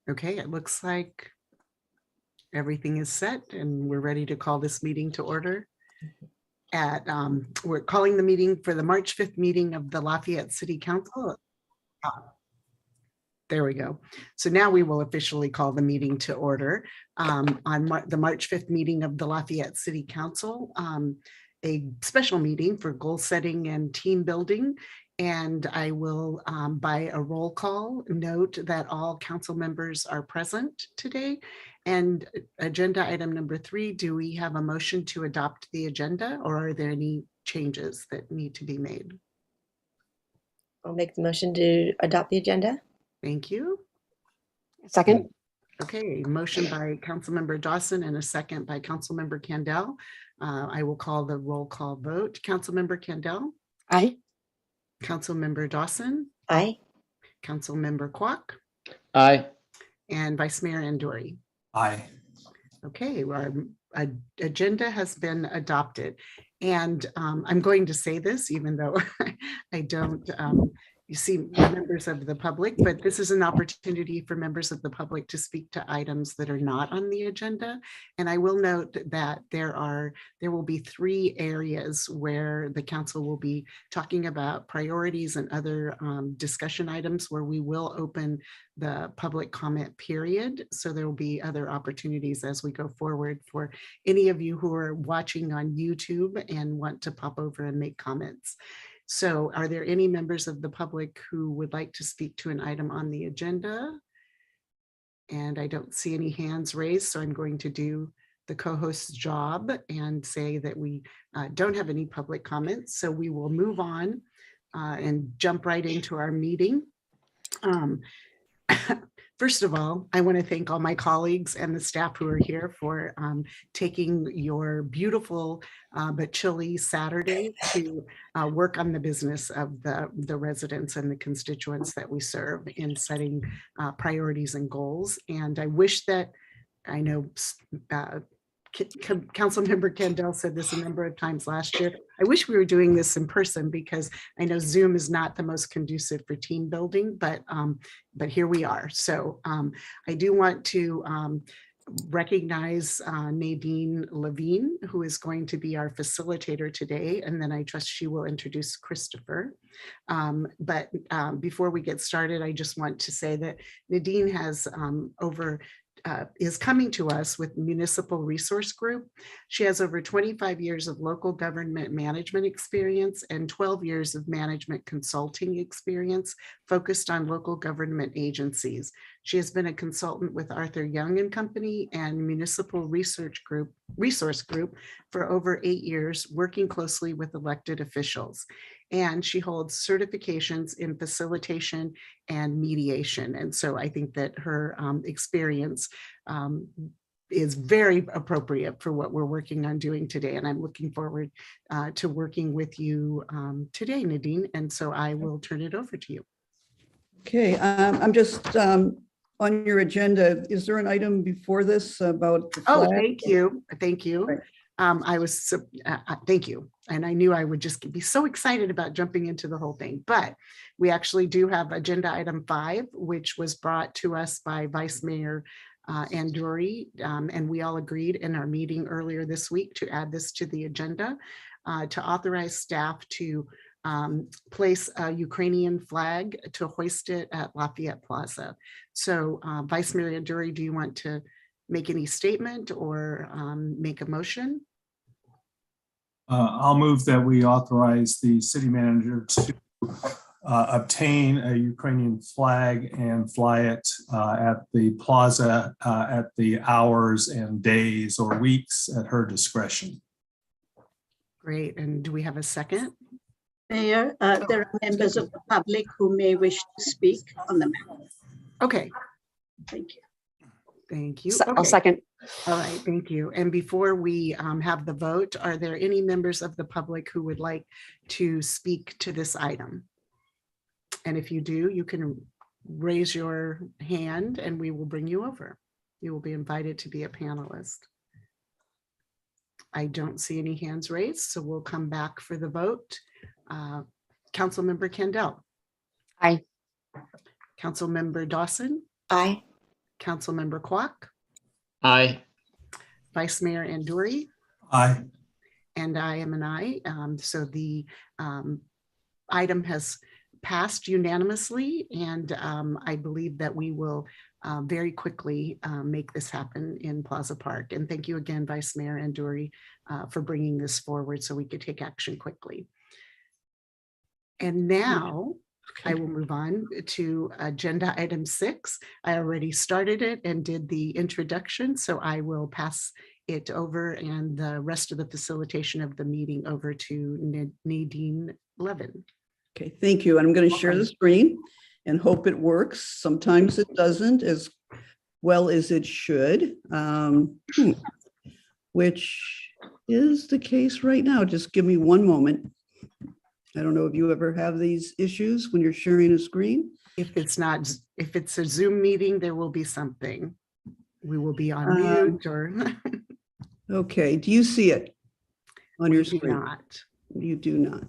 Okay, it looks like everything is set and we're ready to call this meeting to order. We're calling the meeting for the March 5th meeting of the Lafayette City Council. There we go. So now we will officially call the meeting to order on the March 5th meeting of the Lafayette City Council, a special meeting for goal setting and team building. And I will, by a roll call, note that all council members are present today. And agenda item number 3, do we have a motion to adopt the agenda, or are there any changes that need to be made? I'll make the motion to adopt the agenda. Thank you. Second. Okay, motion by Councilmember Dawson and a second by Councilmember Candell. I will call the roll call vote. Councilmember Candell? Aye. Councilmember Dawson? Aye. Councilmember Kwok? Aye. And Vice Mayor Andori? Aye. Okay, our agenda has been adopted. And I'm going to say this, even though I don't you see members of the public, but this is an opportunity for members of the public to speak to items that are not on the agenda. And I will note that there will be 3 areas where the council will be talking about priorities and other discussion items where we will open the public comment period. So there will be other opportunities as we go forward for any of you who are watching on YouTube and want to pop over and make comments. So are there any members of the public who would like to speak to an item on the agenda? And I don't see any hands raised, so I'm going to do the co-host's job and say that we don't have any public comments. So we will move on and jump right into our meeting. First of all, I want to thank all my colleagues and the staff who are here for taking your beautiful but chilly Saturday to work on the business of the residents and the constituents that we serve in setting priorities and goals. And I wish that, I know Councilmember Candell said this a number of times last year, I wish we were doing this in person, because I know Zoom is not the most conducive for team building, but here we are. So I do want to recognize Nadine Levine, who is going to be our facilitator today, and then I trust she will introduce Christopher. But before we get started, I just want to say that Nadine has is coming to us with Municipal Resource Group. She has over 25 years of local government management experience and 12 years of management consulting experience focused on local government agencies. She has been a consultant with Arthur Young and Company and Municipal Resource Group for over 8 years, working closely with elected officials. And she holds certifications in facilitation and mediation. And so I think that her experience is very appropriate for what we're working on doing today. And I'm looking forward to working with you today, Nadine. And so I will turn it over to you. Okay, I'm just on your agenda. Is there an item before this about the flag? Oh, thank you. Thank you. Right. Thank you. And I knew I would just be so excited about jumping into the whole thing, but we actually do have agenda item 5, which was brought to us by Vice Mayor Andori, and we all agreed in our meeting earlier this week to add this to the agenda to authorize staff to place a Ukrainian flag to hoist it at Lafayette Plaza. So Vice Mayor Andori, do you want to make any statement or make a motion? I'll move that we authorize the city manager to obtain a Ukrainian flag and fly it at the plaza at the hours and days or weeks at her discretion. Great. And do we have a second? Mayor, there are members of the public who may wish to speak on the matter. Okay. Thank you. Thank you. I'll Okay. second. All right, thank you. And before we have the vote, are there any members of the public who would like to speak to this item? And if you do, you can raise your hand and we will bring you over. You will be invited to be a panelist. I don't see any hands raised, so we'll come back for the vote. Councilmember Candell. Aye. Councilmember Dawson. Aye. Councilmember Kwok, Aye. Vice Mayor Anduri, Aye. and I am an aye. So the item has passed unanimously, and I believe that we will very quickly make this happen in Plaza Park. And thank you again, Vice Mayor Anduri, for bringing this forward so we could take action quickly. And now I will move on to agenda item 6. I already started it and did the introduction, so I will pass it over and the rest of the facilitation of the meeting over to Nadine Levin. Okay, thank you. And I'm going to share the Welcome. screen and hope it works. Sometimes it doesn't as well as it should, which is the case right now. Just give me one moment. I don't know if you ever have these issues when you're sharing a screen. If it's a Zoom meeting, there will be something. We will be on mute or Okay, do you see it on your we do screen? not. You do not.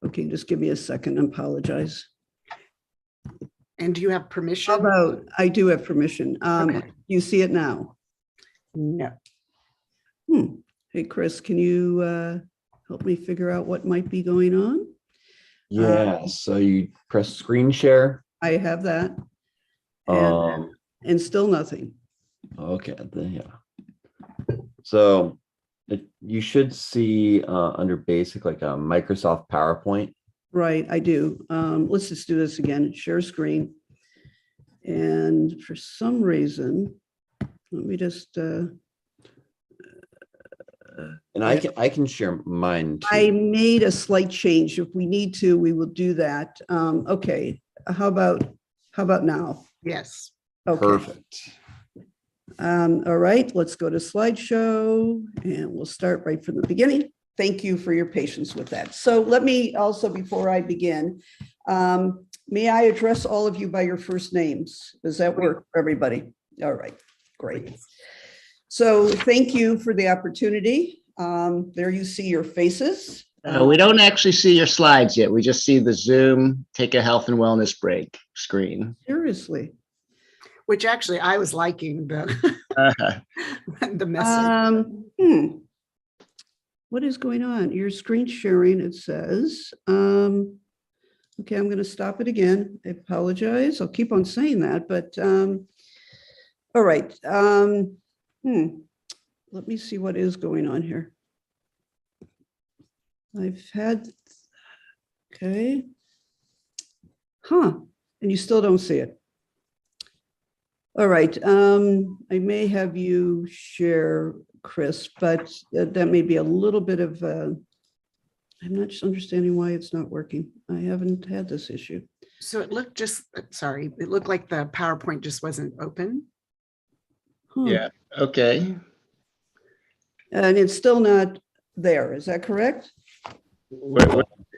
Okay, just give me a second. I apologize. And do you have permission? How about, I do have permission. Okay. You see it now? No. Hey, Chris, can you help me figure out what might be going on? Yeah, so you press screen share. I have that. Um, And still nothing. okay, yeah. So you should see under basic like a Microsoft PowerPoint. Right, I do. Let's just do this again. Share screen. And for some reason, let me just, And I can share mine too. I made a slight change. If we need to, we will do that. Okay, how about now? Yes. Okay. Perfect. All right, let's go to slideshow and we'll start right from the beginning. Thank you for your patience with that. So let me also, before I begin, may I address all of you by your first names? Does that work for everybody? All right, great. So thank you for the opportunity. There you see your faces. We don't actually see your slides yet. We just see the Zoom take a health and wellness break screen. Seriously. Which actually I was liking the message. What is going on? Your screen sharing, it says. Okay, I'm going to stop it again. I apologize. I'll keep on saying that, but all right. Let me see what is going on here. I've had, okay. And you still don't see it. All right, I may have you share, Chris, but that may be a little bit of, I'm not just understanding why it's not working. I haven't had this issue. So it looked it looked like the PowerPoint just wasn't open. Yeah, okay. And it's still not there, is that correct?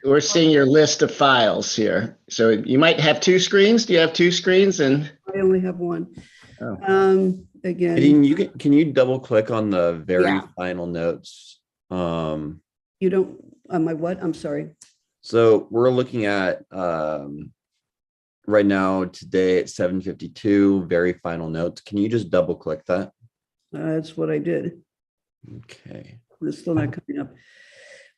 We're seeing your list of files here. So you might have two screens. Do you have two screens? And I only have one. Oh. Again, Can you double click on the very Yeah. final notes? you don't, on my what? I'm sorry. So we're looking at right now today at 7:52, very final notes. Can you just double click that? That's what I did. Okay. It's still not coming up.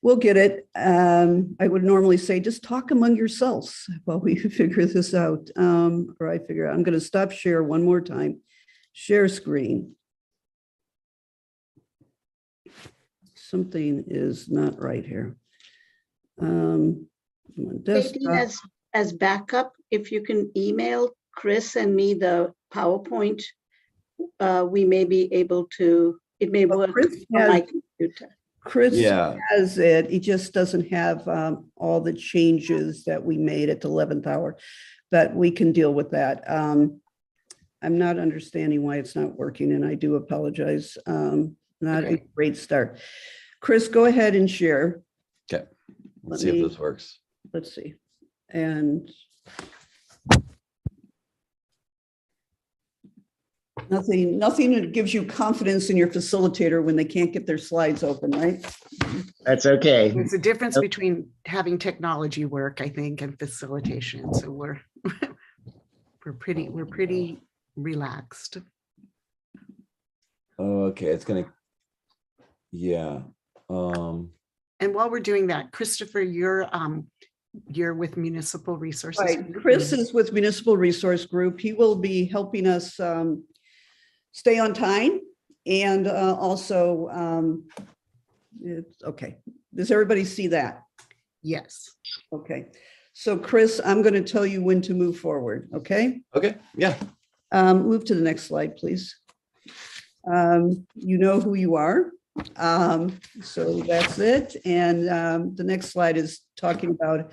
We'll get it. I would normally say, just talk among yourselves while we figure this out. Or I figure out, I'm going to stop share one more time. Share screen. Something is not right here. I'm on Maybe desktop. as backup, if you can email Chris and me the PowerPoint, we may be able to, it may work Chris on my has- computer. Chris Yeah. has it. He just doesn't have all the changes that we made at the 11th hour, but we can deal with that. I'm not understanding why it's not working, and I do apologize. Not a Okay. great start. Chris, go ahead and share. Okay. Let Let's see me- if this works. Let's see. And nothing that gives you confidence in your facilitator when they can't get their slides open, right? that's okay. There's a difference between having technology work, I think, and facilitation. So we're pretty relaxed. Okay, it's gonna, yeah. And while we're doing that, Christopher, you're with Municipal Resources. Right, Group. Chris is with Municipal Resource Group. He will be helping us stay on time and also, okay. Does everybody see that? Yes. Okay. So Chris, I'm going to tell you when to move forward, okay? Okay, yeah. Move to the next slide, please. You know who you are. So that's it. And the next slide is talking about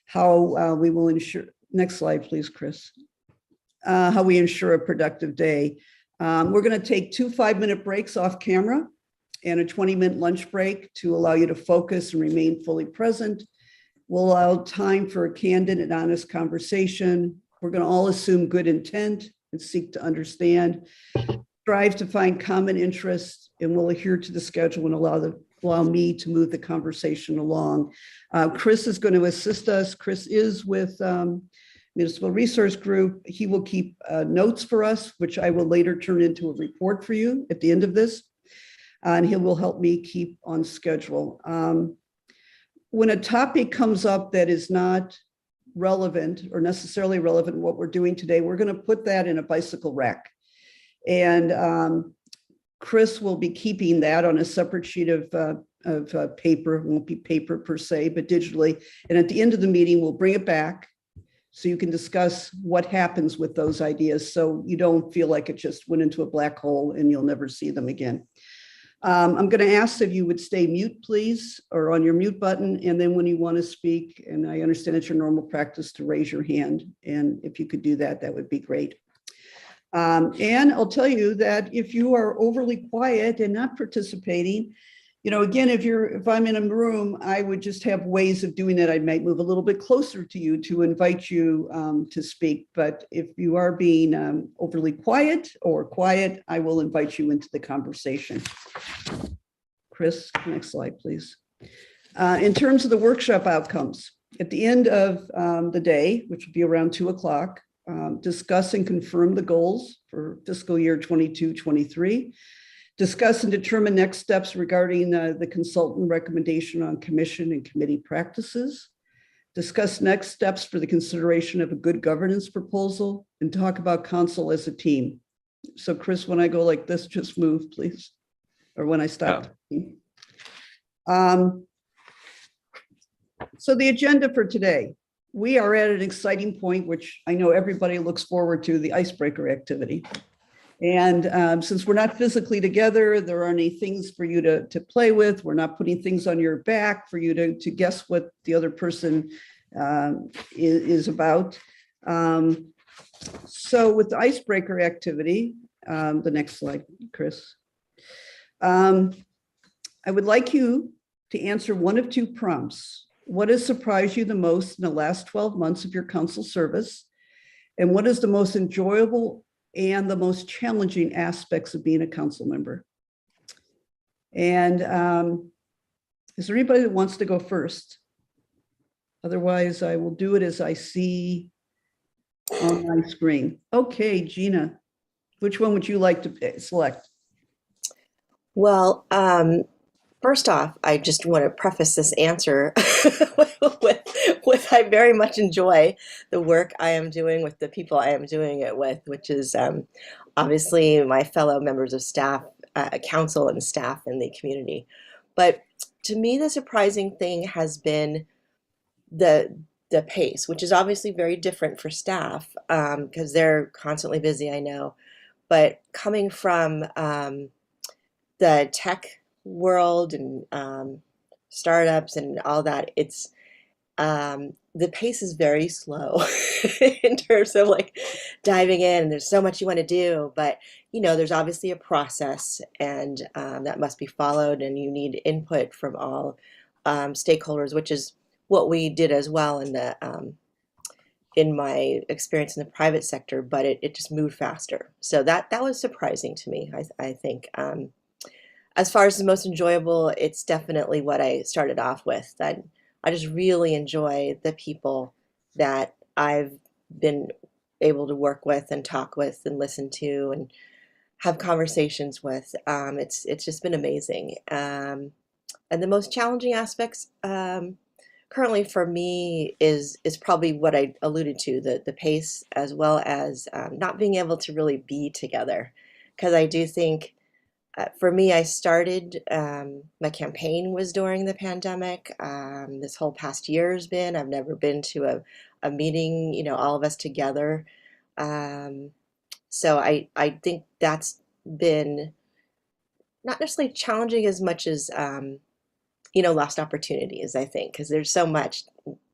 how we will ensure, next slide, please, Chris. How we ensure a productive day. We're going to take 2 5-minute breaks off camera and a 20-minute lunch break to allow you to focus and remain fully present. We'll allow time for a candid and honest conversation. We're going to all assume good intent and seek to understand, strive to find common interests, and we'll adhere to the schedule and allow me to move the conversation along. Chris is going to assist us. Chris is with Municipal Resource Group. He will keep notes for us, which I will later turn into a report for you at the end of this. And he will help me keep on schedule. When a topic comes up that is not relevant or necessarily relevant to what we're doing today, we're going to put that in a bicycle rack. And Chris will be keeping that on a separate sheet of paper. It won't be paper per se, but digitally. And at the end of the meeting, we'll bring it back so you can discuss what happens with those ideas so you don't feel like it just went into a black hole and you'll never see them again. I'm going to ask if you would stay mute, please, or on your mute button. And then when you want to speak, and I understand it's your normal practice to raise your hand. And if you could do that, that would be great. And I'll tell you that if you are overly quiet and not participating, you know, again, if I'm in a room, I would just have ways of doing it. I might move a little bit closer to you to invite you to speak. But if you are being overly quiet or quiet, I will invite you into the conversation. Chris, next slide, please. In terms of the workshop outcomes, at the end of the day, which will be around 2 o'clock, discuss and confirm the goals for fiscal year 22-23. Discuss and determine next steps regarding the consultant recommendation on commission and committee practices. Discuss next steps for the consideration of a good governance proposal and talk about council as a team. So Chris, when I go like this, just move, please. Or when I stop. Yeah. So the agenda for today, we are at an exciting point, which I know everybody looks forward to, the icebreaker activity. And since we're not physically together, there aren't any things for you to play with. We're not putting things on your back for you to guess what the other person is about. So with the icebreaker activity, the next slide, Chris. I would like you to answer one of 2 prompts. What has surprised you the most in the last 12 months of your council service? And what is the most enjoyable and the most challenging aspects of being a council member? And is there anybody that wants to go first? Otherwise, I will do it as I see on my screen. Okay, Gina, which one would you like to select? Well, first off, I just want to preface this answer with I very much enjoy the work I am doing with the people I am doing it with, which is obviously my fellow members of staff, council and staff in the community. But to me, the surprising thing has been the pace, which is obviously very different for staff because they're constantly busy, I know. But coming from the tech world and startups and all that, it's the pace is very slow in terms of like diving in, and there's so much you want to do, but you know, there's obviously a process and that must be followed, and you need input from all stakeholders, which is what we did as well in the in my experience in the private sector, but it just moved faster. So that was surprising to me. I think as far as the most enjoyable, it's definitely what I started off with, that I just really enjoy the people that I've been able to work with and talk with and listen to and have conversations with. It's just been amazing. And the most challenging aspects currently for me is probably what I alluded to, the pace, as well as not being able to really be together. Because I do think for me, I started, my campaign was during the pandemic. This whole past year has been, I've never been to a meeting, you know, all of us together. So I think that's been not necessarily challenging as much as, you know, lost opportunities, I think, because there's so much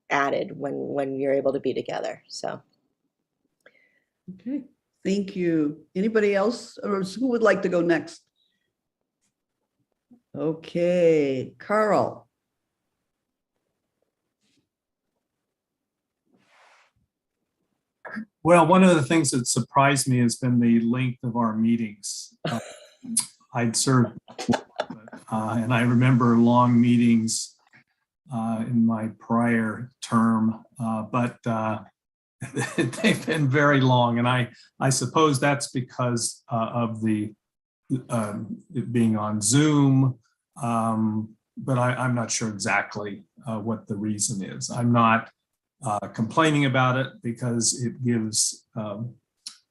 added when you're able to be together. So. Okay, thank you. Anybody else, or who would like to go next? Okay, Carl. Well, one of the things that surprised me has been the length of our meetings. I'd served, and I remember long meetings in my prior term, but they've been very long, and I suppose that's because of the it being on Zoom, but I'm not sure exactly what the reason is. I'm not complaining about it because it gives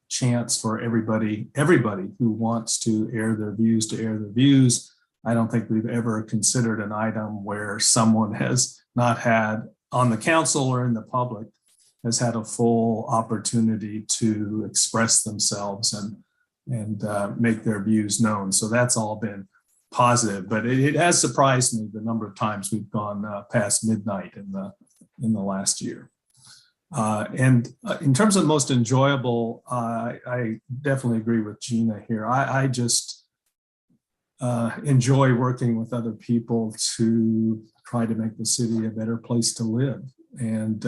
chance for everybody who wants to air their views to air their views. I don't think we've ever considered an item where someone has not had, on the council or in the public, has had a full opportunity to express themselves and make their views known. So that's all been positive, but it has surprised me the number of times we've gone past midnight in the last year. And in terms of most enjoyable, I definitely agree with Gina here. I just enjoy working with other people to try to make the city a better place to live. And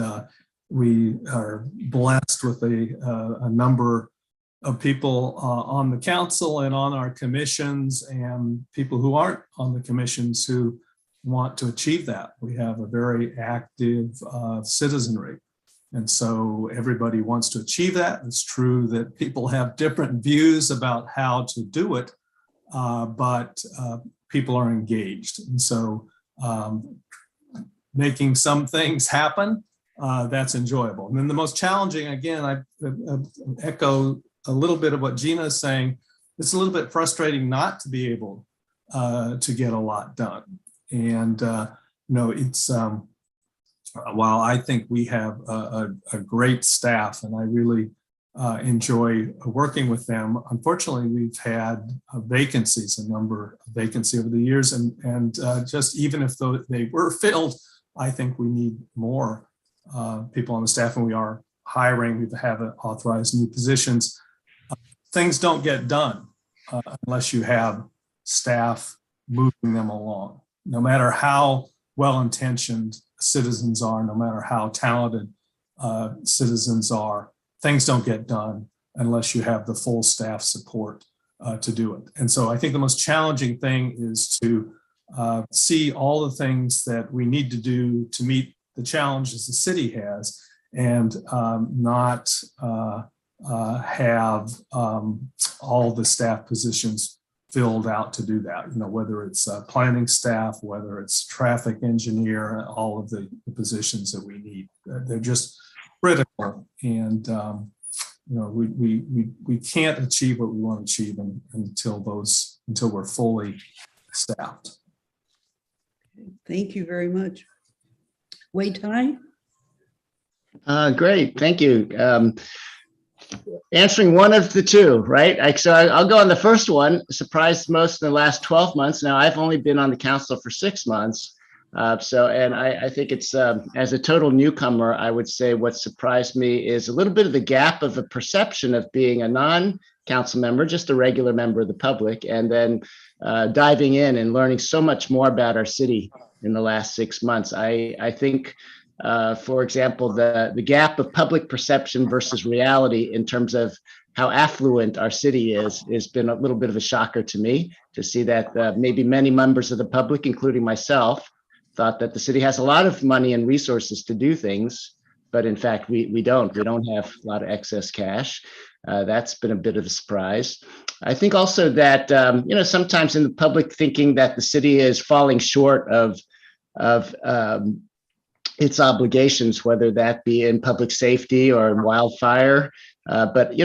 we are blessed with a number of people on the council and on our commissions, and people who aren't on the commissions who want to achieve that. We have a very active citizenry. And so everybody wants to achieve that. It's true that people have different views about how to do it, but people are engaged. And so making some things happen, that's enjoyable. And then the most challenging, again, I echo a little bit of what Gina is saying. It's a little bit frustrating not to be able to get a lot done. And, you know, it's, while I think we have a great staff and I really enjoy working with them, unfortunately, we've had vacancies, a number of vacancies over the years. And just even if they were filled, I think we need more people on the staff, and we are hiring. We have authorized new positions. Things don't get done unless you have staff moving them along. No matter how well-intentioned citizens are, no matter how talented citizens are, things don't get done unless you have the full staff support to do it. And so I think the most challenging thing is to see all the things that we need to do to meet the challenges the city has, and not have all the staff positions filled out to do that. You know, whether it's planning staff, whether it's traffic engineer, all of the positions that we need, they're just critical. And you know, we can't achieve what we want to achieve until we're fully staffed. Thank you very much. Wei Tai? Great, thank you. Answering one of the two, right? So I'll go on the first one. Surprised most in the last 12 months. Now, I've only been on the council for 6 months. And I think it's, as a total newcomer, I would say what surprised me is a little bit of the gap of a perception of being a non-council member, just a regular member of the public, and then diving in and learning so much more about our city in the last 6 months. I think, for example, the gap of public perception versus reality in terms of how affluent our city is has been a little bit of a shocker to me, to see that maybe many members of the public, including myself, thought that the city has a lot of money and resources to do things, but in fact, we don't have a lot of excess cash. That's been a bit of a surprise. I think also that, sometimes in the public thinking that the city is falling short of its obligations, whether that be in public safety or in wildfire. But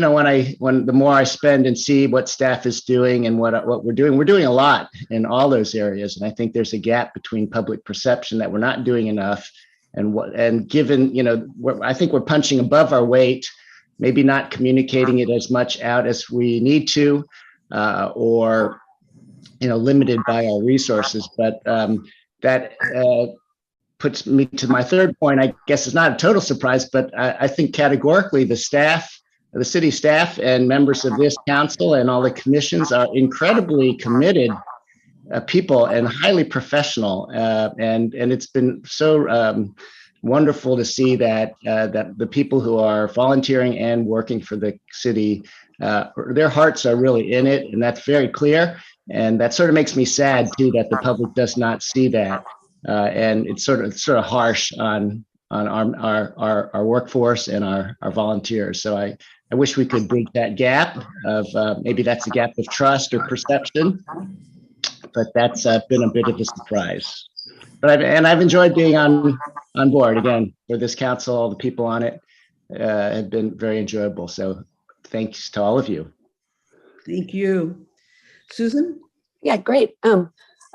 when the more I spend and see what staff is doing and what we're doing a lot in all those areas. And I think there's a gap between public perception that we're not doing enough, and given, I think we're punching above our weight, maybe not communicating it as much out as we need to, or limited by our resources. But that puts me to my third point. I guess it's not a total surprise, but I think categorically the city staff and members of this council and all the commissions are incredibly committed people and highly professional. And it's been so wonderful to see that the people who are volunteering and working for the city, their hearts are really in it, and that's very clear. And that sort of makes me sad too that the public does not see that. And it's sort of harsh on our workforce and our volunteers. So I wish we could bridge that gap of maybe that's a gap of trust or perception, but that's been a bit of a surprise. But I've enjoyed being on board again for this council. All the people on it have been very enjoyable. So thanks to all of you. Thank you. Susan? Yeah, great.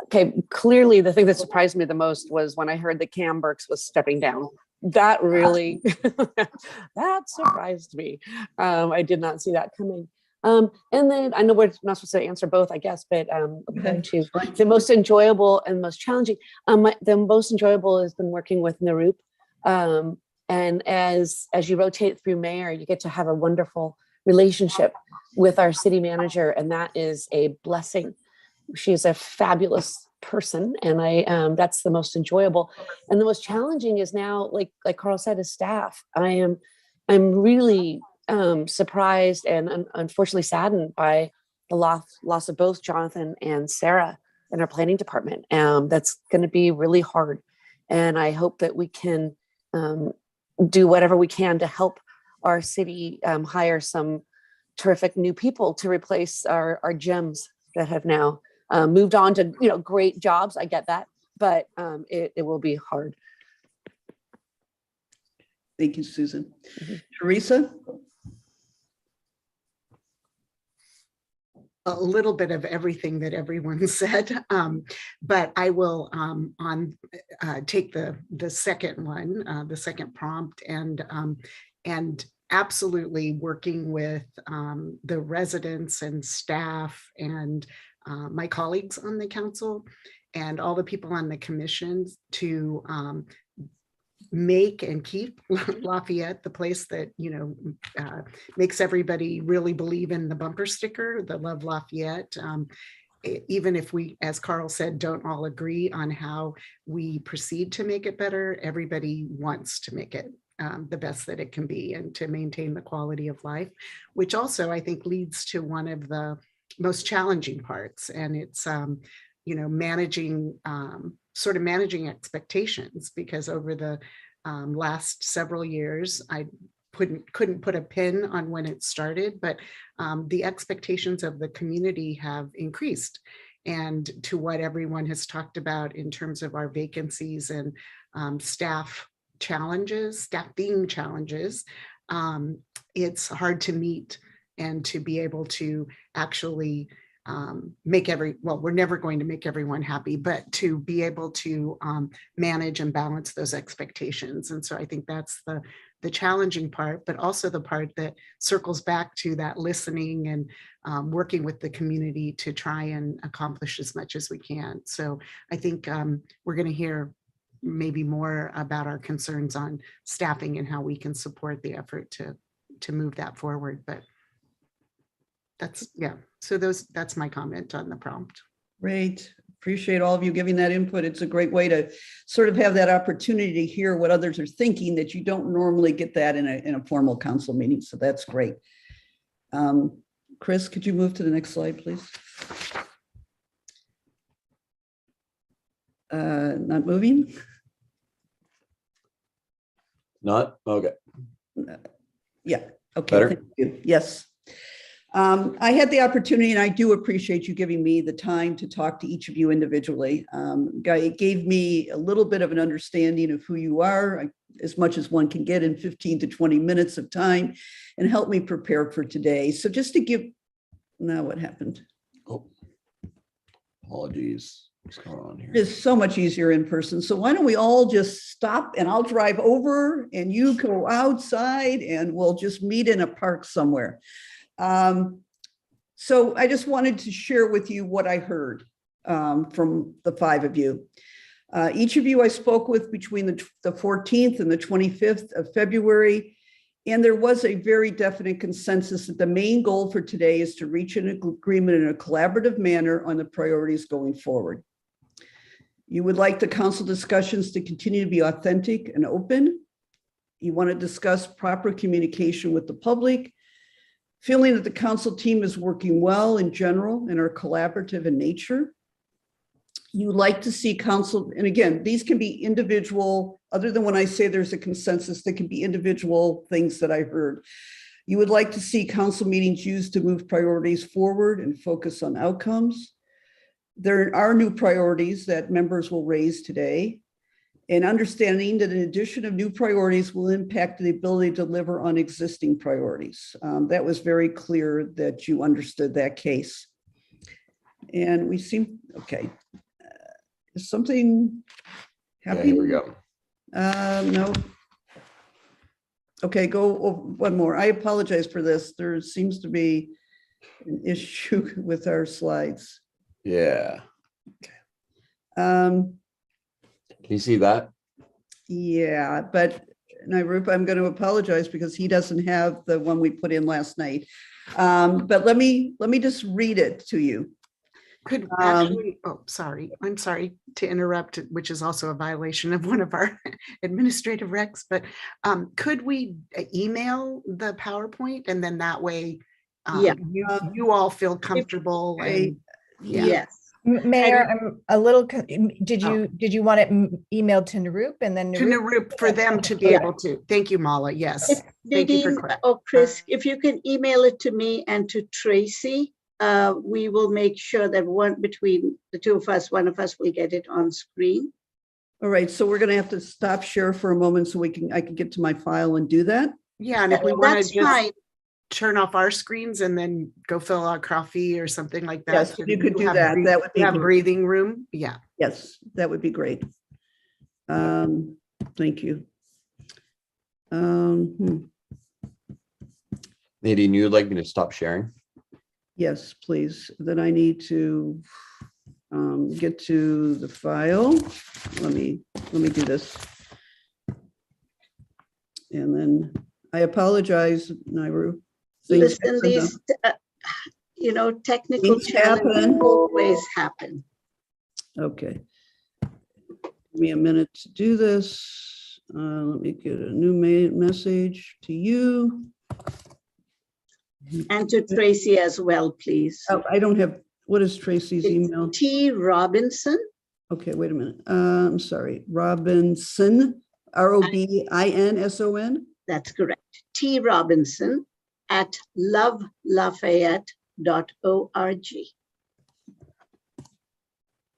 Okay, clearly the thing that surprised me the most was when I heard that Cam Burks was stepping down. That really, that surprised me. I did not see that coming. And then I know we're not supposed to answer both, I guess, but okay. The most enjoyable and most challenging. The most enjoyable has been working with Narup. And as you rotate through mayor, you get to have a wonderful relationship with our city manager, and that is a blessing. She's a fabulous person, and that's the most enjoyable. And the most challenging is now, like Carl said, is staff. I'm really surprised and unfortunately saddened by the loss of both Jonathan and Sarah in our planning department. That's going to be really hard, and I hope that we can do whatever we can to help our city hire some terrific new people to replace our gems that have now moved on to great jobs. I get that, but it will be hard. Thank you, Susan. Mm-hmm. Teresa? A little bit of everything that everyone said, but I will take the second one, the second prompt, and absolutely working with the residents and staff and my colleagues on the council and all the people on the commissions to make and keep Lafayette the place that makes everybody really believe in the bumper sticker, the Love Lafayette. Even if we, as Carl said, don't all agree on how we proceed to make it better, everybody wants to make it the best that it can be and to maintain the quality of life, which also I think leads to one of the most challenging parts, and it's managing managing expectations, because over the last several years I couldn't put a pin on when it started, but the expectations of the community have increased, and to what everyone has talked about in terms of our vacancies and staffing challenges, it's hard to meet and to be able to actually we're never going to make everyone happy, but to be able to manage and balance those expectations. And so I think that's the challenging part, but also the part that circles back to that listening and working with the community to try and accomplish as much as we can. So I think we're going to hear maybe more about our concerns on staffing and how we can support the effort to move that forward. But that's my comment on the prompt. Great. Appreciate all of you giving that input. It's a great way to sort of have that opportunity to hear what others are thinking, that you don't normally get that in a formal council meeting. So that's great. Chris, could you move to the next slide, please? Not moving. Not? Okay. Yeah, okay, Better? thank you. Yes. I had the opportunity, and I do appreciate you giving me the time to talk to each of you individually. It gave me a little bit of an understanding of who you are, as much as one can get in 15 to 20 minutes of time, and help me prepare for today. So just to give, now what happened? Oh, apologies. What's going on here? It's so much easier in person. So why don't we all just stop and I'll drive over and you go outside and we'll just meet in a park somewhere. So I just wanted to share with you what I heard from the five of you. Each of you I spoke with between the 14th and the 25th of February, and there was a very definite consensus that the main goal for today is to reach an agreement in a collaborative manner on the priorities going forward. You would like the council discussions to continue to be authentic and open. You want to discuss proper communication with the public, feeling that the council team is working well in general and are collaborative in nature. You like to see council, and again, these can be individual, other than when I say there's a consensus, they can be individual things that I heard. You would like to see council meetings used to move priorities forward and focus on outcomes. There are new priorities that members will raise today, and understanding that in addition of new priorities will impact the ability to deliver on existing priorities. That was very clear that you understood that case. And we seem, okay. Is something Yeah, happening? here we go. No. Okay, go one more. I apologize for this. There seems to be an issue with our slides. Yeah. Um, Can you see that? yeah, but Nirup, I'm going to apologize because he doesn't have the one we put in last night. But let me just read it to you. Could actually, oh, sorry, I'm sorry to interrupt, which is also a violation of one of our administrative recs, but could we email the PowerPoint and then that way Yeah. you all feel comfortable and yeah. Yes. Mayor, I'm a little, did Oh. you want it emailed to Narup and then To Narup for them to be Yeah. able to. Thank you, Mala. Yes. If Thank you for Nadine clarifying. or Chris, if you can email it to me and to Tracy, we will make sure that between the two of us, one of us will get it on screen. All right, so we're going to have to stop share for a moment so I can get to my file and do that. Yeah, and if we want to That's just fine. turn off our screens and then go fill out coffee or something like that. Yes, so you could do have that. That would be have great. breathing room. Yeah. Yes, that would be great. Thank you. Nadine, you'd like me to stop sharing? Yes, please. Then I need to get to the file. Let me do this. And then I apologize, Nairu. Things Listen, these, technical Things challenges happen. always happen. Okay. Give me a minute to do this. Let me get a new message to you. And to Tracy as well, please. Oh, I don't have, what is Tracy's It's email? T. Robinson. Okay, wait a minute. I'm sorry. Robinson, ROBINSON. That's correct. T. Robinson at lovelafayette.org.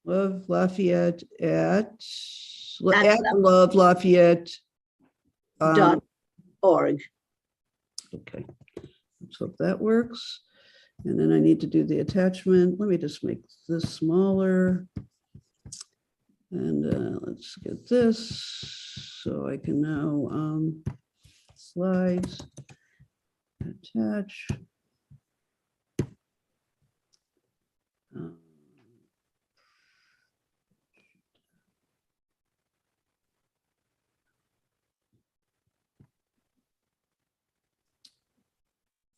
Love Lafayette at At Love Lafayette. .org. Okay, let's hope that works. And then I need to do the attachment. Let me just make this smaller. And let's get this so I can now slides, attach.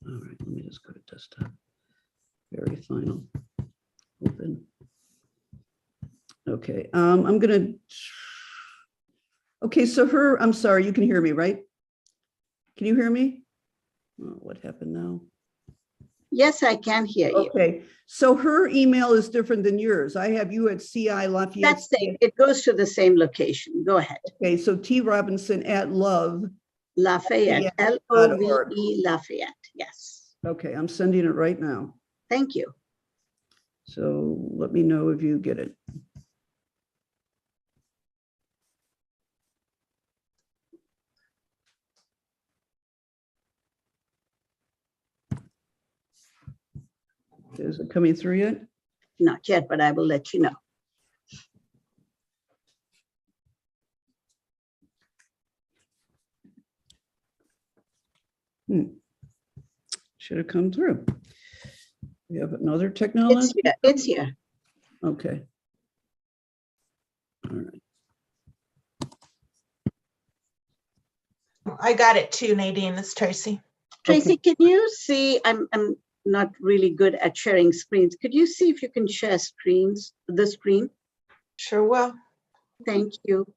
All right, let me just go to desktop. Very final. Open. Okay, I'm gonna. Okay, so I'm sorry, you can hear me, right? Can you hear me? Oh, what happened now? Yes, I can hear you. Okay, so her email is different than yours. I have you at CI Lafayette. That's same. It goes to the same location. Go ahead. Okay, so T Robinson at Love. Lafayette, Love Lafayette. Yes. Okay, I'm sending it right now. Thank you. So let me know if you get it. Is it coming through yet? Not yet, but I will let you know. Should have come through. We have another technology. It's here. Okay. All right. I got it too, Nadine. It's Tracy. Tracy, can you see? I'm not really good at sharing screens. Could you see if you can share screens, the screen? Sure will. Thank you.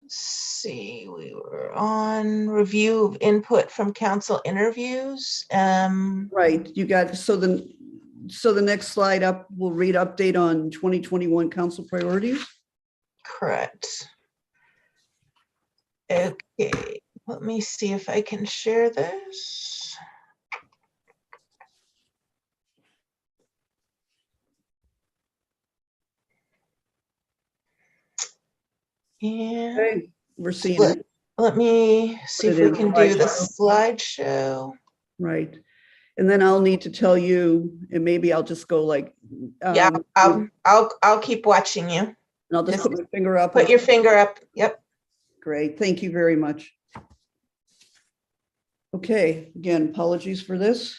See, we were on review of input from council interviews. Right, you got, so the next slide up will read update on 2021 council priorities. Correct. Okay, let me see if I can share this. And Okay, we're seeing it. let me see if we can do the slideshow. Right. And then I'll need to tell you, and maybe I'll just go like, Yeah, I'll keep watching you. and I'll just Just put my finger up. Put your finger up. Yep. Great, thank you very much. Okay, again, apologies for this.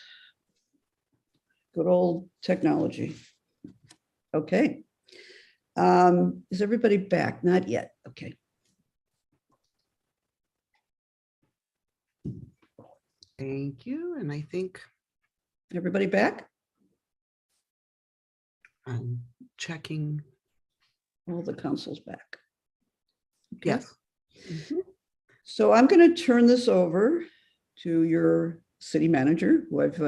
Good old technology. Okay. Is everybody back? Not yet. Okay. Thank you. And I think Everybody back? I'm checking. All the council's back. Okay. Yes. Mhm. So I'm going to turn this over to your city manager, who I've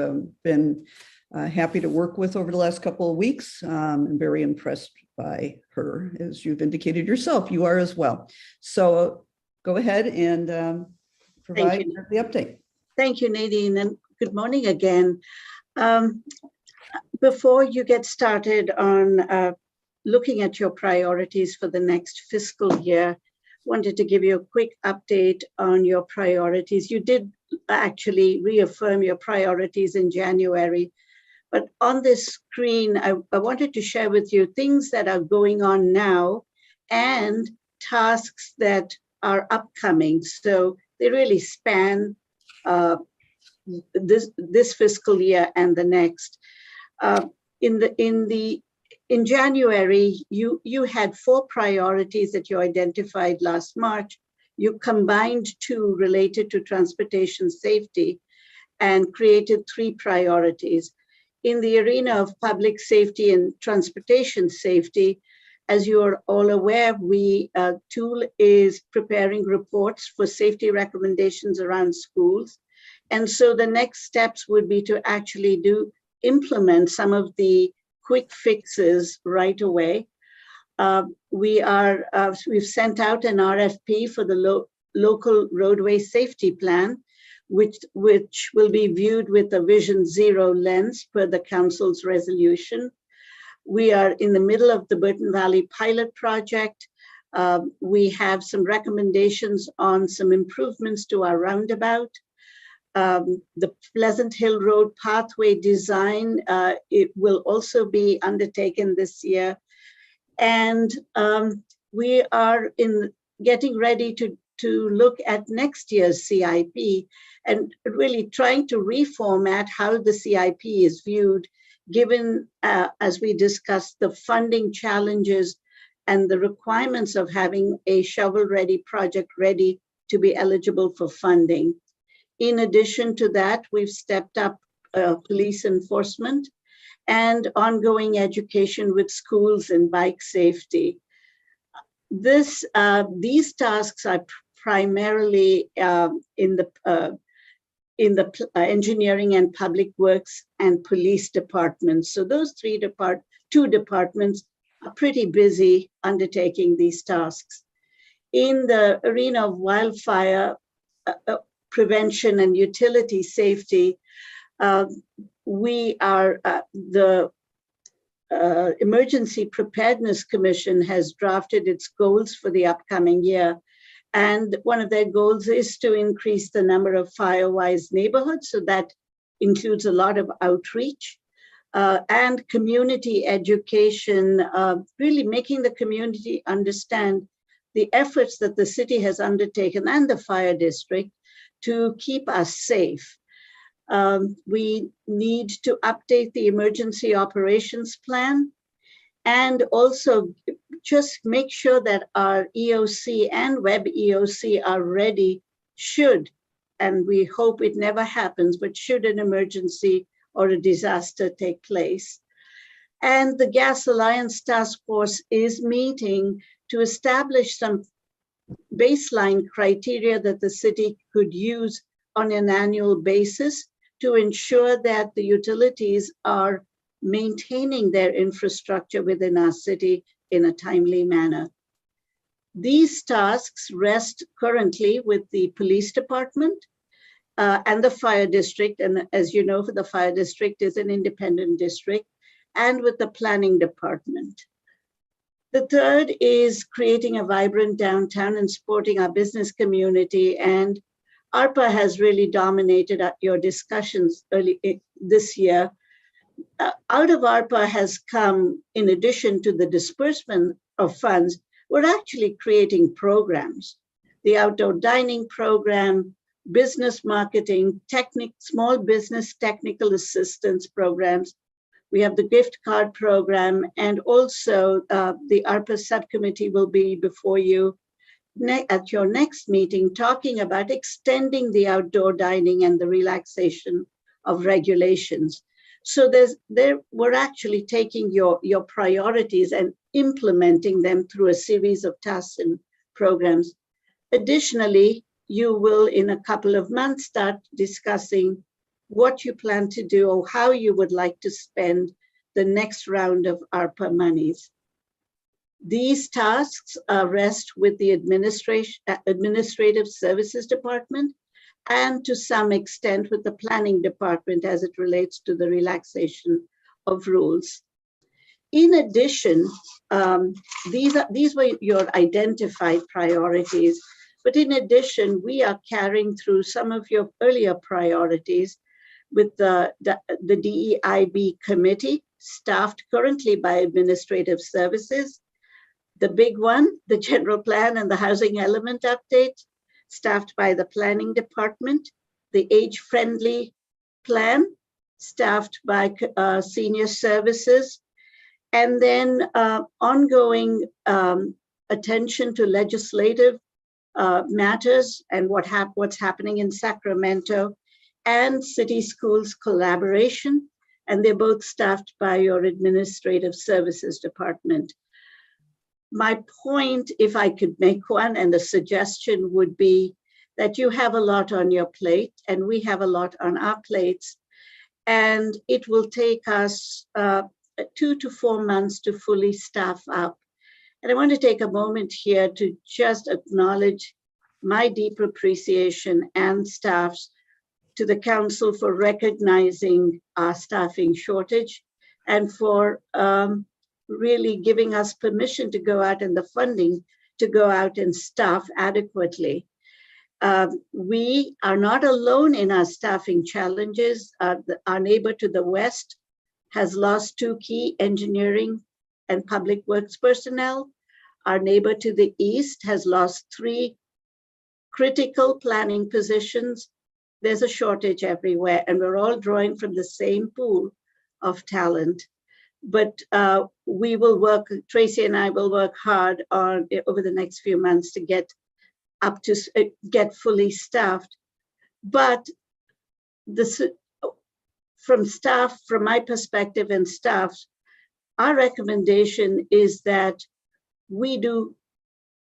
been happy to work with over the last couple of weeks. I'm very impressed by her, as you've indicated yourself. You are as well. So go ahead and provide the update. Thank you, Nadine, and good morning again. Before you get started on looking at your priorities for the next fiscal year, wanted to give you a quick update on your priorities. You did actually reaffirm your priorities in January, but on this screen, I wanted to share with you things that are going on now and tasks that are upcoming. So they really span this fiscal year and the next. In January, you had 4 priorities that you identified last March. You combined 2 related to transportation safety and created 3 priorities. In the arena of public safety and transportation safety, as you are all aware, tool is preparing reports for safety recommendations around schools. And so the next steps would be to actually implement some of the quick fixes right away. We've sent out an RFP for the local roadway safety plan, which will be viewed with a Vision Zero lens per the council's resolution. We are in the middle of the Burton Valley pilot project. We have some recommendations on some improvements to our roundabout. The Pleasant Hill Road pathway design, it will also be undertaken this year. And we are getting ready to look at next year's CIP and really trying to reformat how the CIP is viewed, given, as we discussed, the funding challenges and the requirements of having a shovel-ready project ready to be eligible for funding. In addition to that, we've stepped up police enforcement and ongoing education with schools and bike safety. These tasks are primarily in the engineering and public works and police departments. So those two departments are pretty busy undertaking these tasks. In the arena of wildfire prevention and utility safety, the Emergency Preparedness Commission has drafted its goals for the upcoming year. And one of their goals is to increase the number of fire-wise neighborhoods. So that includes a lot of outreach and community education, really making the community understand the efforts that the city has undertaken and the fire district to keep us safe. We need to update the emergency operations plan and also just make sure that our EOC and web EOC are ready should, and we hope it never happens, but should an emergency or a disaster take place. And the Gas Alliance Task Force is meeting to establish some baseline criteria that the city could use on an annual basis to ensure that the utilities are maintaining their infrastructure within our city in a timely manner. These tasks rest currently with the police department and the fire district. And as you know, the fire district is an independent district, and with the planning department. The third is creating a vibrant downtown and supporting our business community. And ARPA has really dominated your discussions early this year. Out of ARPA has come, in addition to the disbursement of funds, we're actually creating programs. The outdoor dining program, business marketing, small business technical assistance programs. We have the gift card program, and also the ARPA subcommittee will be before you at your next meeting talking about extending the outdoor dining and the relaxation of regulations. So we're actually taking your priorities and implementing them through a series of tasks and programs. Additionally, you will in a couple of months start discussing what you plan to do or how you would like to spend the next round of ARPA monies. These tasks rest with the Administrative Services Department and to some extent with the Planning Department as it relates to the relaxation of rules. In addition, these were your identified priorities, but in addition, we are carrying through some of your earlier priorities with the DEIB committee, staffed currently by Administrative Services. The big one, the general plan and the housing element update, staffed by the Planning Department. The age-friendly plan, staffed by Senior Services. And then ongoing attention to legislative matters and what's happening in Sacramento, and city schools collaboration, and they're both staffed by your Administrative Services Department. My point, if I could make one, and a suggestion would be that you have a lot on your plate, and we have a lot on our plates, and it will take us 2 to 4 months to fully staff up. And I want to take a moment here to just acknowledge my deep appreciation and staff's to the council for recognizing our staffing shortage and for really giving us permission to go out and the funding to go out and staff adequately. We are not alone in our staffing challenges. Our neighbor to the west has lost 2 key engineering and public works personnel. Our neighbor to the east has lost 3 critical planning positions. There's a shortage everywhere, and we're all drawing from the same pool of talent. But we will work, Tracy and I will work hard on over the next few months to get fully staffed. But from my perspective and staff, our recommendation is that we do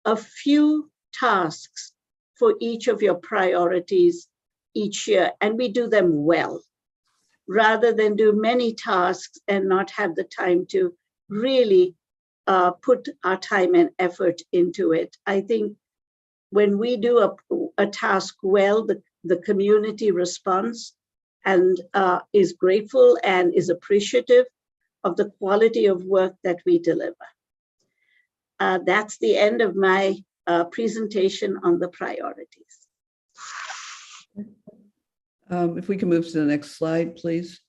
a few tasks for each of your priorities each year, and we do them well, rather than do many tasks and not have the time to really put our time and effort into it. I think when we do a task well, the community responds and is grateful and is appreciative of the quality of work that we deliver. That's the end of my presentation on the priorities. If we can move to the next slide, please.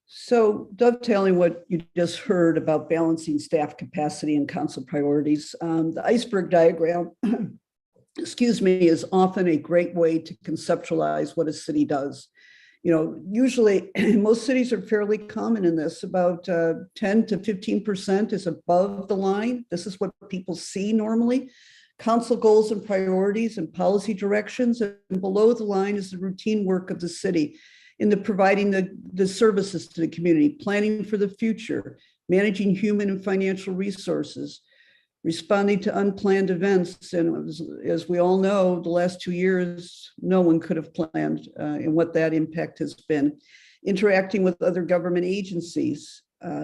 So dovetailing what you just heard about balancing staff capacity and council priorities, the iceberg diagram, excuse me, is often a great way to conceptualize what a city does. You know, usually most cities are fairly common in this, about 10 to 15% is above the line. This is what people see normally. Council goals and priorities and policy directions, and below the line is the routine work of the city in the providing the services to the community, planning for the future, managing human and financial resources, responding to unplanned events. And as we all know, the last 2 years, no one could have planned and what that impact has been. Interacting with other government agencies,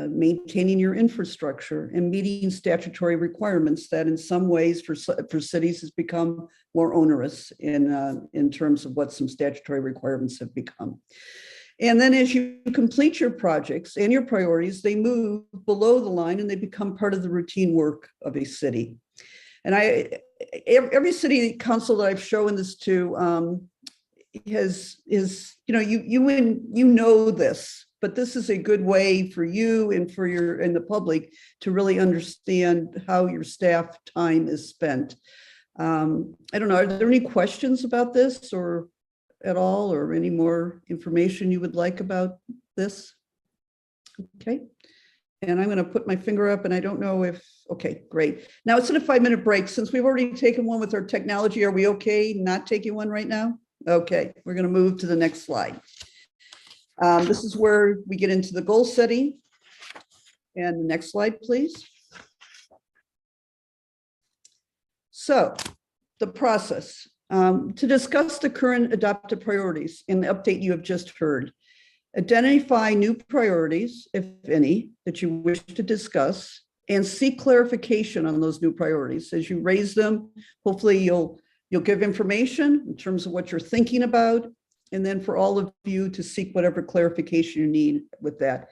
maintaining your infrastructure, and meeting statutory requirements that in some ways for cities has become more onerous in terms of what some statutory requirements have become. And then as you complete your projects and your priorities, they move below the line and they become part of the routine work of a city. And every city council that I've shown this to is, you know, you know this, but this is a good way for you and for and the public to really understand how your staff time is spent. I don't know, are there any questions about this or at all, or any more information you would like about this? Okay. And I'm going to put my finger up and I don't know if, okay, great. Now it's in a 5-minute break. Since we've already taken one with our technology, are we okay not taking one right now? Okay, we're going to move to the next slide. This is where we get into the goal setting. And the next slide, please. So the process. To discuss the current adopted priorities in the update you have just heard, identify new priorities, if any, that you wish to discuss, and seek clarification on those new priorities. As you raise them, hopefully you'll give information in terms of what you're thinking about, and then for all of you to seek whatever clarification you need with that,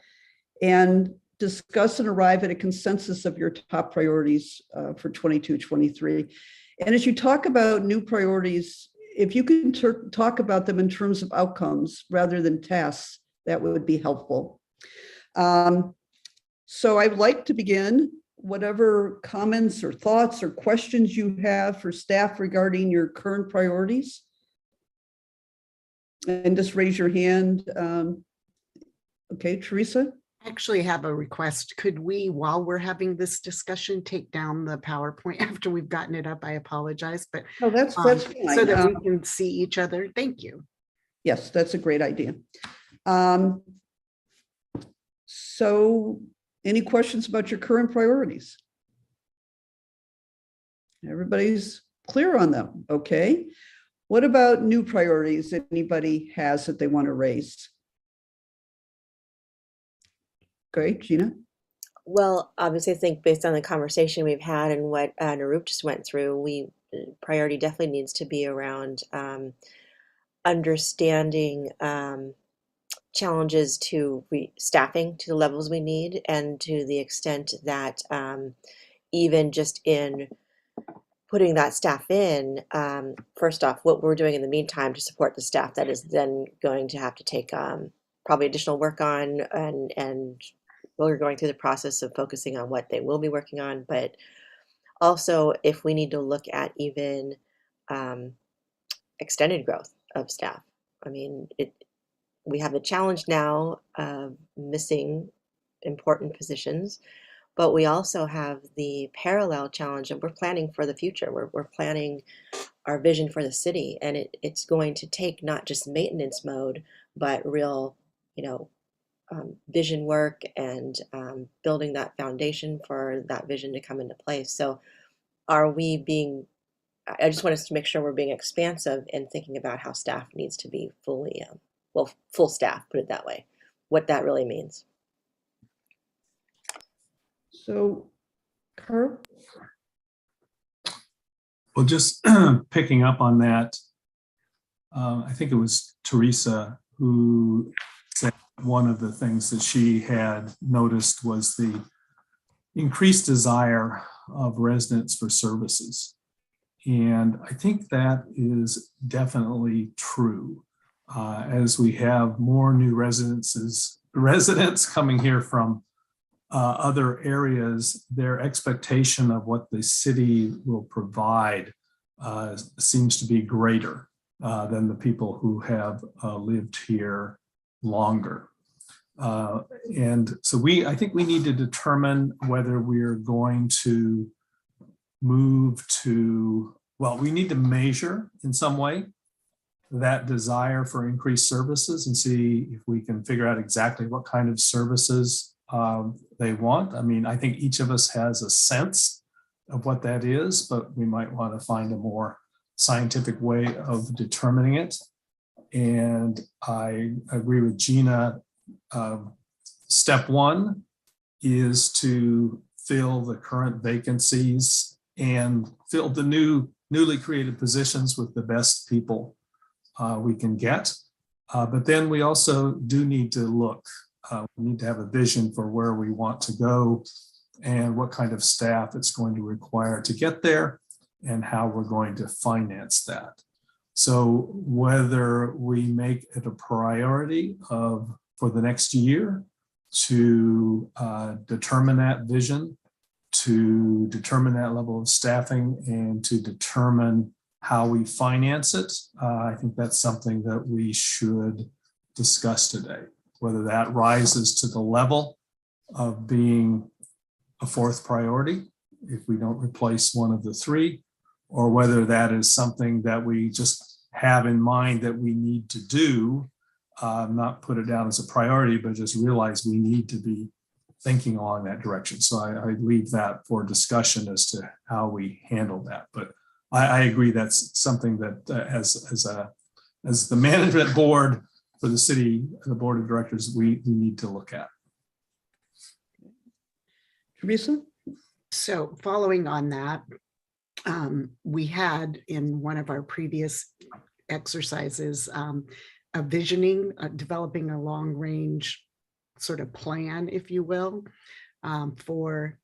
and discuss and arrive at a consensus of your top priorities for 22-23. And as you talk about new priorities, if you can talk about them in terms of outcomes rather than tasks, that would be helpful. So I would like to begin. Whatever comments or thoughts or questions you have for staff regarding your current priorities. And just raise your hand. Okay, Teresa? I actually have a request. Could we, while we're having this discussion, take down the PowerPoint after we've gotten it up? I apologize, but Oh, that's fine. so that we can see each other. Thank you. Yes, that's a great idea. So any questions about your current priorities? Everybody's clear on them, okay? What about new priorities that anybody has that they want to raise? Great, Gina? Well, obviously, I think based on the conversation we've had and what Narup just went through, priority definitely needs to be around understanding challenges to staffing to the levels we need, and to the extent that even just in putting that staff in, first off, what we're doing in the meantime to support the staff that is then going to have to take probably additional work on, and we're going through the process of focusing on what they will be working on, but also if we need to look at even extended growth of staff. I mean, we have the challenge now of missing important positions, but we also have the parallel challenge of we're planning for the future. We're planning our vision for the city, and it's going to take not just maintenance mode, but real, vision work and building that foundation for that vision to come into place. So are we being, I just want us to make sure we're being expansive in thinking about how staff needs to be fully, well, full staff, put it that way, what that really means. So, Herb? Well, just picking up on that, I think it was Teresa who said one of the things that she had noticed was the increased desire of residents for services. And I think that is definitely true. As we have more new residents coming here from other areas, their expectation of what the city will provide seems to be greater than the people who have lived here longer. And so I think we need to determine whether we're going to move to, well, we need to measure in some way that desire for increased services and see if we can figure out exactly what kind of services they want. I mean, I think each of us has a sense of what that is, but we might want to find a more scientific way of determining it. And I agree with Gina. Step one is to fill the current vacancies and fill the newly created positions with the best people we can get. But then we also do need to look. We need to have a vision for where we want to go and what kind of staff it's going to require to get there and how we're going to finance that. So whether we make it a priority for the next year to determine that vision, to determine that level of staffing, and to determine how we finance it, I think that's something that we should discuss today. Whether that rises to the level of being a fourth priority, if we don't replace one of the three, or whether that is something that we just have in mind that we need to do, not put it down as a priority, but just realize we need to be thinking along that direction. So I leave that for discussion as to how we handle that. But I agree that's something that as the management board for the city, the board of directors, we need to look at. Teresa? So following on that, we had in one of our previous exercises a visioning, developing a long range sort of plan, if you will, for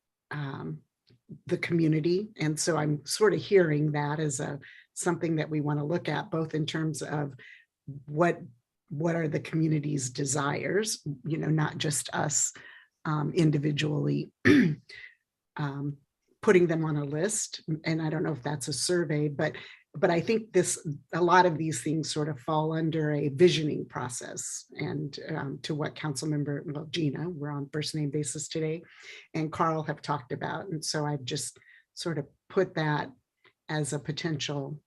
the community. And so I'm sort of hearing that as something that we want to look at, both in terms of what are the community's desires, not just us individually putting them on a list. And I don't know if that's a survey, but I think a lot of these things sort of fall under a visioning process. And to what Gina, we're on first name basis today, and Carl have talked about. And so I've just sort of put that as a potential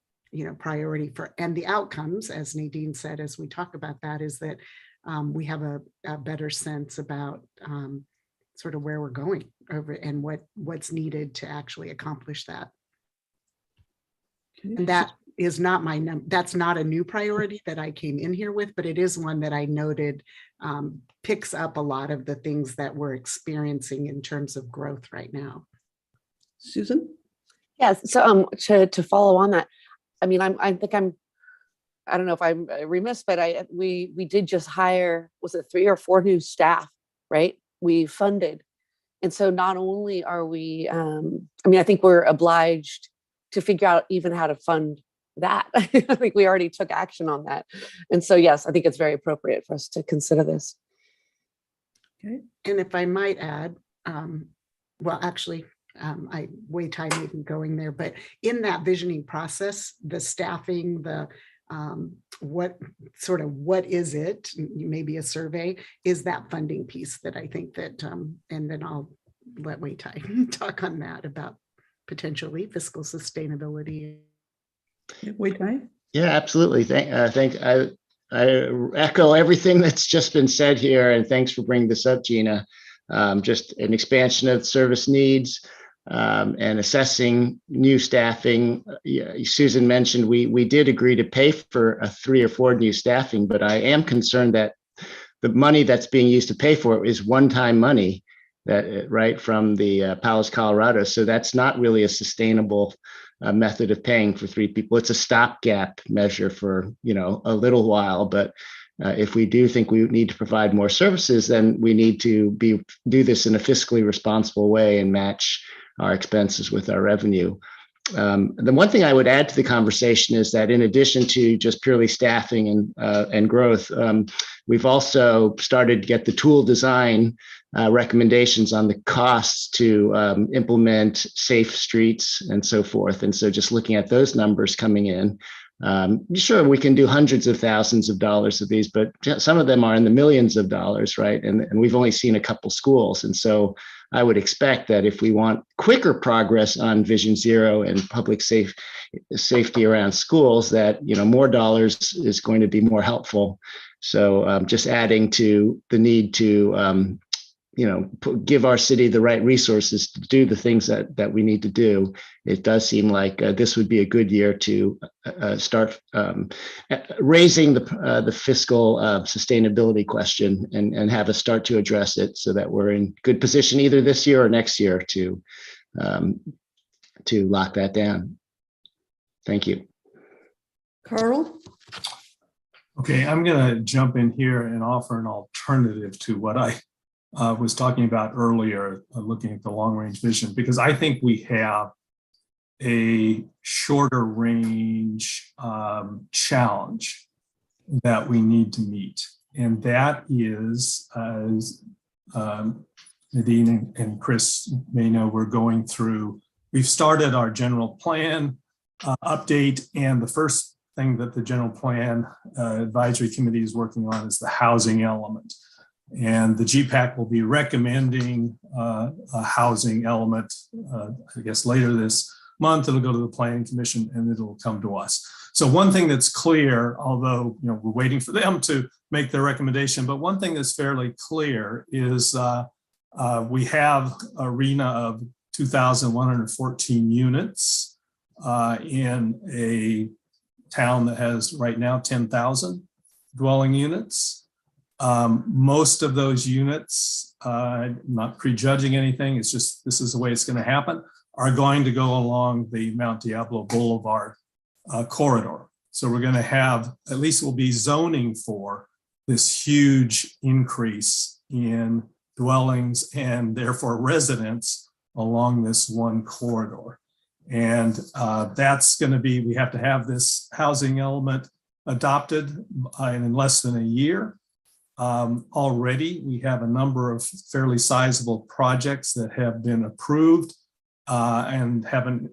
priority and the outcomes, as Nadine said, as we talk about that, is that we have a better sense about sort of where we're going over and what's needed to actually accomplish that. And that is not that's not a new priority that I came in here with, but it is one that I noted picks up a lot of the things that we're experiencing in terms of growth right now. Susan? Yes. So to follow on that, I mean, I don't know if I'm remiss, but we did just hire, was it 3 or 4 new staff, right? We funded. And so not only are we, I think we're obliged to figure out even how to fund that. I think we already took action on that. And so, yes, I think it's very appropriate for us to consider this. Okay. And if I might add, well, actually, I way time even going there, but in that visioning process, the staffing, the what is it, maybe a survey, is that funding piece that I think that, and then I'll let Wei Tai talk on that about potentially fiscal sustainability. Wei Tai? Yeah, absolutely. I echo everything that's just been said here, and thanks for bringing this up, Gina. Just an expansion of service needs. and assessing new staffing. Susan mentioned we did agree to pay for 3 or 4 new staffing, but I am concerned that the money that's being used to pay for it is one-time money that right from the Palos Colorado. So that's not really a sustainable method of paying for 3 people. It's a stopgap measure for a little while, but if we do think we need to provide more services, then we need to do this in a fiscally responsible way and match our expenses with our revenue. The one thing I would add to the conversation is that in addition to just purely staffing and growth, we've also started to get the tool design recommendations on the costs to implement safe streets and so forth. And so just looking at those numbers coming in, sure, we can do hundreds of thousands of dollars of these, but some of them are in the millions of dollars, right? And we've only seen a couple schools. And so I would expect that if we want quicker progress on Vision Zero and public safety around schools, that more dollars is going to be more helpful. So just adding to the need to give our city the right resources to do the things that we need to do. It does seem like this would be a good year to start raising the fiscal sustainability question and have us start to address it so that we're in good position either this year or next year to lock that down. Thank you. Carl? Okay, I'm going to jump in here and offer an alternative to what I was talking about earlier, looking at the long-range vision, because I think we have a shorter range challenge that we need to meet. And that is, as Nadine and Chris may know, we've started our general plan update, and the first thing that the general plan advisory committee is working on is the housing element. And the GPAC will be recommending a housing element, I guess later this month. It'll go to the Planning Commission and it'll come to us. So one thing that's clear, although we're waiting for them to make their recommendation, but one thing that's fairly clear is we have a RENA of 2,114 units in a town that has right now 10,000 dwelling units. Most of those units, not prejudging anything, it's just this is the way it's going to happen, are going to go along the Mount Diablo Boulevard corridor. So we're going to have, at least we'll be zoning for this huge increase in dwellings and therefore residents along this one corridor. And that's going to be, we have to have this housing element adopted in less than a year. Already, we have a number of fairly sizable projects that have been approved and haven't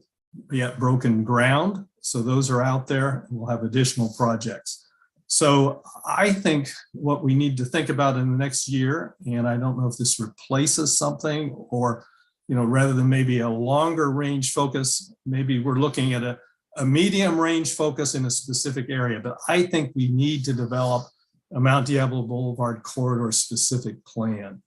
yet broken ground. So those are out there, and we'll have additional projects. So I think what we need to think about in the next year, and I don't know if this replaces something or, rather than maybe a longer range focus, maybe we're looking at a medium range focus in a specific area. But I think we need to develop a Mount Diablo Boulevard corridor specific plan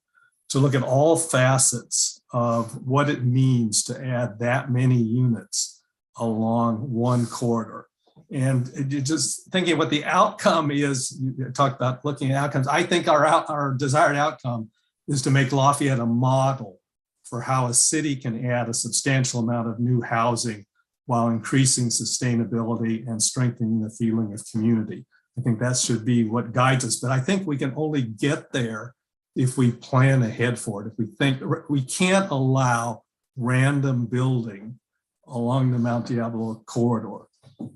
to look at all facets of what it means to add that many units along one corridor. And just thinking what the outcome is, you talked about looking at outcomes. I think our desired outcome is to make Lafayette a model for how a city can add a substantial amount of new housing while increasing sustainability and strengthening the feeling of community. I think that should be what guides us, but I think we can only get there if we plan ahead for it. If we think we can't allow random building along the Mount Diablo corridor.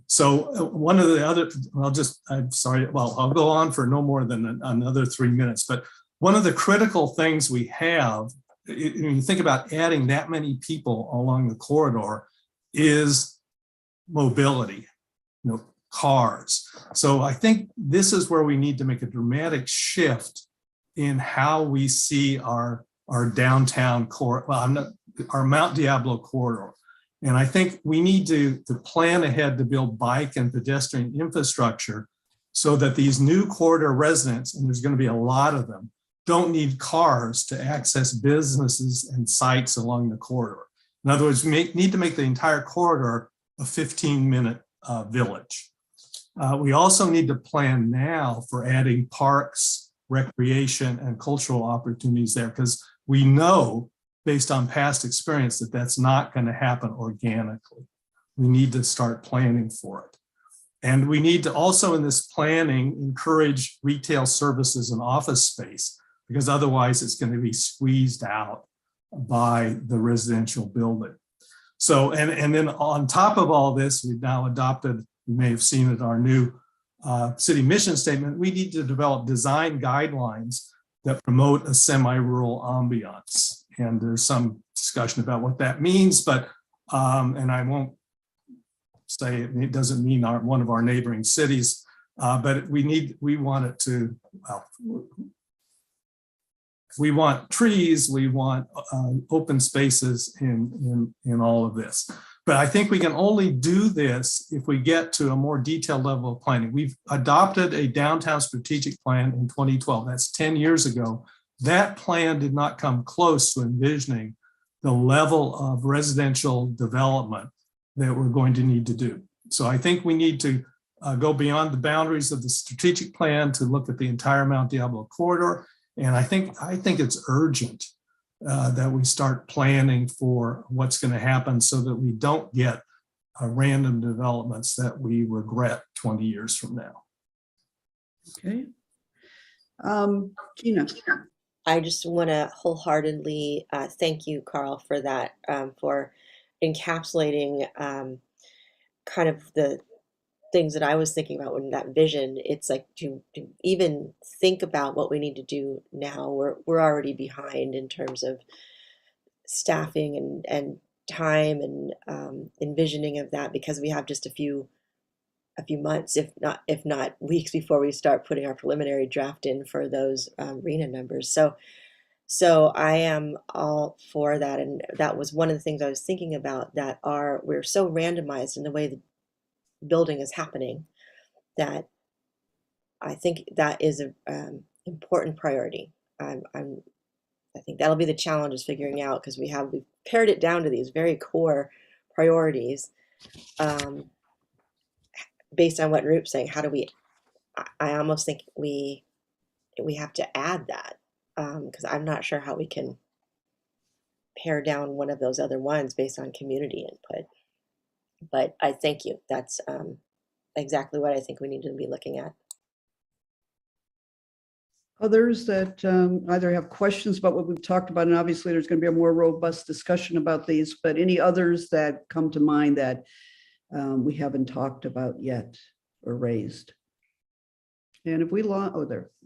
So one of the other, I'll go on for no more than another 3 minutes, but one of the critical things we have, when you think about adding that many people along the corridor, is mobility, cars. So I think this is where we need to make a dramatic shift in how we see our downtown corridor, our Mount Diablo corridor. And I think we need to plan ahead to build bike and pedestrian infrastructure so that these new corridor residents, and there's going to be a lot of them, don't need cars to access businesses and sites along the corridor. In other words, need to make the entire corridor a 15-minute village. We also need to plan now for adding parks, recreation, and cultural opportunities there, because we know, based on past experience, that that's not going to happen organically. We need to start planning for it. And we need to also, in this planning, encourage retail services and office space, because otherwise it's going to be squeezed out by the residential building. So, and then on top of all this, we've now adopted, you may have seen it, our new city mission statement. We need to develop design guidelines that promote a semi-rural ambiance. And there's some discussion about what that means, but, and I won't say it doesn't mean one of our neighboring cities, but we want it to, well, we want trees, we want open spaces in all of this. But I think we can only do this if we get to a more detailed level of planning. We've adopted a downtown strategic plan in 2012. That's 10 years ago. That plan did not come close to envisioning the level of residential development that we're going to need to do. So I think we need to go beyond the boundaries of the strategic plan to look at the entire Mount Diablo corridor. And I think it's urgent that we start planning for what's going to happen so that we don't get random developments that we regret 20 years from now. Okay. Gina. I just want to wholeheartedly thank you, Carl, for that, for encapsulating kind of the things that I was thinking about when that vision. It's like to even think about what we need to do now. We're already behind in terms of staffing and time and envisioning of that, because we have just a few months, if not weeks, before we start putting our preliminary draft in for those RENA numbers. So I am all for that, and that was one of the things I was thinking about. That we're so randomized in the way the building is happening that I think that is an important priority. I think that'll be the challenge, is figuring out, because we've pared it down to these very core priorities. Based on what Roop's saying, how do we? I almost think we have to add that, because I'm not sure how we can pare down one of those other ones based on community input. But I thank you. That's exactly what I think we need to be looking at. Others that either have questions about what we've talked about, and obviously there's going to be a more robust discussion about these, but any others that come to mind that we haven't talked about yet or raised? And if we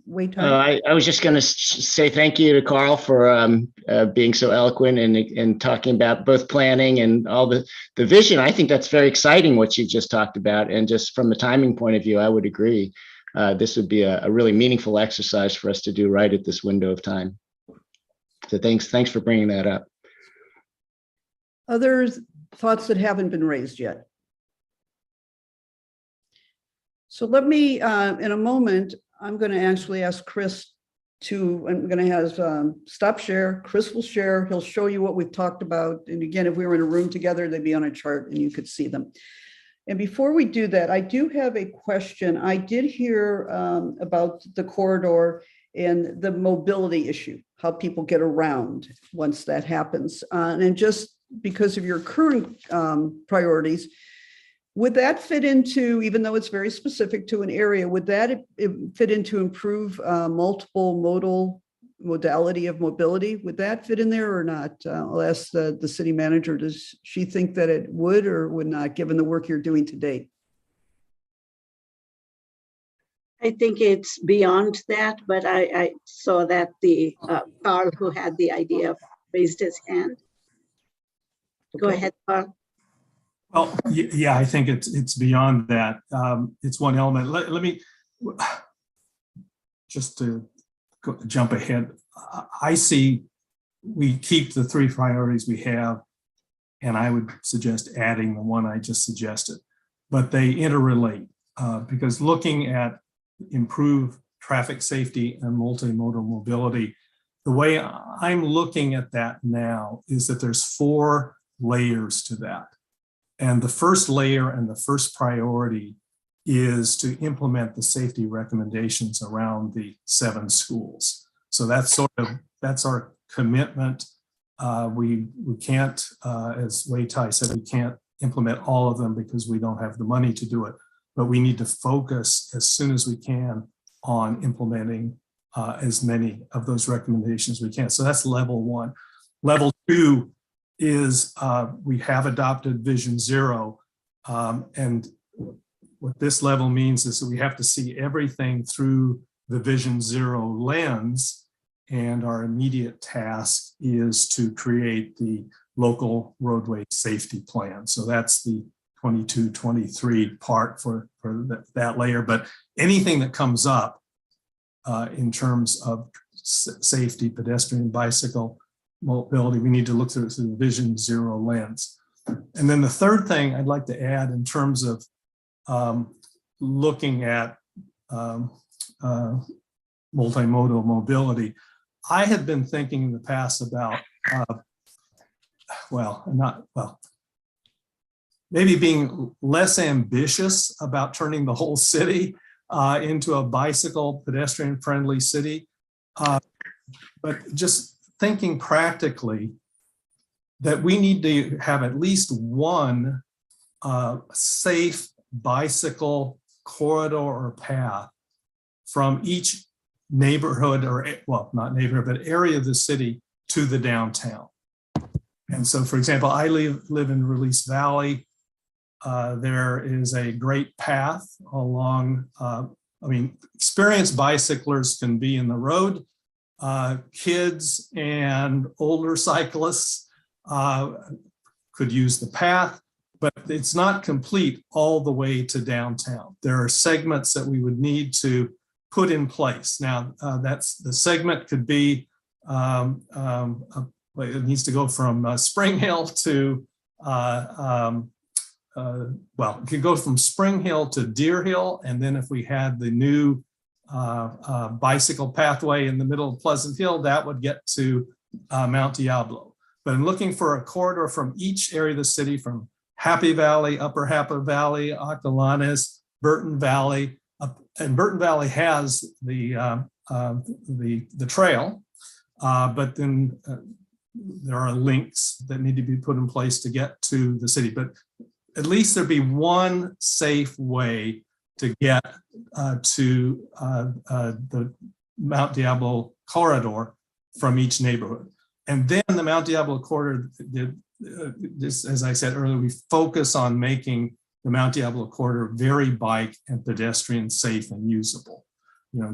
wait time. I was just going to say thank you to Carl for being so eloquent and talking about both planning and all the vision. I think that's very exciting what you just talked about. And just from a timing point of view, I would agree. This would be a really meaningful exercise for us to do right at this window of time. So thanks for bringing that up. Other thoughts that haven't been raised yet? So let me, in a moment, I'm going to actually ask Chris I'm going to have stop share. Chris will share. He'll show you what we've talked about. And again, if we were in a room together, they'd be on a chart and you could see them. And before we do that, I do have a question. I did hear about the corridor and the mobility issue, how people get around once that happens. And just because of your current priorities, would that fit into, even though it's very specific to an area, would that fit into improve multiple modality of mobility? Would that fit in there or not? I'll ask the city manager, does she think that it would or would not, given the work you're doing to date? I think it's beyond that, but I saw that the Carl, who had the idea, raised his hand. Go ahead, Carl. Well, yeah, I think it's beyond that. It's one element. Let me just to jump ahead. I see we keep the three priorities we have, and I would suggest adding the one I just suggested, but they interrelate because looking at improved traffic safety and multimodal mobility, the way I'm looking at that now is that there's 4 layers to that. And the first layer and the first priority is to implement the safety recommendations around the 7 schools. So that's our commitment. We can't, as Wei Tai said, we can't implement all of them because we don't have the money to do it, but we need to focus as soon as we can on implementing as many of those recommendations we can. So that's level 1. Level 2 is we have adopted Vision Zero, and what this level means is that we have to see everything through the Vision Zero lens, and our immediate task is to create the local roadway safety plan. So that's the 22-23 part for that layer. But anything that comes up in terms of safety, pedestrian, bicycle, mobility, we need to look through the Vision Zero lens. And then the third thing I'd like to add in terms of looking at multimodal mobility, I have been thinking in the past about, maybe being less ambitious about turning the whole city into a bicycle pedestrian friendly city, but just thinking practically that we need to have at least one safe bicycle corridor or path from each neighborhood, or well, not neighborhood, but area of the city to the downtown. And so, for example, I live in Release Valley. There is a great path along, experienced bicyclers can be in the road. Kids and older cyclists could use the path, but it's not complete all the way to downtown. There are segments that we would need to put in place. Now, that's the segment could be, it needs to go from Spring Hill to, it could go from Spring Hill to Deer Hill. And then if we had the new bicycle pathway in the middle of Pleasant Hill, that would get to Mount Diablo. But I'm looking for a corridor from each area of the city, from Happy Valley, Upper Happy Valley, Ocalanes, Burton Valley, and Burton Valley has the trail, but then there are links that need to be put in place to get to the city. But at least there'd be one safe way to get to the Mount Diablo corridor from each neighborhood. And then the Mount Diablo corridor, this, as I said earlier, we focus on making the Mount Diablo corridor very bike and pedestrian safe and usable,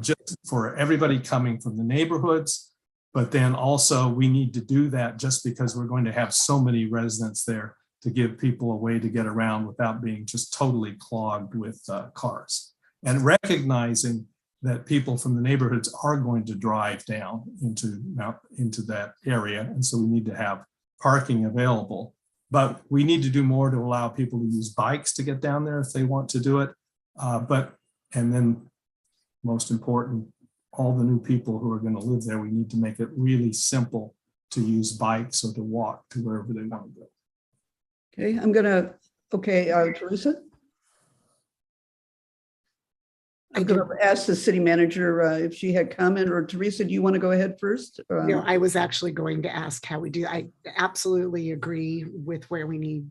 just for everybody coming from the neighborhoods. But then also we need to do that just because we're going to have so many residents there, to give people a way to get around without being just totally clogged with cars. And recognizing that people from the neighborhoods are going to drive down into that area. And so we need to have parking available. But we need to do more to allow people to use bikes to get down there if they want to do it. And then most important, all the new people who are going to live there, we need to make it really simple to use bikes or to walk to wherever they want to go. Okay, Teresa? I'm going to ask the city manager if she had comment, or Teresa, do you want to go ahead first? No, I was actually going to ask how we do. I absolutely agree with where we need,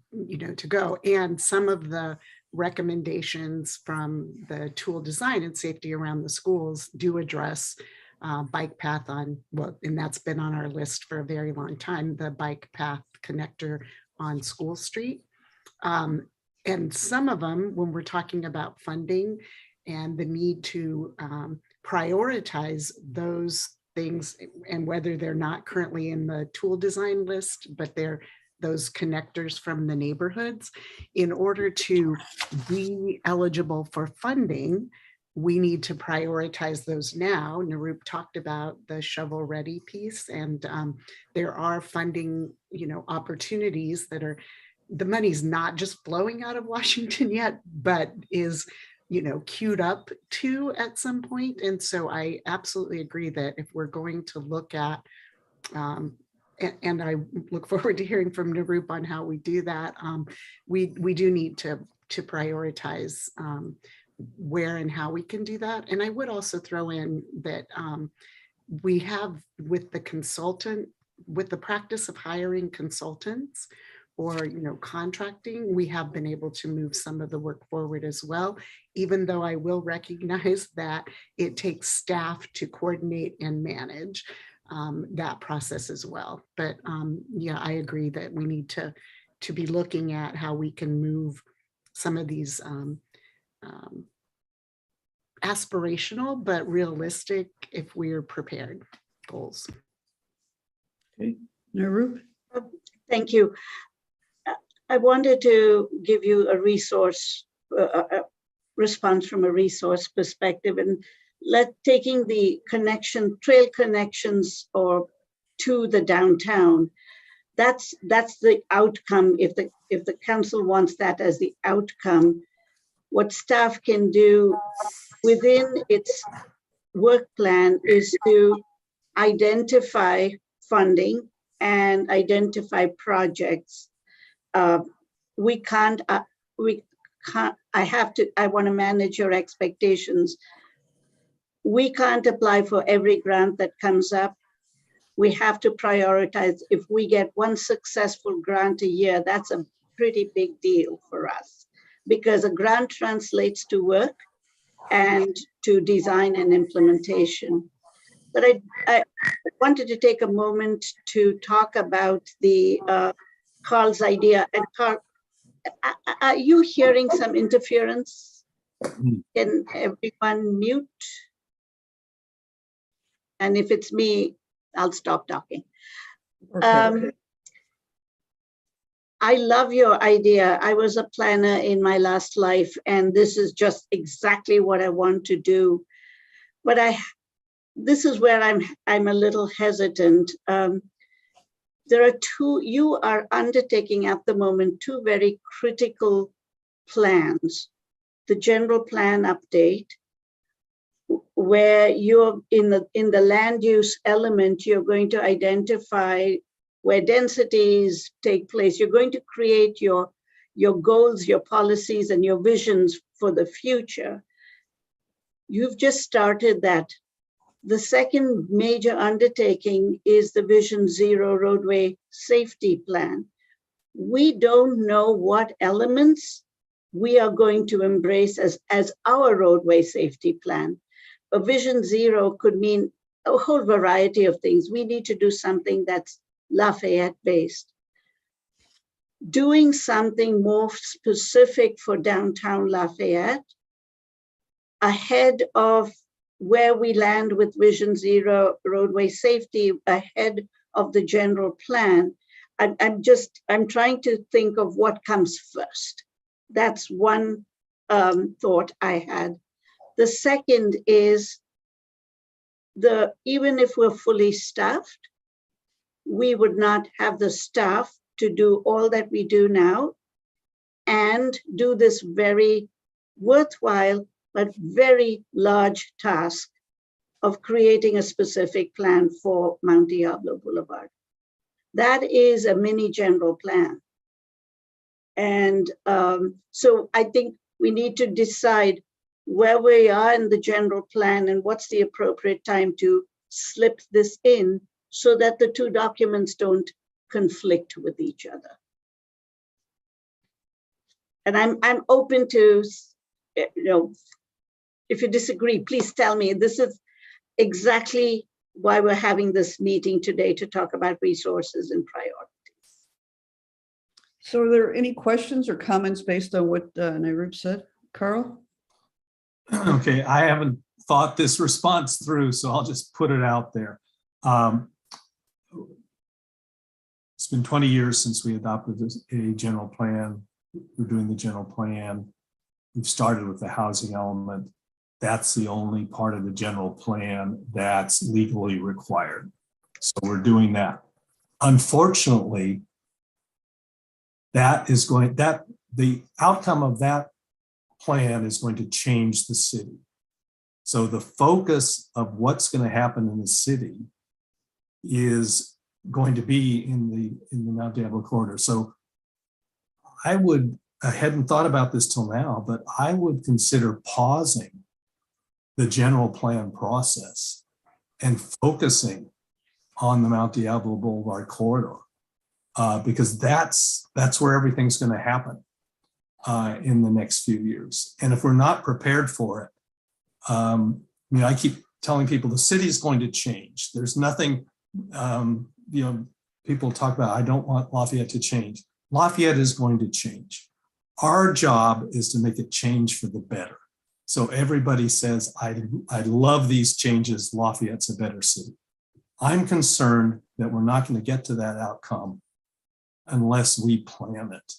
to go. And some of the recommendations from the tool design and safety around the schools do address bike path and that's been on our list for a very long time, the bike path connector on School Street. And some of them, when we're talking about funding and the need to prioritize those things, and whether they're not currently in the tool design list, but they're those connectors from the neighborhoods, in order to be eligible for funding, we need to prioritize those now. Narup talked about the shovel ready piece, and there are funding, opportunities that are, the money's not just flowing out of Washington yet, but is, queued up to at some point. And so I absolutely agree that if we're going to look at and I look forward to hearing from Nirup on how we do that. We do need to prioritize where and how we can do that. And I would also throw in that we have with the practice of hiring consultants or contracting, we have been able to move some of the work forward as well, even though I will recognize that it takes staff to coordinate and manage that process as well. But yeah, I agree that we need to be looking at how we can move some of these aspirational but realistic, if we're prepared, goals. Okay, Nirup? Thank you. I wanted to give you a resource, a response from a resource perspective, and taking the trail connections or to the downtown. That's the outcome. If the council wants that as the outcome, what staff can do within its work plan is to identify funding and identify projects. I want to manage your expectations. We can't apply for every grant that comes up. We have to prioritize. If we get one successful grant a year, that's a pretty big deal for us, because a grant translates to work and to design and implementation. But I wanted to take a moment to talk about the Carl's idea. And Carl, are you hearing some interference? Can everyone mute? And if it's me, I'll stop talking. Okay. I love your idea. I was a planner in my last life, and this is just exactly what I want to do. But this is where I'm a little hesitant. You are undertaking at the moment two very critical plans. The general plan update, where you're in the land use element, you're going to identify where densities take place. You're going to create your goals, your policies, and your visions for the future. You've just started that. The second major undertaking is the Vision Zero roadway safety plan. We don't know what elements we are going to embrace as our roadway safety plan. A Vision Zero could mean a whole variety of things. We need to do something that's Lafayette based. Doing something more specific for downtown Lafayette ahead of where we land with Vision Zero roadway safety, ahead of the general plan. I'm trying to think of what comes first. That's one thought I had. The second is even if we're fully staffed, we would not have the staff to do all that we do now and do this very worthwhile but very large task of creating a specific plan for Mount Diablo Boulevard. That is a mini general plan. And so I think we need to decide where we are in the general plan and what's the appropriate time to slip this in so that the two documents don't conflict with each other. And I'm open to, if you disagree, please tell me. This is exactly why we're having this meeting today, to talk about resources and priorities. So are there any questions or comments based on what Nirup said? Carl? Okay, I haven't thought this response through, so I'll just put it out there. It's been 20 years since we adopted a general plan. We're doing the general plan. We've started with the housing element. That's the only part of the general plan that's legally required. So we're doing that. Unfortunately, the outcome of that plan is going to change the city. So the focus of what's going to happen in the city is going to be in the Mount Diablo corridor. So I hadn't thought about this till now, but I would consider pausing the general plan process and focusing on the Mount Diablo Boulevard corridor, because that's where everything's going to happen in the next few years. And if we're not prepared for it, I keep telling people the city is going to change. There's nothing, people talk about, I don't want Lafayette to change. Lafayette is going to change. Our job is to make it change for the better. So everybody says, I love these changes. Lafayette's a better city. I'm concerned that we're not going to get to that outcome unless we plan it.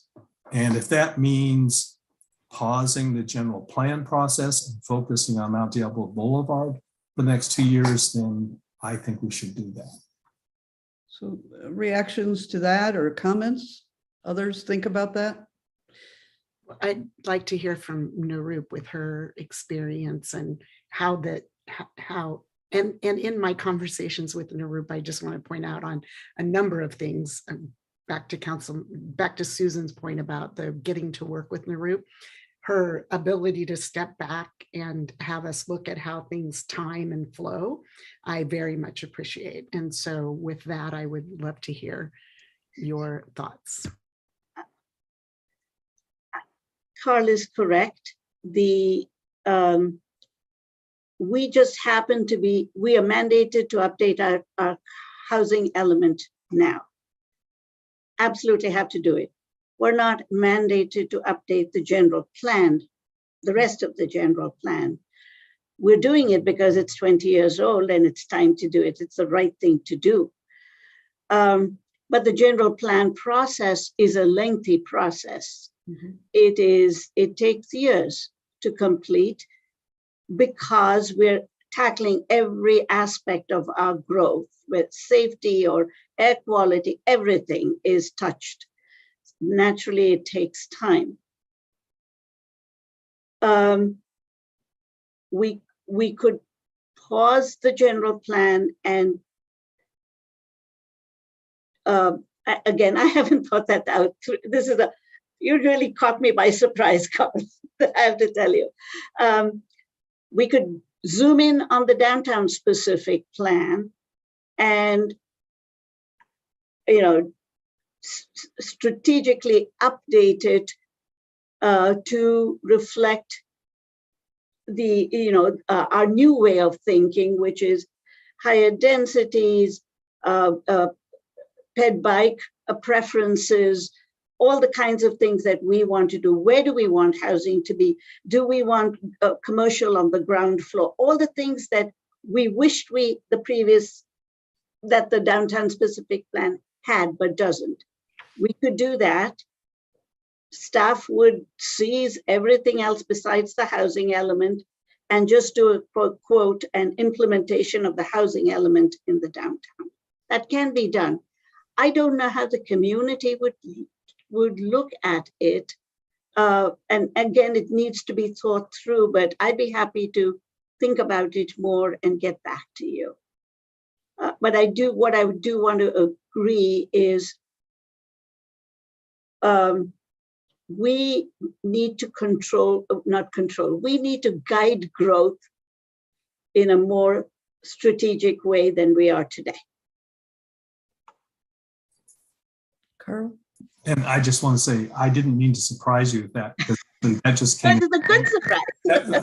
And if that means pausing the general plan process and focusing on Mount Diablo Boulevard for the next 2 years, then I think we should do that. So reactions to that or comments? Others think about that? I'd like to hear from Nirup with her experience and how and in my conversations with Nirup, I just want to point out on a number of things, back to Susan's point about the getting to work with Nirup, her ability to step back and have us look at how things time and flow, I very much appreciate. And so with that, I would love to hear your thoughts. Carl is correct. We just happen to be, we are mandated to update our housing element now. Absolutely have to do it. We're not mandated to update the general plan, the rest of the general plan. We're doing it because it's 20 years old and it's time to do it. It's the right thing to do. But the general plan process is a lengthy process. Mm-hmm. It takes years to complete because we're tackling every aspect of our growth with safety or air quality, everything is touched. Naturally, it takes time. We could pause the general plan and again, I haven't thought that out. You really caught me by surprise, Carl, I have to tell you. We could zoom in on the downtown specific plan and, strategically update it to reflect our new way of thinking, which is higher densities, ped bike preferences, all the kinds of things that we want to do. Where do we want housing to be? Do we want commercial on the ground floor? All the things that we wished that the downtown specific plan had, but doesn't. We could do that. Staff would seize everything else besides the housing element and just do a quote an implementation of the housing element in the downtown. That can be done. I don't know how the community would look at it. And again, it needs to be thought through, but I'd be happy to think about it more and get back to you. But what I do want to agree is we need to we need to guide growth in a more strategic way than we are today. Carl? And I just want to say, I didn't mean to surprise you with that, because that just came. That is a good surprise.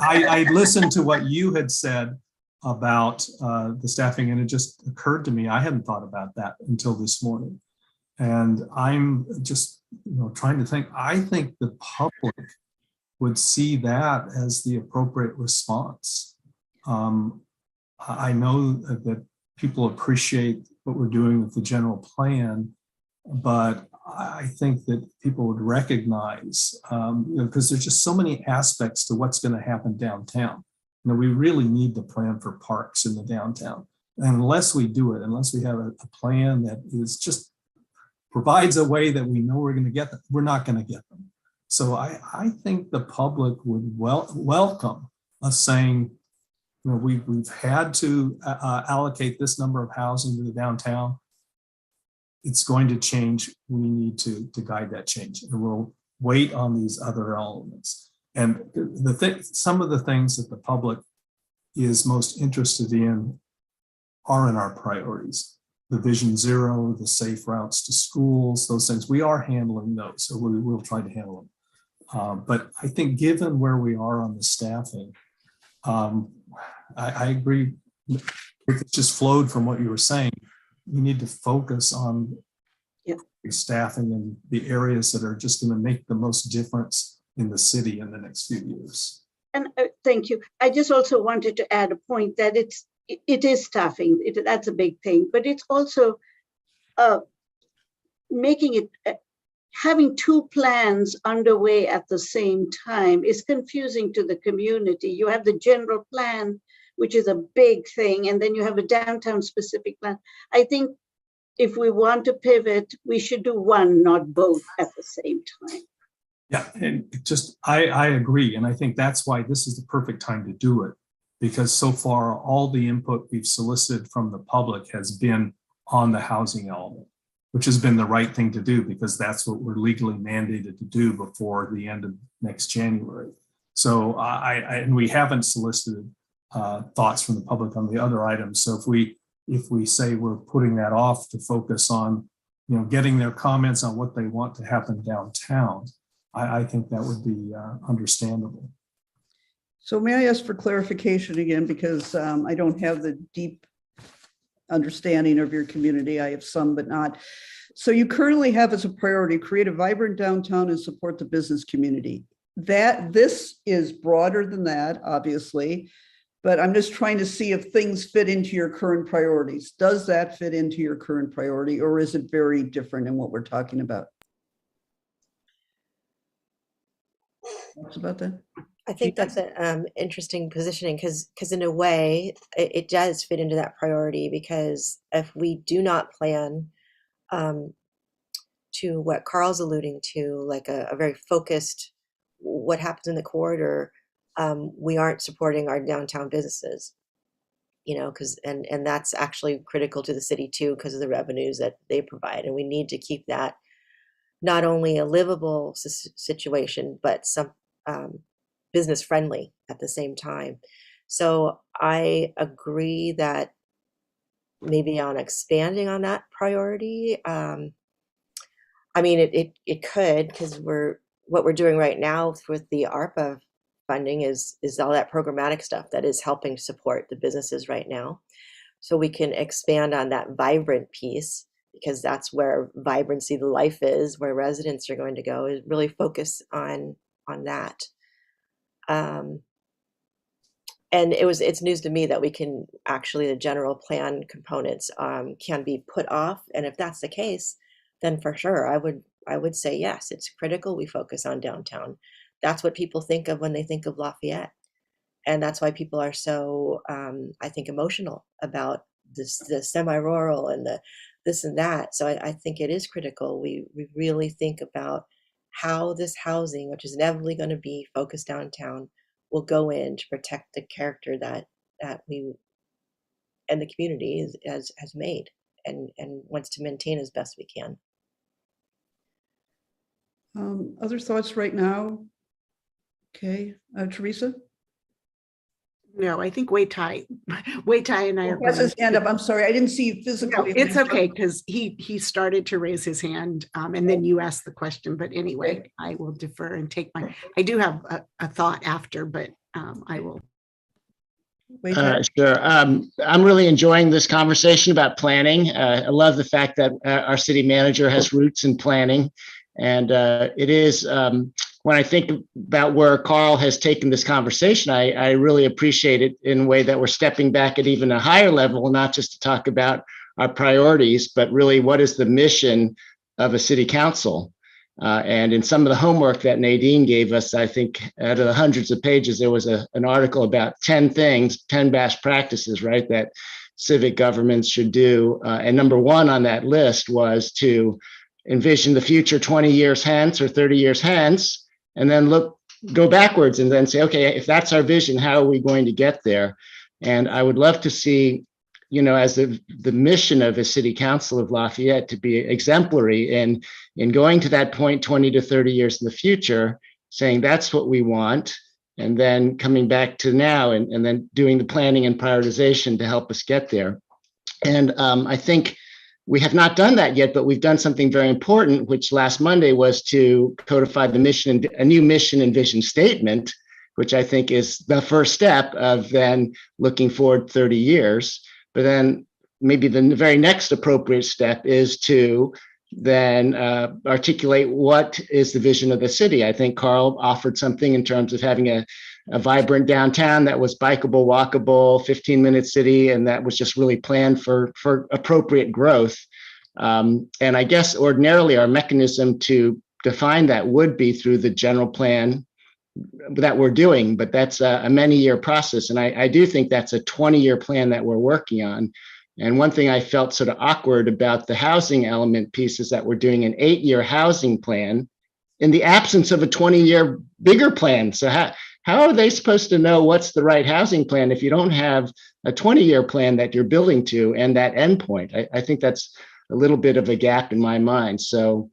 I listened to what you had said about the staffing, and it just occurred to me, I hadn't thought about that until this morning. And I'm just trying to think, I think the public would see that as the appropriate response. I know that people appreciate what we're doing with the general plan, but I think that people would recognize, because there's just so many aspects to what's going to happen downtown. We really need the plan for parks in the downtown. And unless we do it, unless we have a plan that is just provides a way that we know we're going to get them, we're not going to get them. So I think the public would welcome us saying, we've had to allocate this number of housing to the downtown. it's going to change. We need to guide that change, and we'll wait on these other elements. And some of the things that the public is most interested in are in our priorities. The Vision Zero, the safe routes to schools, those things, we are handling those, so we will try to handle them. But I think given where we are on the staffing, I agree. It just flowed from what you were saying. We need to focus on staffing in the areas that are just going to make the most difference in the city in the next few years. And thank you. I just also wanted to add a point that it is staffing. That's a big thing, but it's also making it, having two plans underway at the same time is confusing to the community. You have the general plan, which is a big thing, and then you have a downtown specific plan. I think if we want to pivot, we should do one, not both at the same time. Yeah, and I agree. And I think that's why this is the perfect time to do it, because so far all the input we've solicited from the public has been on the housing element, which has been the right thing to do because that's what we're legally mandated to do before the end of next January. So and we haven't solicited thoughts from the public on the other items. So if we say we're putting that off to focus on, getting their comments on what they want to happen downtown, I think that would be understandable. So may I ask for clarification again, because I don't have the deep understanding of your community. I have some, but not. So you currently have as a priority, create a vibrant downtown and support the business community. This is broader than that, obviously, but I'm just trying to see if things fit into your current priorities. Does that fit into your current priority, or is it very different in what we're talking about? What's about that? I think that's an interesting positioning because in a way it does fit into that priority, because if we do not plan to what Carl's alluding to, like a very focused what happens in the corridor, we aren't supporting our downtown businesses, because and that's actually critical to the city too, because of the revenues that they provide, and we need to keep that not only a livable situation but some business friendly at the same time. So I agree that maybe on expanding on that priority, I mean it could, because what we're doing right now with the ARPA funding is all that programmatic stuff that is helping support the businesses right now. So we can expand on that vibrant piece, because that's where vibrancy, the life is, where residents are going to go, is really focus on that. And it's news to me that we can actually, the general plan components can be put off. And if that's the case, then for sure, I would say, yes, it's critical we focus on downtown. That's what people think of when they think of Lafayette. And that's why people are so, I think, emotional about the semi-rural and the this and that. So I think it is critical we really think about how this housing, which is inevitably going to be focused downtown, will go in to protect the character that we and the community has made and wants to maintain as best we can. Other thoughts right now? Okay, Teresa? No, I think Wei Tai and I are. Has his hand up. I'm sorry, I didn't see you physically. No, it's okay, because he started to raise his hand, and then you asked the question. But anyway, I will defer and take my. I do have a thought after, but I will. Sure. I'm really enjoying this conversation about planning. I love the fact that our city manager has roots in planning, and it is. When I think about where Carl has taken this conversation, I really appreciate it in a way that we're stepping back at even a higher level, not just to talk about our priorities, but really what is the mission of a city council. And in some of the homework that Nadine gave us, I think out of the hundreds of pages, there was an article about 10 things, 10 best practices, right, that civic governments should do. And number one on that list was to envision the future 20 years hence or 30 years hence, and then go backwards and then say, okay, if that's our vision, how are we going to get there? And I would love to see as the mission of a city council of Lafayette to be exemplary in going to that point 20 to 30 years in the future, saying that's what we want, and then coming back to now and then doing the planning and prioritization to help us get there. And I think we have not done that yet, but we've done something very important, which last Monday was to codify the mission, a new mission and vision statement, which I think is the first step of then looking forward 30 years. But then maybe the very next appropriate step is to then articulate what is the vision of the city. I think Carl offered something in terms of having a vibrant downtown that was bikeable, walkable, 15-minute city, and that was just really planned for appropriate growth. And I guess ordinarily our mechanism to define that would be through the general plan that we're doing, but that's a many-year process. And I do think that's a 20-year plan that we're working on. And one thing I felt sort of awkward about the housing element piece is that we're doing an 8-year housing plan in the absence of a 20-year bigger plan. So how are they supposed to know what's the right housing plan if you don't have a 20-year plan that you're building to and that endpoint? I think that's a little bit of a gap in my mind. So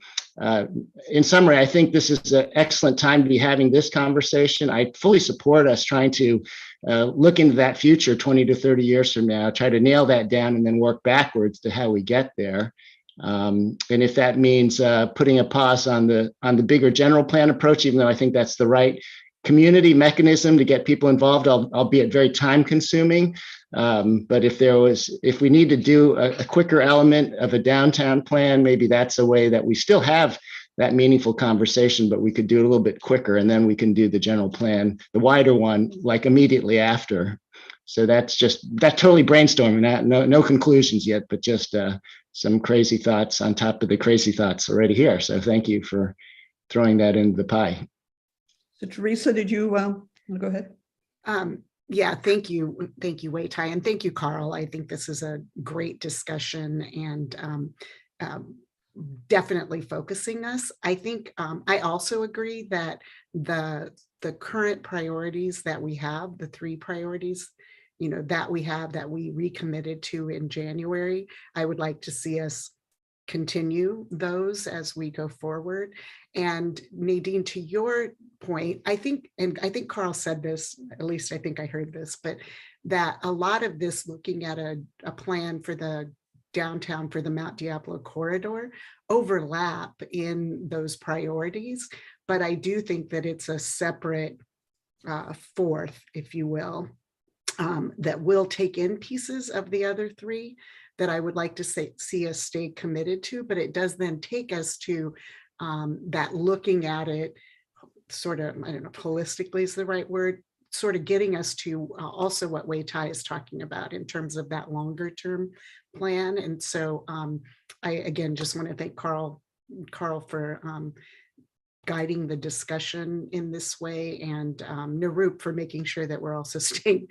in summary, I think this is an excellent time to be having this conversation. I fully support us trying to look into that future 20 to 30 years from now, try to nail that down and then work backwards to how we get there. And if that means putting a pause on the bigger general plan approach, even though I think that's the right community mechanism to get people involved, albeit very time consuming. But if we need to do a quicker element of a downtown plan, maybe that's a way that we still have that meaningful conversation, but we could do it a little bit quicker, and then we can do the general plan, the wider one, like immediately after. So that's totally brainstorming, no conclusions yet, but just some crazy thoughts on top of the crazy thoughts already here. So thank you for throwing that into the pie. So Teresa, did you want to go ahead? Yeah, thank you. Thank you, Wei Tai, and thank you, Carl. I think this is a great discussion and definitely focusing us. I think I also agree that the current priorities that we have, the 3 priorities, that we have, that we recommitted to in January, I would like to see us continue those as we go forward. And Nadine, to your point, I think Carl said this, at least I think I heard this, but that a lot of this looking at a plan for the downtown, for the Mount Diablo corridor, overlap in those priorities. But I do think that it's a separate fourth, if you will, that will take in pieces of the other 3 that I would like to see us stay committed to, but it does then take us to that looking at it sort of, I don't know, holistically is the right word, sort of getting us to also what Wei Tai is talking about in terms of that longer term plan. And so I, again, just want to thank Carl for guiding the discussion in this way, and Nirup for making sure that we're also staying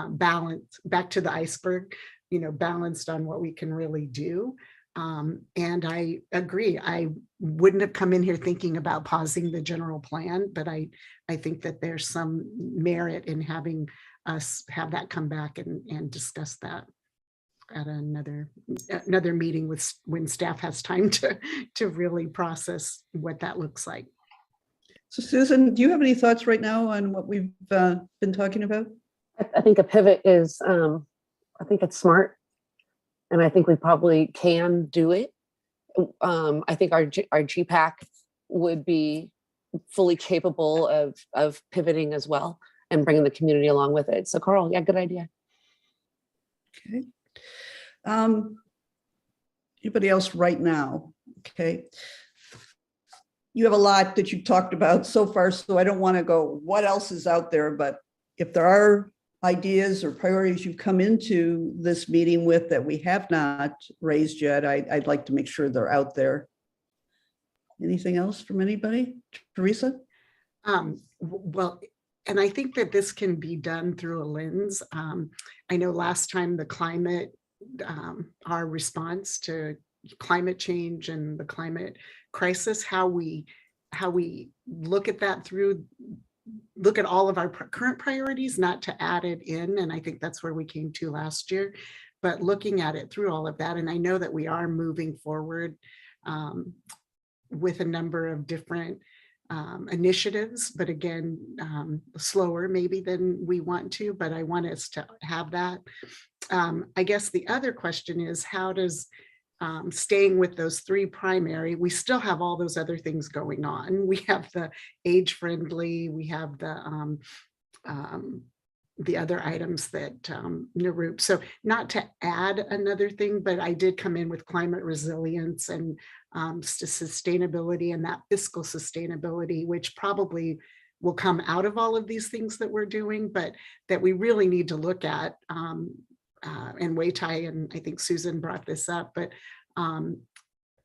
balanced, back to the iceberg, balanced on what we can really do. And I agree, I wouldn't have come in here thinking about pausing the general plan, but I think that there's some merit in having us have that come back and discuss that at another meeting when staff has time to really process what that looks like. So Susan, do you have any thoughts right now on what we've been talking about? I think a pivot is, I think it's smart. And I think we probably can do it. I think our GPAC would be fully capable of pivoting as well and bringing the community along with it. So Carl, yeah, good idea. Okay. Anybody else right now? Okay. You have a lot that you talked about so far, so I don't want to go, what else is out there? But if there are ideas or priorities you've come into this meeting with that we have not raised yet, I'd like to make sure they're out there. Anything else from anybody? Teresa? Well, and I think that this can be done through a lens. I know last time the climate, our response to climate change and the climate crisis, how we look at that look at all of our current priorities, not to add it in. And I think that's where we came to last year. but looking at it through all of that, and I know that we are moving forward with a number of different initiatives, but again, slower maybe than we want to, but I want us to have that. I guess the other question is, how does staying with those three primary, we still have all those other things going on. We have the age-friendly, we have the other items that Narup. So not to add another thing, but I did come in with climate resilience and sustainability and that fiscal sustainability, which probably will come out of all of these things that we're doing, but that we really need to look at. And Wei Tai, and I think Susan brought this up, but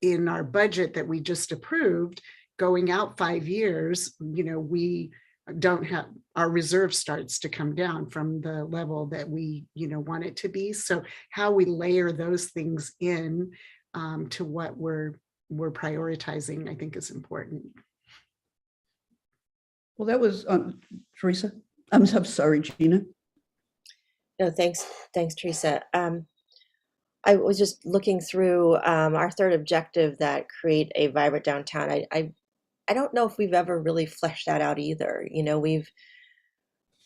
in our budget that we just approved, going out 5 years, we don't have, our reserve starts to come down from the level that we want it to be. So how we layer those things in to what we're prioritizing, I think is important. Well, that was Teresa. I'm sorry, Gina. No, thanks, Teresa. I was just looking through our third objective, that create a vibrant downtown. I don't know if we've ever really fleshed that out either. We've,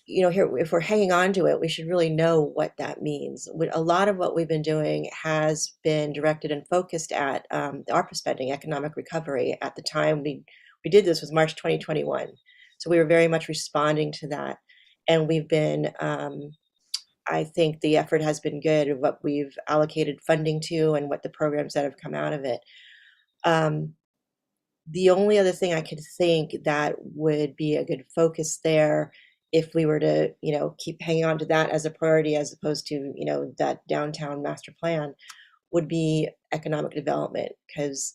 here, if we're hanging on to it, we should really know what that means. A lot of what we've been doing has been directed and focused at ARPA spending, economic recovery. At the time we did this was March 2021. So we were very much responding to that. And we've been, I think the effort has been good of what we've allocated funding to and what the programs that have come out of it. The only other thing I could think that would be a good focus there, if we were to, keep hanging on to that as a priority, as opposed to, that downtown master plan, would be economic development, because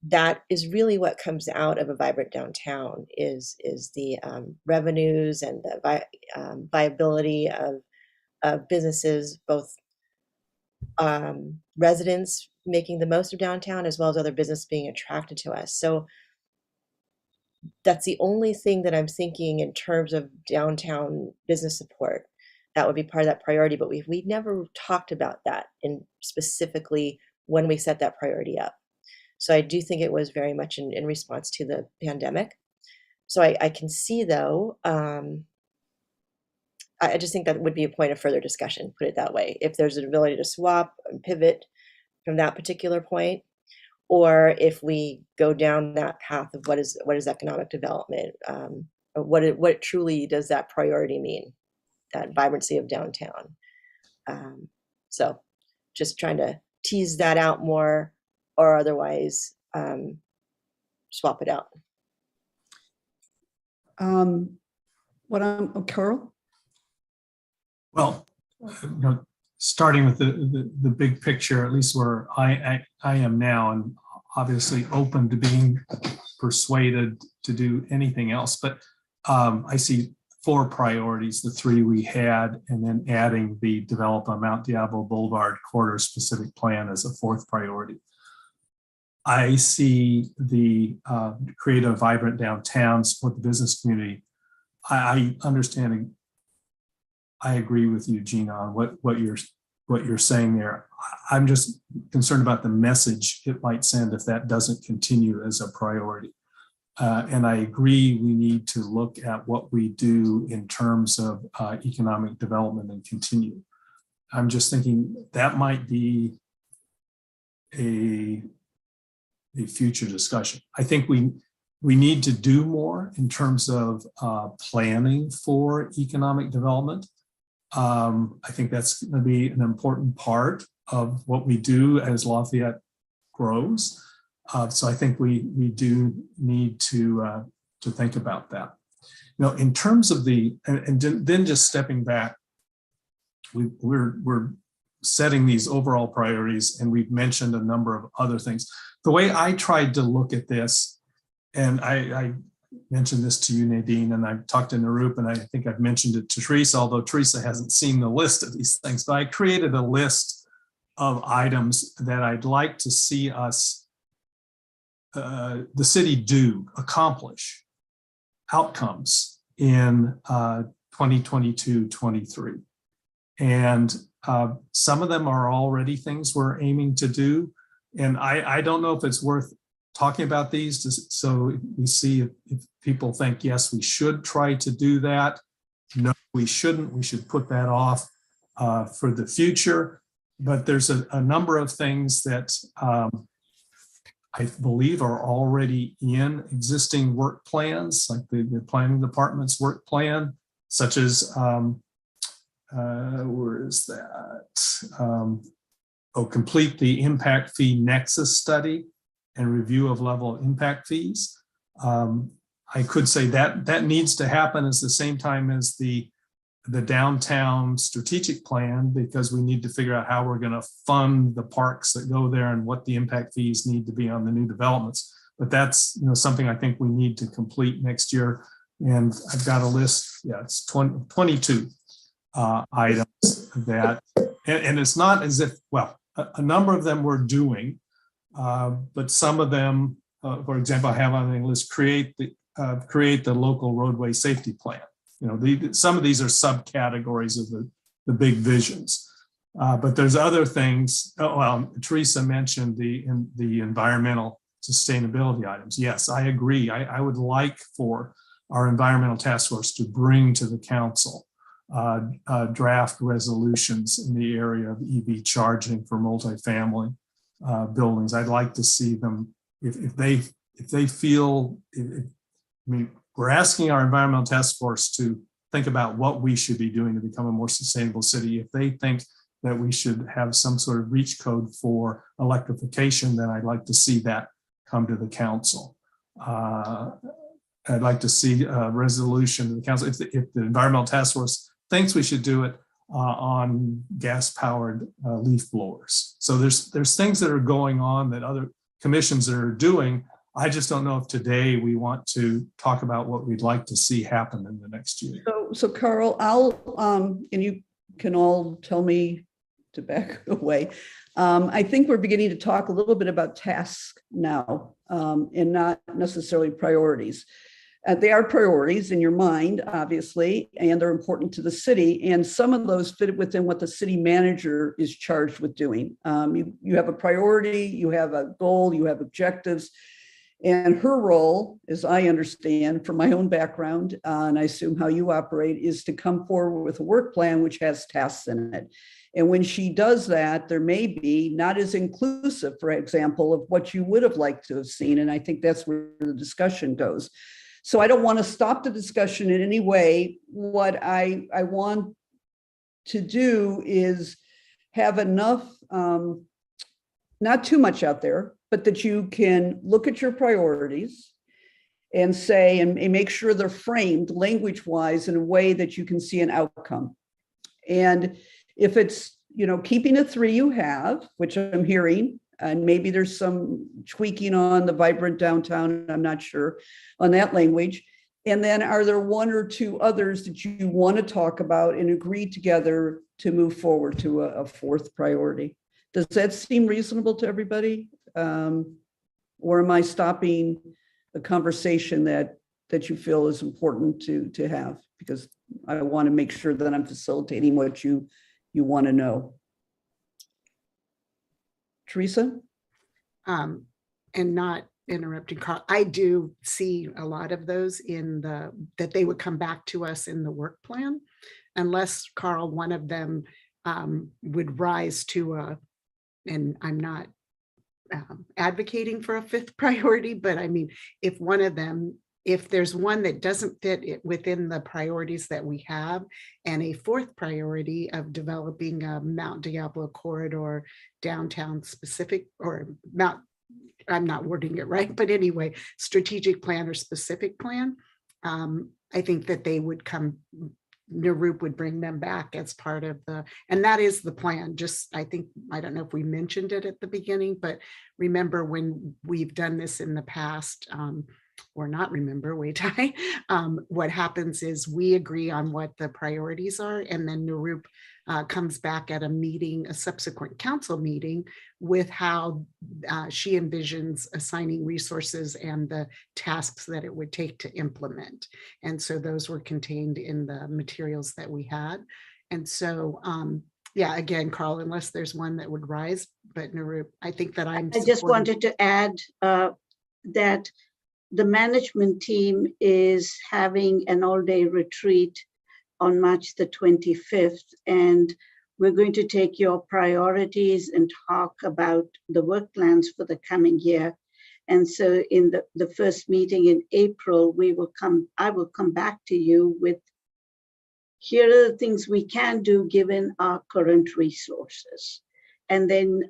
that is really what comes out of a vibrant downtown is the revenues and the viability of businesses, both residents making the most of downtown as well as other business being attracted to us. So that's the only thing that I'm thinking in terms of downtown business support that would be part of that priority, but we never talked about that in specifically when we set that priority up. So I do think it was very much in response to the pandemic. So I can see, though, I just think that would be a point of further discussion, put it that way. If there's an ability to swap and pivot from that particular point, or if we go down that path of what is economic development, or what truly does that priority mean, that vibrancy of downtown. So just trying to tease that out more, or otherwise swap it out. Carol? Well, starting with the big picture, at least where I am now, and obviously open to being persuaded to do anything else, but I see 4 priorities, the 3 we had, and then adding the develop a Mount Diablo Boulevard corridor specific plan as a 4th priority. I see the create a vibrant downtown, support the business community. I understand. I agree with you, Gina, on what you're saying there. I'm just concerned about the message it might send if that doesn't continue as a priority. And I agree we need to look at what we do in terms of economic development and continue. I'm just thinking that might be a future discussion. I think we need to do more in terms of planning for economic development. I think that's going to be an important part of what we do as Lafayette grows. So I think we do need to think about that. In terms of and then just stepping back, we're setting these overall priorities, and we've mentioned a number of other things. The way I tried to look at this, and I mentioned this to you, Nadine, and I've talked to Narup, and I think I've mentioned it to Teresa, although Teresa hasn't seen the list of these things, but I created a list of items that I'd like to see us, the city accomplish outcomes in 2022-23. And Some of them are already things we're aiming to do. And I don't know if it's worth talking about these so we see if people think, yes, we should try to do that. No, we shouldn't. We should put that off for the future. But there's a number of things that I believe are already in existing work plans, like the planning department's work plan, such as, where is that? Complete the impact fee nexus study and review of level of impact fees. I could say that needs to happen at the same time as the downtown strategic plan, because we need to figure out how we're going to fund the parks that go there and what the impact fees need to be on the new developments. But that's something I think we need to complete next year. And I've got a list, yeah, it's 22 items that, and it's not as if, well, a number of them we're doing, but some of them, for example, I have on the list, create the local roadway safety plan. Some of these are subcategories of the big visions, but there's other things. Well, Teresa mentioned the environmental sustainability items. Yes, I agree. I would like for our environmental task force to bring to the council draft resolutions in the area of EV charging for multifamily buildings. I'd like to see them if they feel. We're asking our environmental task force to think about what we should be doing to become a more sustainable city. If they think that we should have some sort of reach code for electrification, then I'd like to see that come to the council. I'd like to see a resolution to the council if the environmental task force thinks we should do it on gas-powered leaf blowers. So there's things that are going on that other commissions are doing. I just don't know if today we want to talk about what we'd like to see happen in the next year. So Carl, and you can all tell me to back away. I think we're beginning to talk a little bit about tasks now, and not necessarily priorities. They are priorities in your mind, obviously, and they're important to the city. And some of those fit within what the city manager is charged with doing. You have a priority, you have a goal, you have objectives. And her role, as I understand from my own background, and I assume how you operate, is to come forward with a work plan which has tasks in it. And when she does that, there may be not as inclusive, for example, of what you would have liked to have seen. And I think that's where the discussion goes. So I don't want to stop the discussion in any way. What I want to do is have enough, not too much out there, but that you can look at your priorities and say, and make sure they're framed language-wise in a way that you can see an outcome. And if it's, keeping the 3 you have, which I'm hearing, and maybe there's some tweaking on the vibrant downtown, I'm not sure on that language. And then are there 1 or 2 others that you want to talk about and agree together to move forward to a 4th priority? Does that seem reasonable to everybody? Or am I stopping the conversation that you feel is important to have? Because I want to make sure that I'm facilitating what you want to know. Teresa? And not interrupting Carl, I do see a lot of those that they would come back to us in the work plan, unless, Carl, one of them would rise to and I'm not advocating for a 5th priority, but I mean, if there's one that doesn't fit within the priorities that we have, and a 4th priority of developing a Mount Diablo corridor downtown specific, or I'm not wording it right, but anyway, strategic plan or specific plan, I think that they would come, Narup would bring them back as part of and that is the plan. I don't know if we mentioned it at the beginning, but remember when we've done this in the past, or not remember, wait, what happens is we agree on what the priorities are, and then Narup comes back at a subsequent council meeting with how she envisions assigning resources and the tasks that it would take to implement. And so those were contained in the materials that we had. And so Yeah, again, Carl, unless there's one that would rise, but Narup, I think that I'm. I just supporting- wanted to add that the management team is having an all-day retreat on March the 25th, and we're going to take your priorities and talk about the work plans for the coming year. And so in the first meeting in April, I will come back to you with, here are the things we can do given our current resources. And then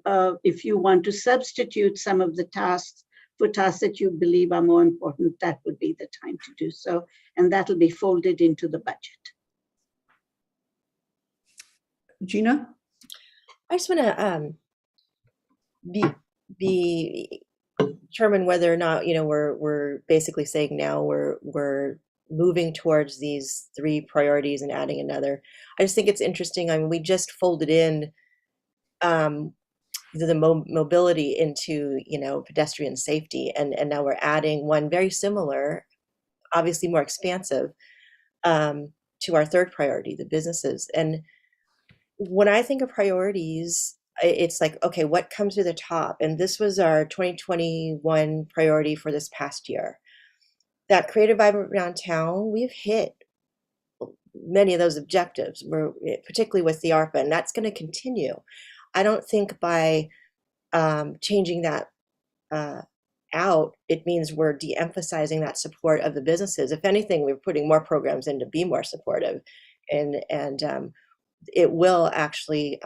if you want to substitute some of the tasks for tasks that you believe are more important, that would be the time to do so. And that'll be folded into the budget. Gina? I just want to be determine whether or not, you know, we're basically saying now we're moving towards these 3 priorities and adding another. I just think it's interesting. I mean, we just folded in the mobility into, you know, pedestrian safety, and now we're adding one very similar, obviously more expansive, to our 3rd priority, the businesses. And when I think of priorities, it's like, okay, what comes to the top? And this was our 2021 priority for this past year. That creative, vibrant downtown, we've hit many of those objectives, particularly with the ARPA, and that's going to continue. I don't think by changing that out, it means we're de-emphasizing that support of the businesses. If anything, we're putting more programs in to be more supportive, and it will actually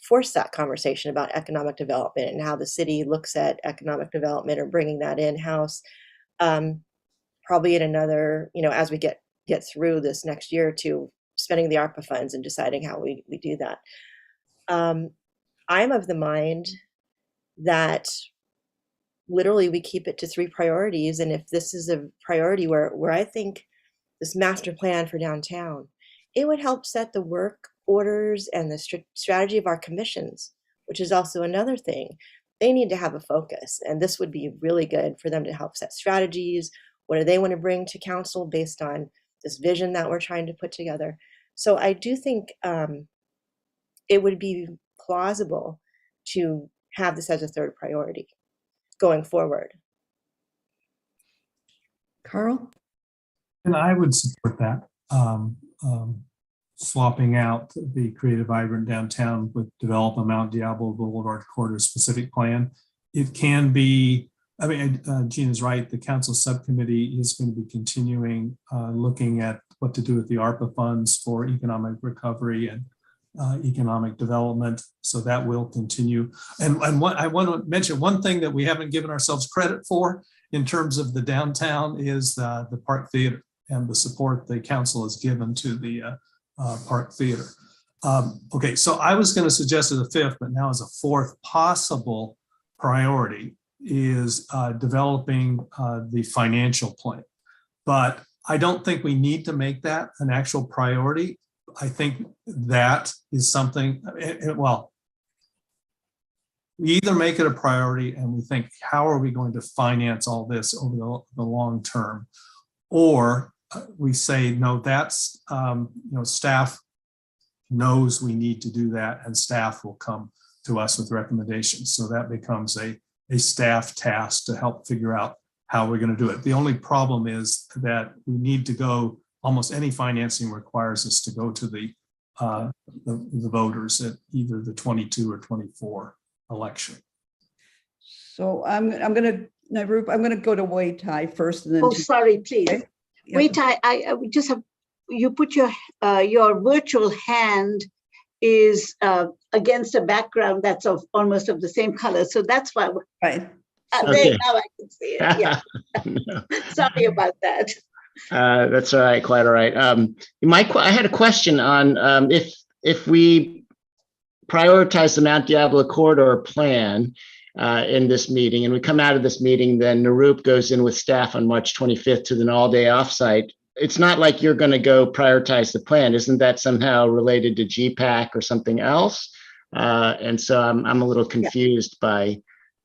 force that conversation about economic development and how the city looks at economic development or bringing that in-house. Probably in another, you know, as we get through this next year or two, spending the ARPA funds and deciding how we do that. I'm of the mind that literally we keep it to 3 priorities. And if this is a priority where I think this master plan for downtown, it would help set the work orders and the strategy of our commissions, which is also another thing. They need to have a focus, and this would be really good for them to help set strategies. What do they want to bring to council based on this vision that we're trying to put together? So I do think it would be plausible to have this as a 3rd priority going forward. Carl? And I would support that. Swapping out the creative, vibrant downtown with develop a Mount Diablo Boulevard corridor specific plan. It can be, I mean, Gina's right, the council subcommittee is going to be continuing looking at what to do with the ARPA funds for economic recovery and economic development. So that will continue. And what I want to mention, one thing that we haven't given ourselves credit for in terms of the downtown is the Park Theater and the support the council has given to the Park Theater. Okay, so I was going to suggest as a 5th, but now as a 4th possible priority is developing the financial plan. But I don't think we need to make that an actual priority. I think that is something, well, we either make it a priority and we think, how are we going to finance all this over the long term? Or we say, no, that's, you know, staff knows we need to do that and staff will come to us with recommendations. So that becomes a staff task to help figure out how we're going to do it. The only problem is that we need to go, almost any financing requires us to go to the voters at either the 22 or 24 election. So I'm going to, Narup, I'm going to go to Wei Tai first. And then Oh, sorry, please. Okay. Yeah. Wait, I would just have, you put your virtual hand is against a background that's almost of the same color. So that's why. Right. There, now I can see it. Yeah. No. Sorry about that. That's all right, quite all right. I had a question on if we prioritize the Mount Diablo corridor plan in this meeting, and we come out of this meeting, then Narup goes in with staff on March 25th to an all-day offsite. It's not like you're going to go prioritize the plan. Isn't that somehow related to GPAC or something else? And so I'm a little confused by,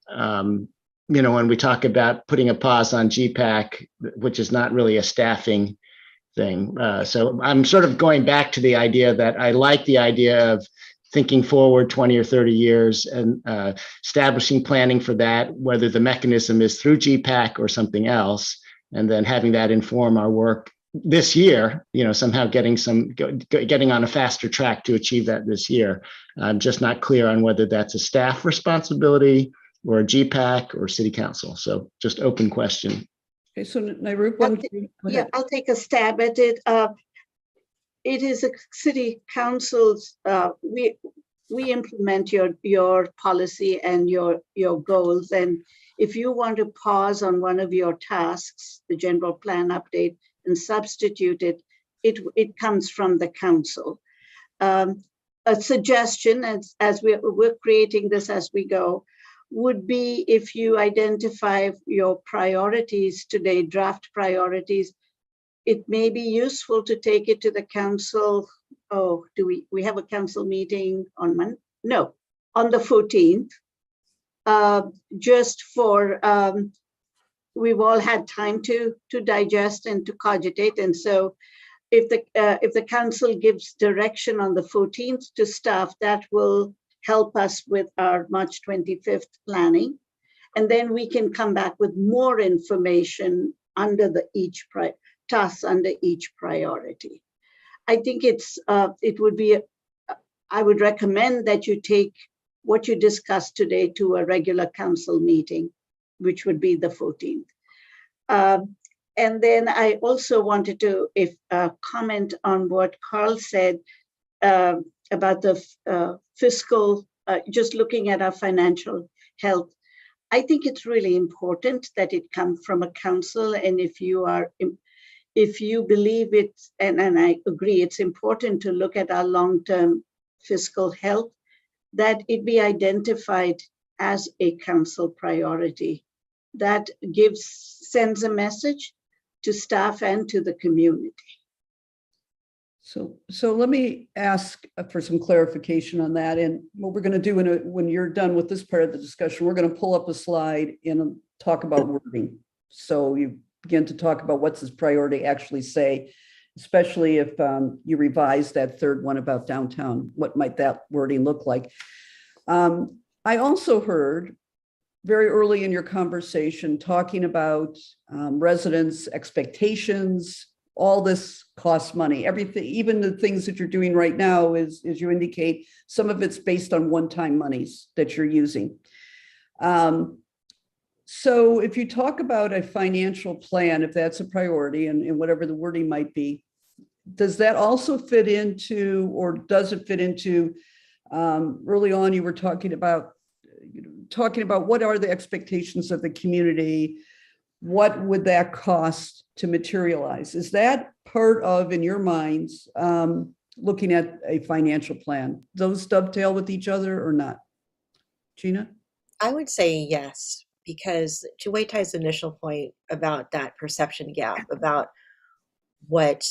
you know, when we talk about putting a pause on GPAC, which is not really a staffing thing. So I'm sort of going back to the idea that I like the idea of thinking forward 20 or 30 years and establishing planning for that, whether the mechanism is through GPAC or something else, and then having that inform our work this year, somehow getting on a faster track to achieve that this year. I'm just not clear on whether that's a staff responsibility or a GPAC or city council. So just open question. Okay, so Nirup, I'll take a stab at it. It is a city council's, we implement your policy and your goals. And if you want to pause on one of your tasks, the general plan update, and substitute it, it comes from the council. A suggestion, as we're creating this as we go, would be if you identify your priorities today, draft priorities, it may be useful to take it to the council. Oh, do we have a council meeting on Monday? No, on the 14th, just for, we've all had time to digest and to cogitate. And so if the council gives direction on the 14th to staff, that will help us with our March 25th planning. And then we can come back with more information under each tasks under each priority. I think I would recommend that you take what you discussed today to a regular council meeting, which would be the 14th. And then I also wanted to comment on what Carl said about the fiscal, just looking at our financial health. I think it's really important that it come from a council. And if you believe it, and I agree, it's important to look at our long-term fiscal health, that it be identified as a council priority. That sends a message to staff and to the community. So let me ask for some clarification on that. And what we're going to do when you're done with this part of the discussion, we're going to pull up a slide and talk about wording. So you begin to talk about what's this priority actually say, especially if you revise that third one about downtown. What might that wording look like? I also heard very early in your conversation talking about residents' expectations. All this costs money. Everything, even the things that you're doing right now, is, as you indicate, some of it's based on one-time monies that you're using. So if you talk about a financial plan, if that's a priority, and whatever the wording might be, does that also fit into, or does it fit into, early on you were talking about what are the expectations of the community? What would that cost to materialize? Is that part of, in your minds, looking at a financial plan? Those dovetail with each other or not? Gina? I would say yes, because to Wei Tai's initial point about that perception gap, about what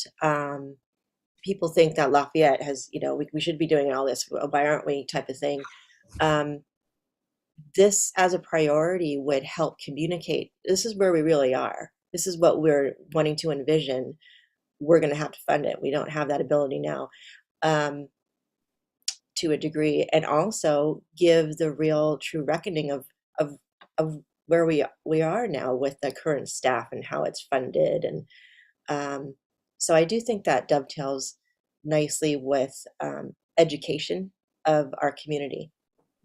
people think that Lafayette has, we should be doing all this, why aren't we, type of thing. This as a priority would help communicate. This is where we really are. This is what we're wanting to envision. We're going to have to fund it. We don't have that ability now, to a degree, and also give the real true reckoning of where we are now with the current staff and how it's funded. And so I do think that dovetails nicely with education of our community.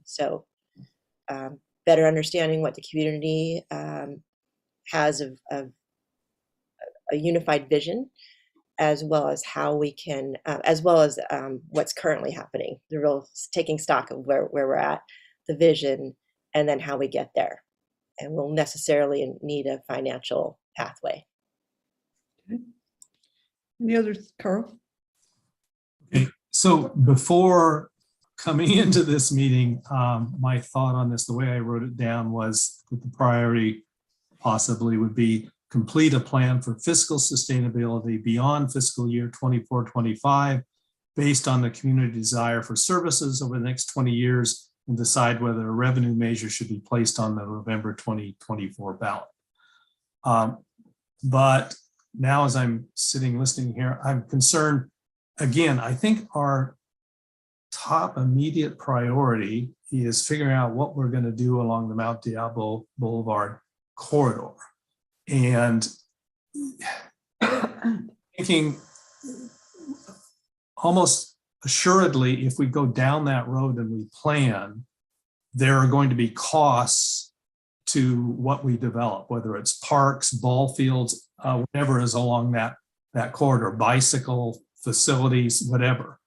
So better understanding what the community has of a unified vision, as well as how we can, as well as what's currently happening, the real taking stock of where we're at, the vision, and then how we get there. And we'll necessarily need a financial pathway. Okay. Any others, Carl? Okay, so before coming into this meeting, my thought on this, the way I wrote it down, was that the priority possibly would be complete a plan for fiscal sustainability beyond fiscal year 24-25, based on the community desire for services over the next 20 years, and decide whether a revenue measure should be placed on the November 2024 ballot. But now, as I'm sitting listening here, I'm concerned, again, I think our top immediate priority is figuring out what we're going to do along the Mount Diablo Boulevard corridor. And thinking almost assuredly, if we go down that road and we plan, there are going to be costs to what we develop, whether it's parks, ball fields, whatever is along that corridor, bicycle facilities, whatever.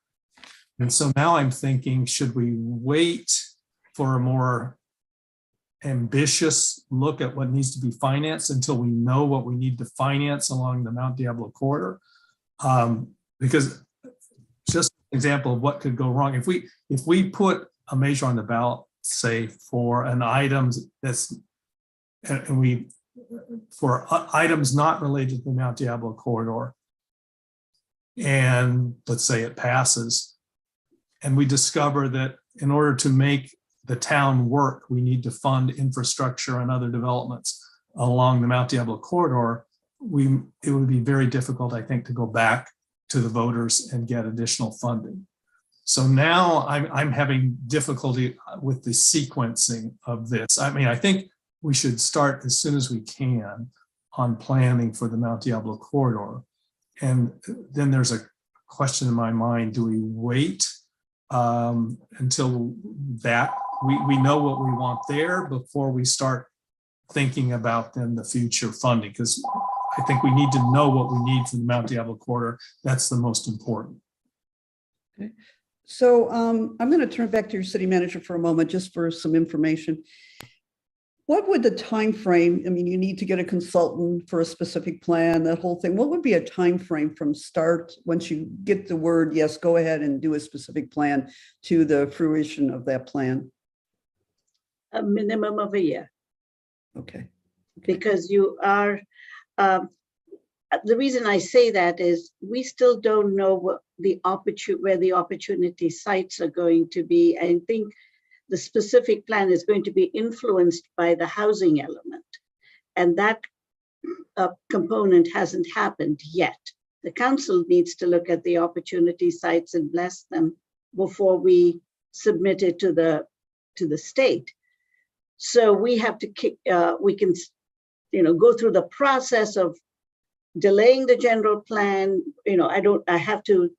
And so now I'm thinking, should we wait for a more ambitious look at what needs to be financed until we know what we need to finance along the Mount Diablo corridor? Because just an example of what could go wrong. If we put a measure on the ballot, say for an item that's, and we, for items not related to the Mount Diablo corridor, and let's say it passes, and we discover that in order to make the town work, we need to fund infrastructure and other developments along the Mount Diablo corridor, it would be very difficult, I think, to go back to the voters and get additional funding. So now I'm having difficulty with the sequencing of this. I mean, I think we should start as soon as we can on planning for the Mount Diablo corridor. And then there's a question in my mind, do we wait until that we know what we want there before we start thinking about then the future funding? Because I think we need to know what we need for the Mount Diablo corridor. That's the most important. Okay. So I'm going to turn back to your city manager for a moment, just for some information. What would the time frame? I mean, you need to get a consultant for a specific plan, that whole thing. What would be a time frame from start, once you get the word, yes, go ahead and do a specific plan, to the fruition of that plan? A minimum of a year. Okay. Because you are, the reason I say that is we still don't know what where the opportunity sites are going to be. I think the specific plan is going to be influenced by the housing element, and that component hasn't happened yet. The council needs to look at the opportunity sites and bless them before we submit it to the state. So we have to we can, go through the process of delaying the general plan. I have to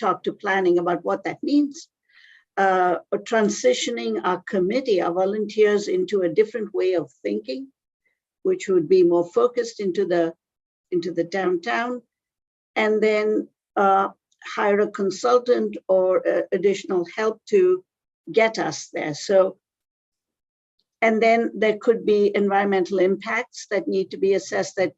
talk to planning about what that means. Transitioning our committee, our volunteers, into a different way of thinking, which would be more focused into the downtown, and then hire a consultant or additional help to get us there. So, and then there could be environmental impacts that need to be assessed that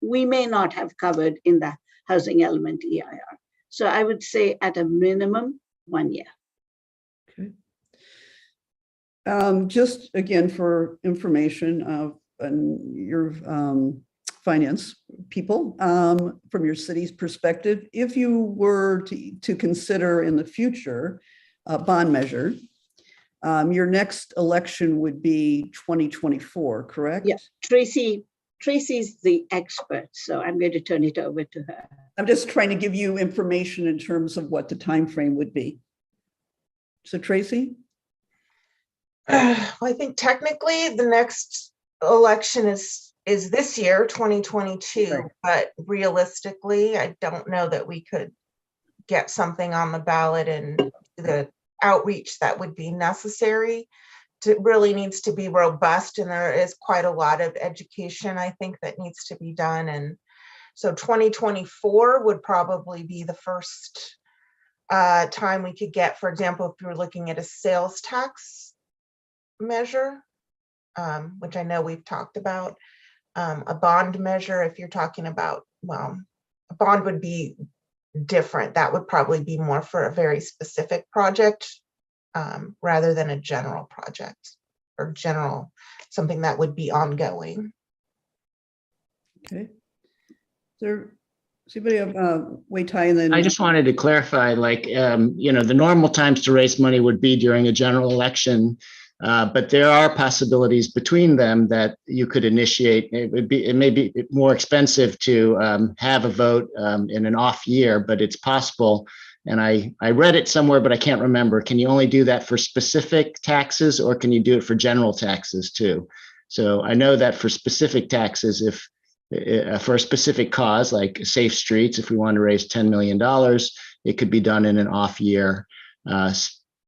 we may not have covered in the housing element EIR. So I would say at a minimum, 1 year. Okay. Just again for information and your finance people, from your city's perspective, if you were to consider in the future a bond measure, your next election would be 2024, correct? Yeah, Tracy's the expert, so I'm going to turn it over to her. I'm just trying to give you information in terms of what the time frame would be. So Tracy? I think technically the next election is this year, 2022, right. But realistically, I don't know that we could get something on the ballot and the outreach that would be necessary. It really needs to be robust, and there is quite a lot of education, I think, that needs to be done. And so 2024 would probably be the first time we could get, for example, if we were looking at a sales tax measure, which I know we've talked about, a bond measure. If you're talking about, well, a bond would be different. That would probably be more for a very specific project, rather than a general project or something that would be ongoing. Okay. Does anybody have Wei Tai? And then I just wanted to clarify, like, the normal times to raise money would be during a general election, but there are possibilities between them that you could initiate. It may be more expensive to have a vote in an off year, but it's possible And I read it somewhere, but I can't remember. Can you only do that for specific taxes, or can you do it for general taxes too? So I know that for specific taxes, if for a specific cause like safe streets, if we want to raise $10 million, it could be done in an off year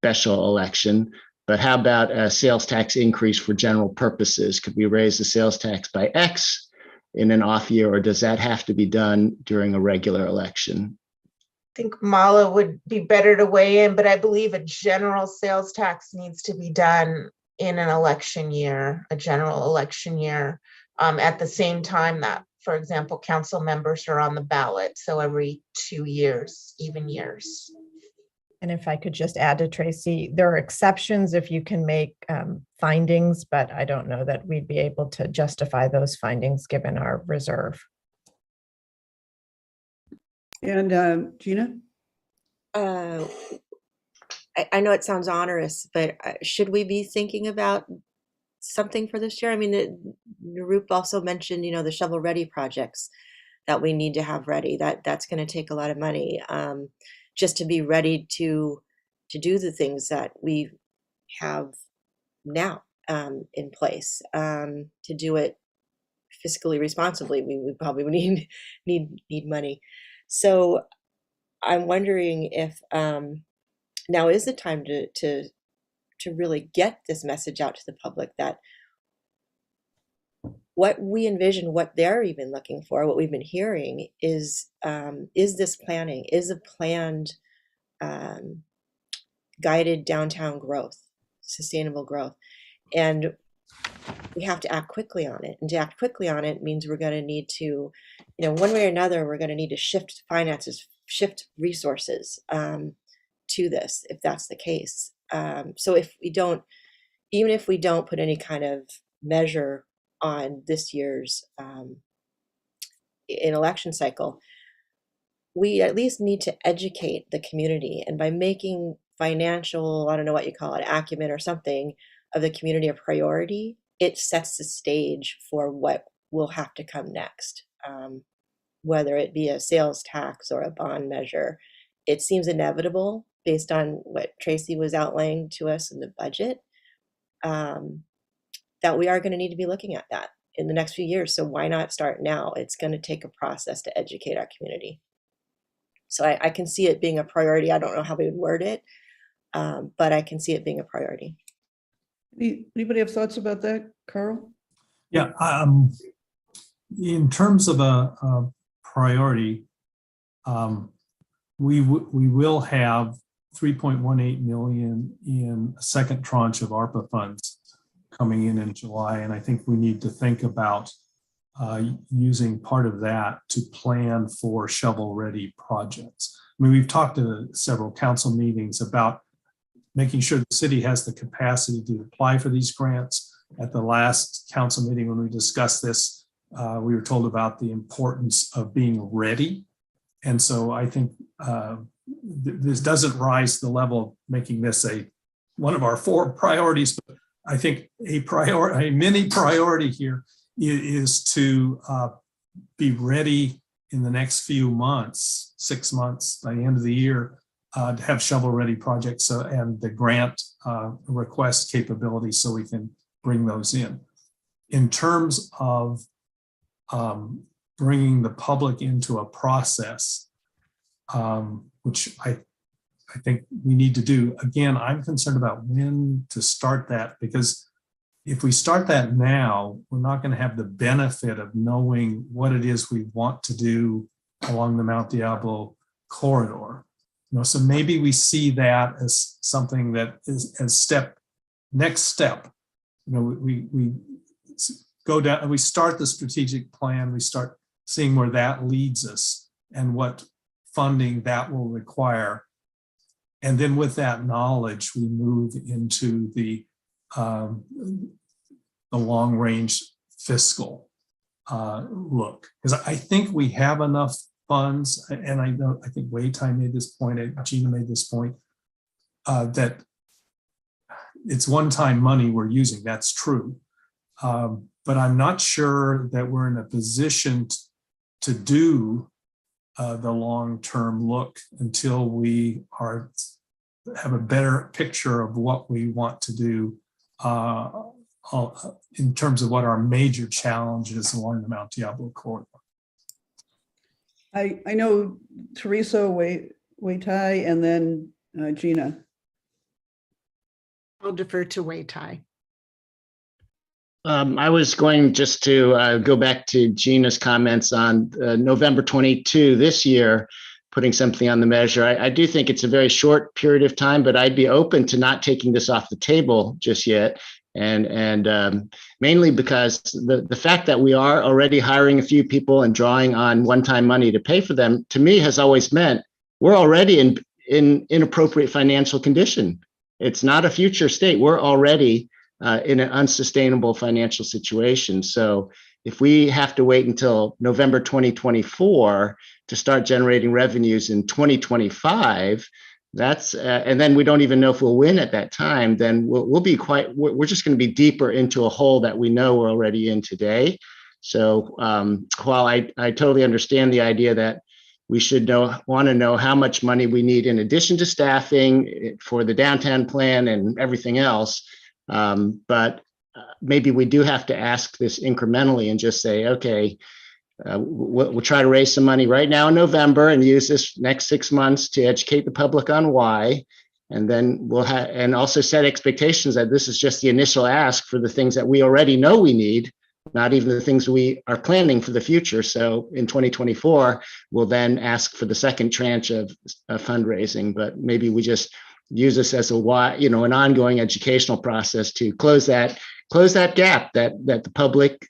special election. But how about a sales tax increase for general purposes? Could we raise the sales tax by X in an off year, or does that have to be done during a regular election? I think Mala would be better to weigh in, but I believe a general sales tax needs to be done in an election year, a general election year, at the same time that, for example, council members are on the ballot. So every 2 years, even years. And if I could just add to Tracy, there are exceptions if you can make findings, but I don't know that we'd be able to justify those findings given our reserve. And Gina? I know it sounds onerous, but should we be thinking about something for this year? I mean, Narup also mentioned, the shovel-ready projects that we need to have ready. That's going to take a lot of money just to be ready to do the things that we have now in place. To do it fiscally responsibly, we probably need money. So I'm wondering if now is the time to really get this message out to the public that what we envision, what they're even looking for, what we've been hearing is this planning, is a planned guided downtown growth, sustainable growth. And we have to act quickly on it. And to act quickly on it means we're going to need to, one way or another, we're going to need to shift finances, shift resources to this, if that's the case. So even if we don't put any kind of measure on this year's in election cycle, we at least need to educate the community. And by making financial, I don't know what you call it, acumen or something of the community a priority, it sets the stage for what will have to come next. Whether it be a sales tax or a bond measure, it seems inevitable based on what Tracy was outlining to us in the budget, that we are going to need to be looking at that in the next few years. So why not start now? It's going to take a process to educate our community. So I can see it being a priority. I don't know how we would word it, but I can see it being a priority. Anybody have thoughts about that, Carl? Yeah, in terms of a priority, we will have 3.18 million in a second tranche of ARPA funds coming in July, and I think we need to think about using part of that to plan for shovel-ready projects. I mean, we've talked to several council meetings about making sure the city has the capacity to apply for these grants. At the last council meeting, when we discussed this, we were told about the importance of being ready. And so I think this doesn't rise to the level of making this one of our 4 priorities, but I think a mini priority here is to be ready in the next few months, 6 months, by the end of the year, to have shovel-ready projects and the grant request capability so we can bring those in. In terms of bringing the public into a process, which I think we need to do, again, I'm concerned about when to start that, because if we start that now, we're not going to have the benefit of knowing what it is we want to do along the Mount Diablo corridor. So maybe we see that as something that is next step. We go down and we start the strategic plan. We start seeing where that leads us and what funding that will require. And then with that knowledge, we move into the long-range fiscal look. Because I think we have enough funds, and I think Waytime made this point, Gina made this point, that it's one-time money we're using. That's true. But I'm not sure that we're in a position to do the long-term look until we have a better picture of what we want to do in terms of what our major challenges along the Mount Diablo corridor. I know Teresa Waitai and then Gina. I'll defer to Wei Tai. I was going just to go back to Gina's comments on November 22 this year, putting something on the measure. I do think it's a very short period of time, but I'd be open to not taking this off the table just yet. And mainly because the fact that we are already hiring a few people and drawing on one-time money to pay for them, to me, has always meant we're already in inappropriate financial condition. It's not a future state. We're already in an unsustainable financial situation. So if we have to wait until November 2024 to start generating revenues in 2025, that's and then we don't even know if we'll win at that time, then we'll be we're just going to be deeper into a hole that we know we're already in today. So while I totally understand the idea that we should want to know how much money we need in addition to staffing for the downtown plan and everything else, but maybe we do have to ask this incrementally and just say, okay, we'll try to raise some money right now in November and use this next 6 months to educate the public on why. And then we'll have, and also set expectations that this is just the initial ask for the things that we already know we need, not even the things we are planning for the future. So in 2024, we'll then ask for the second tranche of fundraising, but maybe we just use this as an ongoing educational process to close that gap that the public,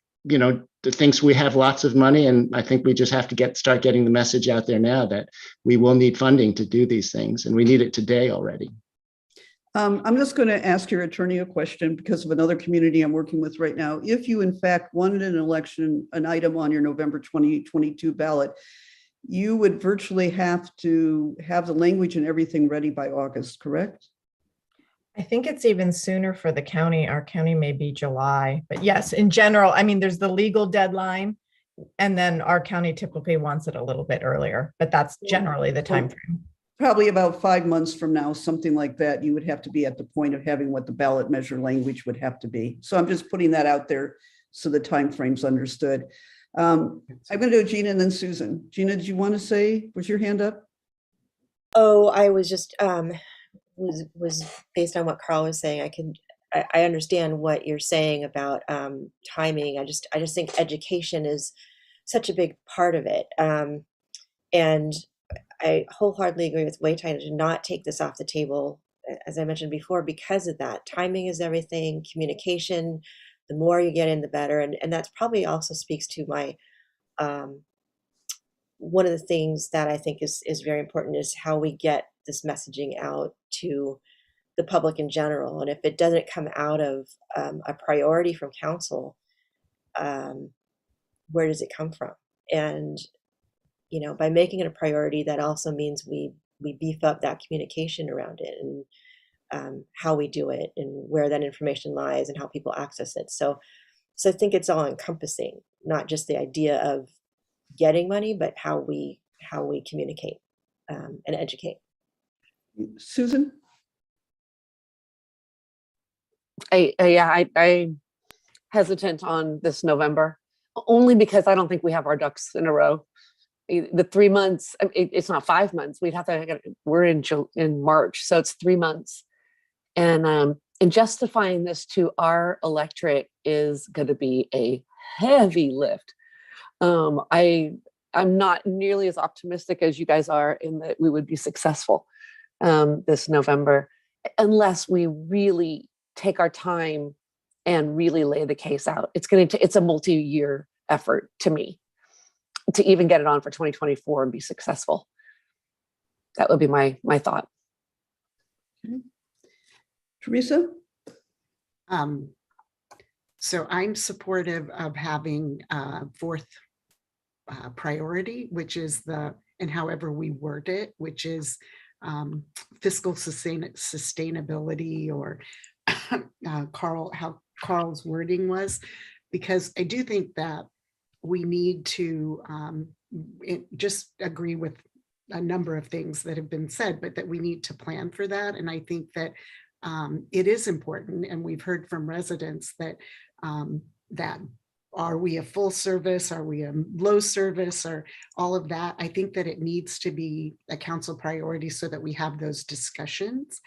thinks we have lots of money. And I think we just have to start getting the message out there now that we will need funding to do these things, and we need it today already. I'm just going to ask your attorney a question because of another community I'm working with right now. If you in fact wanted an item on your November 2022 ballot, you would virtually have to have the language and everything ready by August, correct? I think it's even sooner for the county. Our county may be July, but yes, in general, I mean, there's the legal deadline, and then our county typically wants it a little bit earlier, but that's generally the time frame. Probably about 5 months from now, something like that, you would have to be at the point of having what the ballot measure language would have to be. So I'm just putting that out there so the time frame's understood. I'm going to do Gina and then Susan. Gina, did you want to say, was your hand up? Oh, I was just was based on what Carl was saying. I understand what you're saying about timing. I just think education is such a big part of it, and I wholeheartedly agree with Wei Tai to not take this off the table, as I mentioned before, because of that. Timing is everything. Communication, the more you get in, the better, and that's probably also speaks to my one of the things that I think is very important is how we get this messaging out to the public in general. And if it doesn't come out of a priority from council, where does it come from? And, by making it a priority, that also means we beef up that communication around it and how we do it and where that information lies and how people access it. So I think it's all encompassing, not just the idea of getting money, but how we communicate and educate. Susan? I hesitant on this November, only because I don't think we have our ducks in a row. The 3 months, it's not 5 months. We're in March, so it's 3 months. And justifying this to our electorate is going to be a heavy lift. I'm not nearly as optimistic as you guys are in that we would be successful this November, unless we really take our time and really lay the case out. It's a multi-year effort to me to even get it on for 2024 and be successful. That would be my thought. Okay. Teresa? So I'm supportive of having fourth priority, which is and however we word it, which is fiscal sustainability, or how Carl's wording was, because I do think that we need to just agree with a number of things that have been said, but that we need to plan for that. And I think that it is important, and we've heard from residents that that are we a full service? Are we a low service? Or all of that? I think that it needs to be a council priority so that we have those discussions.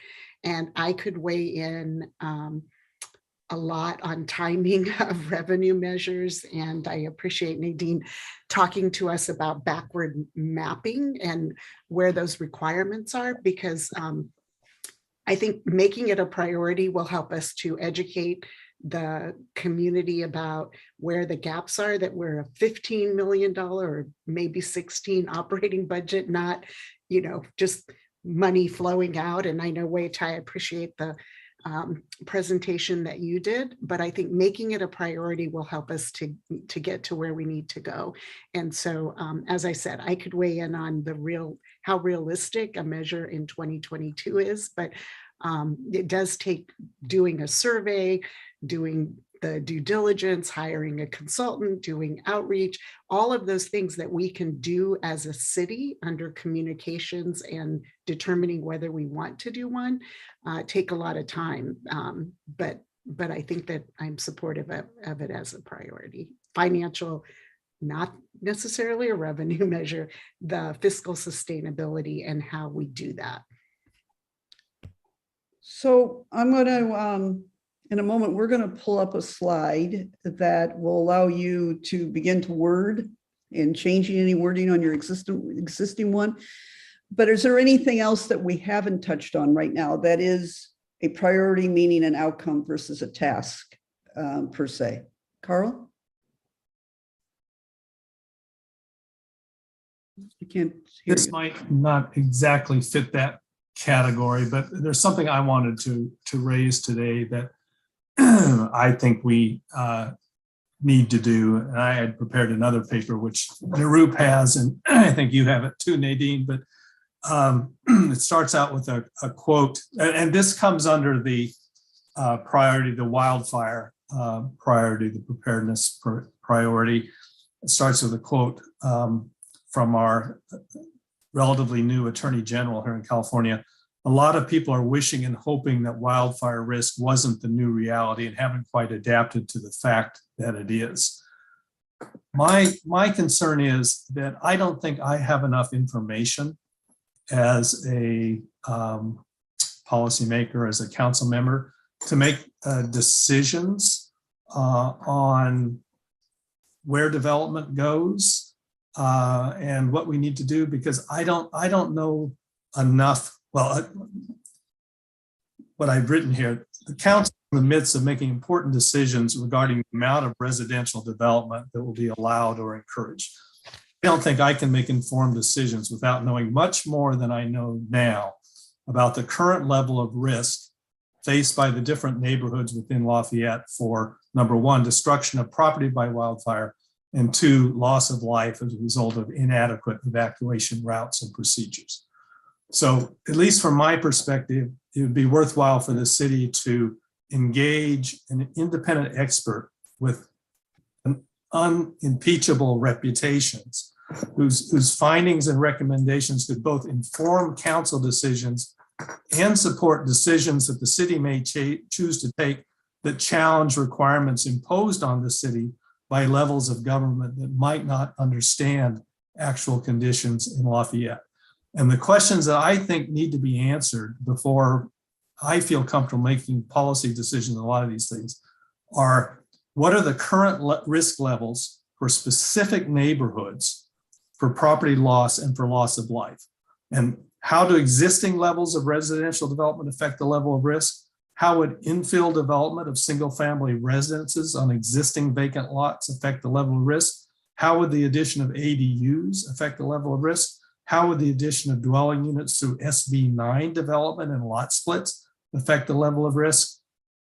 And I could weigh in a lot on timing of revenue measures. And I appreciate Nadine talking to us about backward mapping and where those requirements are, because I think making it a priority will help us to educate the community about where the gaps are, that we're a $15 million or maybe 16 operating budget, not, just money flowing out. And I know, Wei Tai, I appreciate the presentation that you did, but I think making it a priority will help us to get to where we need to go. And so, as I said, I could weigh in on how realistic a measure in 2022 is, but it does take doing a survey, doing the due diligence, hiring a consultant, doing outreach, all of those things that we can do as a city under communications and determining whether we want to do one, take a lot of time. But I think that I'm supportive of it as a priority. Financial, not necessarily a revenue measure, the fiscal sustainability and how we do that. So I'm going to, in a moment, we're going to pull up a slide that will allow you to begin to word and changing any wording on your existing one. But is there anything else that we haven't touched on right now that is a priority, meaning an outcome versus a task per se? Carl? I can't hear This you. might not exactly fit that category, but there's something I wanted to raise today that I think we need to do. And I had prepared another paper, which Narup has, and I think you have it too, Nadine, but it starts out with a quote, and this comes under the priority, the wildfire priority, the preparedness priority. It starts with a quote from our relatively new Attorney General here in California. A lot of people are wishing and hoping that wildfire risk wasn't the new reality and haven't quite adapted to the fact that it is. My concern is that I don't think I have enough information as a policymaker, as a council member, to make decisions on where development goes and what we need to do, because I don't know enough. Well, what I've written here, the council in the midst of making important decisions regarding the amount of residential development that will be allowed or encouraged. I don't think I can make informed decisions without knowing much more than I know now about the current level of risk faced by the different neighborhoods within Lafayette for, number one, destruction of property by wildfire, and two, loss of life as a result of inadequate evacuation routes and procedures. So at least from my perspective, it would be worthwhile for the city to engage an independent expert with an unimpeachable reputations, whose findings and recommendations could both inform council decisions and support decisions that the city may choose to take that challenge requirements imposed on the city by levels of government that might not understand actual conditions in Lafayette. And the questions that I think need to be answered before I feel comfortable making policy decisions on a lot of these things are, what are the current risk levels for specific neighborhoods for property loss and for loss of life? And how do existing levels of residential development affect the level of risk? How would infill development of single family residences on existing vacant lots affect the level of risk? How would the addition of ADUs affect the level of risk? How would the addition of dwelling units through SB 9 development and lot splits affect the level of risk?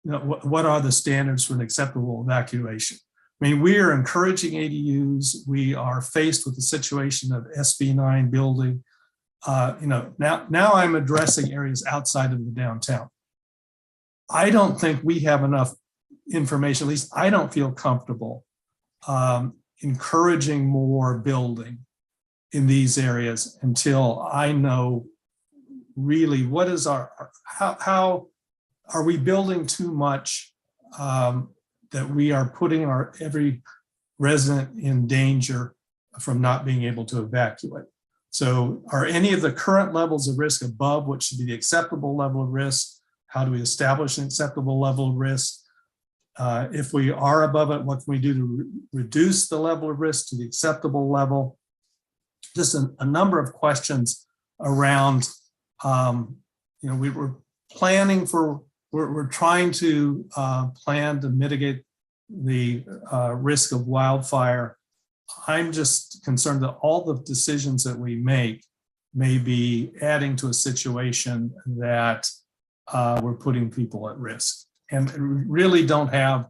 You know, what are the standards for an acceptable evacuation? I mean, we are encouraging ADUs. We are faced with the situation of SB 9 building. Now I'm addressing areas outside of the downtown. I don't think we have enough information, at least I don't feel comfortable encouraging more building in these areas until I know really what is how are we building too much that we are putting every resident in danger from not being able to evacuate. So are any of the current levels of risk above what should be the acceptable level of risk? How do we establish an acceptable level of risk? If we are above it, what can we do to reduce the level of risk to the acceptable level? Just a number of questions around, we were planning for, we're trying to plan to mitigate the risk of wildfire. I'm just concerned that all the decisions that we make may be adding to a situation that we're putting people at risk and really don't have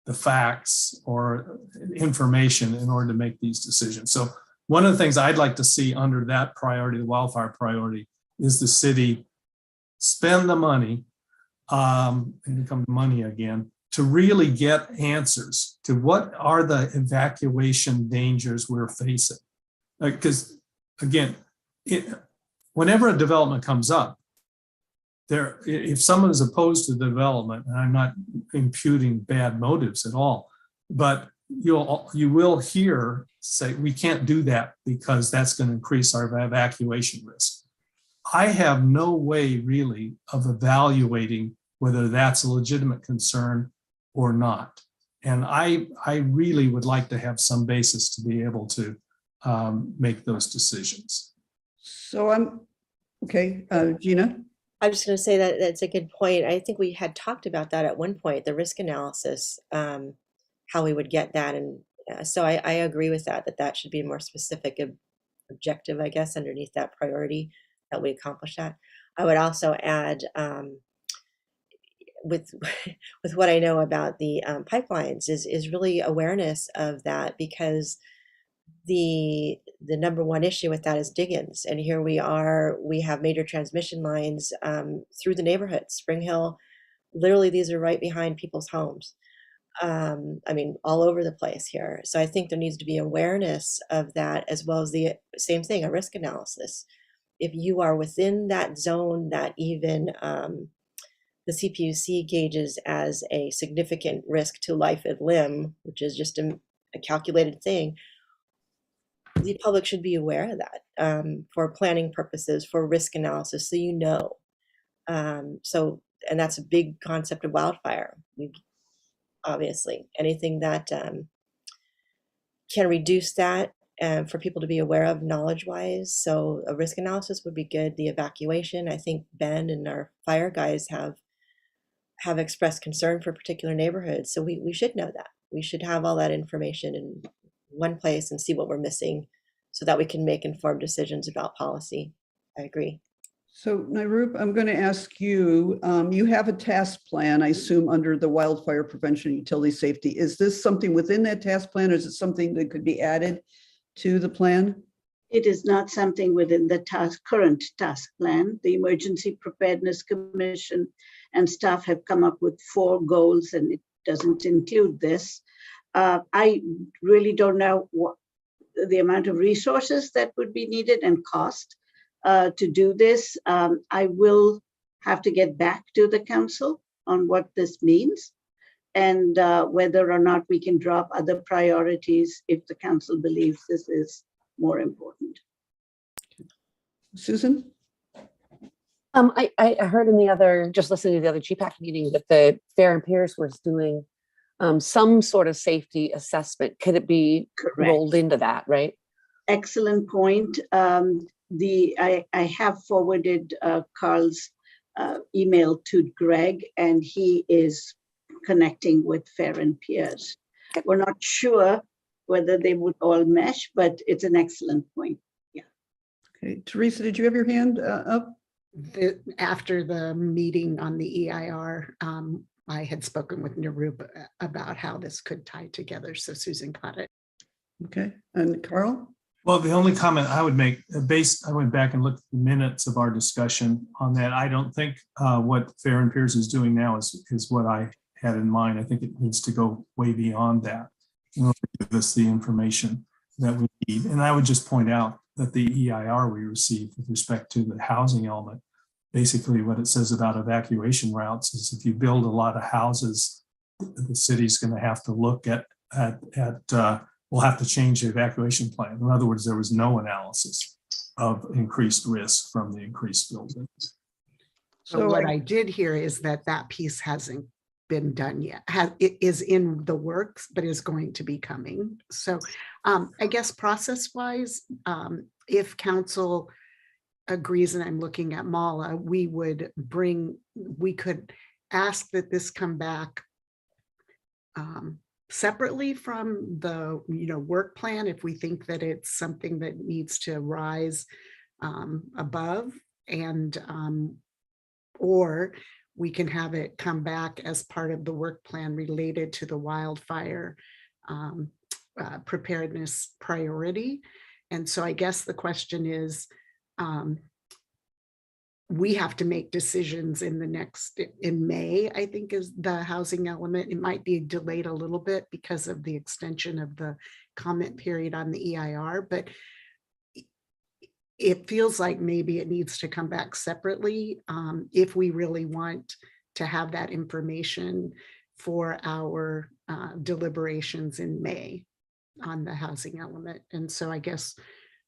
the facts or information in order to make these decisions. So one of the things I'd like to see under that priority, the wildfire priority, is the city spend the money, and become money again, to really get answers to what are the evacuation dangers we're facing. Because again, whenever a development comes up, if someone is opposed to the development, and I'm not imputing bad motives at all, but you will hear say, we can't do that because that's going to increase our evacuation risk. I have no way really of evaluating whether that's a legitimate concern or not. And I really would like to have some basis to be able to make those decisions. So okay, Gina? I'm just going to say that that's a good point. I think we had talked about that at one point, the risk analysis, how we would get that. And so I agree with that should be more specific objective, I guess, underneath that priority that we accomplish that. I would also add, with what I know about the pipelines is really awareness of that, because the number one issue with that is dig-ins. And here we have major transmission lines through the neighborhood. Spring Hill, literally these are right behind people's homes. I mean, all over the place here. So I think there needs to be awareness of that, as well as the same thing, a risk analysis. If you are within that zone that even the CPUC gauges as a significant risk to life and limb, which is just a calculated thing, the public should be aware of that for planning purposes, for risk analysis, so you know. And that's a big concept of wildfire. Obviously, anything that can reduce that for people to be aware of knowledge-wise. So a risk analysis would be good. The evacuation, I think Ben and our fire guys have expressed concern for particular neighborhoods. So we should know that. We should have all that information in one place and see what we're missing so that we can make informed decisions about policy. I agree. So Nirup, I'm going to ask you, you have a task plan, I assume, under the wildfire prevention and utility safety. Is this something within that task plan, or is it something that could be added to the plan? It is not something within the current task plan. The Emergency Preparedness Commission and staff have come up with 4 goals, and it doesn't include this. I really don't know what the amount of resources that would be needed and cost to do this. I will have to get back to the council on what this means and whether or not we can drop other priorities if the council believes this is more important. Susan? I heard just listening to the other GPAC meeting, that the Fair and Pierce was doing some sort of safety assessment. Could it be rolled into that, right? Excellent point. I have forwarded Carl's email to Greg, and he is connecting with Fair and Pierce. We're not sure whether they would all mesh, but it's an excellent point. Yeah. Okay, Teresa, did you have your hand up? After the meeting on the EIR, I had spoken with Nirup about how this could tie together. So Susan caught it. Okay, and Carl? Well, the only comment I would make, I went back and looked at the minutes of our discussion on that. I don't think what Fair and Pierce is doing now is what I had in mind. I think it needs to go way beyond that in order to give us the information that we need. And I would just point out that the EIR we received with respect to the housing element, basically what it says about evacuation routes is if you build a lot of houses, the city's going to have to look at we'll have to change the evacuation plan. In other words, there was no analysis of increased risk from the increased building. So what I did hear is that that piece hasn't been done yet. It is in the works, but is going to be coming. So I guess process-wise, if council agrees, and I'm looking at Mala, we could ask that this come back separately from the work plan if we think that it's something that needs to rise above, and or we can have it come back as part of the work plan related to the wildfire preparedness priority. And so I guess the question is, we have to make decisions in May, I think is the housing element. It might be delayed a little bit because of the extension of the comment period on the EIR, but it feels like maybe it needs to come back separately if we really want to have that information for our deliberations in May on the housing element. And so I guess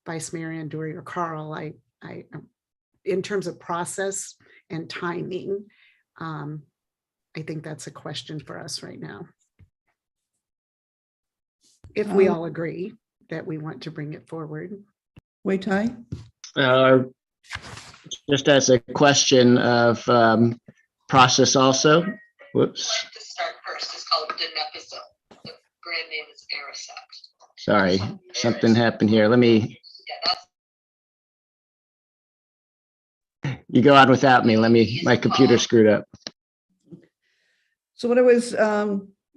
Vice Mayor Andoury or Carl, I in terms of process and timing, I think that's a question for us right now. If we all agree that we want to bring it forward. Wait, Ty? Just as a question of process also. Whoops. To start first, it's called Donepezil. The brand name is Aricept. Sorry, something happened here. Let me. Yeah, that's. You go on without me. My computer screwed up. So what I was,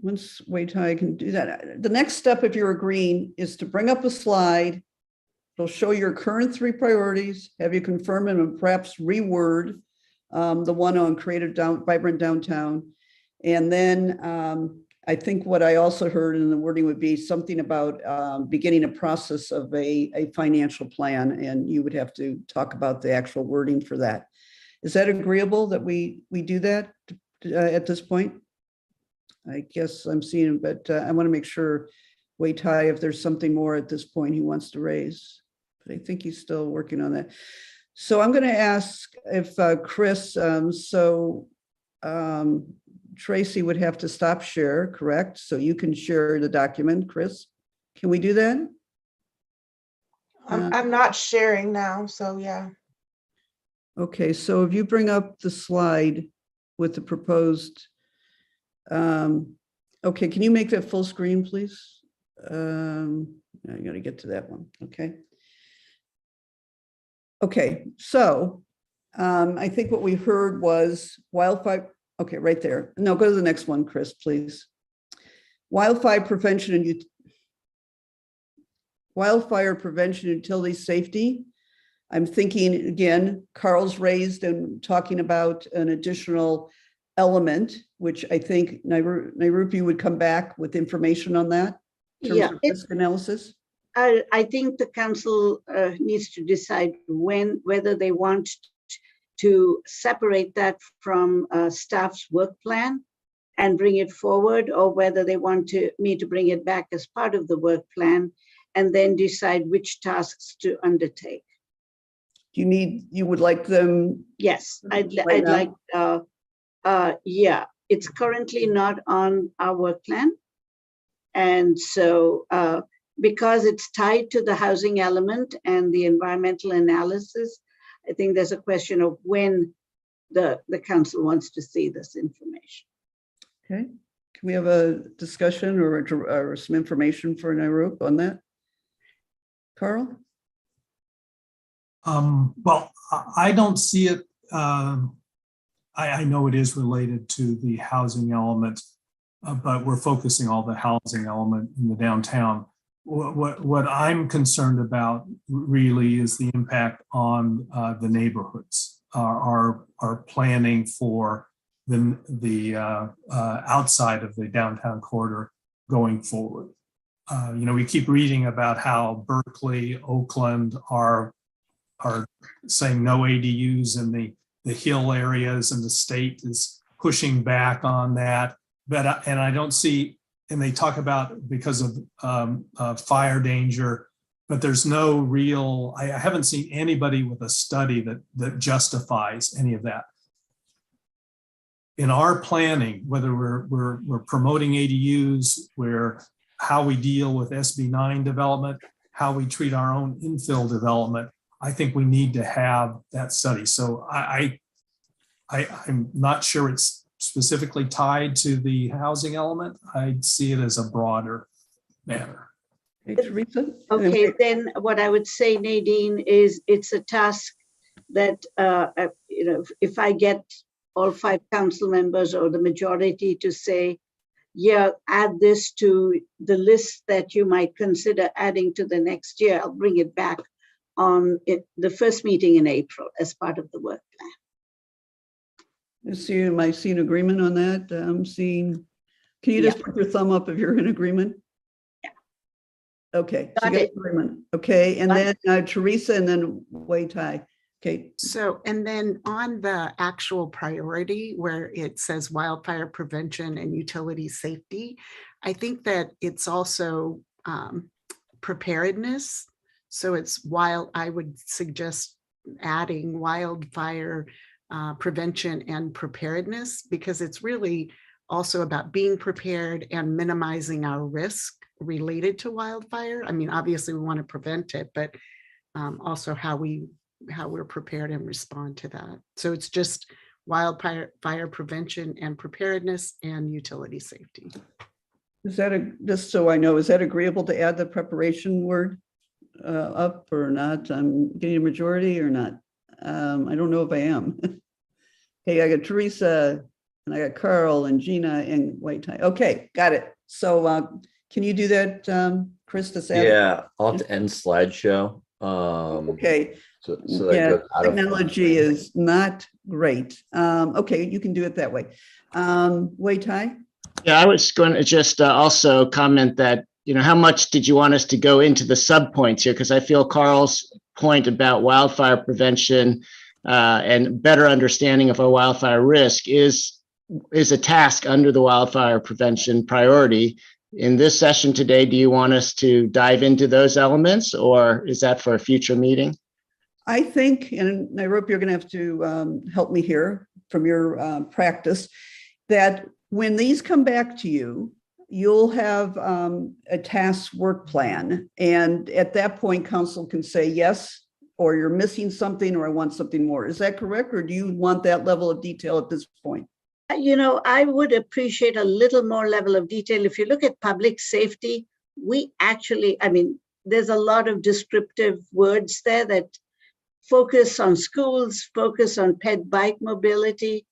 once Wait, Ty can do that. The next step, if you're agreeing, is to bring up a slide. It'll show your current 3 priorities, have you confirm them and perhaps reword the one on creative vibrant downtown. And then I think what I also heard in the wording would be something about beginning a process of a financial plan, and you would have to talk about the actual wording for that. Is that agreeable that we do that at this point? I guess I'm seeing, but I want to make sure, Wait, Ty, if there's something more at this point he wants to raise. But I think he's still working on that. So I'm going to ask if Chris, Tracy would have to stop share, correct? So you can share the document, Chris. Can we do that? I'm not sharing now, so yeah. Okay, so if you bring up the slide with the proposed, okay, can you make that full screen, please? I got to get to that one, okay. Okay, so I think what we heard was wildfire. Okay, right there. No, go to the next one, Chris, please. Wildfire prevention and utility safety. I'm thinking again, Carl's raised and talking about an additional element, which I think Nairupi would come back with information on that in terms of risk analysis. I think the council needs to decide whether they want to separate that from staff's work plan and bring it forward, or whether they want me to bring it back as part of the work plan and then decide which tasks to undertake. You would like them? Yes, I'd like, yeah, it's currently not on our work plan. And so because it's tied to the housing element and the environmental analysis, I think there's a question of when the council wants to see this information. Okay, can we have a discussion or some information for Nairup on that? Carl? Well, I don't see it. I know it is related to the housing element, but we're focusing all the housing element in the downtown. What I'm concerned about really is the impact on the neighborhoods, our planning for the outside of the downtown corridor going forward. we keep reading about how Berkeley, Oakland are saying no ADUs in the hill areas, and the state is pushing back on that. But and I don't see, and they talk about because of fire danger, but there's no real. I haven't seen anybody with a study that justifies any of that. In our planning, whether we're promoting ADUs, how we deal with SB9 development, how we treat our own infill development, I think we need to have that study. So I'm not sure it's specifically tied to the housing element. I'd see it as a broader matter. Hey, Teresa? Okay, then what I would say, Nadine, is it's a task that, if I get all 5 council members or the majority to say, yeah, add this to the list that you might consider adding to the next year, I'll bring it back on the first meeting in April as part of the work plan. Am I seeing agreement on that? I'm seeing, can you just put your thumb up if you're in agreement? Yeah. Okay, so Got you got it. agreement. Okay, and Got then Teresa and then Wei Tai. Okay, So, and then on the actual priority where it says wildfire prevention and utility safety, I think that it's also preparedness. So I would suggest adding wildfire prevention and preparedness, because it's really also about being prepared and minimizing our risk related to wildfire. I mean, obviously we want to prevent it, but also how we're prepared and respond to that. So it's just wildfire prevention and preparedness and utility safety. is that just so I know, is that agreeable to add the preparation word up or not? I'm getting a majority or not? I don't know if I am. Okay, I got Teresa and I got Carl and Gina and White Tie. Okay, got it. So can you do that, Chris, to say? Yeah, I'll have to end slideshow. Okay. So that Yeah, goes out of technology is not great. Okay, you can do it that way. Wei Tai? Yeah, I was going to just also comment that, how much did you want us to go into the subpoints here? Because I feel Carl's point about wildfire prevention and better understanding of our wildfire risk is a task under the wildfire prevention priority. In this session today, do you want us to dive into those elements, or is that for a future meeting? I think, and I hope you're going to have to help me here from your practice, that when these come back to you, you'll have a task work plan. And at that point, council can say yes, or you're missing something, or I want something more. Is that correct? Or do you want that level of detail at this point? I would appreciate a little more level of detail. If you look at public safety, there's a lot of descriptive words there that focus on schools, focus on ped bike mobility.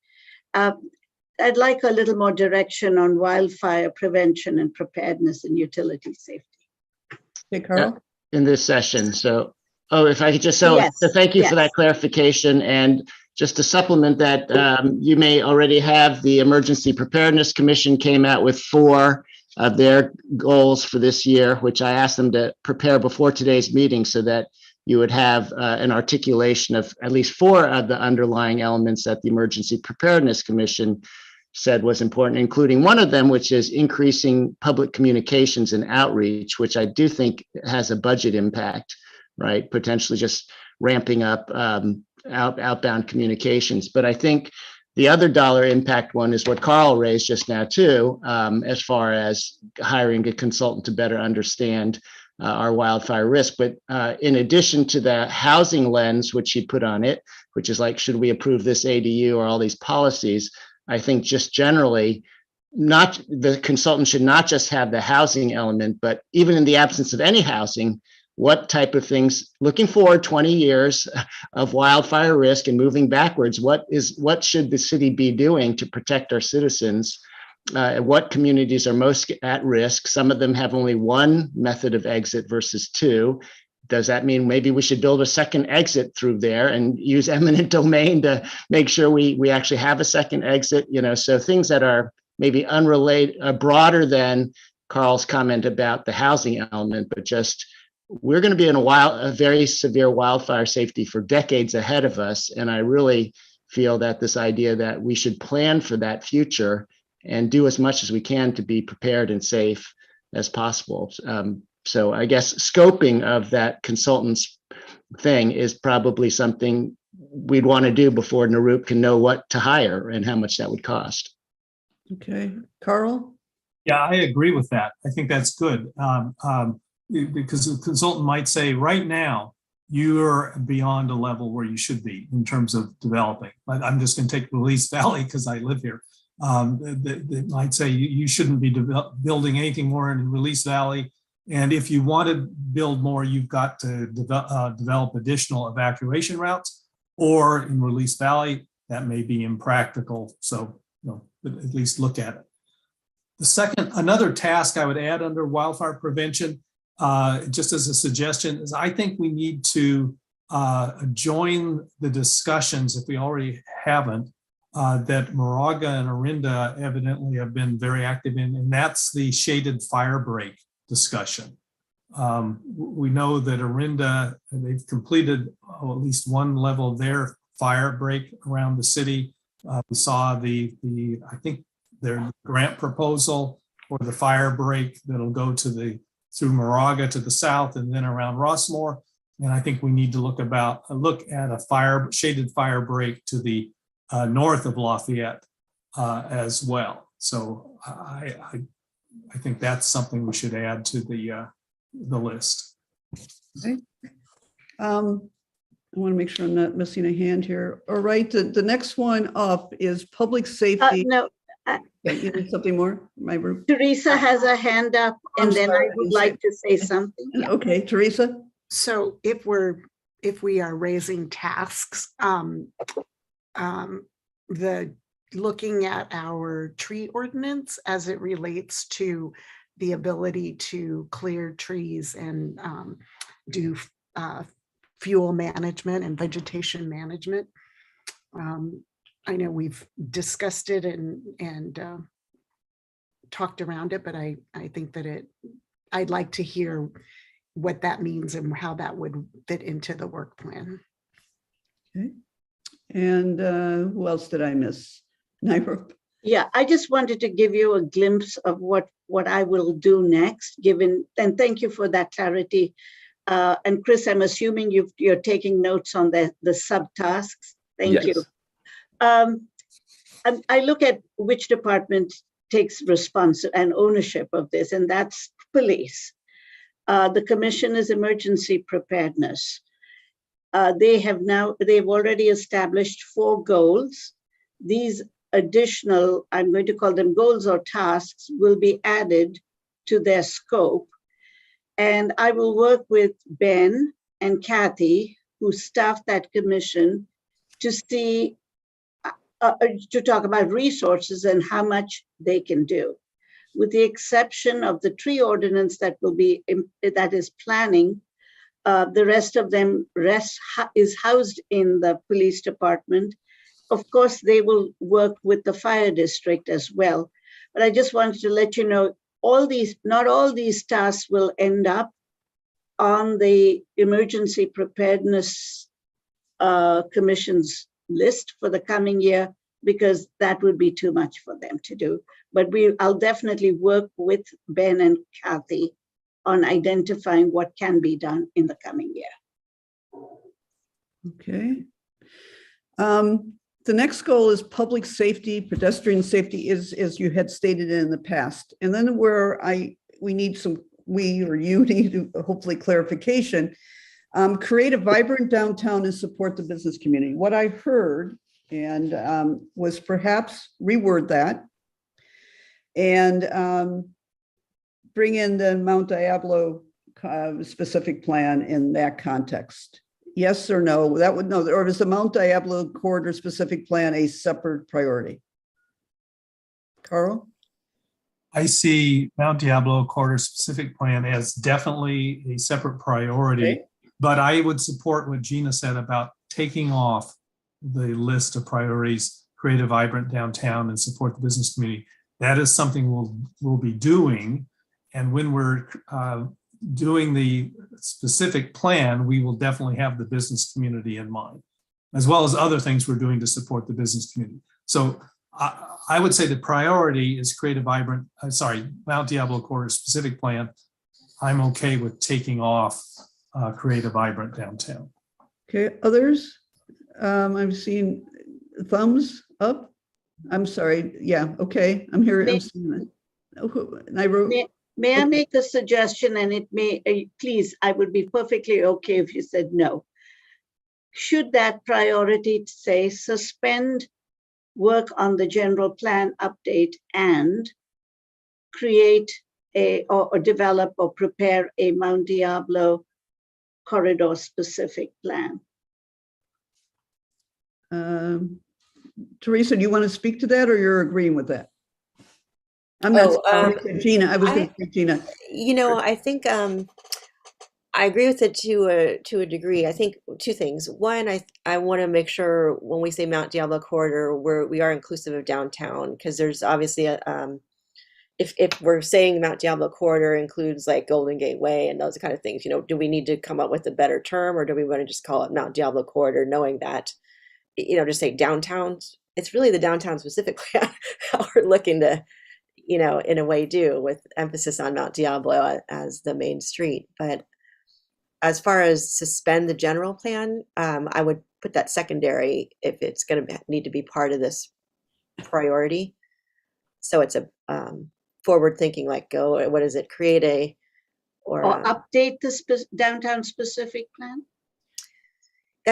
I'd like a little more direction on wildfire prevention and preparedness and utility safety. Okay, Carl? In this session. So, if I could just, Yes, so thank you for yes. that clarification. And just to supplement that, you may already have the Emergency Preparedness Commission came out with 4 of their goals for this year, which I asked them to prepare before today's meeting so that you would have an articulation of at least 4 of the underlying elements that the Emergency Preparedness Commission said was important, including one of them, which is increasing public communications and outreach, which I do think has a budget impact, right? Potentially just ramping up outbound communications. But I think the other dollar impact one is what Carl raised just now too, as far as hiring a consultant to better understand our wildfire risk. But in addition to the housing lens, which he put on it, which is like, should we approve this ADU or all these policies? I think just generally, the consultant should not just have the housing element, but even in the absence of any housing, what type of things, looking forward 20 years of wildfire risk and moving backwards, what should the city be doing to protect our citizens? What communities are most at risk? Some of them have only one method of exit versus 2. Does that mean maybe we should build a second exit through there and use eminent domain to make sure we actually have a second exit? So things that are maybe unrelated, broader than Carl's comment about the housing element, but just we're going to be in a very severe wildfire safety for decades ahead of us. And I really feel that this idea that we should plan for that future and do as much as we can to be prepared and safe as possible. So I guess scoping of that consultant's thing is probably something we'd want to do before NARUP can know what to hire and how much that would cost. Okay, Carl? Yeah, I agree with that. I think that's good. Because the consultant might say, right now, you're beyond a level where you should be in terms of developing. I'm just going to take Release Valley because I live here. They might say you shouldn't be building anything more in Release Valley. And if you want to build more, you've got to develop additional evacuation routes, or in Release Valley, that may be impractical. So, at least look at it. Another task I would add under wildfire prevention, just as a suggestion, is I think we need to join the discussions, if we already haven't, that Moraga and Orinda evidently have been very active in, and that's the shaded fire break discussion. We know that Orinda, they've completed at least one level of their fire break around the city. We saw I think their grant proposal for the fire break that'll go through Moraga to the south and then around Rossmore. And I think we need to look at a shaded fire break to the north of Lafayette as well. So I think that's something we should add to the list. Okay. I want to make sure I'm not missing a hand here. All right, the next one up is public safety. No, You need something more, my group? Teresa has a hand up, and then I would like to say something. Yeah. Okay, Teresa? So if we are raising tasks, looking at our tree ordinance as it relates to the ability to clear trees and do fuel management and vegetation management. I know we've discussed it and talked around it, but I think that I'd like to hear what that means and how that would fit into the work plan. Okay. And who else did I miss? Naira? Yeah, I just wanted to give you a glimpse of what I will do next, and thank you for that clarity. And Chris, I'm assuming you're taking notes on the subtasks. Thank you. I look at which department takes responsibility and ownership of this, and that's police. The commission is emergency preparedness. They've already established 4 goals. These additional, I'm going to call them goals or tasks, will be added to their scope. And I will work with Ben and Kathy, who staff that commission, to see, to talk about resources and how much they can do. With the exception of the tree ordinance that is planning, the rest of them is housed in the police department. Of course, they will work with the fire district as well. But I just wanted to let you know, not all these tasks will end up on the Emergency Preparedness Commission's list for the coming year, because that would be too much for them to do. But I'll definitely work with Ben and Kathy on identifying what can be done in the coming year. Okay. The next goal is public safety, pedestrian safety, as you had stated in the past. And then we need hopefully clarification. Create a vibrant downtown and support the business community. What I heard and was perhaps reword that and bring in the Mount Diablo specific plan in that context. Yes or no? That would know. Or is the Mount Diablo corridor specific plan a separate priority? Carl? I see Mount Diablo corridor specific plan as definitely a separate priority, okay. But I would support what Gina said about taking off the list of priorities, create a vibrant downtown and support the business community. That is something we'll be doing. And when we're doing the specific plan, we will definitely have the business community in mind, as well as other things we're doing to support the business community. So I would say the priority is create a vibrant, Mount Diablo Corridor specific plan. I'm okay with taking off create a vibrant downtown. Okay, others? I've seen thumbs up. I'm sorry. Yeah, okay. I'm here. I'm seeing it. And I wrote. May I make a suggestion, and it may, please, I would be perfectly okay if you said no. Should that priority say suspend work on the general plan update and create or develop or prepare a Mount Diablo corridor specific plan? Teresa, do you want to speak to that, or you're agreeing with that? I'm not Gina. I was going to say Gina. You know, I think I agree with it to a degree. I think two things. One, I want to make sure when we say Mount Diablo corridor, we are inclusive of downtown, because there's obviously if we're saying Mount Diablo corridor includes like Golden Gate Way and those kind of things, you know, do we need to come up with a better term, or do we want to just call it Mount Diablo corridor, knowing that, you know, just say downtown? It's really the downtown specific plan how we're looking to, you know, in a way do, with emphasis on Mount Diablo as the main street. But as far as suspend the general plan, I would put that secondary if it's going to need to be part of this priority. So it's a forward thinking, like what is it, create a or update the downtown specific plan?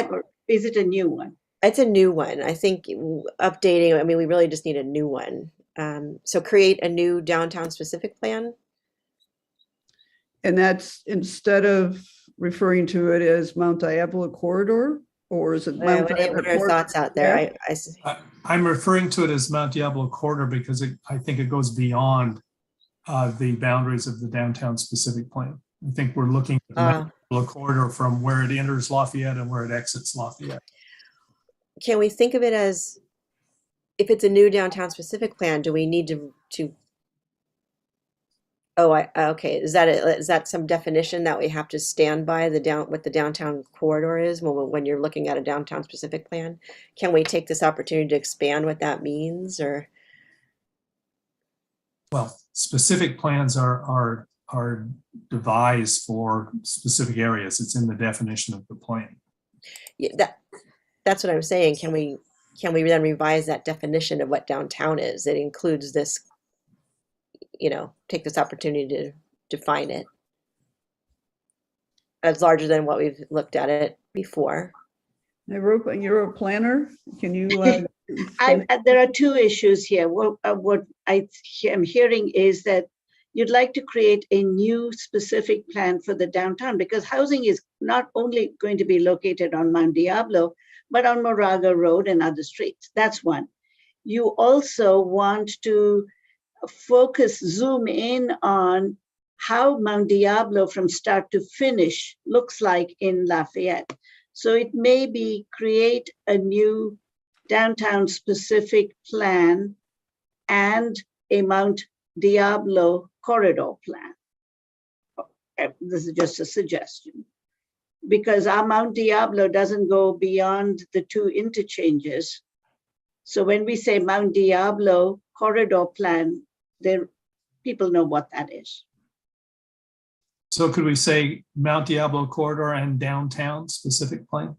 Or is it a new one? It's a new one. I think updating, I mean, we really just need a new one. So create a new downtown specific plan. And that's instead of referring to it as Mount Diablo corridor, or is it Mount Diablo what are your thoughts out there? I'm referring to it as Mount Diablo corridor because I think it goes beyond the boundaries of the downtown specific plan. I think we're looking at the Mount Diablo corridor from where it enters Lafayette and where it exits Lafayette. Can we think of it as, if it's a new downtown specific plan, do we need to okay, is that some definition that we have to stand by, what the downtown corridor is when you're looking at a downtown specific plan? Can we take this opportunity to expand what that means, or? Well, specific plans are devised for specific areas. It's in the definition of the plan. Yeah, that's what I'm saying. Can we then revise that definition of what downtown is? It includes this, you know, take this opportunity to define it as larger than what we've looked at it before. You're a planner. Can you? There are two issues here. What I am hearing is that you'd like to create a new specific plan for the downtown, because housing is not only going to be located on Mount Diablo, but on Moraga Road and other streets. That's one. You also want to zoom in on how Mount Diablo from start to finish looks like in Lafayette. So it may be create a new downtown specific plan and a Mount Diablo corridor plan. This is just a suggestion, because our Mount Diablo doesn't go beyond the two interchanges. So when we say Mount Diablo corridor plan, people know what that is. So could we say Mount Diablo corridor and downtown specific plan?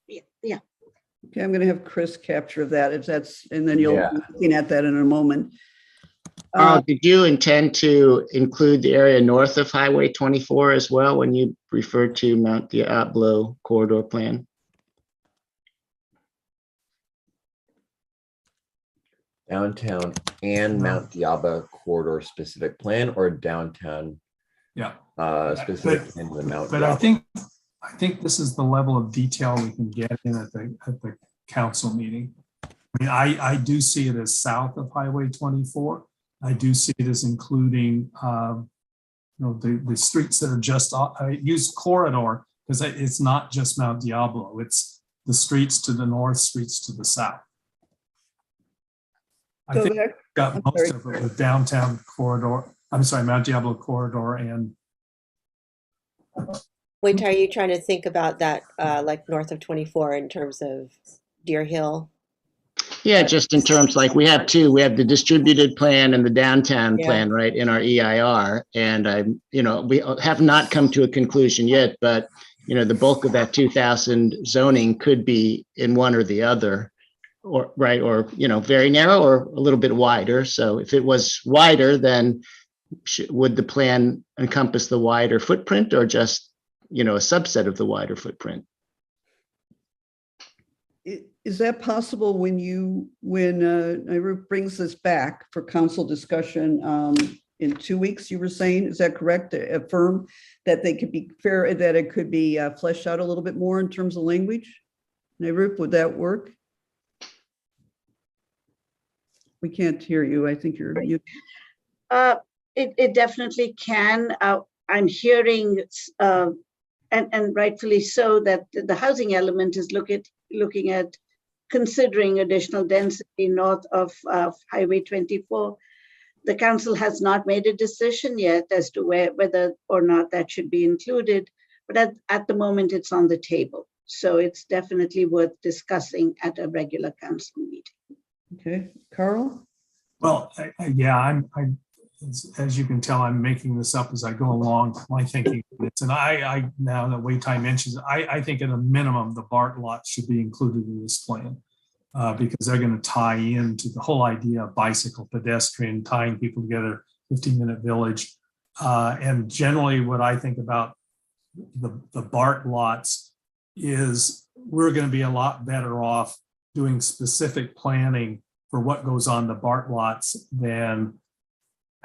Yeah. Okay, I'm going to have Chris capture that and then you'll be looking at that in a moment. Did you intend to include the area north of Highway 24 as well when you referred to Mount Diablo corridor plan? Downtown and Mount Diablo corridor specific plan, or downtown? Specific in the Mount. But I think this is the level of detail we can get in at the council meeting. I mean, I do see it as south of Highway 24. I do see it as including, the streets that are just. I use corridor because it's not just Mount Diablo. It's the streets to the north, streets to the south. I think we've got most of it with downtown corridor I'm sorry, Mount Diablo corridor and Wait, are you trying to think about that, like north of 24 in terms of Deer Hill? Yeah, just in terms like we have two, we have the distributed plan and the downtown Yeah. plan, right, in our EIR. And we have not come to a conclusion yet, but the bulk of that 2,000 zoning could be in one or the other, or right, or very narrow or a little bit wider. So if it was wider, then would the plan encompass the wider footprint or just a subset of the wider footprint? Is that possible when Narup brings this back for council discussion in 2 weeks, you were saying, is that correct? Affirm that they could be fair, that it could be fleshed out a little bit more in terms of language? Narup, would that work? We can't hear you. I think you're mute. It definitely can. I'm hearing, and rightfully so, that the housing element is looking at considering additional density north of Highway 24. The council has not made a decision yet as to whether or not that should be included, but at the moment it's on the table. So it's definitely worth discussing at a regular council meeting. Okay, Carl? well, yeah, as you can tell, I'm making this up as I go along, my thinking. And I now that Wei-Tai mentions, I think at a minimum, the BART lot should be included in this plan because they're going to tie into the whole idea of bicycle, pedestrian, tying people together, 15-minute village. And generally what I think about the BART lots is we're going to be a lot better off doing specific planning for what goes on the BART lots than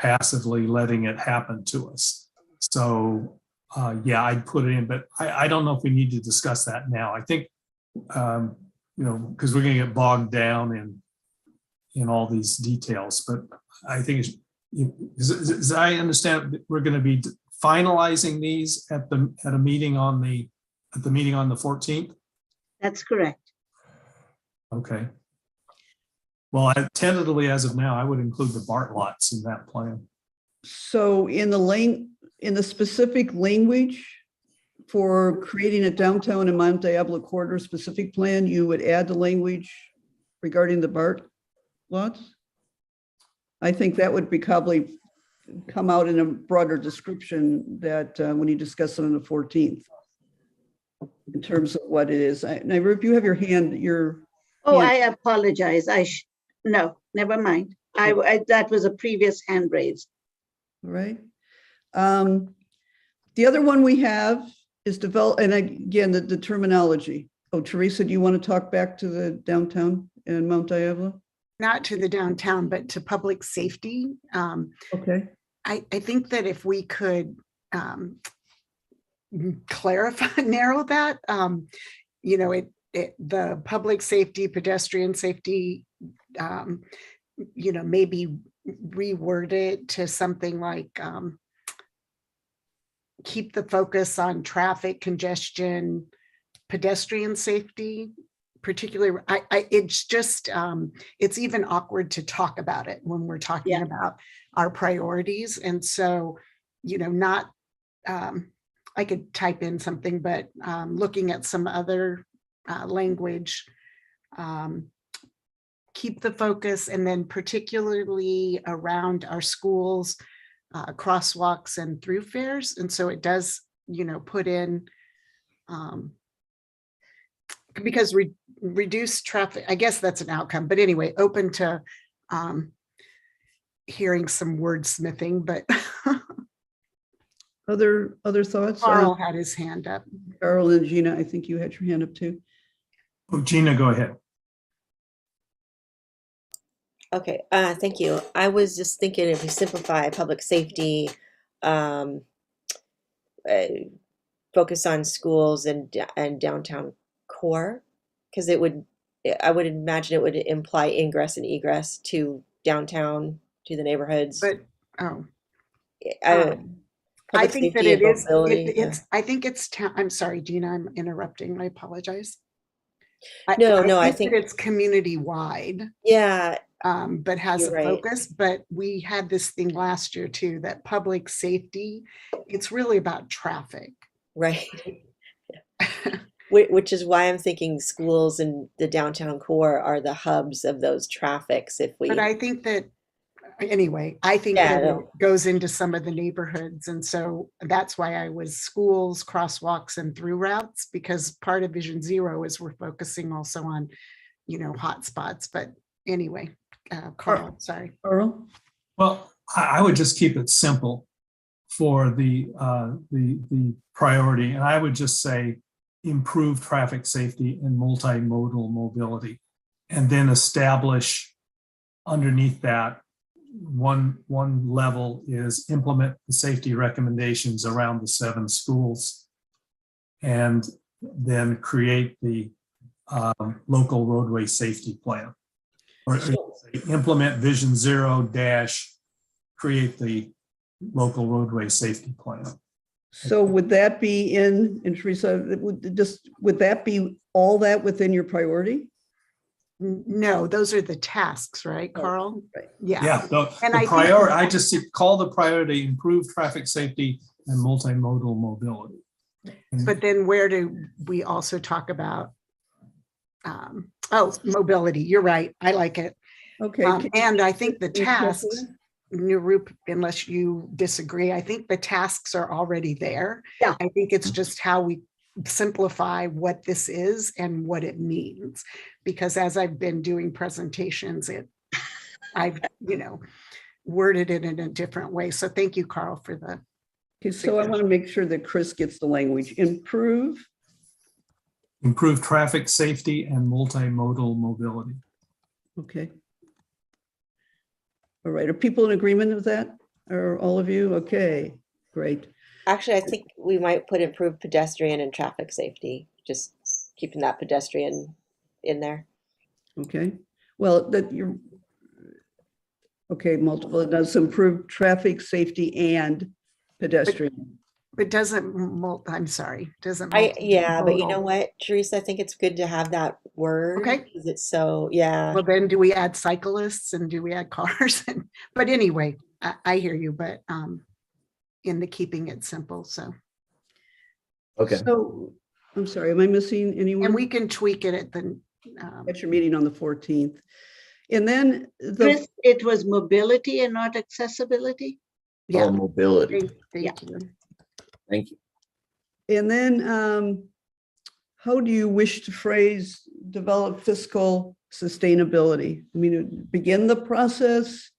passively letting it happen to us. So yeah, I'd put it in, but I don't know if we need to discuss that now. I think, because we're going to get bogged down in all these details, but I think as I understand, we're going to be finalizing these at a meeting on the 14th. That's correct. Okay. Well, tentatively as of now, I would include the BART lots in that plan. So in the specific language for creating a downtown and Mount Diablo corridor specific plan, you would add the language regarding the BART lots? I think that would probably come out in a broader description that when you discuss it on the 14th in terms of what it is. Narup, you have your hand, Oh, I apologize. No, never mind. That was a previous hand raise. All right. The other one we have is develop, and again, the terminology. Oh, Teresa, do you want to talk back to the downtown and Mount Diablo? Not to the downtown, but to public safety. Okay. I think that if we could clarify, narrow that, the public safety, pedestrian safety, maybe reword it to something like keep the focus on traffic congestion, pedestrian safety, particularly. It's just, it's even awkward to talk about it when we're talking about our priorities. And so, not, I could type in something, but looking at some other language, keep the focus, and then particularly around our schools, crosswalks and thoroughfares. And so it does, put in, because reduce traffic, I guess that's an outcome, but anyway, open to hearing some wordsmithing, but Other thoughts? Carl had his hand up. Carl and Gina, I think you had your hand up too. Oh, Gina, go ahead. Okay, thank you. I was just thinking if we simplify public safety, focus on schools and downtown core, because I would imagine it would imply ingress and egress to downtown, to the neighborhoods. But I public think that safety it and is. mobility, I think it's. I'm sorry, Gina. I'm interrupting. I apologize. No, I I think that it's community wide. yeah, but has You're a right. focus. But we had this thing last year too, that public safety, it's really about traffic. Right. Which is why I'm thinking schools and the downtown core are the hubs of those traffics. If we, But I think that, anyway, I think Yeah, that no. it goes into some of the neighborhoods. And so that's why I was schools, crosswalks, and through routes, because part of Vision Zero is we're focusing also on, hot spots. But anyway, Carl, sorry. Earl? Well, I would just keep it simple for the priority, and I would just say improve traffic safety and multimodal mobility, and then establish underneath that one level is implement the safety recommendations around the 7 schools, and then create the local roadway safety plan, or implement Vision Zero dash create the local roadway safety plan. So would that be and Teresa, would that be all that within your priority? No, those are the tasks, right, Carl? Right. Yeah. Yeah, And the I think- priority, I just call the priority improve traffic safety and multimodal mobility. But then where do we also talk about, mobility? You're right. I like it. Okay. And I think the Can you check tasks, that? Nirup, unless you disagree, I think the tasks are already there. Yeah. I think it's just how we simplify what this is and what it means. Because as I've been doing presentations, I've, worded it in a different way. So thank you, Carl, for the. Okay, so I want to make sure that Chris gets the language. Improve. Improve traffic safety and multimodal mobility. Okay. All right. Are people in agreement with that? Are all of you? Okay, great. Actually, I think we might put improved pedestrian and traffic safety, just keeping that pedestrian in there. Okay. Well, multiple, it does improve traffic safety and pedestrian. It doesn't, I'm sorry, doesn't. But you multimodal. know what, Teresa, I think it's good to have that word. Okay. Because it's so, yeah. Well, then do we add cyclists and do we add cars? But anyway, I hear you, but in the keeping it simple, so. Okay. So, I'm sorry, am I missing anyone? And we can tweak it at the. At your meeting on the 14th. And then Chris, it was mobility and not accessibility? Yeah, Oh, mobility. thank you. Thank you. And then how do you wish to phrase develop fiscal sustainability? I mean, begin the process.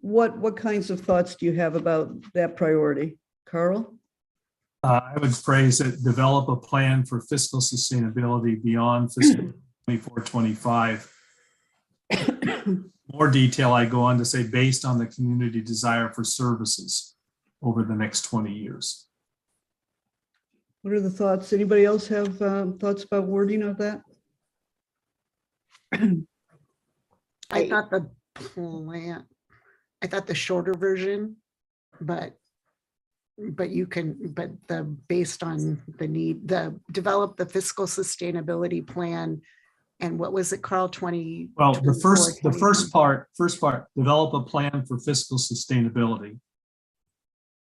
What kinds of thoughts do you have about that priority? Carl? I would phrase it, develop a plan for fiscal sustainability beyond fiscal 24-25. More detail, I go on to say, based on the community desire for services over the next 20 years. What are the thoughts? Anybody else have thoughts about wording of that? I thought the plan, I thought the shorter version, but based on the need, develop the fiscal sustainability plan. And what was it, Carl? 20? Well, the first part, develop a plan for fiscal sustainability.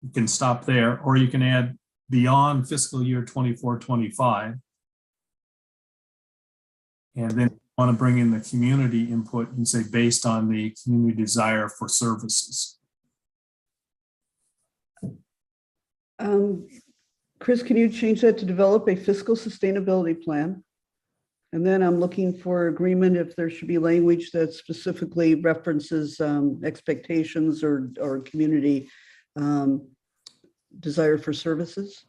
You can stop there, or you can add beyond fiscal year 24-25. And then you want to bring in the community input and say, based on the community desire for services. Chris, can you change that to develop a fiscal sustainability plan? And then I'm looking for agreement if there should be language that specifically references expectations or community desire for services.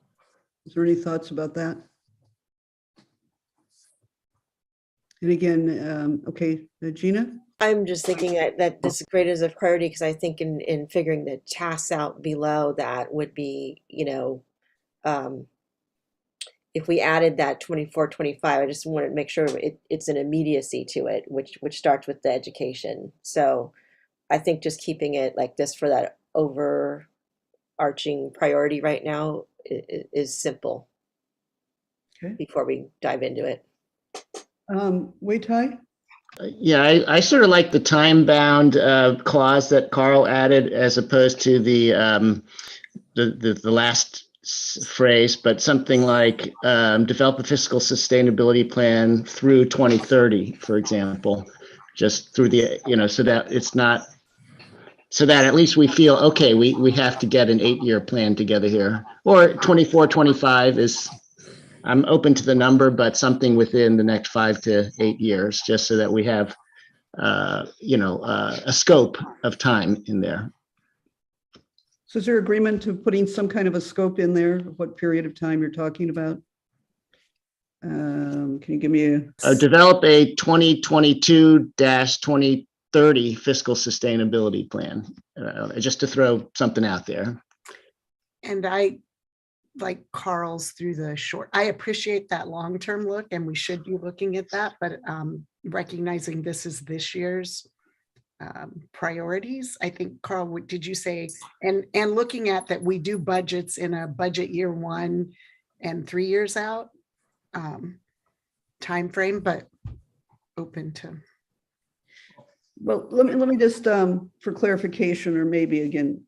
Is there any thoughts about that? And again, okay, Gina? I'm just thinking that this is great as a priority because I think in figuring the tasks out below that would be, if we added that 24-25, I just want to make sure it's an immediacy to it, which starts with the education. So I think just keeping it like this for that overarching priority right now is simple. Okay. Before we dive into it. Wei Tai? Yeah, I sort of like the time-bound clause that Carl added as opposed to the last phrase, but something like develop a fiscal sustainability plan through 2030, for example, just through the, so that it's not, so that at least we feel, okay, we have to get an 8-year plan together here, or 24, 25 is, I'm open to the number, but something within the next 5 to 8 years, just so that we have, a scope of time in there. So is there agreement to putting some kind of a scope in there, of what period of time you're talking about? Can you give me Develop a 2022-2030 fiscal sustainability plan, just to throw something out there. And I like Carl's through the short. I appreciate that long-term look, and we should be looking at that, but recognizing this is this year's priorities. I think, Carl, what did you say? And looking at that, we do budgets in a budget year 1 and 3 years out time frame, but open to. Well, let me just, for clarification, or maybe again,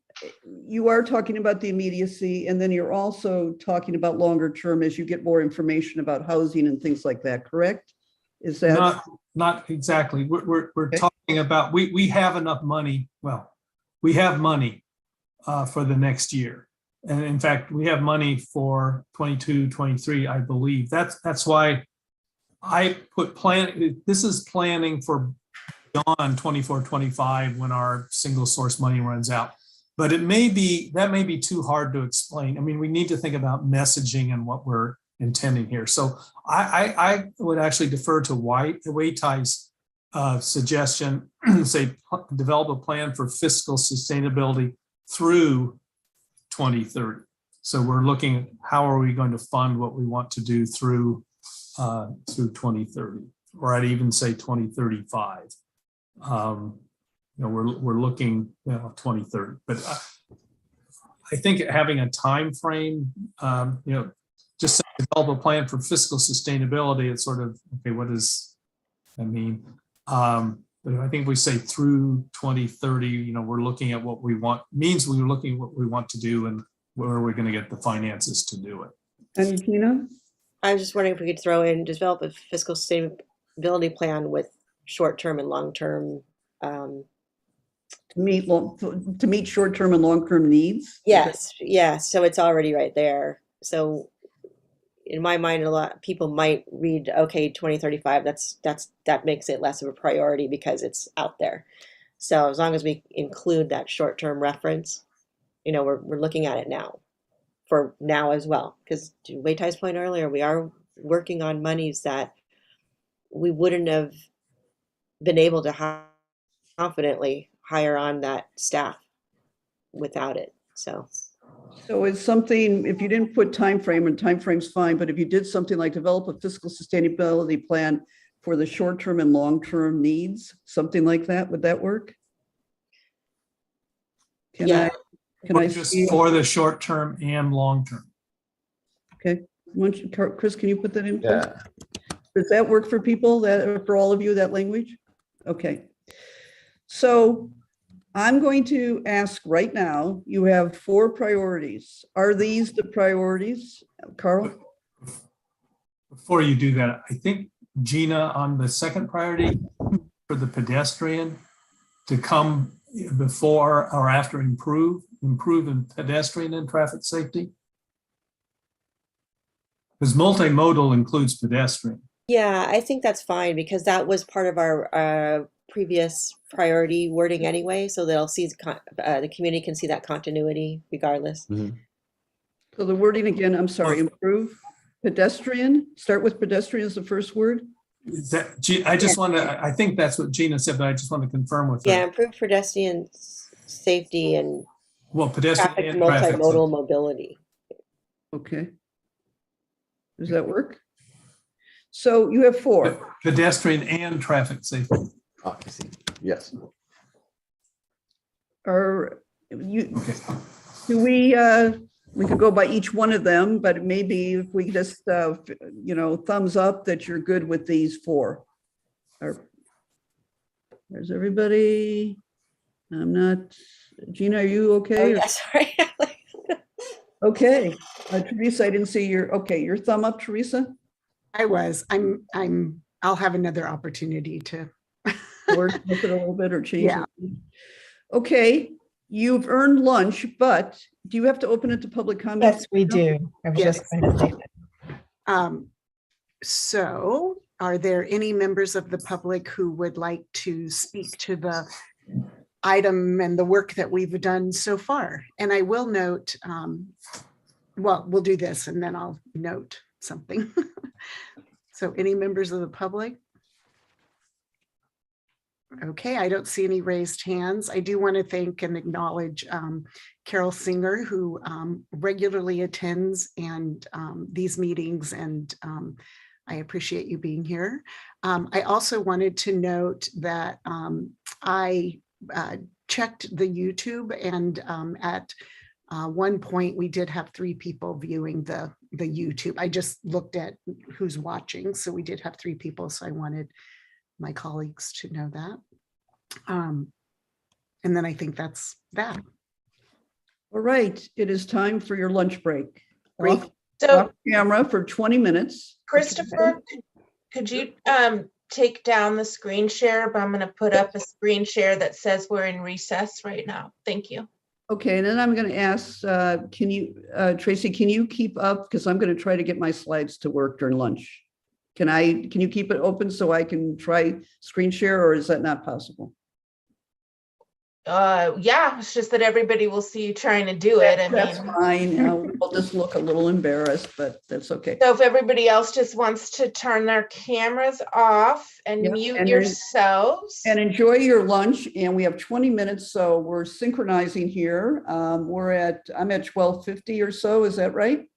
you are talking about the immediacy, and then you're also talking about longer term as you get more information about housing and things like that, correct? Is that not exactly? We're Okay. talking about, we have enough money. Well, we have money for the next year. And in fact, we have money for 22, 23, I believe. That's why I put this is planning for beyond 24, 25 when our single source money runs out. But that may be too hard to explain. I mean, we need to think about messaging and what we're intending here. So I would actually defer to Wei Tai's suggestion, say develop a plan for fiscal sustainability through 2030. So we're looking at how are we going to fund what we want to do through 2030, or I'd even say 2035. We're looking 2030, but I think having a time frame, just develop a plan for fiscal sustainability. It's sort of, okay, what does that mean? But I think if we say through 2030, we're looking at what we want, means we're looking at what we want to do and where we're going to get the finances to do it. And Gina? I was just wondering if we could throw in, develop a fiscal sustainability plan with short-term and long-term. To meet short-term and long-term needs? Yes. So it's already right there. So in my mind, a lot of people might read, okay, 2035, that makes it less of a priority because it's out there. So as long as we include that short-term reference, we're looking at it now, for now as well. Because to Wei Tai's point earlier, we are working on monies that we wouldn't have been able to confidently hire on that staff without it. So it's something, if you didn't put time frame, and time frame's fine, but if you did something like develop a fiscal sustainability plan for the short-term and long-term needs, something like that, would that work? Can I Just see? for the short term and long term? Okay, Chris, can you put that in? please? Yeah. Does that work for people, for all of you, that language? Okay. So I'm going to ask right now, you have 4 priorities. Are these the priorities, Carl? Before you do that, I think Gina, on the second priority for the pedestrian to come before or after improve in pedestrian and traffic safety. Because multimodal includes pedestrian. yeah, I think that's fine because that was part of our previous priority wording anyway. So they'll see the community can see that continuity regardless. Mhm. So the wording again, I'm sorry, improve, pedestrian, start with pedestrian as the first word. I think that's what Gina said, but I just want to confirm with her. Yeah, improve pedestrian safety and Well, pedestrian traffic and traffic multimodal mobility. Okay. Does that work? So you have 4. pedestrian and traffic safety. Oh, I see. Yes. Are you, Okay. do we could go by each one of them, but maybe if we just, thumbs up that you're good with these 4. Or There's everybody. I'm not, Gina, are you Oh, okay? yeah, sorry. Okay. Teresa, I didn't see your thumb up, Teresa. I'll have another opportunity to. Or flip it a little bit or change Yeah. it. Okay, you've earned lunch, but do you have to open it to public comment? Yes, we do. I was Yes. just going to say that. So are there any members of the public who would like to speak to the item and the work that we've done so far? And I will note, well, we'll do this and then I'll note something. So any members of the public? Okay, I don't see any raised hands. I do want to thank and acknowledge Carol Singer, who regularly attends and these meetings, and I appreciate you being here. I also wanted to note that I checked the YouTube, and at one point we did have 3 people viewing the YouTube. I just looked at who's watching, so we did have 3 people, so I wanted my colleagues to know that. And then I think that's that. All right, it is time for your lunch break. Break. So Camera for 20 minutes. Christopher, could you take down the screen share? But I'm going to put up a screen share that says we're in recess right now. Thank you. Okay, and then I'm going to ask, can you, Tracy, can you keep up? Because I'm going to try to get my slides to work during lunch. Can you keep it open so I can try screen share, or is that not possible? Yeah, it's just that everybody will see you trying to do it. That's fine. We'll just look a little embarrassed, but that's okay. So if everybody else just wants to turn their cameras off and Yep, mute and yourselves. And enjoy your lunch. And we have 20 minutes, so we're synchronizing here. I'm at 12:50 or so. Is that right?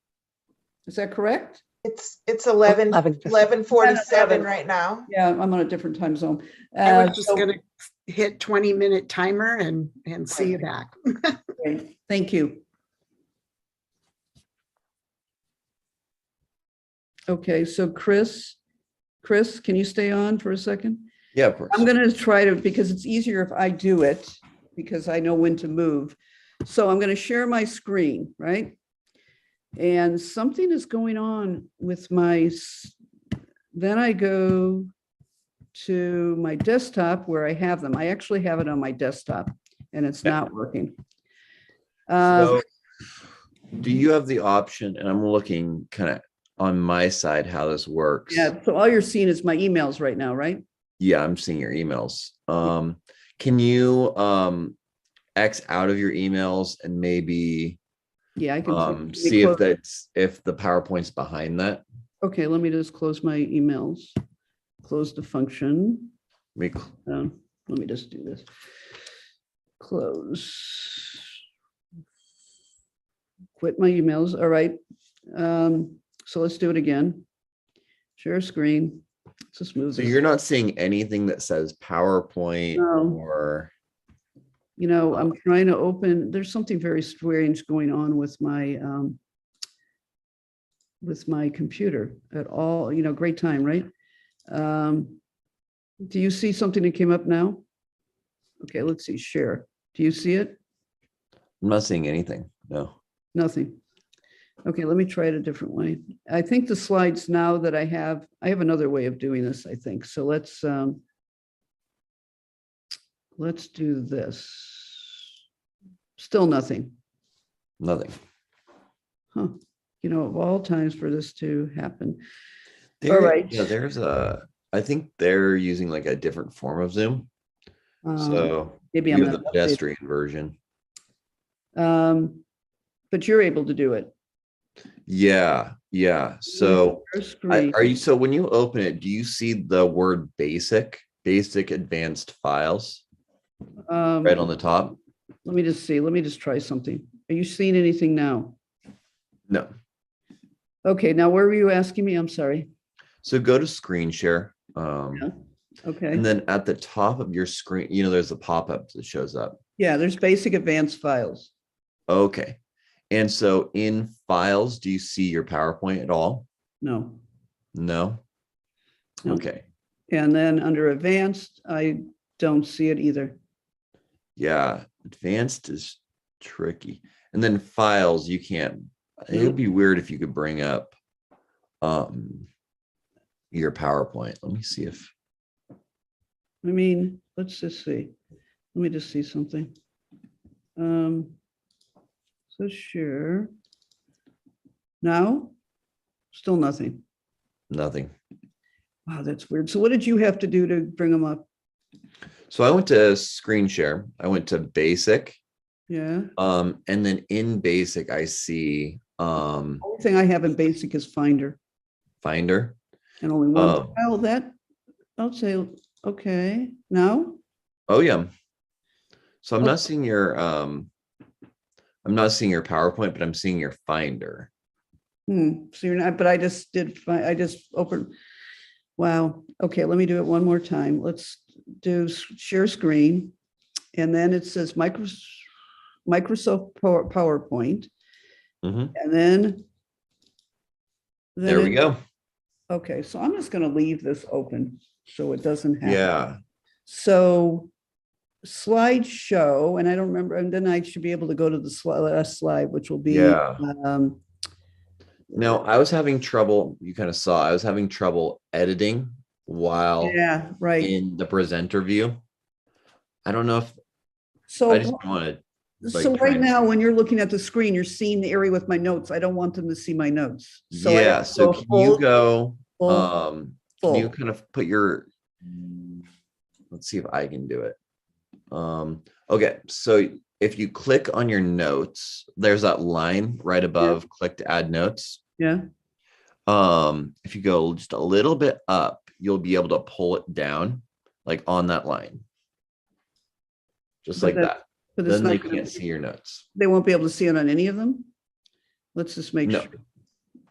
Is that correct? It's 11:47 right now. Yeah, I'm on a different time zone. I was just going to hit 20-minute timer and see you back. Okay, thank you. Okay, so Chris, can you stay on for a second? Yeah, of course. I'm going to try to, because it's easier if I do it, because I know when to move. So I'm going to share my screen, right? And something is going on with then I go to my desktop where I have them. I actually have it on my desktop and it's not working. So do you have the option, and I'm looking kind of on my side how this works. Yeah, so all you're seeing is my emails right now, right? Yeah, I'm seeing your emails. Can you X out of your emails and maybe Yeah, I can see if the PowerPoint's behind that? Okay, let me just close my emails. Close the function. Let me just do this. Close. Quit my emails. All right. So let's do it again. Share screen. Let's just move So this. you're not seeing anything that says PowerPoint or. You know, I'm trying to open, there's something very strange going on with my computer at all, great time, right? Do you see something that came up now? Okay, let's see, share. Do you see it? I'm not seeing anything, no. Nothing. Okay, let me try it a different way. I think the slides now that I have another way of doing this, I think. So let's do this. Still nothing. Nothing. Huh. Of all times for this to happen. All right. Yeah, I think they're using like a different form of Zoom. So maybe you I'm have the pedestrian version. But you're able to do it. Yeah. So so when you open it, do you see the word basic advanced files right on the top? Let me just see. Let me just try something. Are you seeing anything now? No. Okay, now where were you asking me? I'm sorry. So go to screen share. Yeah. Okay. And then at the top of your screen, there's a pop-up that shows up. Yeah, there's basic advanced files. Okay. And so in files, do you see your PowerPoint at all? No. No? Okay. And then under advanced, I Don't see it either. Yeah, advanced is tricky. And then files, you can't. It would be weird if you could bring up your PowerPoint. Let me see if. I mean, let's just see. Let me just see something. So sure. Now, still nothing. Nothing. Wow, that's weird. So what did you have to do to bring them up? So I went to screen share. I went to basic. Yeah. And then in basic, I see The only thing I have in basic is Finder. Finder. And only one file that I'll say, okay, now? Oh yeah. So I'm not seeing your PowerPoint, but I'm seeing your Finder. So you're not, but I just opened. Wow. Okay, let me do it one more time. Let's do share screen. And then it says Microsoft PowerPoint. Mhm. And then There we go. Okay, so I'm just going to leave this open so it doesn't happen. Yeah. So slideshow, and I don't remember, and then I should be able to go to the last slide, which will be. Yeah. Now I was having trouble. You kind of saw I was having trouble editing while in the presenter view. I don't know if I just want to. So right now, when you're looking at the screen, you're seeing the area with my notes. I don't want them to see my notes. So yeah. So can you go? Can you kind of put your? Let's see if I can do it. Okay. So if you click on your notes, there's that line right above. Click to add notes. Yeah. If you go just a little bit up, you'll be able to pull it down, like on that line, just like that. But then they can't see your notes. They won't be able to see it on any of them? Let's just make sure.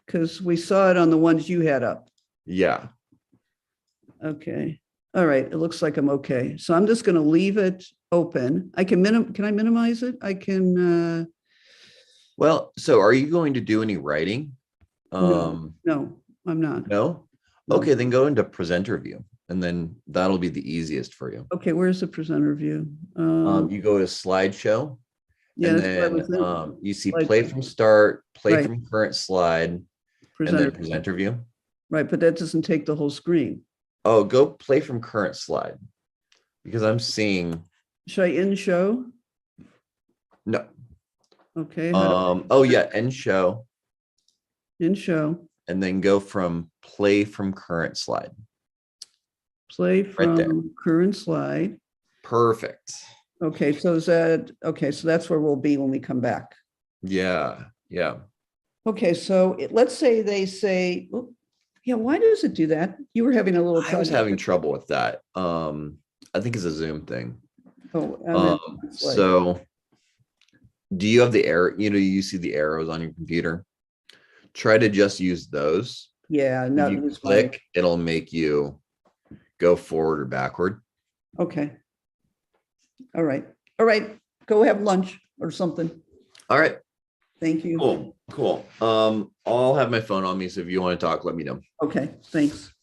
Because we saw it on the ones you had up. Yeah. Okay. All right. It looks like I'm okay. So I'm just going to leave it open. I can I minimize it? I can. Well, so are you going to do any writing? No, I'm not. No? Okay, then go into presenter view and then that'll be the easiest for you. Okay, where's the presenter view? You go to slideshow. Yeah, and then you see play from start, play from current slide, and then presenter view. Right, but that doesn't take the whole screen. Oh, go play from current slide because I'm seeing. Should I end show? No. Okay. Oh yeah, end show. End show. And then go from play from current slide. Play from current slide. Perfect. Okay, so is that okay? So that's where we'll be when we come back. Yeah, yeah. Okay, so let's say they say, oh, yeah. Why does it do that? You were having a little trouble. I was having trouble with that. I think it's a Zoom thing. Oh, so do you have the arrow? You see the arrows on your computer. Try to just use those. Yeah, no. If you click, it'll make you go forward or backward. Okay. All right. All right. Go have lunch or something. All right. Thank you. Cool. I'll have my phone on me. So if you want to talk, let me know. Okay. Thanks.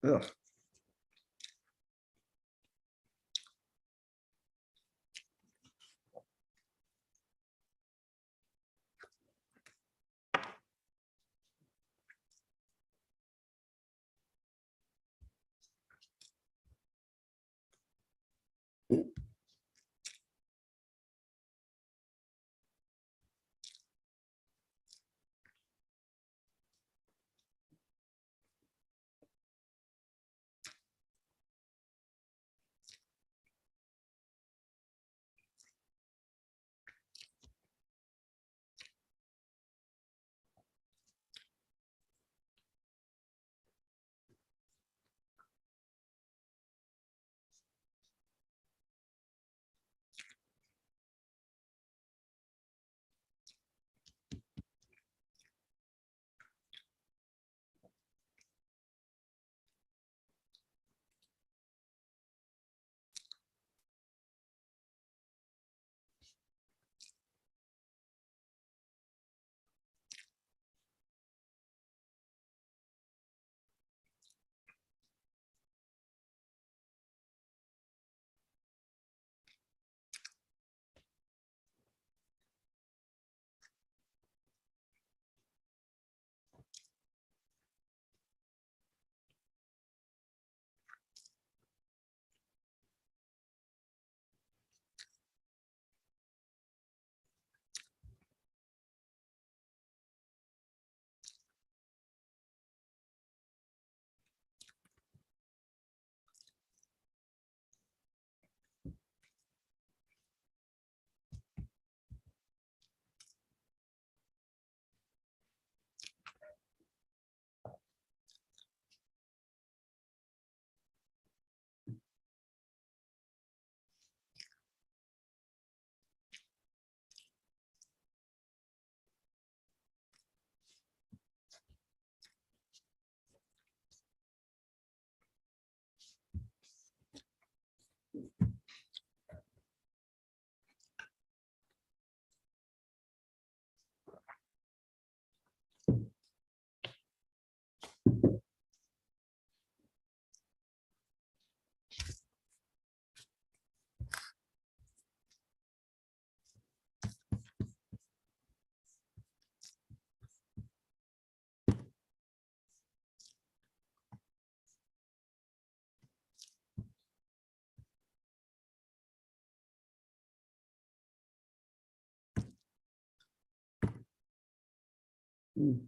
Ugh. Mm.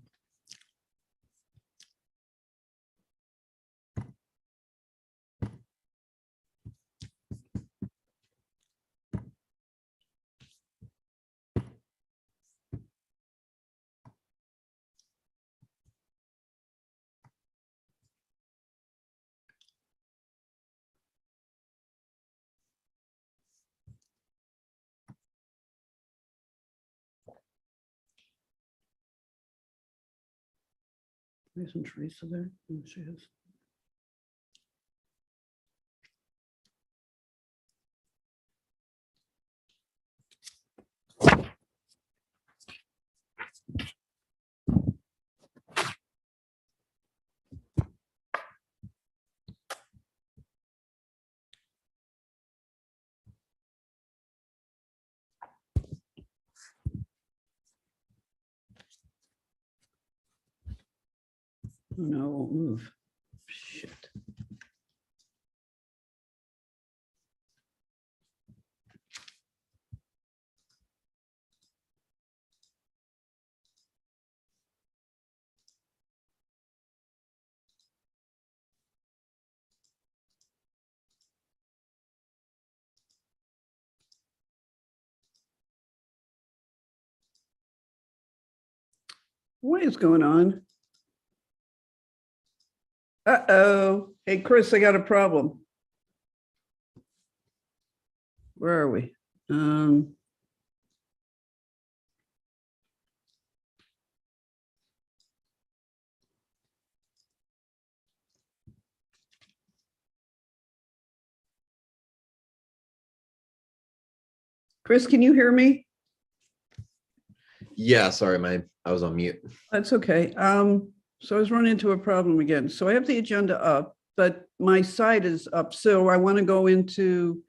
Isn't Teresa there? Oh, she is. Oh, no, it won't move. Shit. What is going on? Uh-oh. Hey, Chris, I got a problem. Where are we? Chris, can you hear me? Yeah, sorry, I was on mute. That's okay. So I was running into a problem again. So I have the agenda up, but my site is up. So I want to go into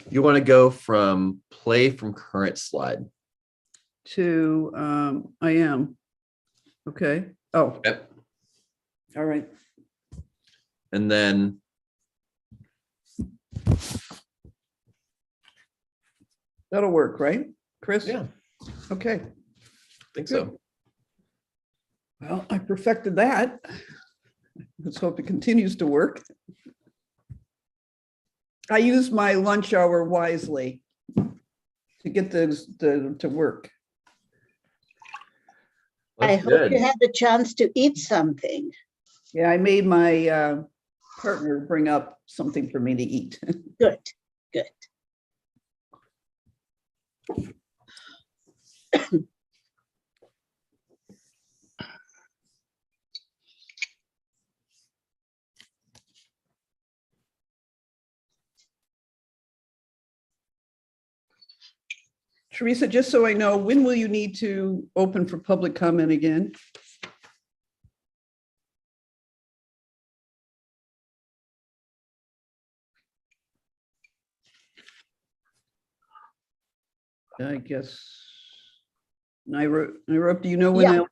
You want to go from play from current slide. to I am. Okay. Oh, Yep. all right. And then That'll work, right, Chris? yeah, Okay. I think so. Well, I perfected that. Let's hope it continues to work. I use my lunch hour wisely to get those to work. I That's hope good. you had the chance to eat something. Yeah, I made my partner bring up something for me to eat. Good, good. Teresa, just so I know, when will you need to open for public comment again? I guess. Naira, do you know when? Yeah.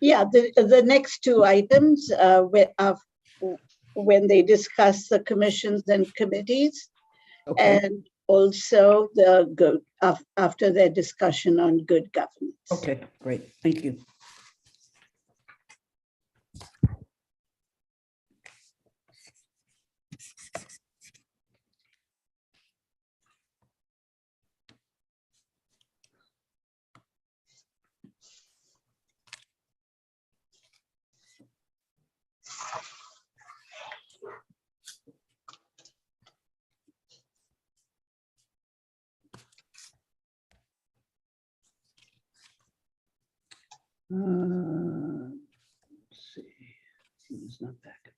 Yeah, the next two items when they discuss the commissions and committees, Okay. and also after their discussion on good governance. Okay, great. Thank you. Let's see. It's not back.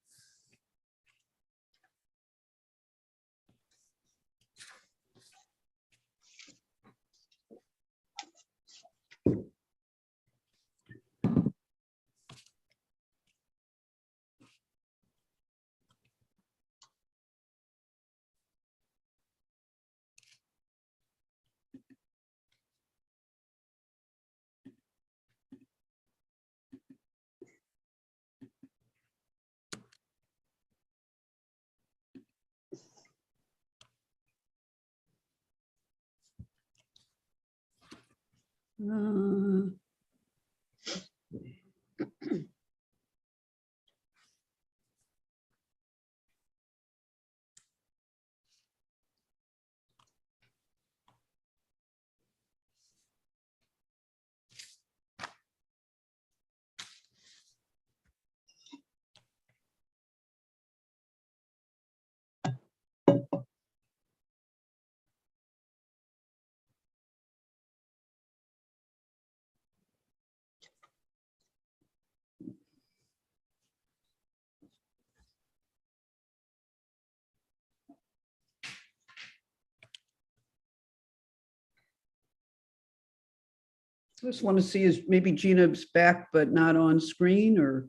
I just want to see is maybe Gina's back, but not on screen, or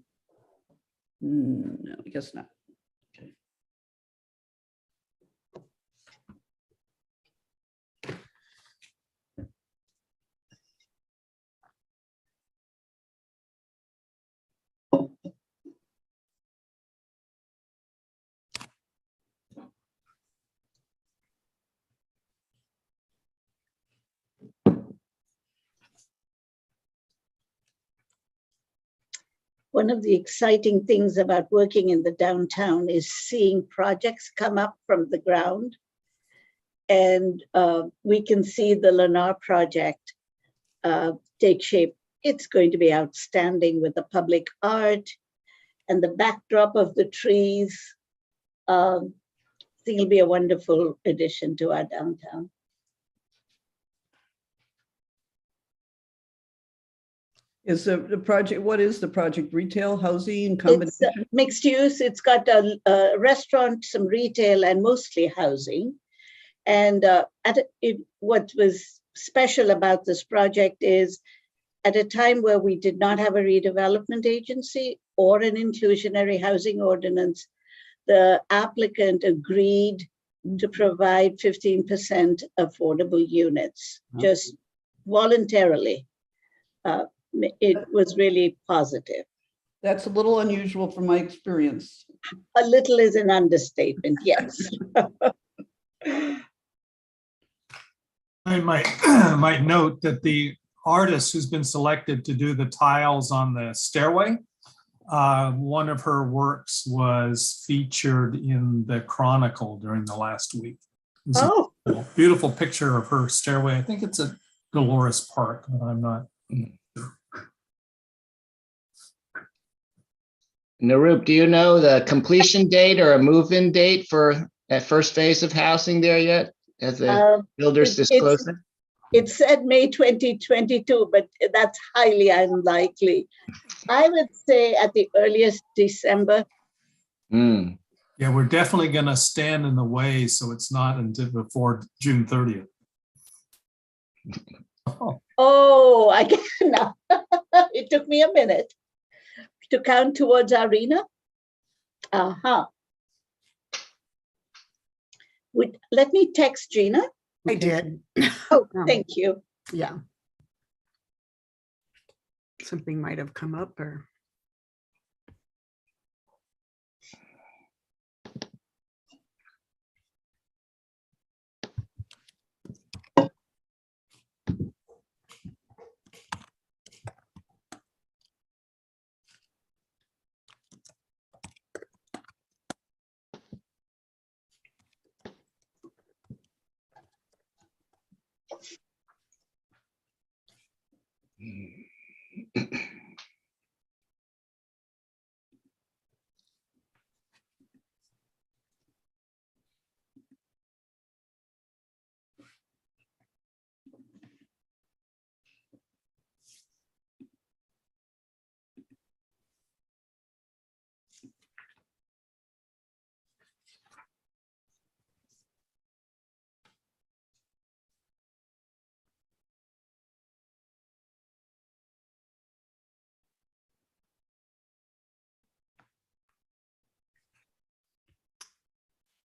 no, I guess not. Okay. One of the exciting things about working in the downtown is seeing projects come up from the ground. And we can see the Lennar project take shape it's going to be outstanding with the public art and the backdrop of the trees. I think it'll be a wonderful addition to our downtown. Is the project, what is the project? Retail, housing, It's combination? mixed use. It's got a restaurant, some retail, and mostly housing. And what was special about this project is at a time where we did not have a redevelopment agency or an inclusionary housing ordinance, the applicant agreed to provide 15% affordable units, just voluntarily. It was really positive. That's a little unusual from my experience. A little is an understatement, yes. I might note that the artist who's been selected to do the tiles on the stairway, one of her works was featured in the Chronicle during the last week. It's Oh, a beautiful picture of her stairway. I think it's at Dolores Park, but I'm not. Narup, do you know the completion date or a move-in date for that first phase of housing there yet? Has the builders disclosed it? it said May 2022, but that's highly unlikely. I would say at the earliest December. Mm. Yeah, we're definitely going to stand in the way, so it's not until before June 30th. Oh, I get now. It took me a minute to count towards Arena. Let me text Gina. I did. Oh, thank you. Yeah. Something might have come up or.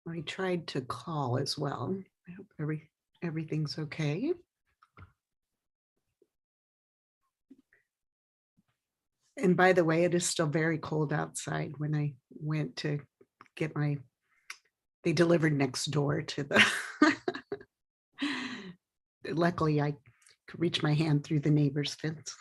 I tried to call as well. I hope everything's okay. And by the way, it is still very cold outside. When I went to get they delivered next door to the, luckily I could reach my hand through the neighbor's fence.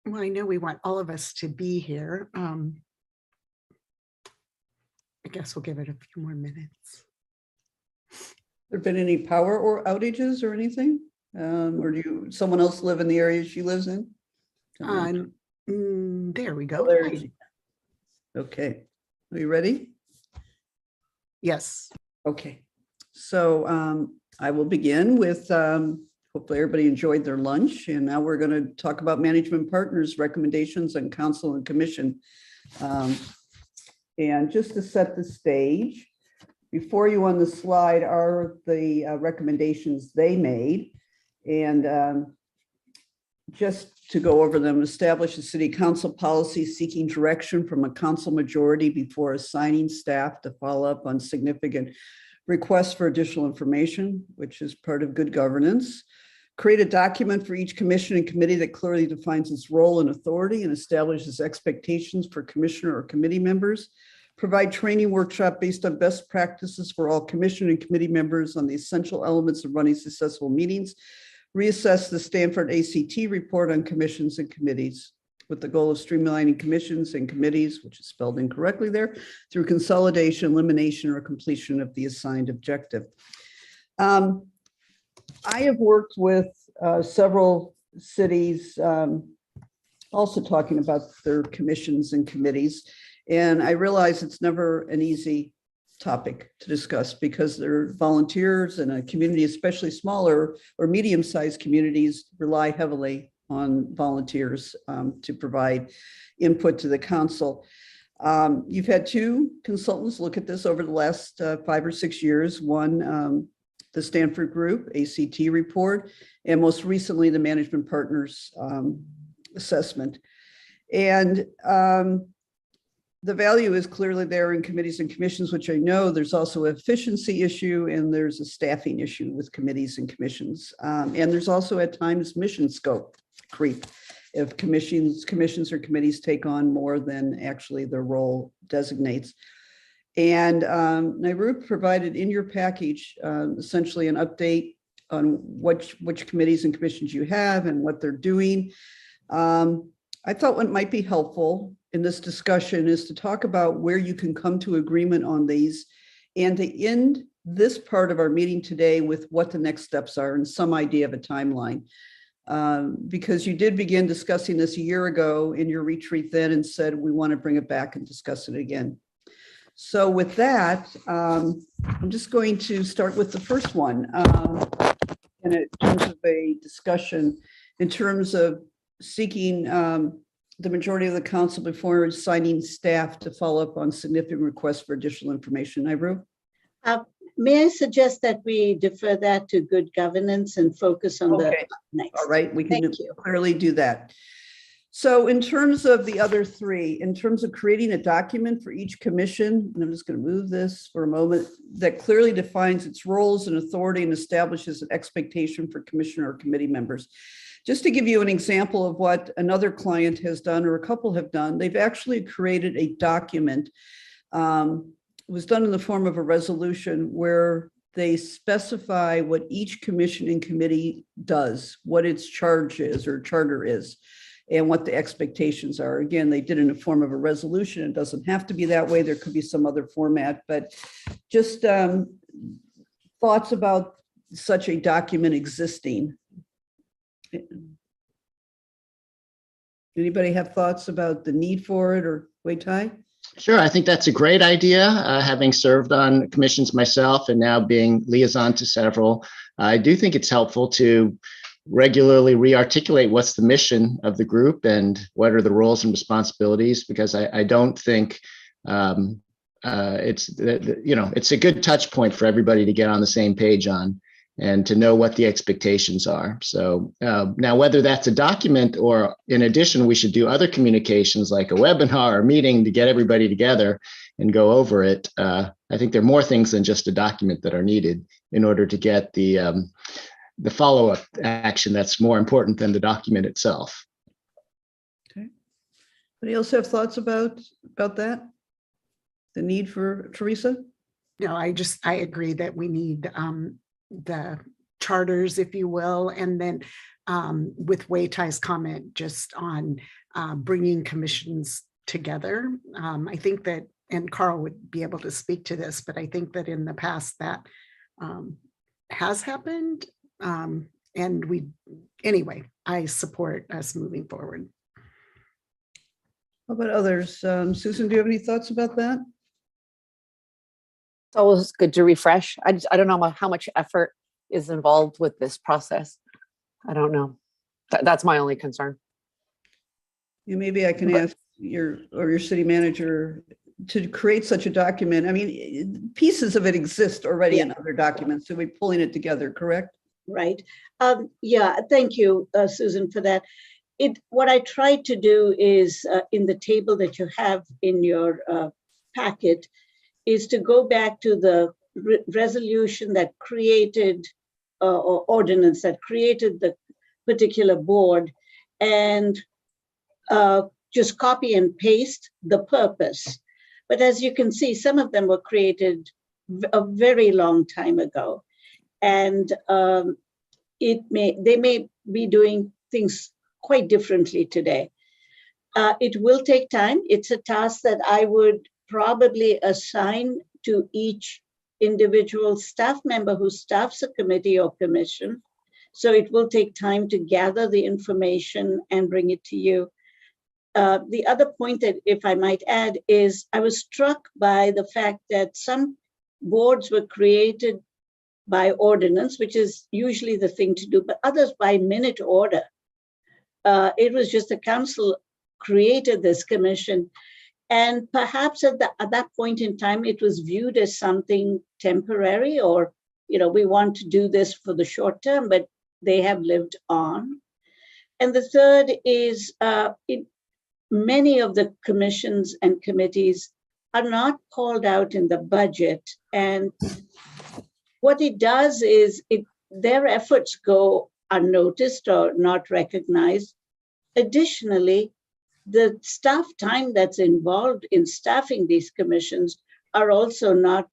Well, I know we want all of us to be here. I guess we'll give it a few more minutes. There been any power or outages or anything? Or someone else live in the area she lives in? There we go. Oh, there you go. Okay, are you ready? Yes. Okay, so I will begin with Hopefully everybody enjoyed their lunch. And now we're going to talk about management partners' recommendations on council and commission. And just to set the stage, before you on the slide are the recommendations they made. And just to go over them, establish a city council policy seeking direction from a council majority before assigning staff to follow up on significant requests for additional information, which is part of good governance. Create a document for each commission and committee that clearly defines its role and authority and establishes expectations for commissioner or committee members. Provide training workshop based on best practices for all commission and committee members on the essential elements of running successful meetings. Reassess the Stanford ACT report on commissions and committees with the goal of streamlining commissions and committees, which is spelled incorrectly there, through consolidation, elimination, or completion of the assigned objective. I have worked with several cities also talking about their commissions and committees. And I realize it's never an easy topic to discuss because they're volunteers and a community, especially smaller or medium-sized communities, rely heavily on volunteers to provide input to the council. You've had two consultants look at this over the last 5 or 6 years. One, the Stanford Group ACT report, and most recently the Management Partners assessment. And the value is clearly there in committees and commissions, which I know. There's also an efficiency issue and there's a staffing issue with committees and commissions. And there's also at times mission scope creep if commissions or committees take on more than actually their role designates. And Nairobi provided in your package essentially an update on which committees and commissions you have and what they're doing. I thought what might be helpful in this discussion is to talk about where you can come to agreement on these and to end this part of our meeting today with what the next steps are and some idea of a timeline. Because you did begin discussing this a year ago in your retreat then and said, we want to bring it back and discuss it again. So with that, I'm just going to start with the first one in terms of a discussion in terms of seeking the majority of the council before assigning staff to follow up on significant requests for additional information. Nairu? May I suggest that we defer that to good governance and focus on the next? All right, we can Thank you. clearly do that. So in terms of the other three, in terms of creating a document for each commission, and I'm just going to move this for a moment, that clearly defines its roles and authority and establishes an expectation for commissioner or committee members. Just to give you an example of what another client has done or a couple have done, they've actually created a document. It was done in the form of a resolution where they specify what each commission and committee does, what its charge is or charter is, and what the expectations are. Again, they did it in the form of a resolution. It doesn't have to be that way. There could be some other format, but just thoughts about such a document existing. Anybody have thoughts about the need for it or Wei Tai? Sure, I think that's a great idea. Having served on commissions myself and now being liaison to several, I do think it's helpful to regularly re-articulate what's the mission of the group and what are the roles and responsibilities, because I don't think it's a good touch point for everybody to get on the same page on and to know what the expectations are. So now whether that's a document or in addition, we should do other communications like a webinar or meeting to get everybody together and go over it. I think there are more things than just a document that are needed in order to get the follow-up action that's more important than the document itself. Okay. Anybody else have thoughts about that? The need for Teresa? No, I agree that we need the charters, if you will, and then with Wei Tai's comment just on bringing commissions together. I think that, and Carl would be able to speak to this, but I think that in the past that has happened. And anyway, I support us moving forward. How about others? Susan, do you have any thoughts about that? It's always good to refresh. I don't know how much effort is involved with this process. I don't know. That's my only concern. Yeah, maybe I can But- ask your city manager to create such a document. I mean, pieces of it exist already in other documents, so we're pulling it together, correct? Right. Yeah, thank you, Susan, for that. What I tried to do is in the table that you have in your packet is to go back to the resolution that created or ordinance that created the particular board and just copy and paste the purpose. But as you can see, some of them were created a very long time ago. And they may be doing things quite differently today. It will take time. It's a task that I would probably assign to each individual staff member who staffs a committee or commission. So it will take time to gather the information and bring it to you. The other point that, if I might add, is I was struck by the fact that some boards were created by ordinance, which is usually the thing to do, but others by minute order. It was just the council created this commission. And perhaps at that point in time, it was viewed as something temporary, or, we want to do this for the short term, but they have lived on. And the third is many of the commissions and committees are not called out in the budget. And what it does is their efforts go unnoticed or not recognized. Additionally, the staff time that's involved in staffing these commissions are also not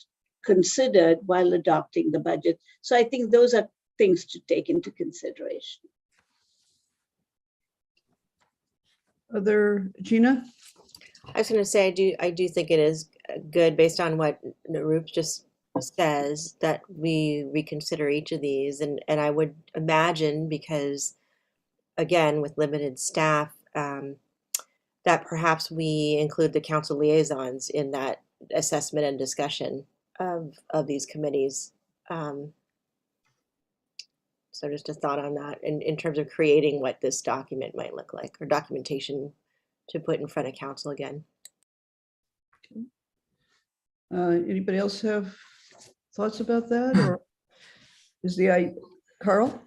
considered while adopting the budget. So I think those are things to take into consideration. Gina? I was going to say, I do think it is good, based on what Narup just says, that we reconsider each of these. And I would imagine, because again, with limited staff, that perhaps we include the council liaisons in that assessment and discussion of these committees. So just a thought on that in terms of creating what this document might look like, or documentation to put in front of council again. Anybody else have thoughts about that, or Carl?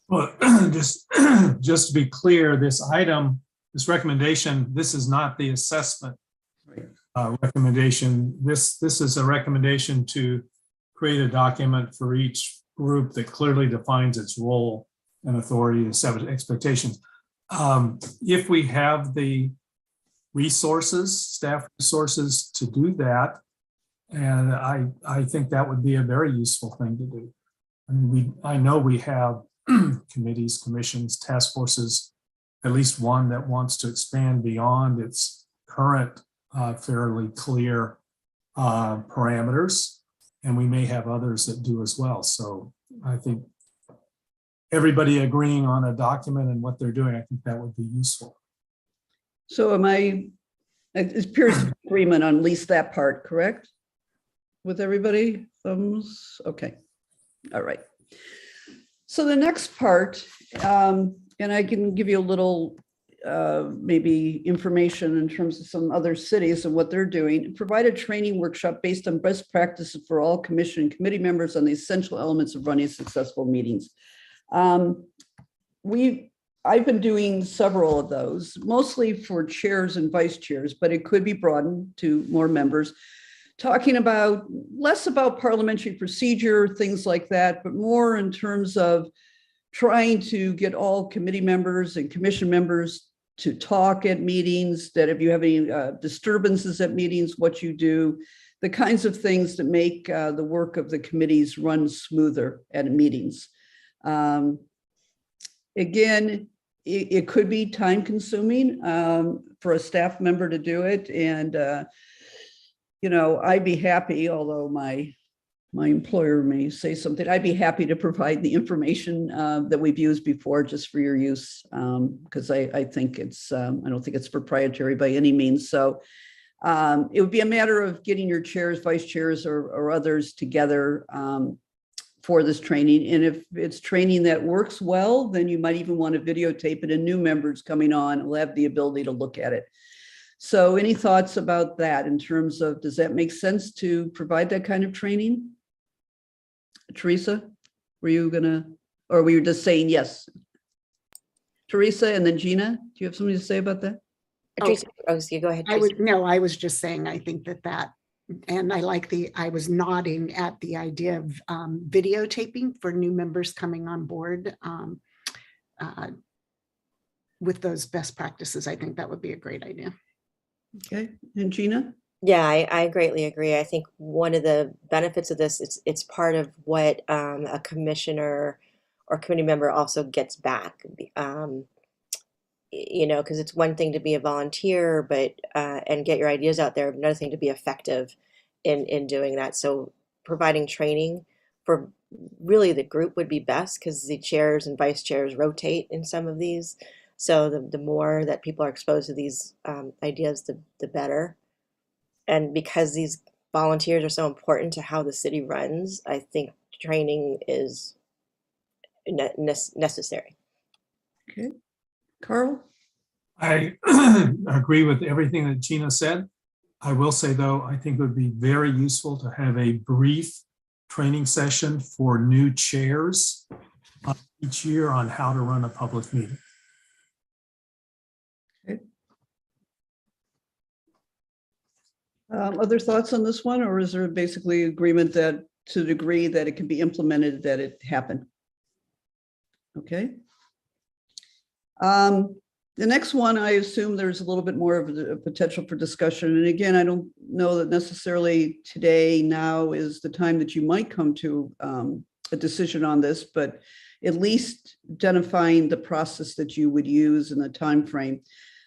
Well, just to be clear, this recommendation, this is not the assessment recommendation. This is a recommendation to create a document for each group that clearly defines its role and authority and set expectations. If we have the resources, staff resources to do that, and I think that would be a very useful thing to do. I mean, I know we have committees, commissions, task forces, at least one that wants to expand beyond its current fairly clear parameters, and we may have others that do as well. So I think everybody agreeing on a document and what they're doing, I think that would be useful. So it's Pierce's agreement on at least that part, correct? With everybody? Thumbs? Okay. All right. So the next part, and I can give you a little maybe information in terms of some other cities and what they're doing. Provide a training workshop based on best practices for all commission and committee members on the essential elements of running successful meetings. I've been doing several of those, mostly for chairs and vice chairs, but it could be broadened to more members, talking about less about parliamentary procedure, things like that, but more in terms of trying to get all committee members and commission members to talk at meetings, that if you have any disturbances at meetings, what you do, the kinds of things that make the work of the committees run smoother at meetings. Again, it could be time consuming for a staff member to do it. And, I'd be happy, although my employer may say something, I'd be happy to provide the information that we've used before just for your use, because I think it's, I don't think it's proprietary by any means. So it would be a matter of getting your chairs, vice chairs, or others together for this training. And if it's training that works well, then you might even want to videotape it, and new members coming on will have the ability to look at it. So any thoughts about that in terms of, does that make sense to provide that kind of training? Teresa, were you gonna, or were you just saying yes? Teresa and then Gina, do you have something to say about that? Teresa, go ahead. I was just saying, I think that, and I like I was nodding at the idea of videotaping for new members coming on board with those best practices. I think that would be a great idea. Okay, and Gina? Yeah, I greatly agree. I think one of the benefits of this, it's part of what a commissioner or committee member also gets back. You know, because it's one thing to be a volunteer, but and get your ideas out there. Another thing to be effective in doing that. So providing training for really the group would be best, because the chairs and vice chairs rotate in some of these. So the more that people are exposed to these ideas, the better. And because these volunteers are so important to how the city runs, I think training is necessary. Okay. Carl? I agree with everything that Gina said. I will say, though, I think it would be very useful to have a brief training session for new chairs each year on how to run a public meeting. Okay. Other thoughts on this one, or is there basically agreement that to the degree that it can be implemented, that it happen? Okay. The next one, I assume there's a little bit more of a potential for discussion. And again, I don't know that necessarily today, now is the time that you might come to a decision on this, but at least identifying the process that you would use in the time frame.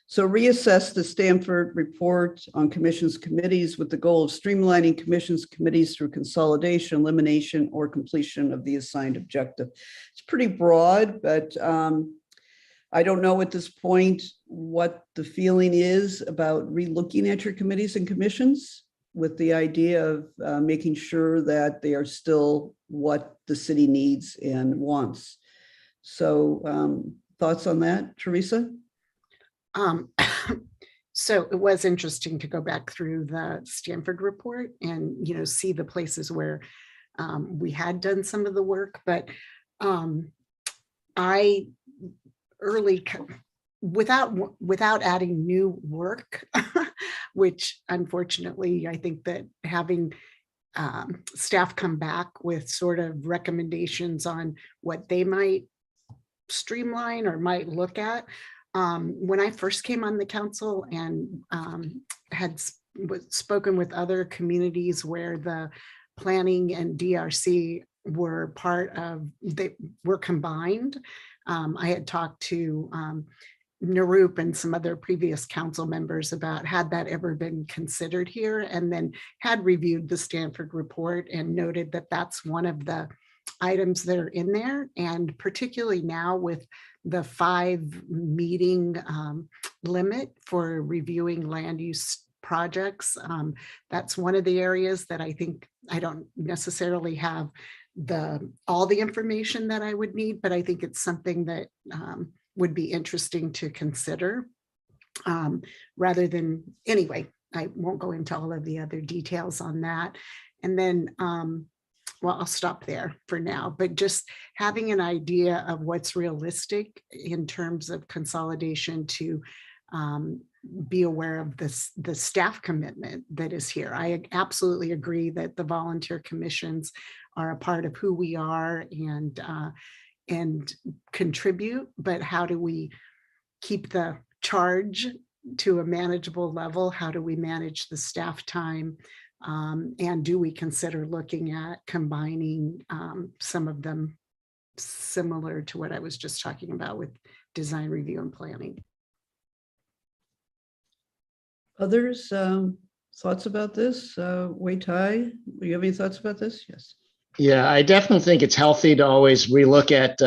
So reassess the Stanford report on commissions committees with the goal of streamlining commissions committees through consolidation, elimination, or completion of the assigned objective. It's pretty broad, but I don't know at this point what the feeling is about relooking at your committees and commissions with the idea of making sure that they are still what the city needs and wants. So thoughts on that, Teresa? So it was interesting to go back through the Stanford report and, you know, see the places where we had done some of the work, but without adding new work, which unfortunately, I think that having staff come back with sort of recommendations on what they might streamline or might look at. When I first came on the council and had spoken with other communities where the planning and DRC were part of, they were combined. I had talked to Narup and some other previous council members about had that ever been considered here, and then had reviewed the Stanford report and noted that that's one of the items that are in there. And particularly now with the 5 meeting limit for reviewing land use projects, that's one of the areas that I think I don't necessarily have all the information that I would need, but I think it's something that would be interesting to consider rather than, anyway, I won't go into all of the other details on that. And then, well, I'll stop there for now, but just having an idea of what's realistic in terms of consolidation to be aware of the staff commitment that is here. I absolutely agree that the volunteer commissions are a part of who we are and contribute, but how do we keep the charge to a manageable level? How do we manage the staff time? And do we consider looking at combining some of them similar to what I was just talking about with design review and planning? Others thoughts about this? Wei Tai, do you have any thoughts about this? Yes. Yeah, I definitely think it's healthy to always relook at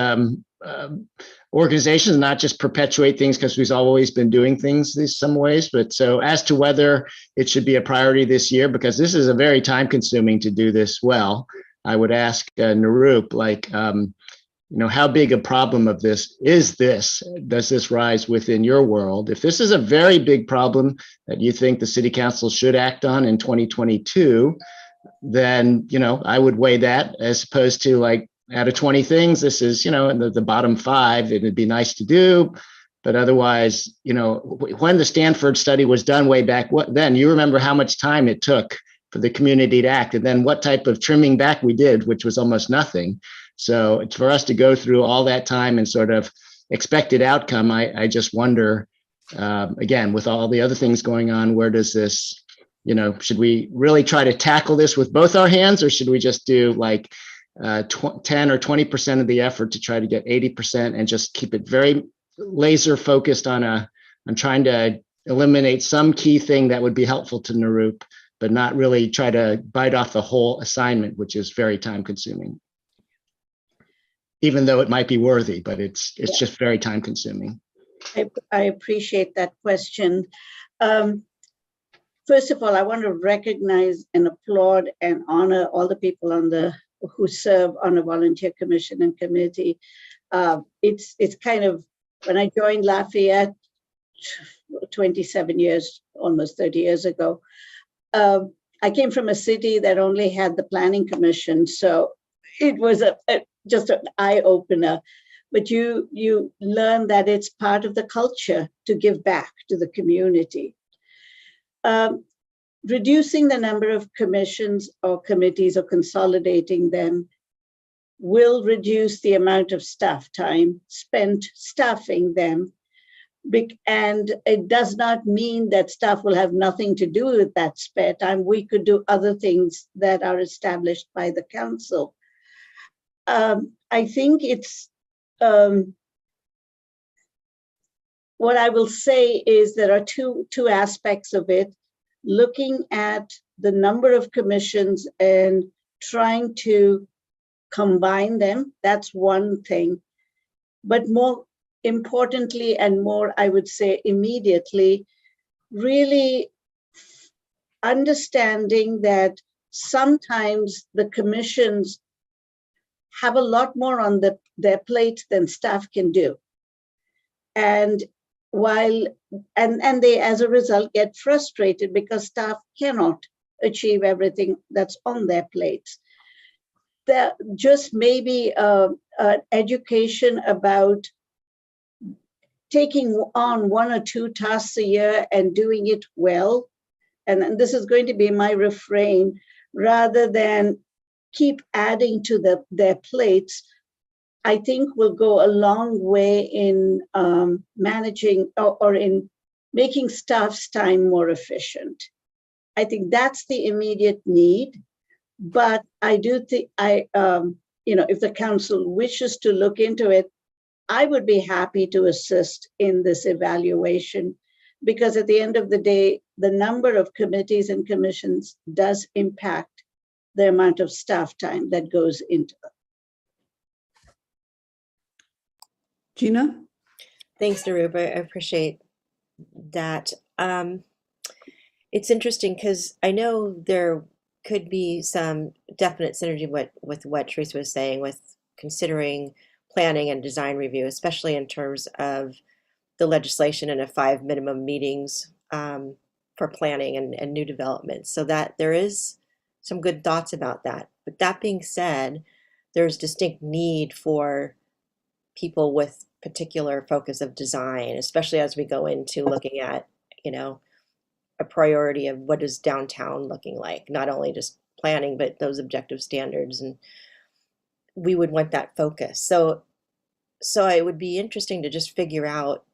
organizations, not just perpetuate things because we've always been doing things in some ways. But so as to whether it should be a priority this year, because this is a very time consuming to do this well. I would ask Narup, like, how big a problem of this is this? Does this rise within your world? If this is a very big problem that you think the city council should act on in 2022, then, I would weigh that as opposed to like out of 20 things, this is, in the bottom 5, it'd be nice to do. But otherwise, when the Stanford study was done way back then, you remember how much time it took for the community to act, and then what type of trimming back we did, which was almost nothing. So it's for us to go through all that time and sort of expected outcome. I just wonder, again, with all the other things going on, where does this, should we really try to tackle this with both our hands, or should we just do like 10 or 20% of the effort to try to get 80% and just keep it very laser focused on trying to eliminate some key thing that would be helpful to Narup, but not really try to bite off the whole assignment, which is very time consuming. Even though it might be worthy, but it's just very time consuming. I appreciate that question. First of all, I want to recognize and applaud and honor all the people who serve on a volunteer commission and committee. It's kind of, when I joined Lafayette 27 years, almost 30 years ago, I came from a city that only had the planning commission. So it was just an eye opener, but you learn that it's part of the culture to give back to the community. Reducing the number of commissions or committees or consolidating them will reduce the amount of staff time spent staffing them. And it does not mean that staff will have nothing to do with that spare time. We could do other things that are established by the council. I think it's, what I will say is there are two aspects of it. Looking at the number of commissions and trying to combine them, that's one thing. But more importantly, and more, I would say immediately, really understanding that sometimes the commissions have a lot more on their plate than staff can do. And they, as a result, get frustrated because staff cannot achieve everything that's on their plates. There just maybe education about taking on 1 or 2 tasks a year and doing it well. And this is going to be my refrain, rather than keep adding to their plates, I think will go a long way in managing or in making staff's time more efficient. I think that's the immediate need, but I do think if the council wishes to look into it, I would be happy to assist in this evaluation, because at the end of the day, the number of committees and commissions does impact the amount of staff time that goes into them. Gina? Thanks, Narup. I appreciate that. It's interesting because I know there could be some definite synergy with what Teresa was saying with considering planning and design review, especially in terms of the legislation and 5 minimum meetings for planning and new developments. So that there is some good thoughts about that. But that being said, there's distinct need for people with particular focus of design, especially as we go into looking at, a priority of what is downtown looking like, not only just planning, but those objective standards. And we would want that focus. So it would be interesting to just figure out,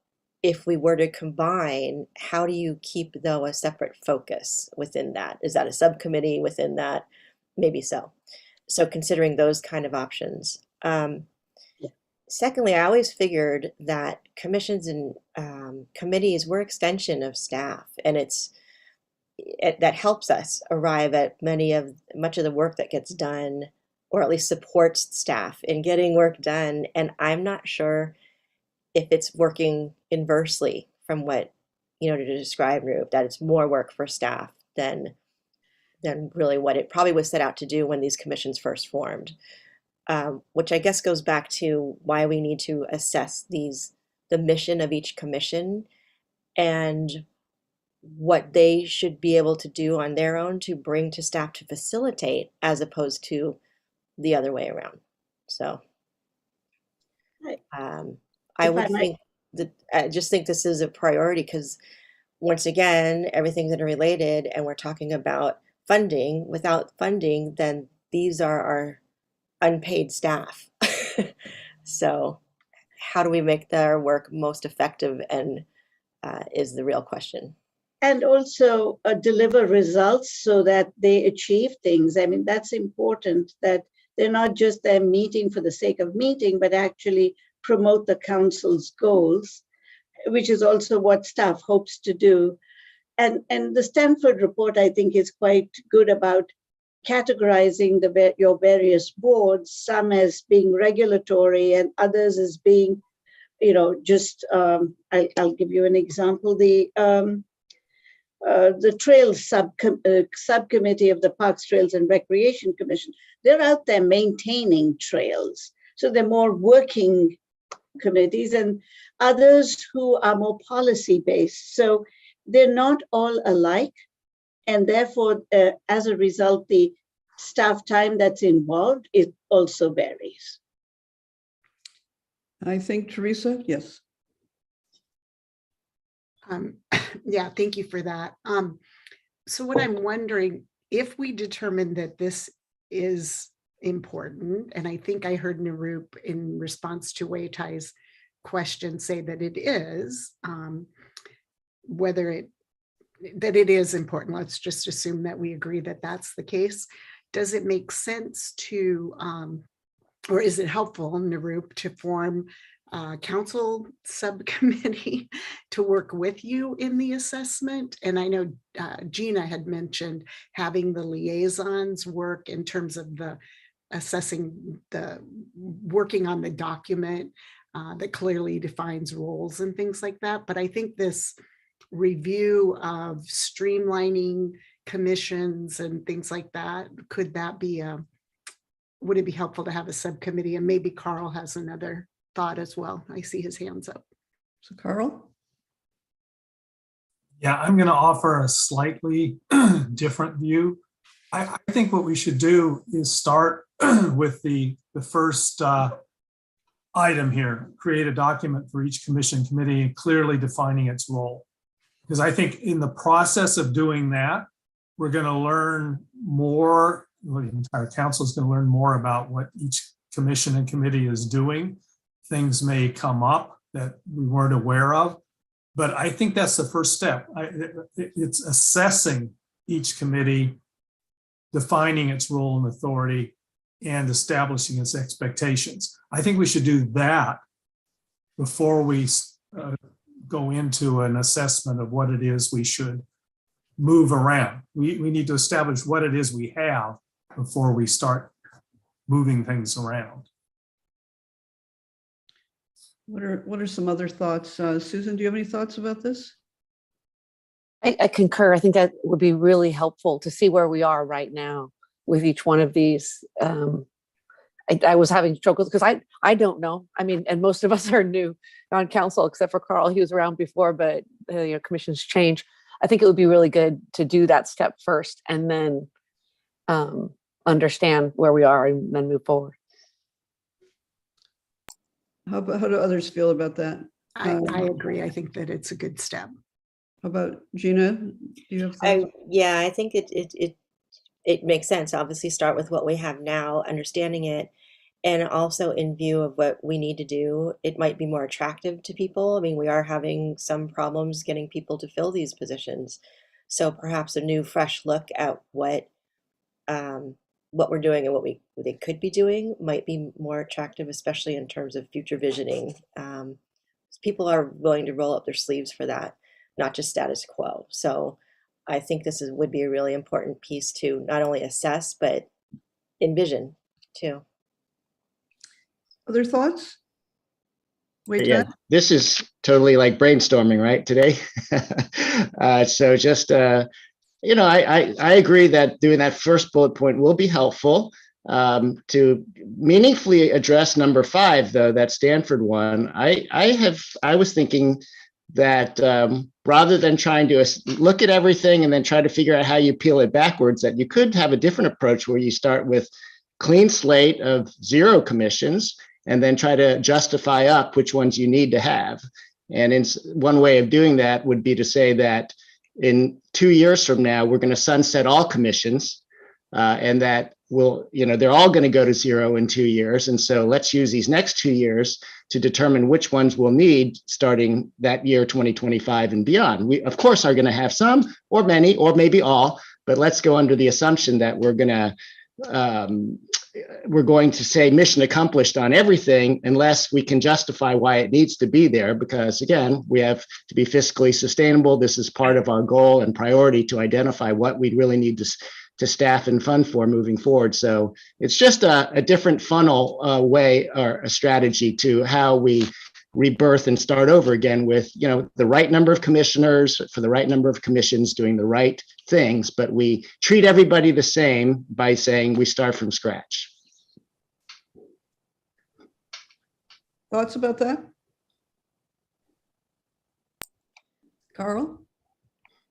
if we were to combine, how do you keep, though, a separate focus within that? Is that a subcommittee within that? Maybe so. So considering those kind of options. Secondly, I always figured that commissions and committees were extension of staff, and that helps us arrive at much of the work that gets done, or at least supports staff in getting work done. And I'm not sure if it's working inversely from what, to describe, Ruth, that it's more work for staff than than really what it probably was set out to do when these commissions first formed. Which I guess goes back to why we need to assess the mission of each commission and what they should be able to do on their own to bring to staff to facilitate, as opposed to the other way around. So I If would I might- think that I just think this is a priority because once again, everything's interrelated and we're talking about funding. Without funding, then these are our unpaid staff. So how do we make their work most effective and is the real question. And also deliver results so that they achieve things. I mean, that's important, that they're not just there meeting for the sake of meeting, but actually promote the council's goals, which is also what staff hopes to do. And the Stanford report, I think, is quite good about categorizing your various boards, some as being regulatory and others as being, just, I'll give you an example. The Trails Subcommittee of the Parks, Trails and Recreation Commission, they're out there maintaining trails. So they're more working committees, and others who are more policy-based. So they're not all alike. And therefore, as a result, the staff time that's involved, it also varies. I think, Teresa, yes. Yeah, thank you for that. So what I'm wondering, if we determine that this is important, and I think I heard Nirup in response to Wei Tai's question say that it is, that it is important, let's just assume that we agree that that's the case. Does it make sense to, or is it helpful, Nirup, to form a council subcommittee to work with you in the assessment? And I know Gina had mentioned having the liaisons work in terms of the working on the document that clearly defines roles and things like that. But I think this review of streamlining commissions and things like that, would it be helpful to have a subcommittee? And maybe Carl has another thought as well. I see his hands up. So Carl? Yeah, I'm going to offer a slightly different view. I think what we should do is start with the first item here, create a document for each commission committee and clearly defining its role. Because I think in the process of doing that, we're going to learn more, the entire council is going to learn more about what each commission and committee is doing. Things may come up that we weren't aware of, but I think that's the first step. It's assessing each committee, defining its role and authority, and establishing its expectations. I think we should do that before we go into an assessment of what it is we should move around. We need to establish what it is we have before we start moving things around. What are some other thoughts? Susan, do you have any thoughts about this? I concur. I think that would be really helpful to see where we are right now with each one of these. I was having struggles because I don't know. I mean, and most of us are new on council, except for Carl. He was around before, but commissions change. I think it would be really good to do that step first and then understand where we are and then move forward. How do others feel about that? I agree. I think that it's a good step. How about Gina? Do you have thoughts? Yeah, I think it makes sense. Obviously, start with what we have now, understanding it, and also in view of what we need to do, it might be more attractive to people. I mean, we are having some problems getting people to fill these positions, so perhaps a new, fresh look at what we're doing and what they could be doing might be more attractive, especially in terms of future visioning. People are willing to roll up their sleeves for that, not just status quo. So I think this would be a really important piece to not only assess, but envision too. Other thoughts? Wait, Yeah, this is totally like brainstorming, right, today? So just I agree that doing that first bullet point will be helpful. To meaningfully address number 5, though, that Stanford one, I was thinking that rather than trying to look at everything and then try to figure out how you peel it backwards, that you could have a different approach where you start with clean slate of 0 commissions and then try to justify up which ones you need to have. And one way of doing that would be to say that in 2 years from now, we're going to sunset all commissions, and that they're all going to go to 0 in 2 years. And so let's use these next 2 years to determine which ones we'll need starting that year 2025 and beyond. We, of course, are going to have some or many or maybe all, but let's go under the assumption that we're going to say mission accomplished on everything unless we can justify why it needs to be there, because again, we have to be fiscally sustainable. This is part of our goal and priority to identify what we really need to staff and fund for moving forward. So it's just a different funnel way or a strategy to how we rebirth and start over again with the right number of commissioners for the right number of commissions doing the right things, but we treat everybody the same by saying we start from scratch. Thoughts about that? Carl?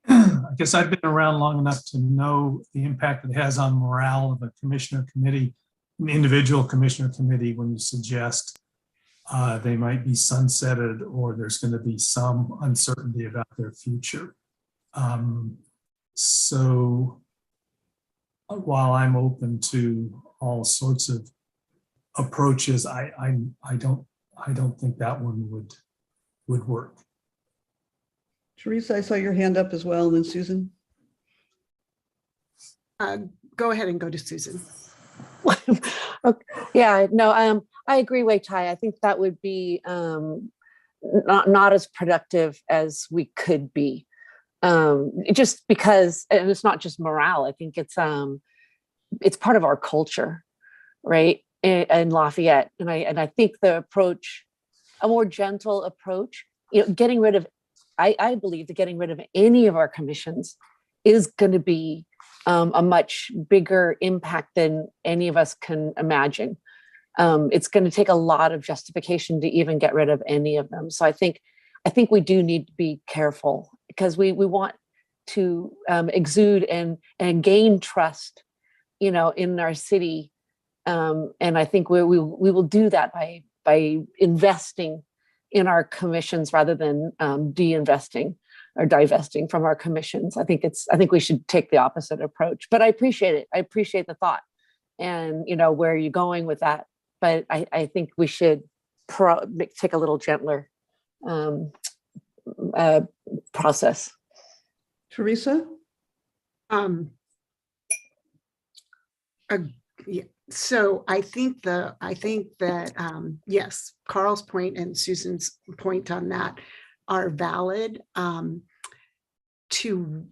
I guess I've been around long enough to know the impact it has on morale of a commissioner committee, an individual commissioner committee, when you suggest they might be sunsetted or there's going to be some uncertainty about their future. So while I'm open to all sorts of approaches, I don't think that one would work. Teresa, I saw your hand up as well, and then Susan. Go ahead and go to Susan. Yeah, no, I agree, Wei Tai. I think that would be not as productive as we could be. Just because, and it's not just morale. I think it's part of our culture, right? In Lafayette, and I think the approach, a more gentle approach, getting rid of. I believe that getting rid of any of our commissions is going to be a much bigger impact than any of us can imagine. It's going to take a lot of justification to even get rid of any of them. So I think we do need to be careful, because we want to exude and gain trust, in our city, and I think we will do that by investing in our commissions rather than de-investing or divesting from our commissions. I think we should take the opposite approach, but I appreciate it. I appreciate the thought and where you're going with that. But I think we should take a little gentler process. Teresa? Yeah. So I think that yes, Carl's point and Susan's point on that are valid. To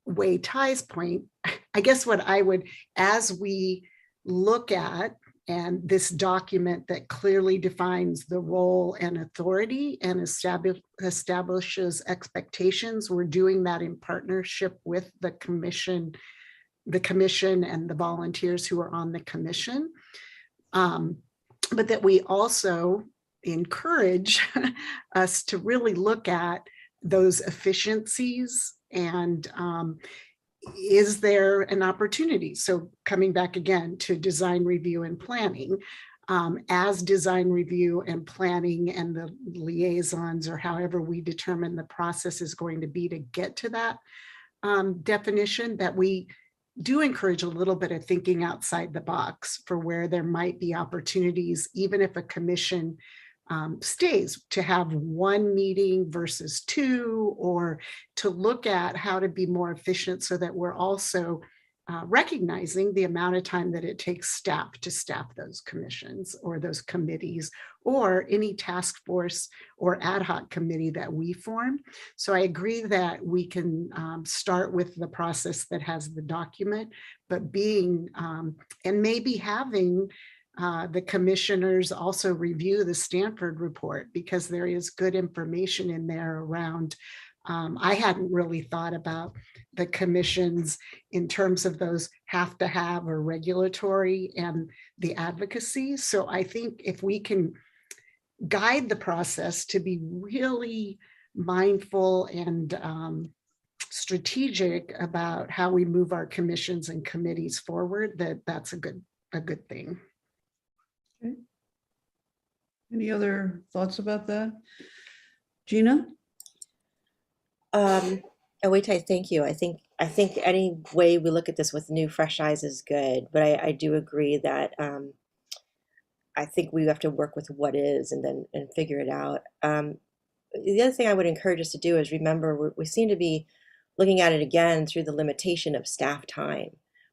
Wei Tai's point, I guess what I would, as we look at and this document that clearly defines the role and authority and establishes expectations, we're doing that in partnership with the commission and the volunteers who are on the commission, but that we also encourage us to really look at those efficiencies and is there an opportunity? So coming back again to design review and planning, as design review and planning and the liaisons, or however we determine the process is going to be to get to that definition, that we do encourage a little bit of thinking outside the box for where there might be opportunities, even if a commission stays, to have one meeting versus two, or to look at how to be more efficient so that we're also recognizing the amount of time that it takes staff to staff those commissions or those committees or any task force or ad hoc committee that we form. So I agree that we can start with the process that has the document, but being and maybe having the commissioners also review the Stanford report, because there is good information in there around I hadn't really thought about the commissions in terms of those have to have or regulatory and the advocacy. So I think if we can guide the process to be really mindful and strategic about how we move our commissions and committees forward, that's a good thing. Okay. Any other thoughts about that? Gina? Awaitai, thank you. I think any way we look at this with new, fresh eyes is good, but I do agree that I think we have to work with what is and figure it out. The other thing I would encourage us to do is remember we seem to be looking at it again through the limitation of staff time,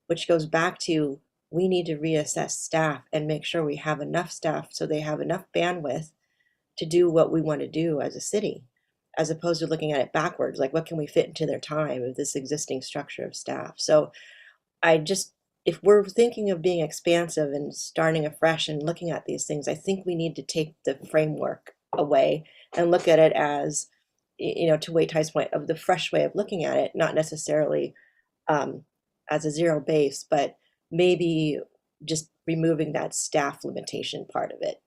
which goes back to we need to reassess staff and make sure we have enough staff so they have enough bandwidth to do what we want to do as a city, as opposed to looking at it backwards, like what can we fit into their time of this existing structure of staff. So if we're thinking of being expansive and starting afresh and looking at these things, I think we need to take the framework away and look at it as, to Wei Tai's point, of the fresh way of looking at it, not necessarily as a zero base, but maybe just removing that staff limitation part of it.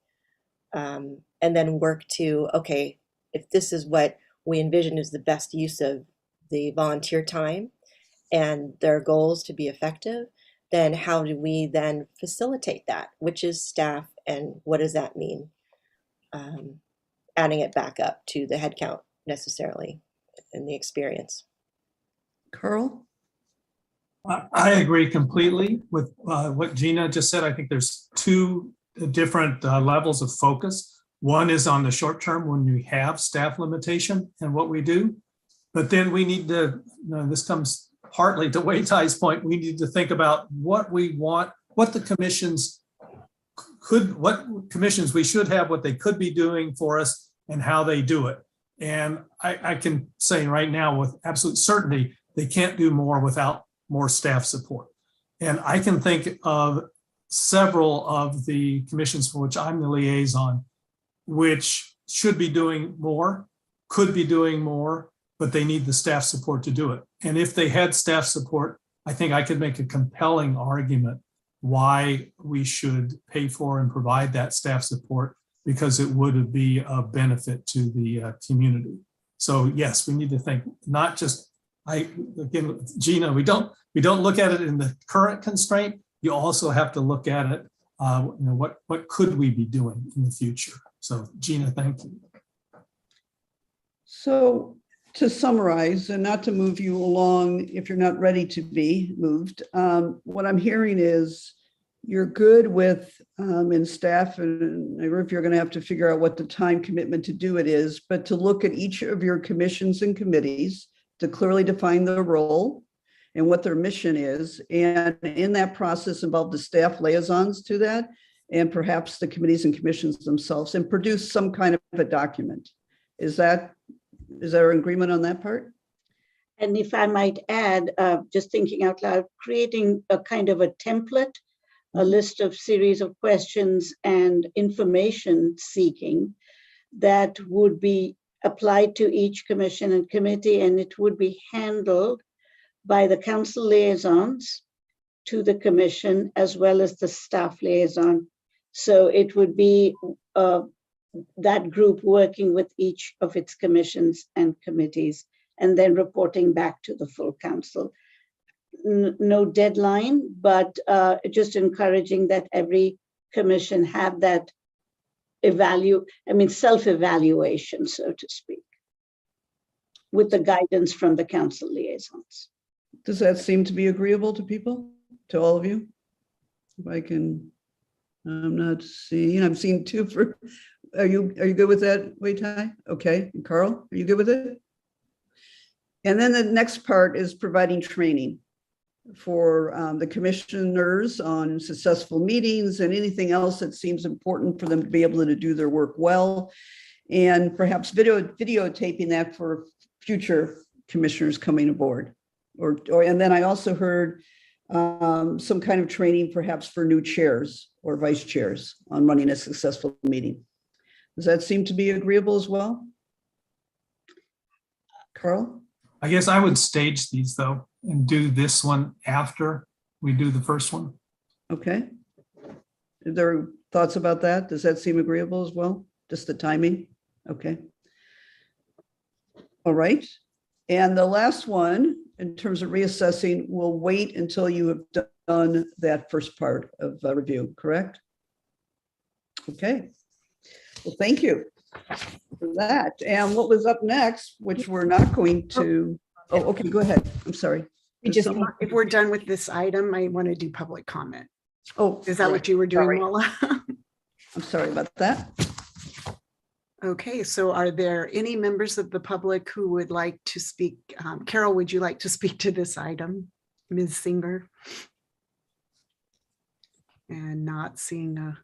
And then work to, okay, if this is what we envision is the best use of the volunteer time and their goals to be effective, then how do we then facilitate that? Which is staff, and what does that mean? Adding it back up to the headcount necessarily in the experience. Carl? I agree completely with what Gina just said. I think there's two different levels of focus. One is on the short term when we have staff limitation and what we do. But then we need to, this comes partly to Wei Tai's point, we need to think about what we want, what commissions we should have, what they could be doing for us, and how they do it. And I can say right now with absolute certainty, they can't do more without more staff support. And I can think of several of the commissions for which I'm the liaison, which should be doing more, could be doing more, but they need the staff support to do it. And if they had staff support, I think I could make a compelling argument why we should pay for and provide that staff support, because it would be a benefit to the community. So yes, we need to think not just, again, Gina, we don't look at it in the current constraint. You also have to look at it, what could we be doing in the future? So Gina, thank you. So to summarize, and not to move you along if you're not ready to be moved, what I'm hearing is you're good with in staff, and I if you're going to have to figure out what the time commitment to do it is, but to look at each of your commissions and committees to clearly define their role and what their mission is, and in that process involve the staff liaisons to that, and perhaps the committees and commissions themselves, and produce some kind of a document. Is there an agreement on that part? And if I might add, just thinking out loud, creating a kind of a template, a list of series of questions and information seeking that would be applied to each commission and committee, and it would be handled by the council liaisons to the commission as well as the staff liaison. So it would be that group working with each of its commissions and committees and then reporting back to the full council. No deadline, but just encouraging that every commission have that self-evaluation, so to speak, with the guidance from the council liaisons. Does that seem to be agreeable to people, to all of you? If I can, I'm not seeing, I'm seeing two for, are you good with that, Wei Tai? Okay, and Carl, are you good with it? And then the next part is providing training for the commissioners on successful meetings and anything else that seems important for them to be able to do their work well, and perhaps videotaping that for future commissioners coming aboard. And then I also heard some kind of training perhaps for new chairs or vice chairs on running a successful meeting. Does that seem to be agreeable as well? Carl? I guess I would stage these though and do this one after we do the first one. Okay. Are there thoughts about that? Does that seem agreeable as well? Just the timing? Okay. All right. And the last one, in terms of reassessing, will wait until you have done that first part of review, correct? Okay. Well, thank you for that. And what was up next, which we're not going to, oh, okay, go ahead. I'm sorry. We just need- If we're done with this item, I want to do public comment. Oh, Is that what you were doing, sorry. Walla? I'm sorry about that. Okay, so are there any members of the public who would like to speak? Carol, would you like to speak to this item? Ms. Singer? And not seeing a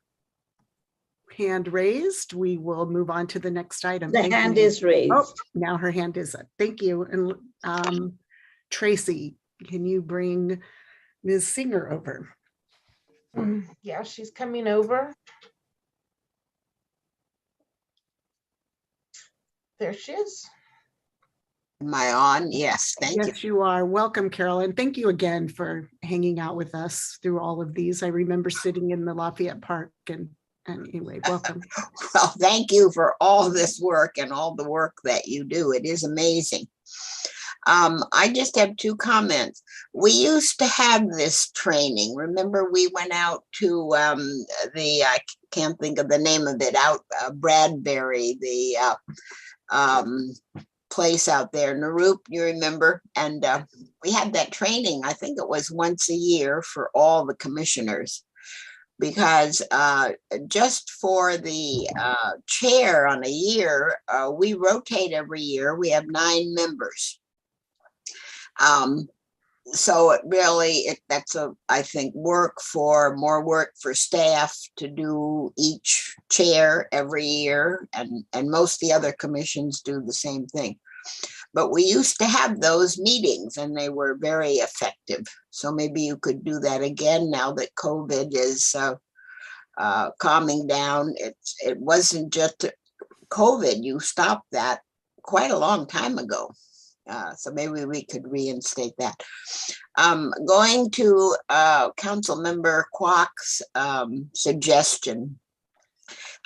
hand raised, we will move on to the next item. The Thank hand you. is raised. Oh, now her hand is up. Thank you. And Tracy, can you bring Ms. Singer over? Yeah, she's coming over. There she is. Am I on? Yes, thank you. Yes, you are. Welcome, Carol. And thank you again for hanging out with us through all of these. I remember sitting in the Lafayette Park and anyway, welcome. Well, thank you for all this work and all the work that you do. It is amazing. I just have two comments. We used to have this training. Remember, we went out to I can't think of the name of it, out Bradbury, the place out there, Naroop, you remember? And we had that training, I think it was once a year for all the commissioners, because just for the chair on a year, we rotate every year. We have 9 members. So it really, that's I think more work for staff to do each chair every year, and most of the other commissions do the same thing. But we used to have those meetings and they were very effective. So maybe you could do that again now that COVID is calming down. It wasn't just COVID, you stopped that quite a long time ago. So maybe we could reinstate that. Going to Council Member Kwok's suggestion,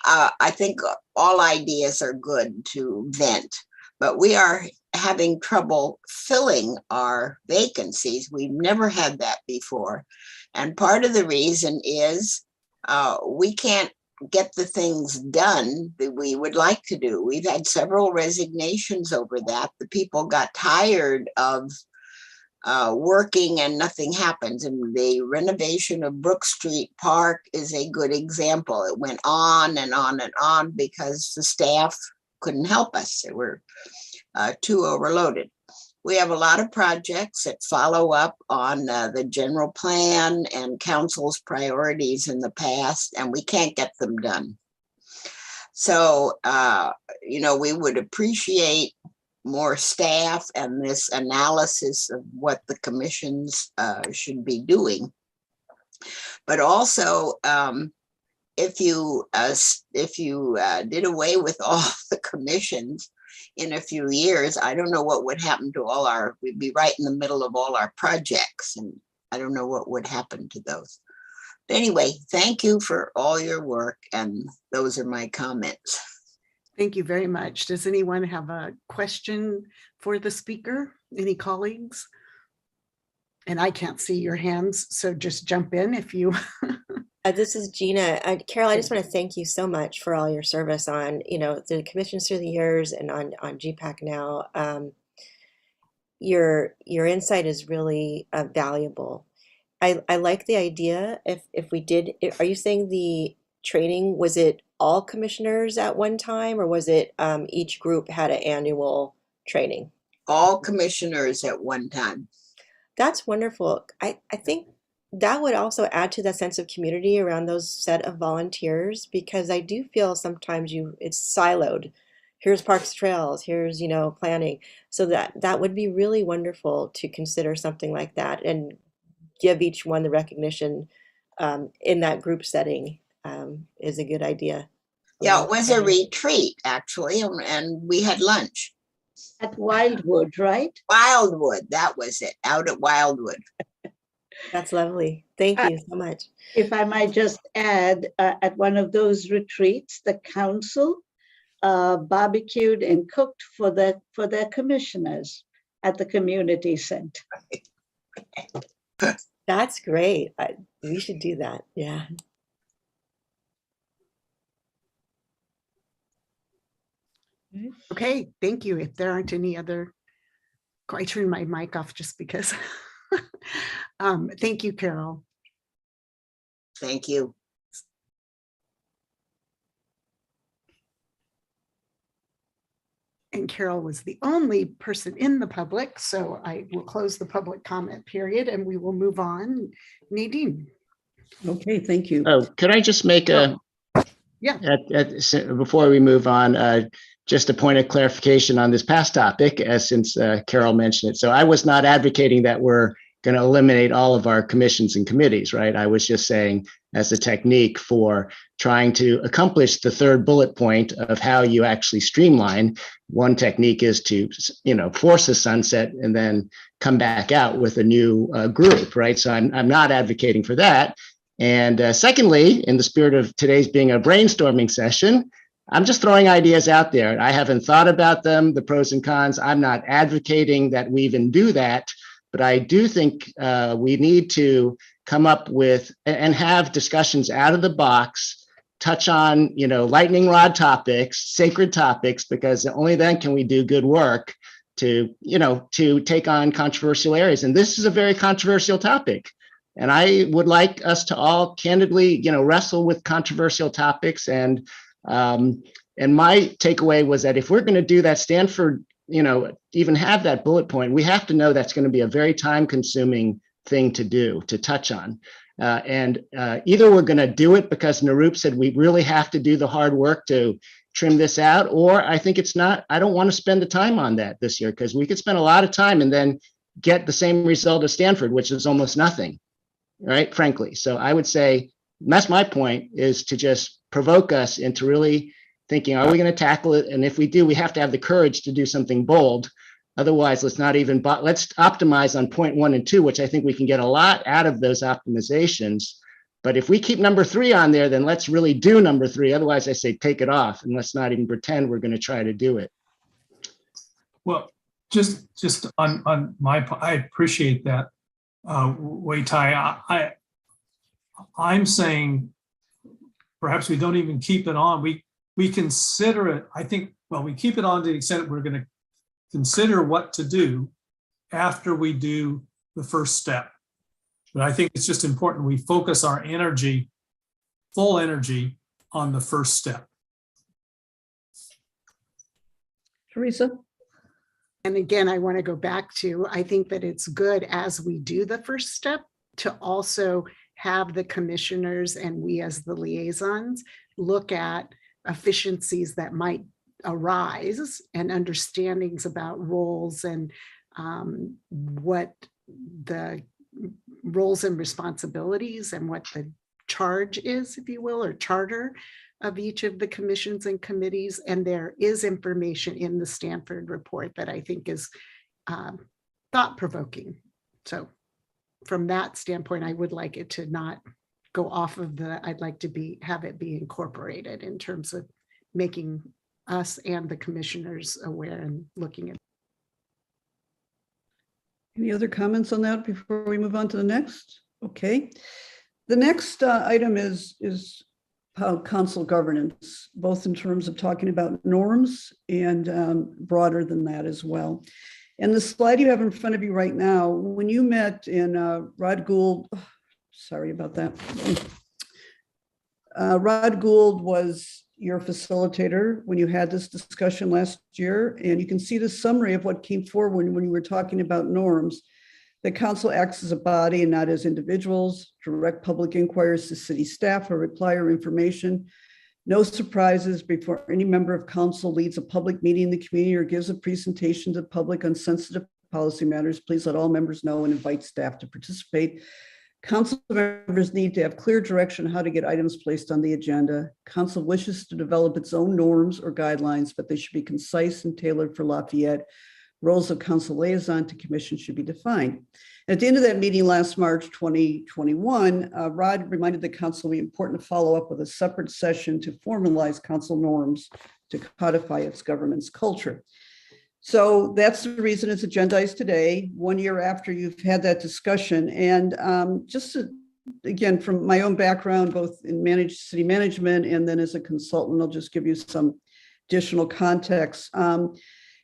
I think all ideas are good to vent, but we are having trouble filling our vacancies. We've never had that before. And part of the reason is we can't get the things done that we would like to do. We've had several resignations over that. The people got tired of working and nothing happens. And the renovation of Brook Street Park is a good example. It went on and on and on because the staff couldn't help us. They were too overloaded. We have a lot of projects that follow up on the general plan and council's priorities in the past, and we can't get them done. So, we would appreciate more staff and this analysis of what the commissions should be doing. But also, if you did away with all the commissions in a few years, I don't know what would happen to we'd be right in the middle of all our projects, and I don't know what would happen to those. But anyway, thank you for all your work, and those are my comments. Thank you very much. Does anyone have a question for the speaker? Any colleagues? And I can't see your hands, so just jump in if you. This is Gina. Carol, I just want to thank you so much for all your service on, the commissions through the years and on GPAC now. Your insight is really valuable. I like the idea. If we did, are you saying the training, was it all commissioners at one time, or was it each group had an annual training? All commissioners at one time. That's wonderful. I think that would also add to that sense of community around those set of volunteers, because I do feel sometimes it's siloed. Here's parks, trails, here's, planning. So that would be really wonderful to consider something like that and give each one the recognition in that group setting is a good idea. Yeah, it was a retreat actually, and we had lunch. At Wildwood, right? Wildwood, that was it, out at Wildwood. That's lovely. Thank you so much. If I might just add, at one of those retreats, the council barbecued and cooked for their commissioners at the community center. That's great. We should do that. Yeah. Okay, thank you. If there aren't any other, I turned my mic off just because. Thank you, Carol. Thank you. And Carol was the only person in the public, so I will close the public comment period and we will move on. Nadine. Okay, thank you. Oh, could I just make a, Yeah. Before we move on, just a point of clarification on this past topic, since Carol mentioned it. So I was not advocating that we're going to eliminate all of our commissions and committees, right? I was just saying as a technique for trying to accomplish the third bullet point of how you actually streamline. One technique is to, force a sunset and then come back out with a new group, right? So I'm not advocating for that. And secondly, in the spirit of today's being a brainstorming session, I'm just throwing ideas out there. I haven't thought about them, the pros and cons. I'm not advocating that we even do that, but I do think we need to come up with and have discussions out of the box, touch on, lightning rod topics, sacred topics, because only then can we do good work to take on controversial areas. And this is a very controversial topic. And I would like us to all candidly, wrestle with controversial topics. And my takeaway was that if we're going to do that, Stanford, even have that bullet point, we have to know that's going to be a very time-consuming thing to do, to touch on. Either we're going to do it because Narup said we really have to do the hard work to trim this out, or I think it's not. I don't want to spend the time on that this year because we could spend a lot of time and then get the same result as Stanford, which is almost nothing, right? Frankly. So I would say that's my point, is to just provoke us into really thinking, are we going to tackle it? And if we do, we have to have the courage to do something bold. Otherwise, let's optimize on point 1 and 2, which I think we can get a lot out of those optimizations. But if we keep number 3 on there, then let's really do number 3. Otherwise, I say take it off and let's not even pretend we're going to try to do it. Well, just on my part, I appreciate that, Wei Tai. I'm saying perhaps we don't even keep it on. We consider it. I think, we keep it on to the extent that we're going to consider what to do after we do the first step. But I think it's just important we focus our energy, full energy, on the first step. Teresa? And again, I want to go back to, I think that it's good as we do the first step to also have the commissioners and we as the liaisons look at efficiencies that might arise and understandings about roles and what the roles and responsibilities and what the charge is, if you will, or charter of each of the commissions and committees. And there is information in the Stanford report that I think is thought-provoking. So from that standpoint, I would like it to not go off of I'd like to have it be incorporated in terms of making us and the commissioners aware and looking at. Any other comments on that before we move on to the next? Okay. The next item is how council governance, both in terms of talking about norms and broader than that as well. And the slide you have in front of you right now, when you met in Rod Gould, sorry about that. Rod Gould was your facilitator when you had this discussion last year, and you can see the summary of what came forward when you were talking about norms. The council acts as a body and not as individuals, direct public inquiries to city staff or require information. No surprises before any member of council leads a public meeting in the community or gives a presentation to the public on sensitive policy matters. Please let all members know and invite staff to participate. Council members need to have clear direction how to get items placed on the agenda. Council wishes to develop its own norms or guidelines, but they should be concise and tailored for Lafayette. Roles of council liaison to commission should be defined. At the end of that meeting last March 2021, Rod reminded the council it would be important to follow up with a separate session to formalize council norms to codify its governance culture. So that's the reason it's agendized today, 1 year after you've had that discussion. And again, from my own background, both in city management and then as a consultant, I'll just give you some additional context.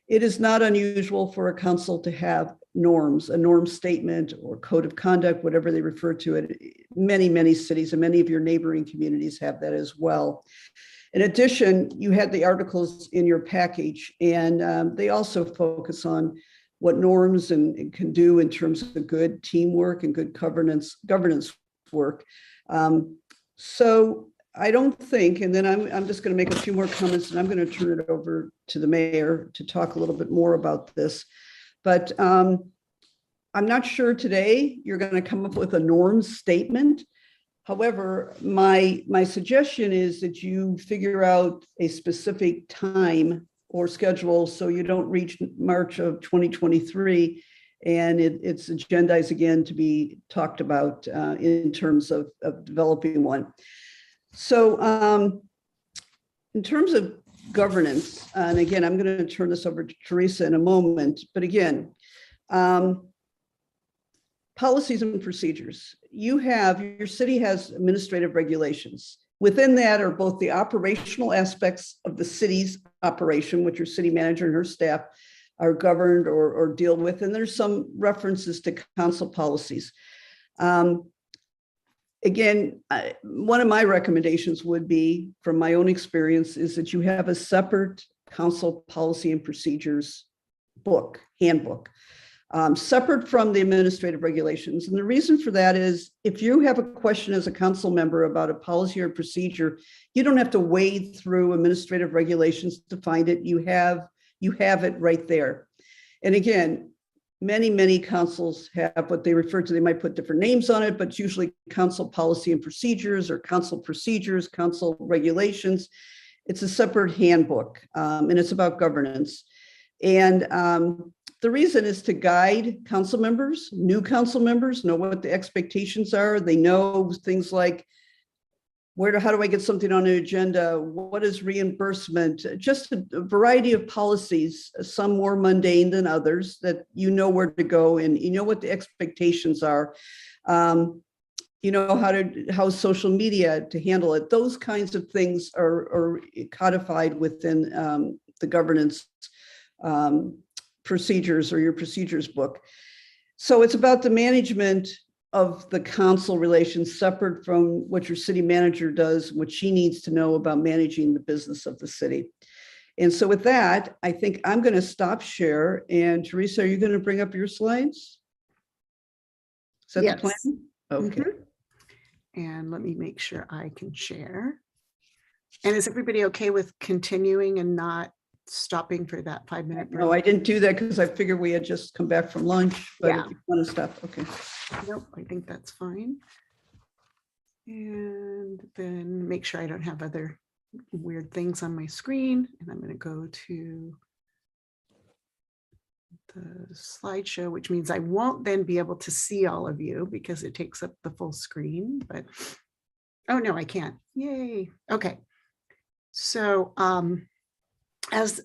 It is not unusual for a council to have norms, a norm statement or code of conduct, whatever they refer to it. Many cities and many of your neighboring communities have that as well. In addition, you had the articles in your package, and they also focus on what norms and can do in terms of good teamwork and good governance work. So I don't think, and then I'm just going to make a few more comments, and I'm going to turn it over to the mayor to talk a little bit more about this. But I'm not sure today you're going to come up with a norms statement. However, my suggestion is that you figure out a specific time or schedule so you don't reach March of 2023 and it's agendized again to be talked about in terms of developing one. So in terms of governance, and again, I'm going to turn this over to Teresa in a moment, but again, policies and procedures. Your city has administrative regulations. Within that are both the operational aspects of the city's operation, which your city manager and her staff are governed or deal with, and there's some references to council policies. Again, one of my recommendations would be, from my own experience, is that you have a separate council policy and procedures handbook, separate from the administrative regulations. And the reason for that is if you have a question as a council member about a policy or procedure, you don't have to wade through administrative regulations to find it. You have it right there. And again, many councils have what they refer to, they might put different names on it, but it's usually council policy and procedures or council procedures, council regulations. It's a separate handbook, and it's about governance. And the reason is to guide council members, new council members, know what the expectations are. They know things like how do I get something on an agenda? What is reimbursement? Just a variety of policies, some more mundane than others, that you know where to go and you know what the expectations are. You know how social media to handle it. Those kinds of things are codified within the governance procedures or your procedures book. So it's about the management of the council relations separate from what your city manager does, what she needs to know about managing the business of the city. And so with that, I think I'm going to stop share. And Teresa, are you going to bring up your slides? Is that the plan? Okay. And let me make sure I can share. And is everybody okay with continuing and not stopping for that 5-minute break? No, I didn't do that because I figured we had just come back from lunch, but if you want to stop, okay. Nope, I think that's fine. And then make sure I don't have other weird things on my screen. And I'm going to go to the slideshow, which means I won't then be able to see all of you because it takes up the full screen, but oh no, I can't. Yay. Okay. So, as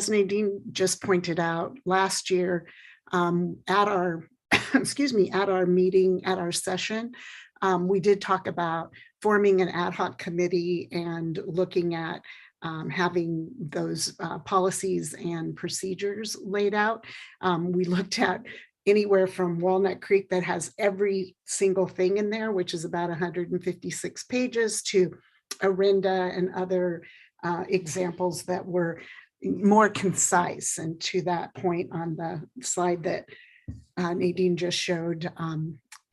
Nadine just pointed out, last year at our session, we did talk about forming an ad hoc committee and looking at having those policies and procedures laid out. We looked at anywhere from Walnut Creek that has every single thing in there, which is about 156 pages, to Orinda and other examples that were more concise. And to that point on the slide that Nadine just showed,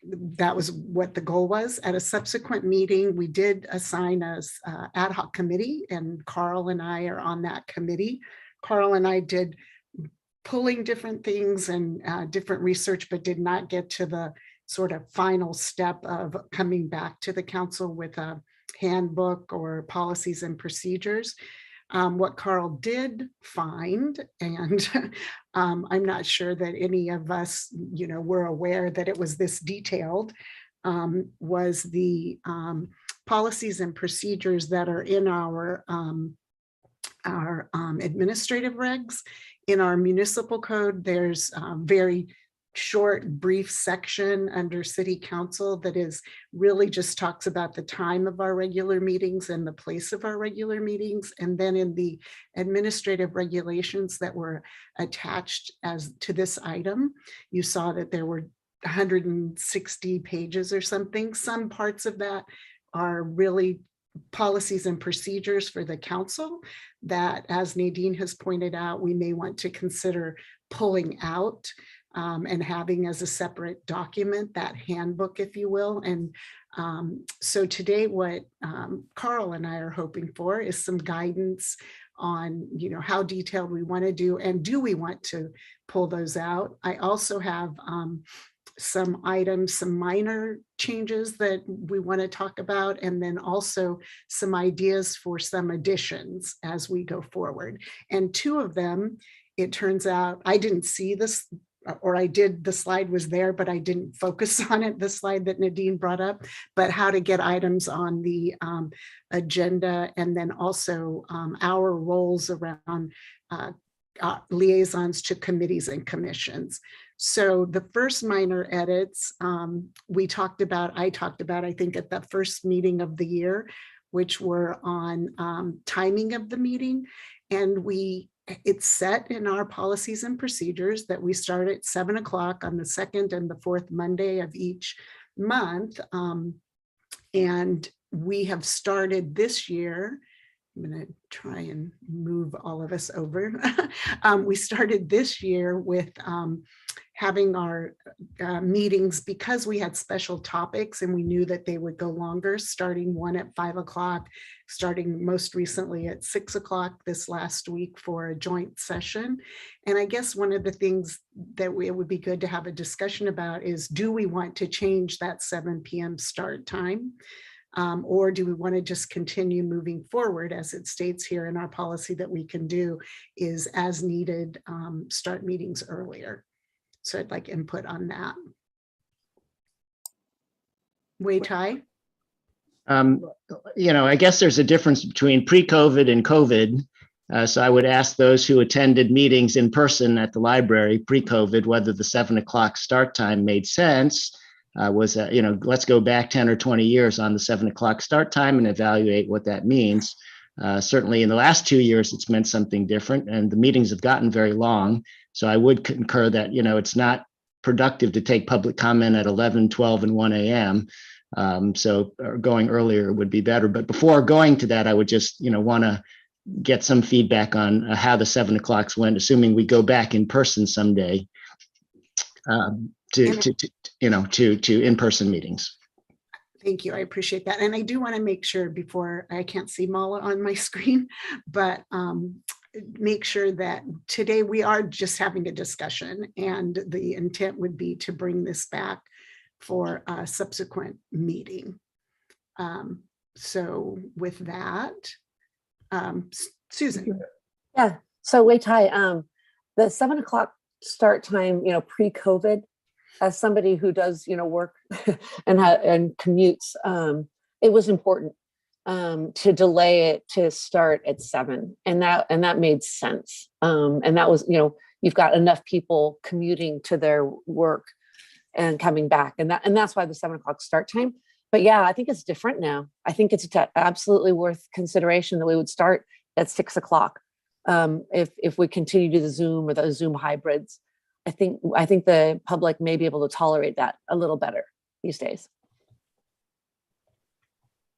that was what the goal was. At a subsequent meeting, we did assign us ad hoc committee, and Carl and I are on that committee. Carl and I did pulling different things and different research, but did not get to the sort of final step of coming back to the council with a handbook or policies and procedures. What Carl did find, and I'm not sure that any of us, were aware that it was this detailed, was the policies and procedures that are in our administrative regs. In our municipal code, there's a very short, brief section under city council that is really just talks about the time of our regular meetings and the place of our regular meetings. And then in the administrative regulations that were attached as to this item, you saw that there were 160 pages or something. Some parts of that are really policies and procedures for the council that, as Nadine has pointed out, we may want to consider pulling out and having as a separate document, that handbook, if you will. And so today what Carl and I are hoping for is some guidance on, how detailed we want to do, and do we want to pull those out. I also have some items, some minor changes that we want to talk about, and then also some ideas for some additions as we go forward. And two of them, it turns out, I didn't see this, or I did, the slide was there, but I didn't focus on it, the slide that Nadine brought up, but how to get items on the agenda, and then also our roles around liaisons to committees and commissions. So the first minor edits I talked about, I think at the first meeting of the year, which were on timing of the meeting. And it's set in our policies and procedures that we start at 7 o'clock on the second and the fourth Monday of each month. And we have started this year. I'm going to try and move all of us over. We started this year with having our meetings, because we had special topics and we knew that they would go longer, starting one at 5 o'clock, starting most recently at 6 o'clock this last week for a joint session. And I guess one of the things that it would be good to have a discussion about is, do we want to change that 7 p.m. start time? Or do we want to just continue moving forward, as it states here in our policy that we can do is as needed, start meetings earlier. So I'd like input on that. Wei Tai? I guess there's a difference between pre-COVID and COVID. So I would ask those who attended meetings in person at the library pre-COVID whether the 7 o'clock start time made sense. Let's go back 10 or 20 years on the 7 o'clock start time and evaluate what that means. Certainly in the last 2 years, it's meant something different, and the meetings have gotten very long. So I would concur that, it's not productive to take public comment at 11, 12, and 1 a.m. So going earlier would be better. But before going to that, I would just, want to get some feedback on how the 7 o'clocks went, assuming we go back in person someday to in-person meetings. Thank you. I appreciate that. And I do want to make sure, before, I can't see Mala on my screen, but make sure that today we are just having a discussion, and the intent would be to bring this back for a subsequent meeting. So with that, Susan. Yeah. So Wei Tai, the 7 o'clock start time, pre-COVID, as somebody who does, work and commutes, it was important to delay it to start at 7, and that made sense. And that was, you've got enough people commuting to their work and coming back, and that's why the 7 o'clock start time. But yeah, I think it's different now. I think it's absolutely worth consideration that we would start at 6 o'clock if we continue to do the Zoom or the Zoom hybrids. I think the public may be able to tolerate that a little better these days.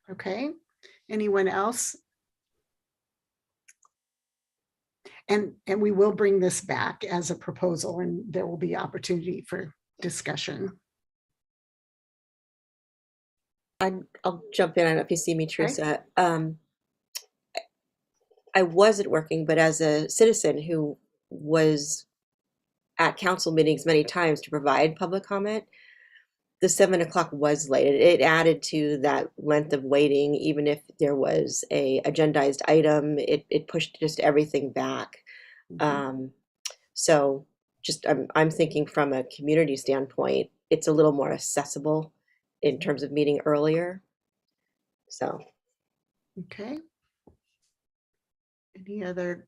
Okay. Anyone else? And we will bring this back as a proposal, and there will be opportunity for discussion. I'll jump in. I don't know if you see me, Teresa. Okay. I wasn't working, but as a citizen who was at council meetings many times to provide public comment, the 7 o'clock was late. It added to that length of waiting, even if there was a agendized item, it pushed just everything back. So just I'm thinking from a community standpoint, it's a little more accessible in terms of meeting earlier. So. Okay. Any other,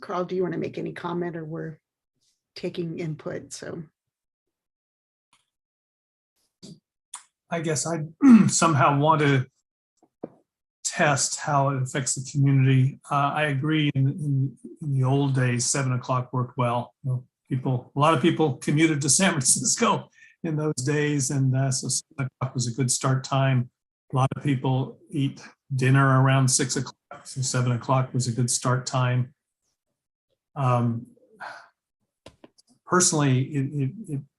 Carl, do you want to make any comment, or we're taking input? So I guess I somehow want to test how it affects the community. I agree. In the old days, 7 o'clock worked well. You know, a lot of people commuted to San Francisco in those days, and so 7 o'clock was a good start time. A lot of people eat dinner around 6 o'clock, so 7 o'clock was a good start time. Personally,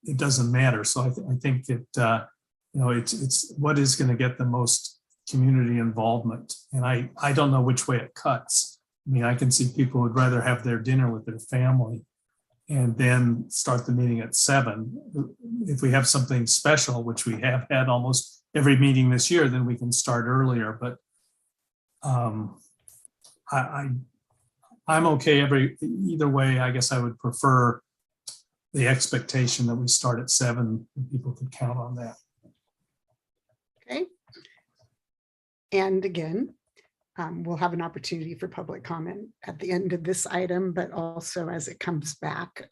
it doesn't matter. So I think that you know, it's what is going to get the most community involvement, and I don't know which way it cuts. I mean, I can see people would rather have their dinner with their family and then start the meeting at 7. If we have something special, which we have had almost every meeting this year, then we can start earlier. But I'm okay either way. I guess I would prefer the expectation that we start at 7, and people could count on that. okay. And again, we'll have an opportunity for public comment at the end of this item, but also as it comes back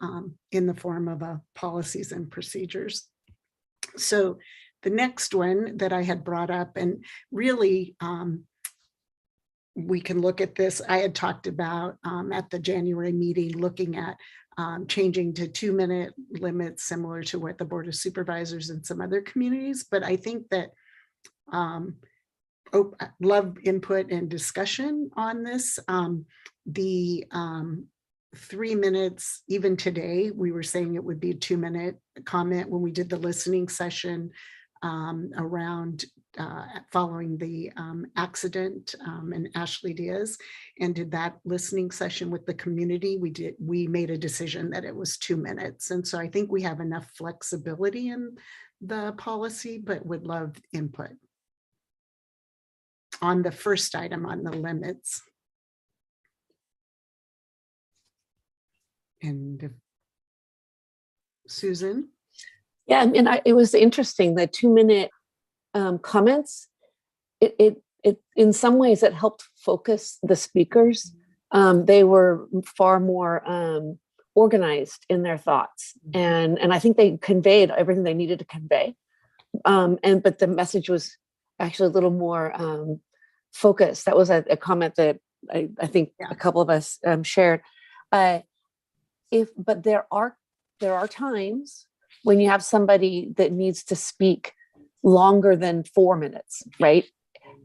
in the form of policies and procedures. So the next one that I had brought up, and really we can look at this, I had talked about at the January meeting, looking at changing to 2-minute limits, similar to what the Board of Supervisors and some other communities. But I think that love input and discussion on this. The 3 minutes, even today, we were saying it would be a 2-minute comment when we did the listening session around following the accident in Ashley Diaz, and did that listening session with the community. We made a decision that it was 2 minutes. And so I think we have enough flexibility in the policy, but would love input on the first item on the limits. And Susan? Yeah, and it was interesting, the 2-minute comments. It in some ways it helped focus the speakers. They were far more organized in their thoughts, and I think they conveyed everything they needed to convey. But the message was actually a little more focused. That was a comment that I think a couple of us shared. But there are times when you have somebody that needs to speak longer than 4 minutes, right?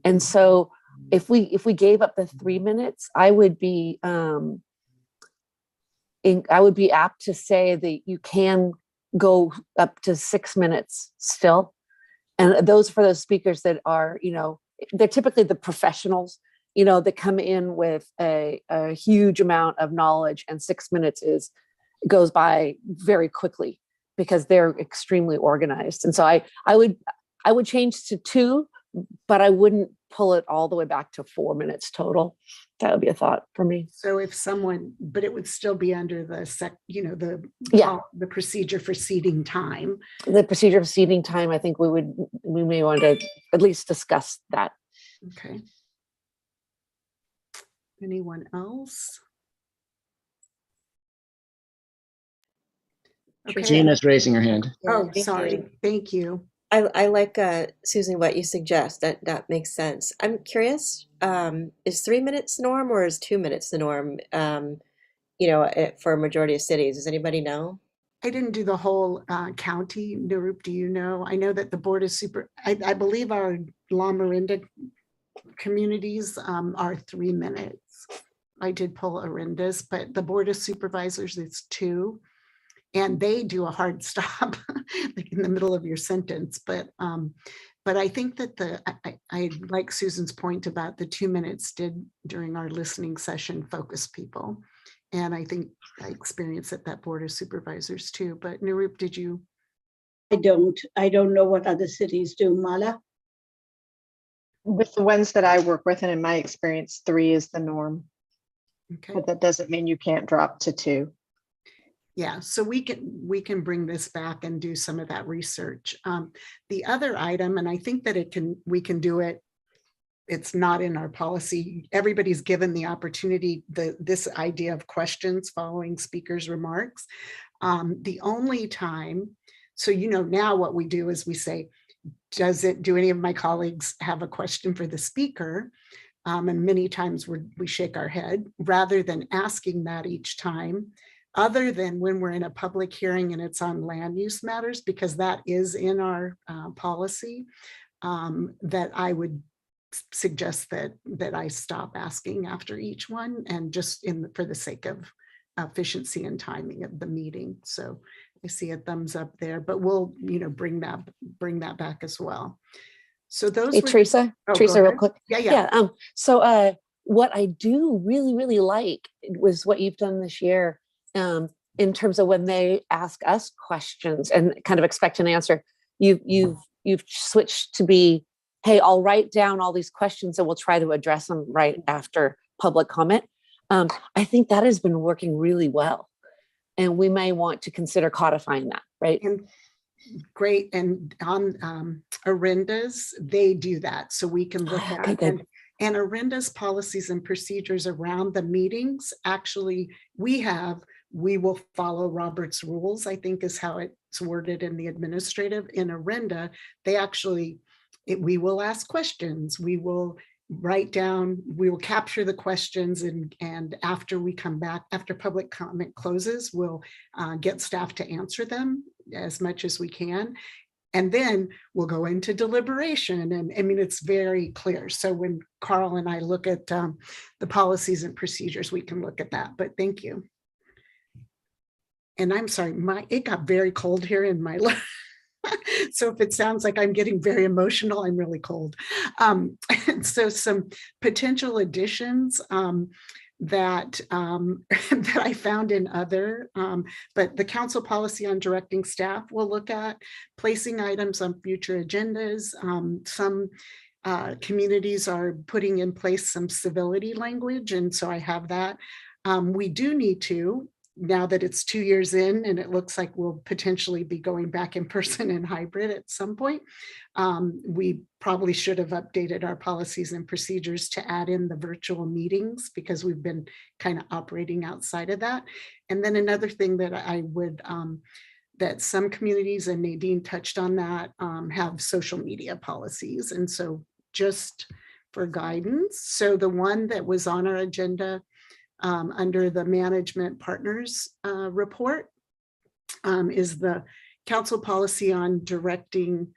And so if we gave up the 3 minutes, I would be apt to say that you can go up to 6 minutes still. And those for those speakers that are, they're typically the professionals, that come in with a huge amount of knowledge, and 6 minutes goes by very quickly because they're extremely organized. And so I would change to 2, but I wouldn't pull it all the way back to 4 minutes total. That would be a thought for me. So if someone, but it would still be under the the procedure for seating time. The procedure of seating time, I think we may want to at least discuss that. Okay. Anyone else? Okay. Gina's raising her hand. Oh, Thank sorry. you. Thank you. I like, Susan, what you suggest. That makes sense. I'm curious, is 3 minutes the norm, or is 2 minutes the norm, for a majority of cities? Does anybody know? I didn't do the whole county. Narup, do you know? I know that the Board of I believe our La Marinda communities are 3 minutes. I did pull Arinda's, but the Board of Supervisors, it's 2. And they do a hard stop like in the middle of your sentence. But I think that I like Susan's point about the 2 minutes did during our listening session focus people. And I think I experienced at that Board of Supervisors too. But Narup, did you I don't know what other cities do. Mala? With the ones that I work with, and in my experience, 3 is the norm. Okay. But that doesn't mean you can't drop to 2. Yeah, so we can bring this back and do some of that research. The other item, and I think that we can do it. It's not in our policy. Everybody's given the opportunity, this idea of questions following speakers' remarks. The only time, so now what we do is we say, do any of my colleagues have a question for the speaker? And many times we shake our head rather than asking that each time, other than when we're in a public hearing and it's on land use matters, because that is in our policy, that I would suggest that I stop asking after each one, and just for the sake of efficiency and timing of the meeting. So I see a thumbs up there, but we'll bring that back as well. So those. Hey, Teresa, real quick. Yeah. So what I do really, really like was what you've done this year, in terms of when they ask us questions and kind of expect an answer. You've switched to be, hey, I'll write down all these questions and we'll try to address them right after public comment. I think that has been working really well. And we may want to consider codifying that, right? And great. And on Arenda's, they do that. So we can look at and Arenda's policies and procedures around the meetings. Actually, we will follow Robert's rules, I think is how it's worded in the administrative. In Arenda, they actually, we will ask questions. We will write down, we will capture the questions, and after we come back, after public comment closes, we'll get staff to answer them as much as we can. And then we'll go into deliberation. And I mean, it's very clear. So when Carl and I look at the policies and procedures, we can look at that, but thank you. And I'm sorry, it got very cold here in my life. So if it sounds like I'm getting very emotional, I'm really cold. So some potential additions that I found in other, but the council policy on directing staff will look at placing items on future agendas. Some communities are putting in place some civility language, and so I have that. We do need to, now that it's 2 years in and it looks like we'll potentially be going back in person and hybrid at some point, we probably should have updated our policies and procedures to add in the virtual meetings, because we've been kind of operating outside of that. And then another thing that I would, that some communities, and Nadine touched on that, have social media policies. And so just for guidance, so the one that was on our agenda under the management partners report is the council policy on directing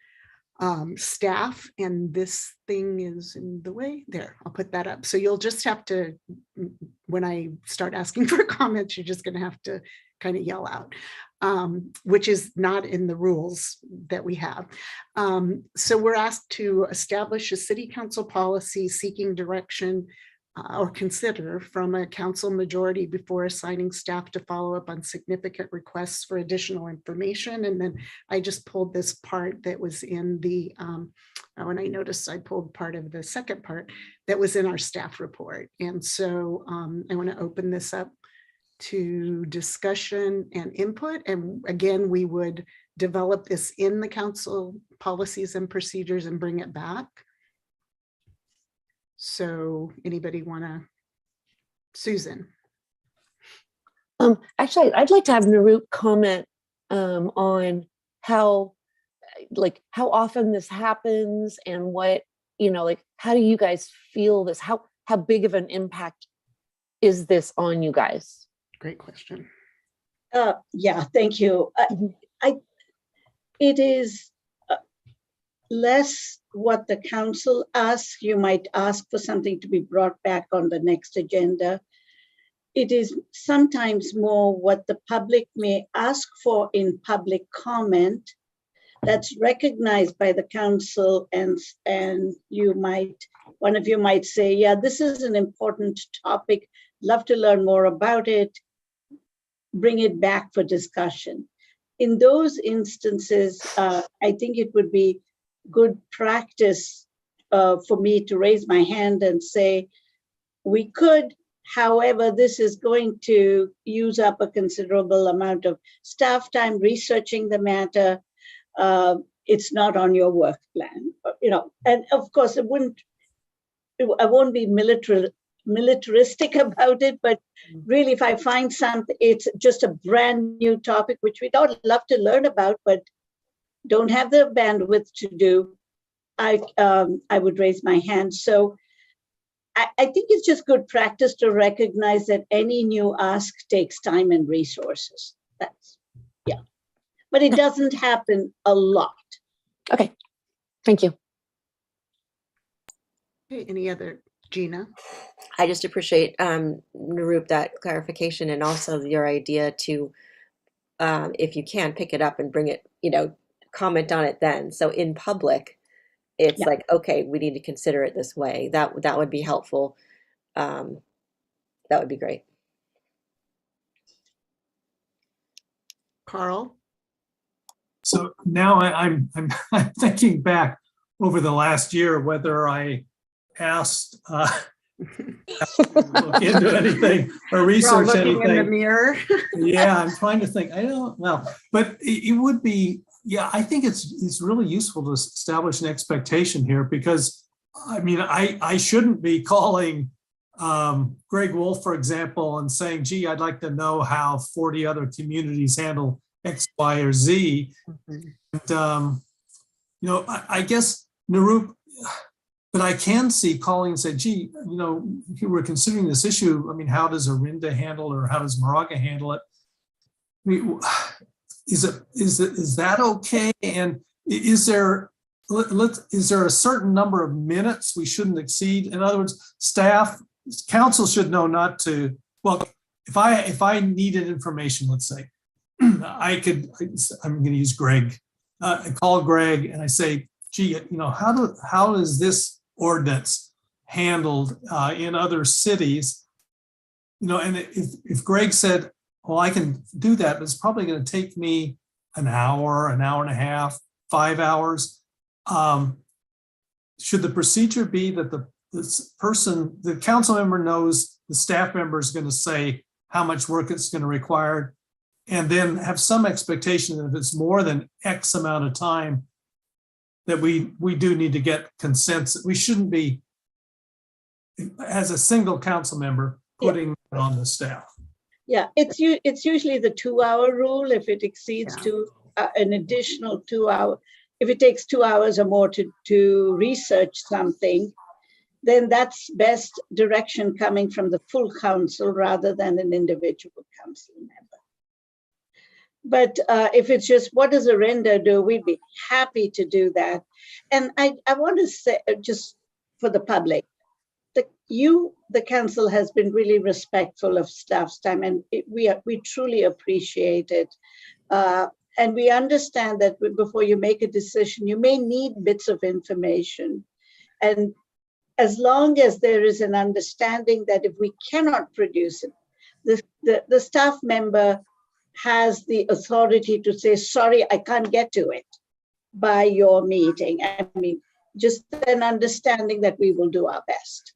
staff, and this thing is in the way there. I'll put that up. So you'll just have to, when I start asking for comments, you're just going to have to kind of yell out, which is not in the rules that we have. So we're asked to establish a city council policy seeking direction or consider from a council majority before assigning staff to follow up on significant requests for additional information. And then I just pulled this part that was in the, when I noticed I pulled part of the second part that was in our staff report. And so I want to open this up to discussion and input. And again, we would develop this in the council policies and procedures and bring it back. So anybody want to, Susan? Actually, I'd like to have Naruk comment on how often this happens and what, how do you guys feel this? How big of an impact is this on you guys? Great question. Yeah, thank you. It is less what the council asks. You might ask for something to be brought back on the next agenda. It is sometimes more what the public may ask for in public comment that's recognized by the council, and one of you might say, yeah, this is an important topic, love to learn more about it, bring it back for discussion. in those instances, I think it would be good practice for me to raise my hand and say, we could, however, this is going to use up a considerable amount of staff time researching the matter. It's not on your work plan, and of course I won't be militaristic about it, but really if I find something, it's just a brand new topic, which we don't love to learn about, but don't have the bandwidth to do, I would raise my hand. So I think it's just good practice to recognize that any new ask takes time and resources. But it doesn't happen a lot. Okay, thank you. Okay, any other, Gina? I just appreciate, Nirup, that clarification, and also your idea to, if you can, pick it up and bring it, comment on it then. So in public, it's like, okay, we need to consider it this way. That would be helpful. That would be great. Carl? So now I'm thinking back over the last year whether I asked look into anything or research anything. In the mirror. Yeah, I'm trying to think. I don't know, but it would be. Yeah, I think it's really useful to establish an expectation here, because I mean I shouldn't be calling Greg Wolf, for example, and saying, "Gee, I'd like to know how 40 other communities handle X, Y, or Z." And, I guess, Nirup, but I can see calling and say, "Gee, we're considering this issue. I mean, how does Orinda handle it, or how does Moraga handle it? I mean, is that okay? And is there a certain number of minutes we shouldn't exceed? In other words, council should know not to. Well, if I needed information, let's say, I'm going to use Greg. I call Greg and I say, "Gee, how is this ordinance handled in other cities?" And if Greg said, "Well, I can do that, but it's probably going to take me an hour and a half, 5 hours." Should the procedure be that the council member knows the staff member is going to say how much work it's going to require, and then have some expectation that if it's more than X amount of time, that we do need to get consensus. We shouldn't be, as a single council member, putting it on the staff. Yeah, it's usually the 2-hour rule. If it exceeds an additional 2 hours, if it takes 2 hours or more to research something, then that's best direction coming from the full council rather than an individual council member. But if it's just, what does Orinda do? We'd be happy to do that. And I want to say, just for the public, the council has been really respectful of staff's time, and we truly appreciate it. And we understand that before you make a decision, you may need bits of information. And as long as there is an understanding that if we cannot produce it, the staff member has the authority to say, "Sorry, I can't get to it by your meeting." I mean, just an understanding that we will do our best.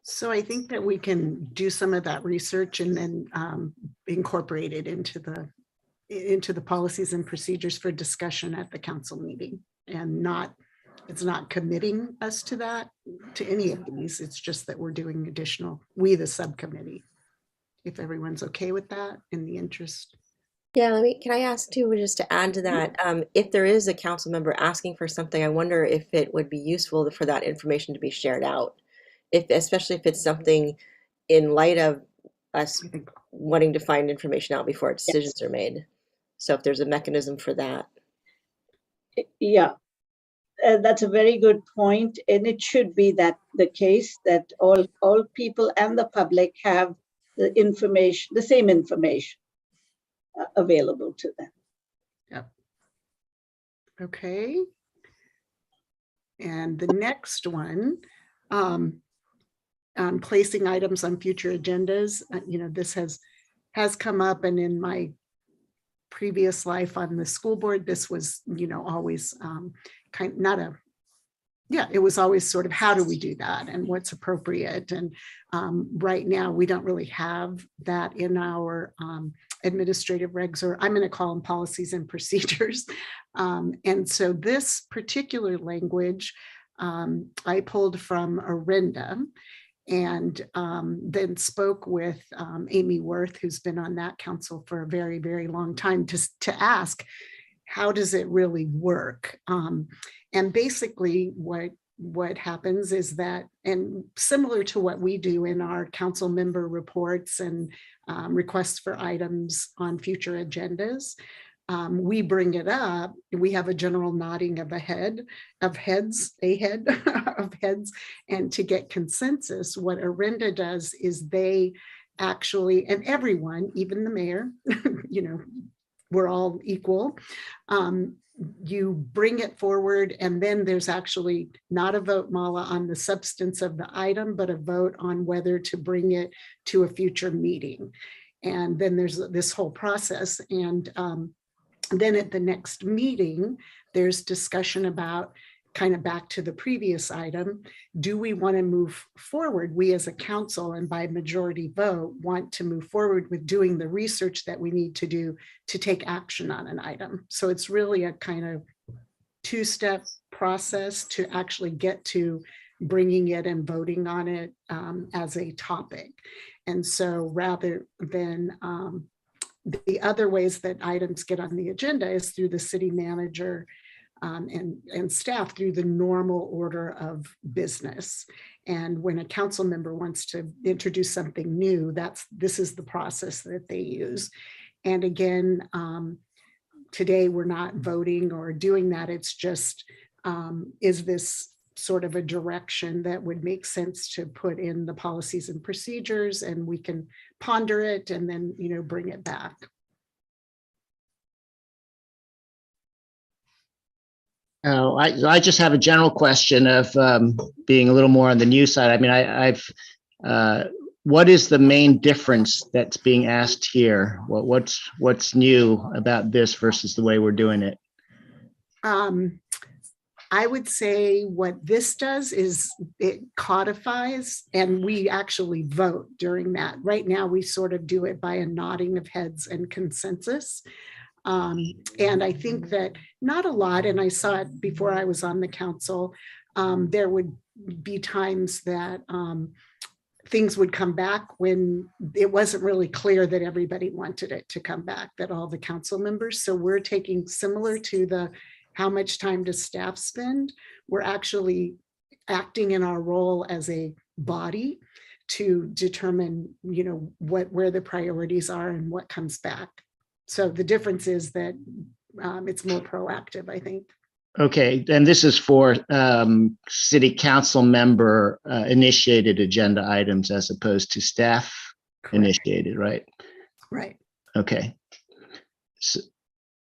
So I think that we can do some of that research and then incorporate it into the policies and procedures for discussion at the council meeting, and it's not committing us to any of these. It's just that we're doing additional, the subcommittee, if everyone's okay with that, in the interest. Yeah, can I ask too, just to add to that, if there is a council member asking for something, I wonder if it would be useful for that information to be shared out, especially if it's something in light of us wanting to find information out before decisions are made. So if there's a mechanism for that. Yeah, that's a very good point. And it should be the case that all people and the public have the same information available to them. Yep. Okay. And the next one, placing items on future agendas. This has has come up, and in my previous life on the school board, this was, always it was always sort of, how do we do that and what's appropriate? And right now we don't really have that in our administrative regs, or I'm going to call them policies and procedures. And so this particular language I pulled from Orinda, and then spoke with Amy Worth, who's been on that council for a very, very long time, to ask, how does it really work? And basically what happens is that, and similar to what we do in our council member reports and requests for items on future agendas, we bring it up. We have a general nodding of heads, and to get consensus, what Orinda does is they actually, and everyone, even the mayor, we're all equal. You bring it forward, and then there's actually not a vote, Mala, on the substance of the item, but a vote on whether to bring it to a future meeting. And then there's this whole process. And then at the next meeting, there's discussion about, kind of back to the previous item, do we want to move forward? We as a council, and by majority vote, want to move forward with doing the research that we need to do to take action on an item. So it's really a kind of two-step process to actually get to bringing it and voting on it as a topic. And so rather than the other ways that items get on the agenda is through the city manager and staff through the normal order of business. And when a council member wants to introduce something new, this is the process that they use. And again, today we're not voting or doing that. It's just, is this sort of a direction that would make sense to put in the policies and procedures, and we can ponder it and then, bring it back. Oh, I just have a general question of being a little more on the new side. I mean, what is the main difference that's being asked here? What's new about this versus the way we're doing it? I would say what this does is it codifies, and we actually vote during that. Right now, we sort of do it by a nodding of heads and consensus. And I think that not a lot, and I saw it before I was on the council, there would be times that things would come back when it wasn't really clear that everybody wanted it to come back, that all the council members. So we're taking, similar to the how much time does staff spend, we're actually acting in our role as a body to determine, where the priorities are and what comes back. So the difference is that it's more proactive, I think. Okay, and this is for city council member initiated agenda items as opposed to staff initiated, right? Right. Okay. So,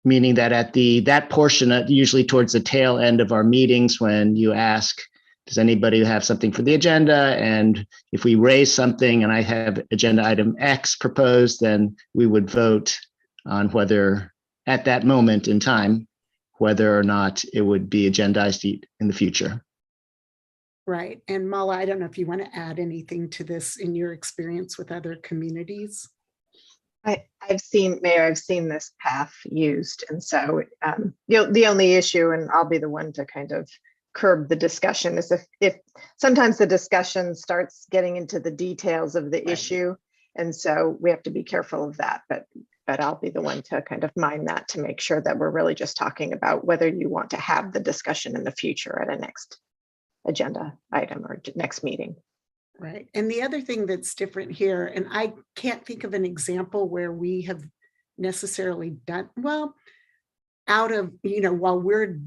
meaning that at that portion, usually towards the tail end of our meetings, when you ask, does anybody have something for the agenda? And if we raise something and I have agenda item X proposed, then we would vote on whether at that moment in time, whether or not it would be agendized in the future. Right. And Mala, I don't know if you want to add anything to this in your experience with other communities. I've seen this path used. And so the only issue, and I'll be the one to kind of curb the discussion, is if sometimes the discussion starts getting into the details of the issue. And so we have to be careful of that. But I'll be the one to kind of mind that, to make sure that we're really just talking about whether you want to have the discussion in the future at a next agenda item or next meeting. Right. And the other thing that's different here, and I can't think of an example where we have necessarily done, well, out of, while we're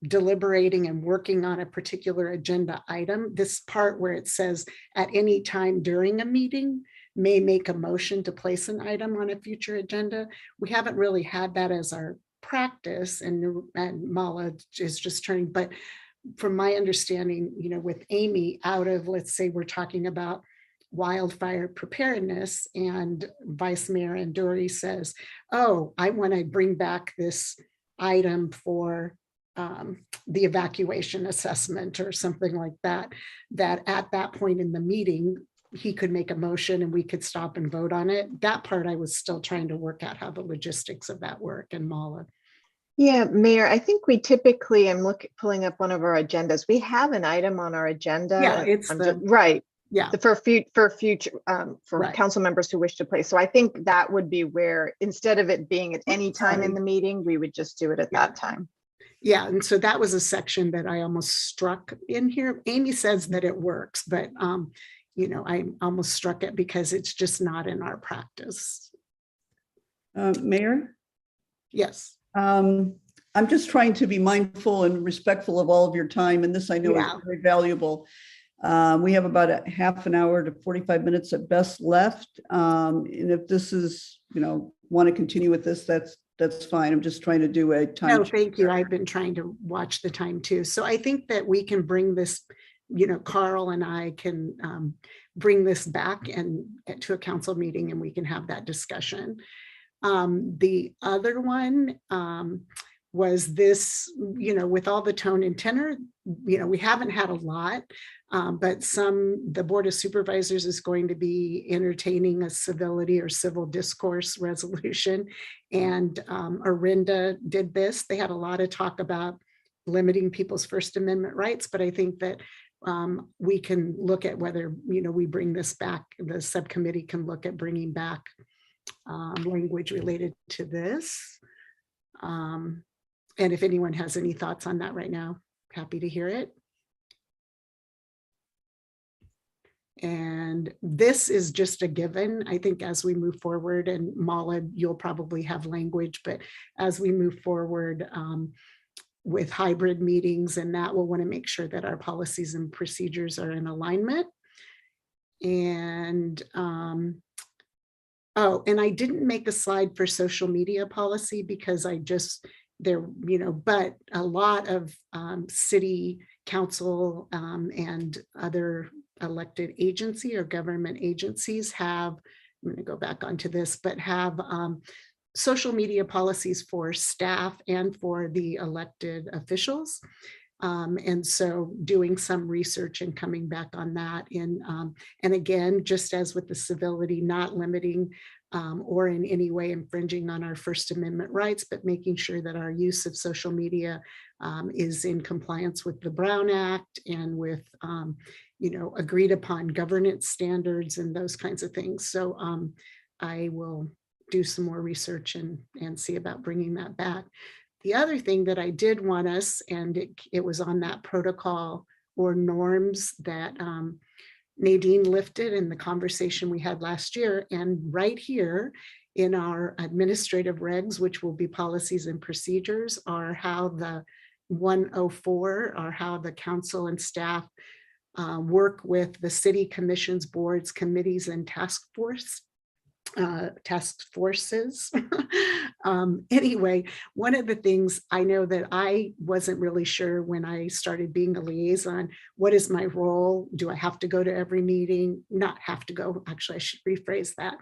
deliberating and working on a particular agenda item, this part where it says at any time during a meeting may make a motion to place an item on a future agenda. We haven't really had that as our practice, and Mala is just turning, but from my understanding, with Amy, out of, let's say we're talking about wildfire preparedness, and Vice Mayor Andori says, oh, I want to bring back this item for the evacuation assessment or something like that, that at that point in the meeting, he could make a motion and we could stop and vote on it. That part I was still trying to work out how the logistics of that work. And Mala. Yeah, Mayor, I think we typically, pulling up one of our agendas. We have an item on our agenda. Yeah, it's right. Yeah. For future, for Right. council members who wish to place. So I think that would be where, instead of it being at any time in the meeting, we would just do it at that time. Yeah, and so that was a section that I almost struck in here. Amy says that it works, but you know, I almost struck it because it's just not in our practice. Mayor? Yes. I'm just trying to be mindful and respectful of all of your time, and this I know is very valuable. We have about a half an hour to 45 minutes at best left. And if this is, you know, want to continue with this, that's fine. I'm just trying to do a time. No, thank you. I've been trying to watch the time too. So I think that we can bring this, you know, Carl and I can bring this back and to a council meeting and we can have that discussion. The other one was this, you know, with all the tone and tenor, you know, we haven't had a lot, but the Board of Supervisors is going to be entertaining a civility or civil discourse resolution. And Arinda did this. They had a lot of talk about limiting people's First Amendment rights, but I think that we can look at whether, you know, we bring this back, the subcommittee can look at bringing back language related to this. And if anyone has any thoughts on that right now, happy to hear it. And this is just a given. I think as we move forward, and Mala, you'll probably have language, but as we move forward with hybrid meetings and that, we'll want to make sure that our policies and procedures are in alignment. And oh, and I didn't make a slide for social media policy because you know, but a lot of city council and other elected agency or government agencies have, I'm going to go back onto this, but have social media policies for staff and for the elected officials. And so doing some research and coming back on that and again, just as with the civility, not limiting or in any way infringing on our First Amendment rights, but making sure that our use of social media is in compliance with the Brown Act and with, you know, agreed upon governance standards and those kinds of things. So I will do some more research and see about bringing that back. The other thing that I did want us, and it was on that protocol or norms that Nadine lifted in the conversation we had last year, and right here in our administrative regs, which will be policies and procedures, are how the 104 are how the council and staff work with the city commissions, boards, committees, and task forces. Anyway, one of the things I know that I wasn't really sure when I started being a liaison, what is my role? Do I have to go to every meeting? Not have to go, actually, I should rephrase that.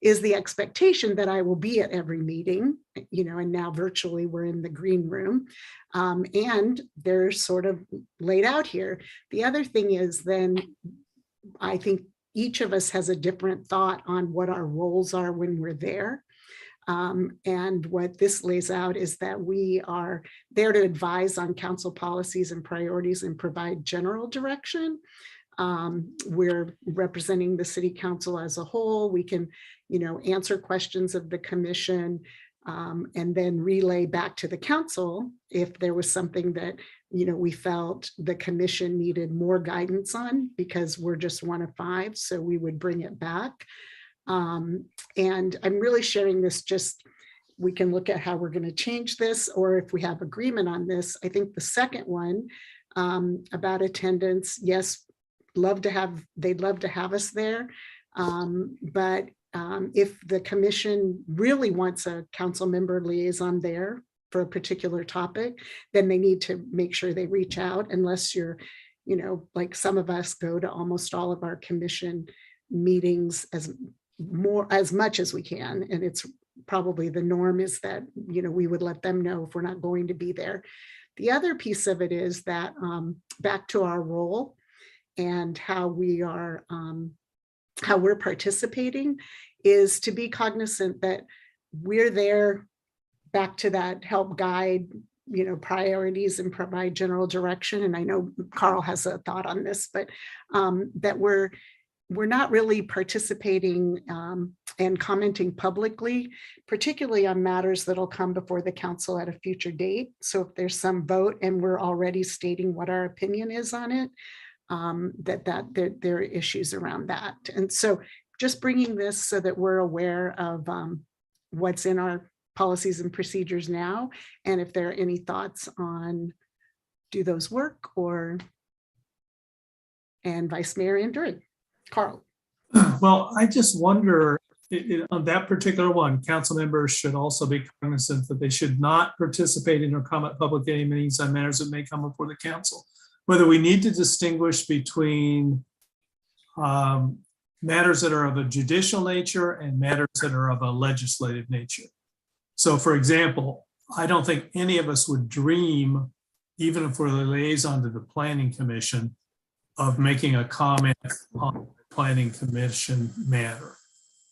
Is the expectation that I will be at every meeting, you know, and now virtually we're in the green room. And they're sort of laid out here. The other thing is then I think each of us has a different thought on what our roles are when we're there. And what this lays out is that we are there to advise on council policies and priorities and provide general direction. We're representing the city council as a whole. We can, you know, answer questions of the commission and then relay back to the council if there was something that, you know, we felt the commission needed more guidance on because we're just one of 5, so we would bring it back. And I'm really sharing this just, we can look at how we're going to change this or if we have agreement on this. I think the second one about attendance, yes, they'd love to have us there. But if the commission really wants a council member liaison there for a particular topic, then they need to make sure they reach out unless you're, you know, like some of us go to almost all of our commission meetings as much as we can. And it's probably the norm is that, we would let them know if we're not going to be there. The other piece of it is that back to our role and how we're participating is to be cognizant that we're there, back to that, help guide, priorities and provide general direction. And I know Carl has a thought on this, but that we're not really participating and commenting publicly, particularly on matters that'll come before the council at a future date. So if there's some vote and we're already stating what our opinion is on it, there are issues around that. And so just bringing this so that we're aware of what's in our policies and procedures now, and if there are any thoughts on do those work and Vice Mayor Andrew. Carl. Well, I just wonder on that particular one, council members should also be cognizant that they should not participate in or comment publicly in any meetings on matters that may come before the council. Whether we need to distinguish between matters that are of a judicial nature and matters that are of a legislative nature. So for example, I don't think any of us would dream, even if we're the liaison to the Planning Commission, of making a comment on the Planning Commission matter,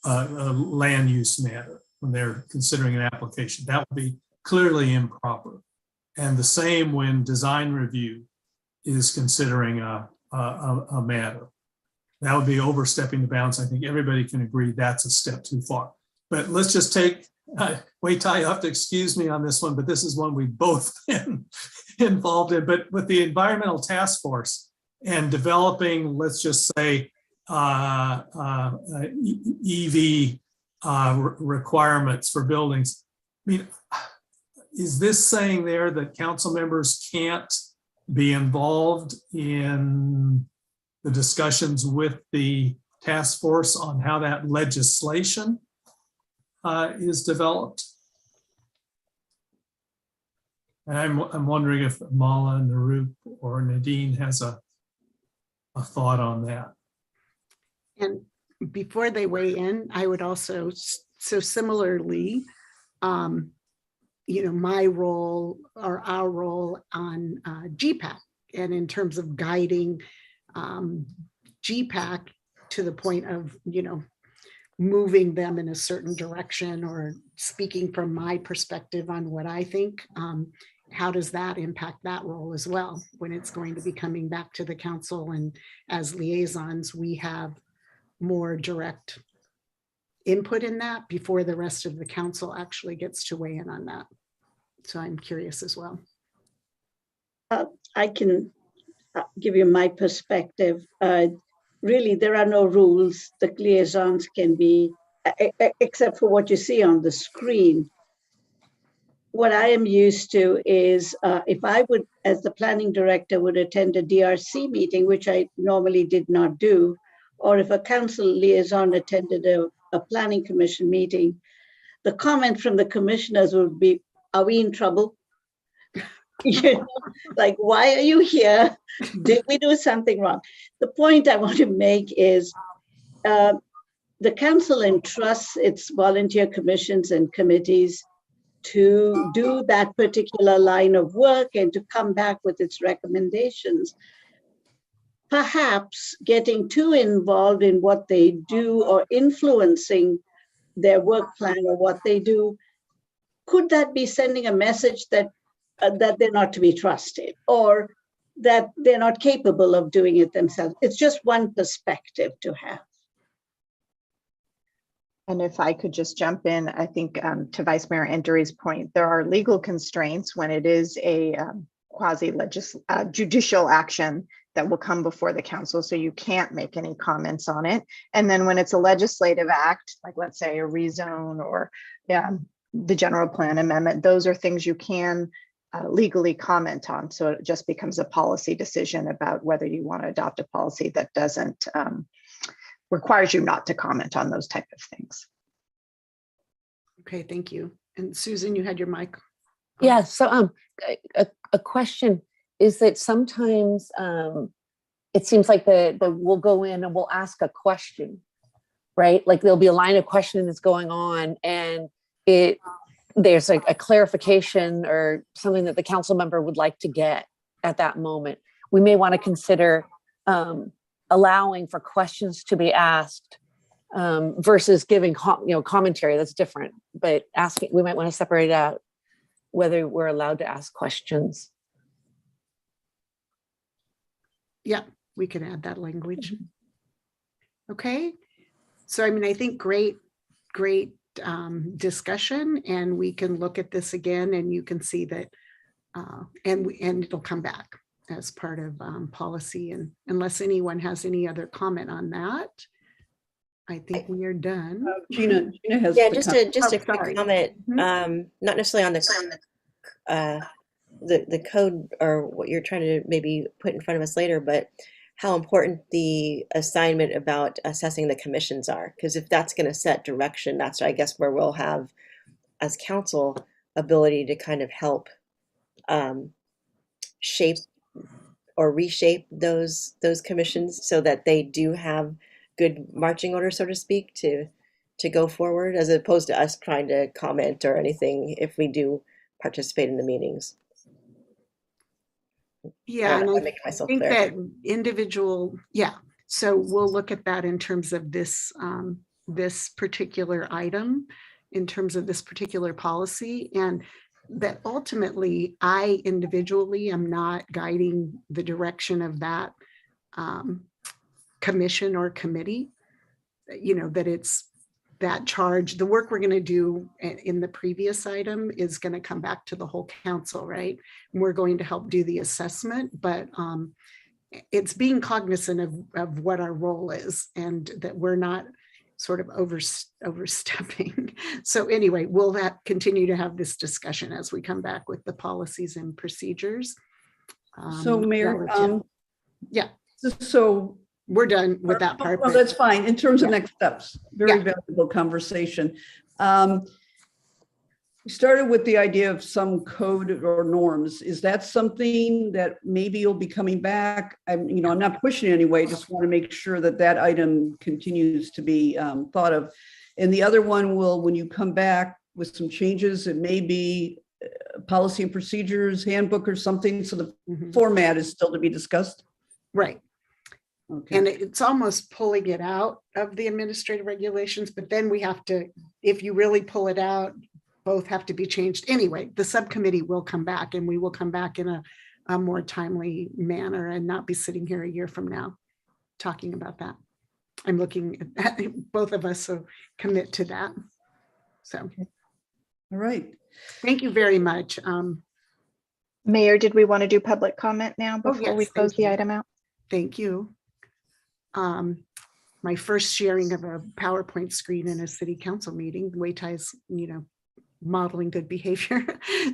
a land use matter, when they're considering an application. That would be clearly improper. And the same when design review is considering a matter. That would be overstepping the bounds. I think everybody can agree that's a step too far. But let's just take, wait, Ty, you have to excuse me on this one, but this is one we've both been involved in. But with the environmental task force and developing, let's just say, EV requirements for buildings. I mean, is this saying there that council members can't be involved in the discussions with the task force on how that legislation is developed? And I'm wondering if Mala, Narup, or Nadine has a thought on that. And before they weigh in, I would also, so similarly, my role or our role on GPAC, and in terms of guiding GPAC to the point of, moving them in a certain direction or speaking from my perspective on what I think, how does that impact that role as well when it's going to be coming back to the council? And as liaisons, we have more direct input in that before the rest of the council actually gets to weigh in on that. So I'm curious as well. I can give you my perspective. Really, there are no rules. The liaisons can be, except for what you see on the screen. What I am used to is if I would, as the planning director, would attend a DRC meeting, which I normally did not do, or if a council liaison attended a planning commission meeting, the comment from the commissioners would be, are we in trouble? Like, why are you here? Did we do something wrong? The point I want to make is the council entrusts its volunteer commissions and committees to do that particular line of work and to come back with its recommendations. Perhaps getting too involved in what they do or influencing their work plan or what they do, could that be sending a message that they're not to be trusted or that they're not capable of doing it themselves? It's just one perspective to have. And if I could just jump in, I think to Vice Mayor Endery's point, there are legal constraints when it is a quasi-judicial action that will come before the council, so you can't make any comments on it. And then when it's a legislative act, like let's say a rezone or the general plan amendment, those are things you can legally comment on. So it just becomes a policy decision about whether you want to adopt a policy that doesn't requires you not to comment on those type of things. Okay, thank you. And Susan, you had your mic. Yeah, so a question is that sometimes it seems like we'll go in and we'll ask a question right? Like there'll be a line of questioning that's going on, and there's like a clarification or something that the council member would like to get at that moment. We may want to consider allowing for questions to be asked versus giving commentary. That's different, but asking, we might want to separate out whether we're allowed to ask questions. Yeah, we can add that language. Okay. So, I mean, I think great discussion, and we can look at this again, and you can see that, and it'll come back as part of policy. And unless anyone has any other comment on that, I think we are done. Gina has. Yeah, the just comment. a quick comment, not necessarily on the code or what you're trying to maybe put in front of us later, but how important the assignment about assessing the commissions are. Because if that's going to set direction, that's, I guess, where we'll have, as council, ability to kind of help shape or reshape those commissions so that they do have good marching orders, so to speak, to go forward, as opposed to us trying to comment or anything if we do participate in the meetings. Yeah, and I think clear. that individual, so we'll look at that in terms of this this particular item, in terms of this particular policy, and that ultimately I individually am not guiding the direction of that commission or committee, that it's that charge. The work we're going to do in the previous item is going to come back to the whole council, right? And we're going to help do the assessment, but it's being cognizant of what our role is, and that we're not sort of overstepping. So anyway, we'll continue to have this discussion as we come back with the policies and procedures. So Mayor, so we're done with that part. Well, that's fine. In terms of next steps, very valuable conversation. We started with the idea of some code or norms. Is that something that maybe you'll be coming back? I'm not pushing anyway. Just want to make sure that that item continues to be thought of. And the other one will, when you come back with some changes, it may be policy and procedures handbook or something. So the format is still to be discussed. Right. Okay. And it's almost pulling it out of the administrative regulations, but then we have to, if you really pull it out, both have to be changed. Anyway, the subcommittee will come back, and we will come back in a more timely manner and not be sitting here a year from now talking about that. I'm looking at both of us, so commit to that. So. All right. Thank you very much. Mayor, did we want to do public comment now before we close the item out? Thank you. My first sharing of a PowerPoint screen in a city council meeting, Wei Tai's, modeling good behavior.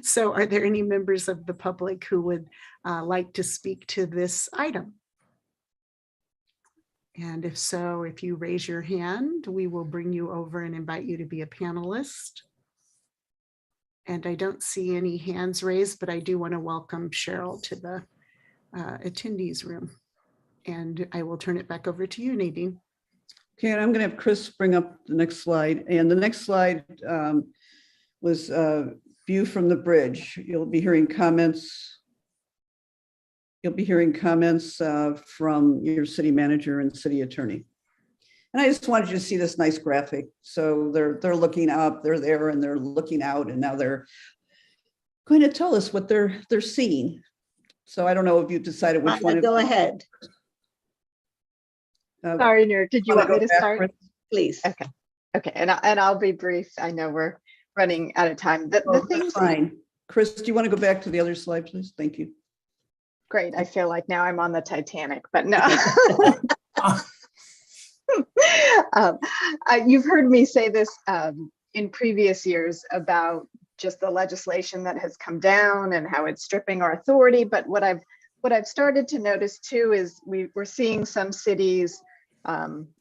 So are there any members of the public who would like to speak to this item? And if so, if you raise your hand, we will bring you over and invite you to be a panelist. And I don't see any hands raised, but I do want to welcome Cheryl to the attendees room. And I will turn it back over to you, Nadine. Okay, and I'm going to have Chris bring up the next slide. And the next slide was view from the bridge. You'll be hearing comments. You'll be hearing comments from your city manager and city attorney. And I just wanted you to see this nice graphic. So they're looking up, they're there, and they're looking out, and now they're going to tell us what they're seeing. So I don't know if you've decided which one. Go ahead. Sorry, Nerd. Did you want me to start? Please. Okay. And I'll be brief. I know we're running out of time. The things. Fine. Chris, do you want to go back to the other slide, please? Thank you. Great. I feel like now I'm on the Titanic, but no. You've heard me say this in previous years about just the legislation that has come down and how it's stripping our authority. But what I've started to notice too is we're seeing some cities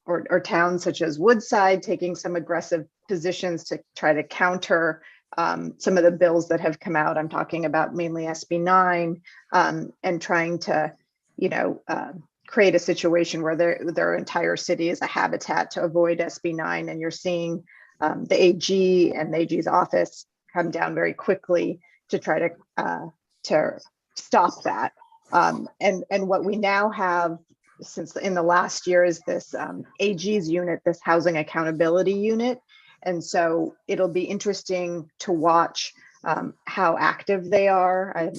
or towns such as Woodside taking some aggressive positions to try to counter some of the bills that have come out. I'm talking about mainly SB 9 and trying to, create a situation where their entire city is a habitat to avoid SB9, and you're seeing the AG and the AG's office come down very quickly to try to stop that. And what we now have since in the last year is this AG's unit, this housing accountability unit. And so it'll be interesting to watch how active they are.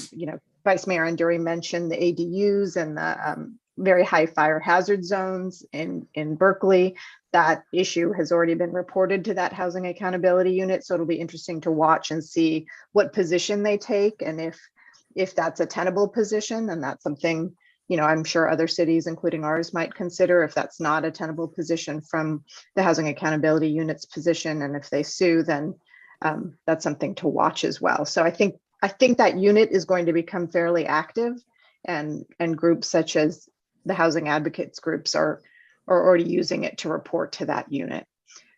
Vice Mayor Anduri mentioned the ADUs and the very high fire hazard zones in Berkeley. That issue has already been reported to that housing accountability unit. So it'll be interesting to watch and see what position they take. And if that's a tenable position, then that's something, I'm sure other cities, including ours, might consider. If that's not a tenable position from the housing accountability unit's position, and if they sue, then that's something to watch as well. So I think that unit is going to become fairly active, and groups such as the housing advocates groups are already using it to report to that unit.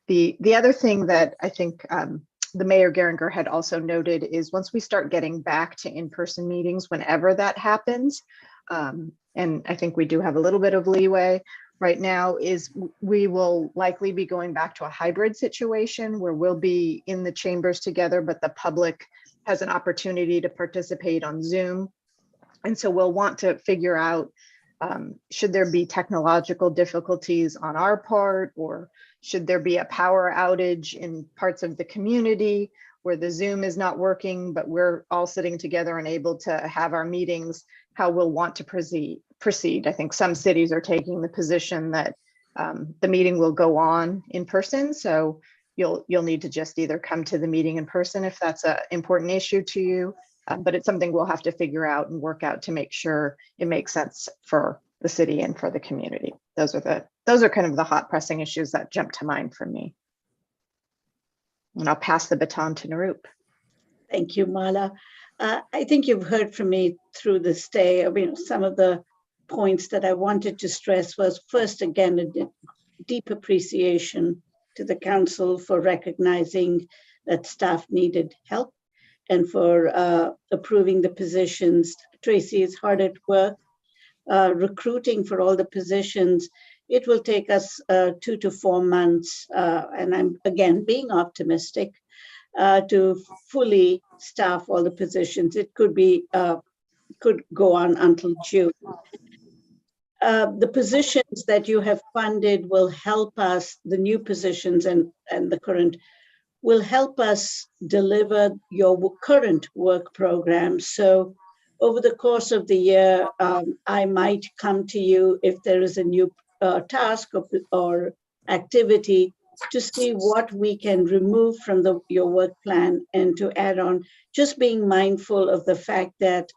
The other thing that I think the Mayor Geringer had also noted is once we start getting back to in-person meetings, whenever that happens, and I think we do have a little bit of leeway right now, is we will likely be going back to a hybrid situation where we'll be in the chambers together, but the public has an opportunity to participate on Zoom. And so we'll want to figure out, should there be technological difficulties on our part, or should there be a power outage in parts of the community where the Zoom is not working, but we're all sitting together and able to have our meetings, how we'll want to proceed. I think some cities are taking the position that the meeting will go on in person. So you'll need to just either come to the meeting in person if that's an important issue to you, but it's something we'll have to figure out and work out to make sure it makes sense for the city and for the community. Those are kind of the hot pressing issues that jump to mind for me. And I'll pass the baton to Narup. Thank you, Mala. I think you've heard from me through this day. I mean, some of the points that I wanted to stress was, first, again, a deep appreciation to the council for recognizing that staff needed help and for approving the positions. Tracy is hard at work recruiting for all the positions. It will take us 2 to 4 months, and I'm again being optimistic, to fully staff all the positions. It could go on until June. The positions that you have funded will help us, the new positions and the current, will help us deliver your current work program. So over the course of the year, I might come to you if there is a new task or activity to see what we can remove from your work plan and to add on, just being mindful of the fact that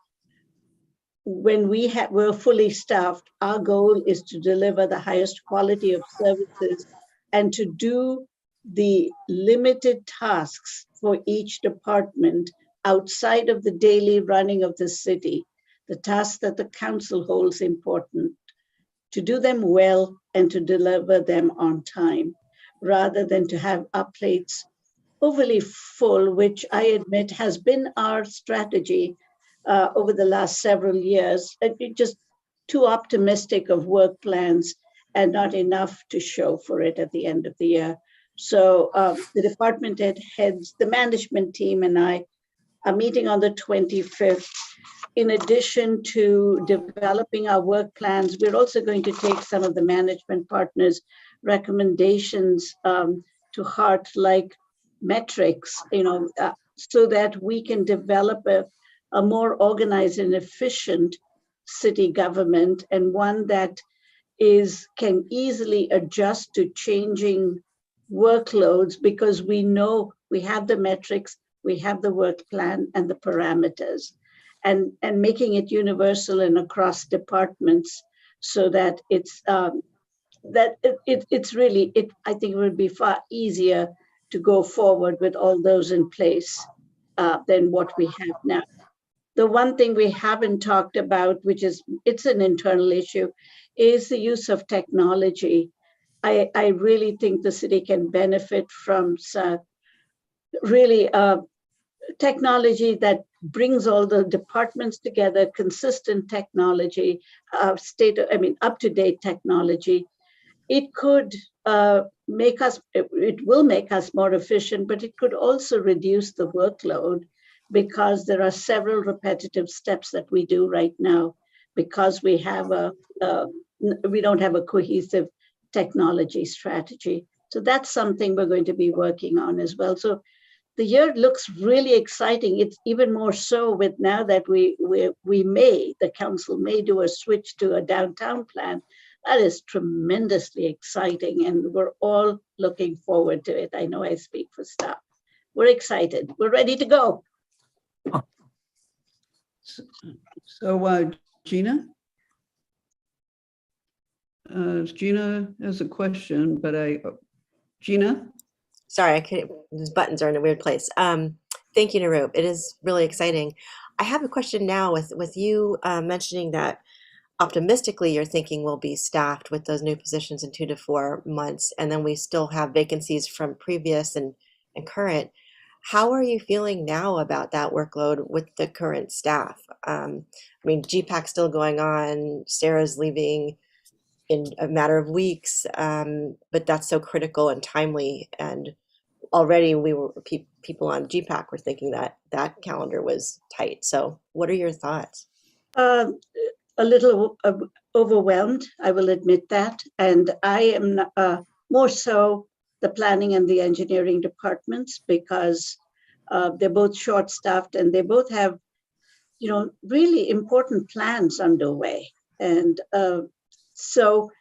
when we're fully staffed, our goal is to deliver the highest quality of services and to do the limited tasks for each department outside of the daily running of the city, the tasks that the council holds important, to do them well and to deliver them on time, rather than to have our plates overly full, which I admit has been our strategy over the last several years. Just too optimistic of work plans and not enough to show for it at the end of the year. So the department heads, the management team and I are meeting on the 25th. In addition to developing our work plans, we're also going to take some of the management partners' recommendations to heart, like metrics, so that we can develop a more organized and efficient city government, and one that can easily adjust to changing workloads, because we know we have the metrics, we have the work plan and the parameters, and making it universal and across departments, so that it's really, I think it would be far easier to go forward with all those in place than what we have now. The one thing we haven't talked about, it's an internal issue, is the use of technology. I really think the city can benefit from really technology that brings all the departments together, consistent technology, up-to-date technology. It could make us, it will make us more efficient, but it could also reduce the workload because there are several repetitive steps that we do right now because we have we don't have a cohesive technology strategy. So that's something we're going to be working on as well. So the year looks really exciting. It's even more so with now that the council may do a switch to a downtown plan. That is tremendously exciting, and we're all looking forward to it. I know I speak for staff. We're excited. We're ready to go. So Gina? Gina has a question, but Gina? Sorry, I couldn't, these buttons are in a weird place. Thank you, Naroop. It is really exciting. I have a question now with you mentioning that optimistically you're thinking we'll be staffed with those new positions in 2 to 4 months, and then we still have vacancies from previous and current. How are you feeling now about that workload with the current staff? I mean, GPAC's still going on, Sarah's leaving in a matter of weeks, but that's so critical and timely. And already we were people on GPAC were thinking that that calendar was tight. So what are your thoughts? A little overwhelmed, I will admit that. And I am more so the planning and the engineering departments because they're both short-staffed and they both have, really important plans underway. And so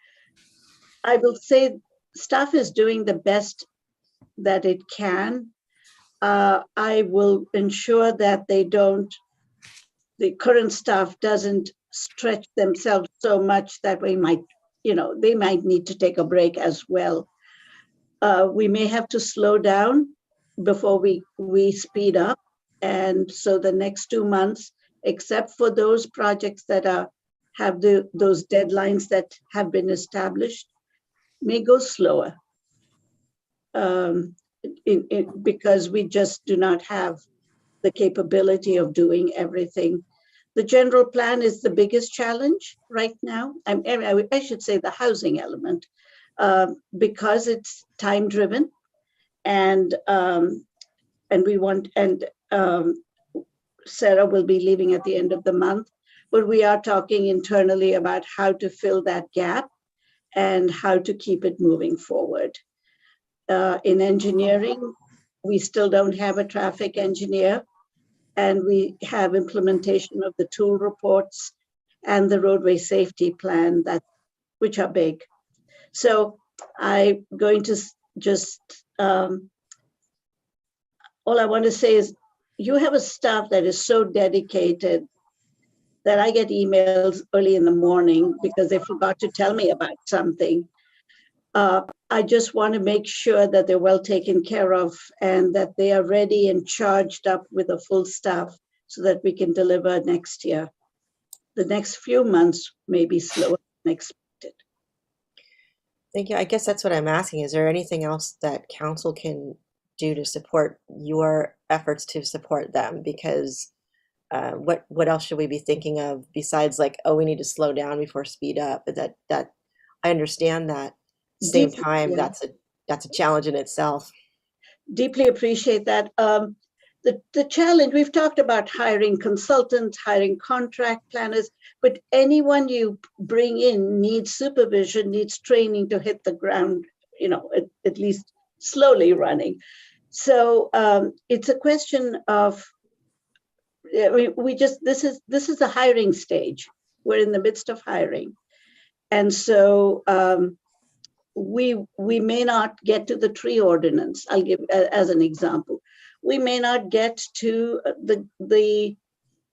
I will say staff is doing the best that it can. I will ensure that the current staff doesn't stretch themselves so much that they might need to take a break as well. We may have to slow down before we speed up. And so the next 2 months, except for those projects that have those deadlines that have been established, may go slower because we just do not have the capability of doing everything. The general plan is the biggest challenge right now. I should say the housing element, because it's time driven, and Sarah will be leaving at the end of the month, but we are talking internally about how to fill that gap and how to keep it moving forward. In engineering, we still don't have a traffic engineer, and we have implementation of the tool reports and the roadway safety plan, which are big. So I'm going to just, all I want to say is you have a staff that is so dedicated that I get emails early in the morning because they forgot to tell me about something. I just want to make sure that they're well taken care of and that they are ready and charged up with a full staff so that we can deliver next year. The next few months may be slower than expected. Thank you. I guess that's what I'm asking. Is there anything else that council can do to support your efforts to support them? Because what else should we be thinking of besides like, oh, we need to slow down before speed up? But that I understand that. Same time, yeah. that's a challenge in itself. Deeply appreciate that. The challenge, we've talked about hiring consultants, hiring contract planners, but anyone you bring in needs supervision, needs training to hit the ground, at least slowly running. So it's a question of, this is the hiring stage. We're in the midst of hiring. And so we may not get to the tree ordinance. I'll give as an example. We may not get to the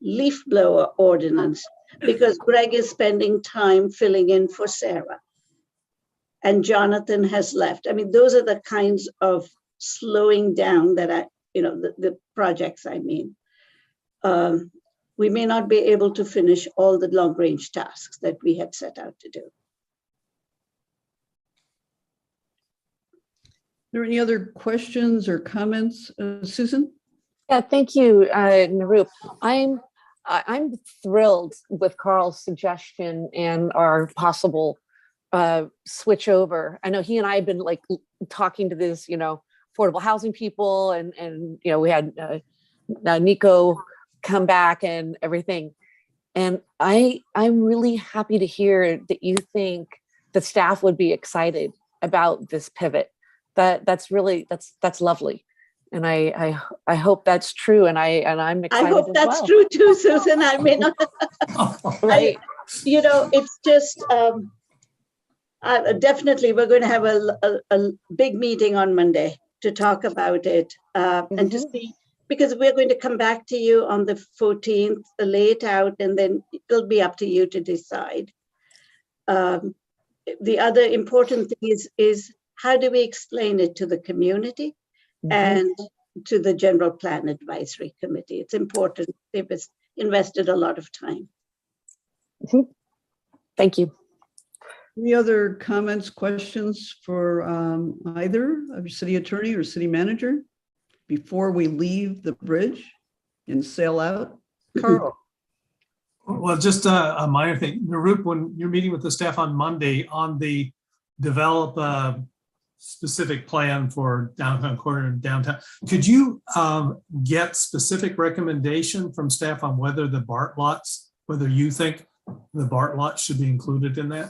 leaf blower ordinance because Greg is spending time filling in for Sarah. And Jonathan has left. I mean, those are the kinds of slowing down that the projects I mean. We may not be able to finish all the long range tasks that we had set out to do. Are there any other questions or comments, Susan? Yeah, thank you, Narup. I'm thrilled with Carl's suggestion and our possible switch over. I know he and I have been like talking to this, affordable housing people, and we had Nico come back and everything. And I'm really happy to hear that you think the staff would be excited about this pivot. That's lovely. And I hope that's true. And I'm excited. I hope as that's well. true too, Susan. I may not. Right. It's just definitely we're going to have a big meeting on Monday to talk about it and to see, because we're going to come back to you on the 14th, lay it out, and then it'll be up to you to decide. The other important thing is how do we explain it to the community and to the General Plan Advisory Committee? It's important. They've invested a lot of time. Thank you. Any other comments, questions for either of city attorney or city manager before we leave the bridge and sail out? Carl. Well, just a minor thing. Narup, when you're meeting with the staff on Monday on the develop a specific plan for downtown corridor and downtown, could you get specific recommendation from staff on whether the BART lots, whether you think the BART lots should be included in that?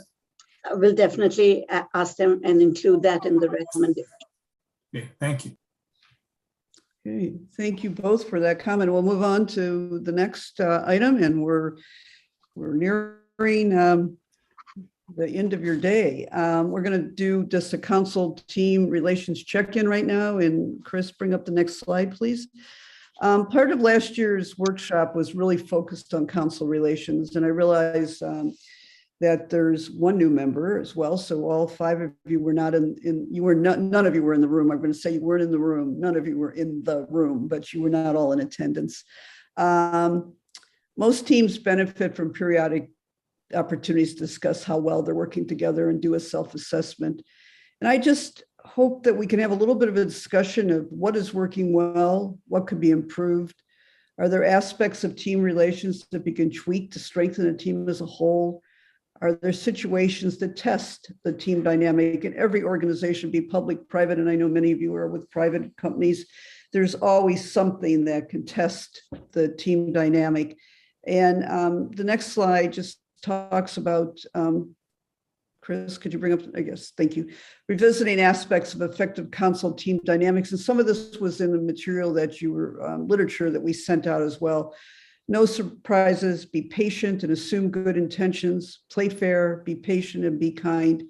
I will definitely ask them and include that in the recommendation. Okay, thank you. Okay, thank you both for that comment. We'll move on to the next item, and we're nearing the end of your day. We're going to do just a council team relations check-in right now. And Chris, bring up the next slide, please. Part of last year's workshop was really focused on council relations, and I realize that there's one new member as well. So all 5 of you were not none of you were in the room. I'm going to say you weren't in the room. None of you were in the room, but you were not all in attendance. Most teams benefit from periodic opportunities to discuss how well they're working together and do a self-assessment. And I just hope that we can have a little bit of a discussion of what is working well, what could be improved. Are there aspects of team relations that we can tweak to strengthen a team as a whole? Are there situations that test the team dynamic? In every organization, be public, private, and I know many of you are with private companies, there's always something that can test the team dynamic. And the next slide just talks about, Chris, could you bring up, I guess, thank you. Revisiting aspects of effective council team dynamics. And some of this was in the material that you were, literature that we sent out as well. No surprises, be patient and assume good intentions, play fair, be patient and be kind,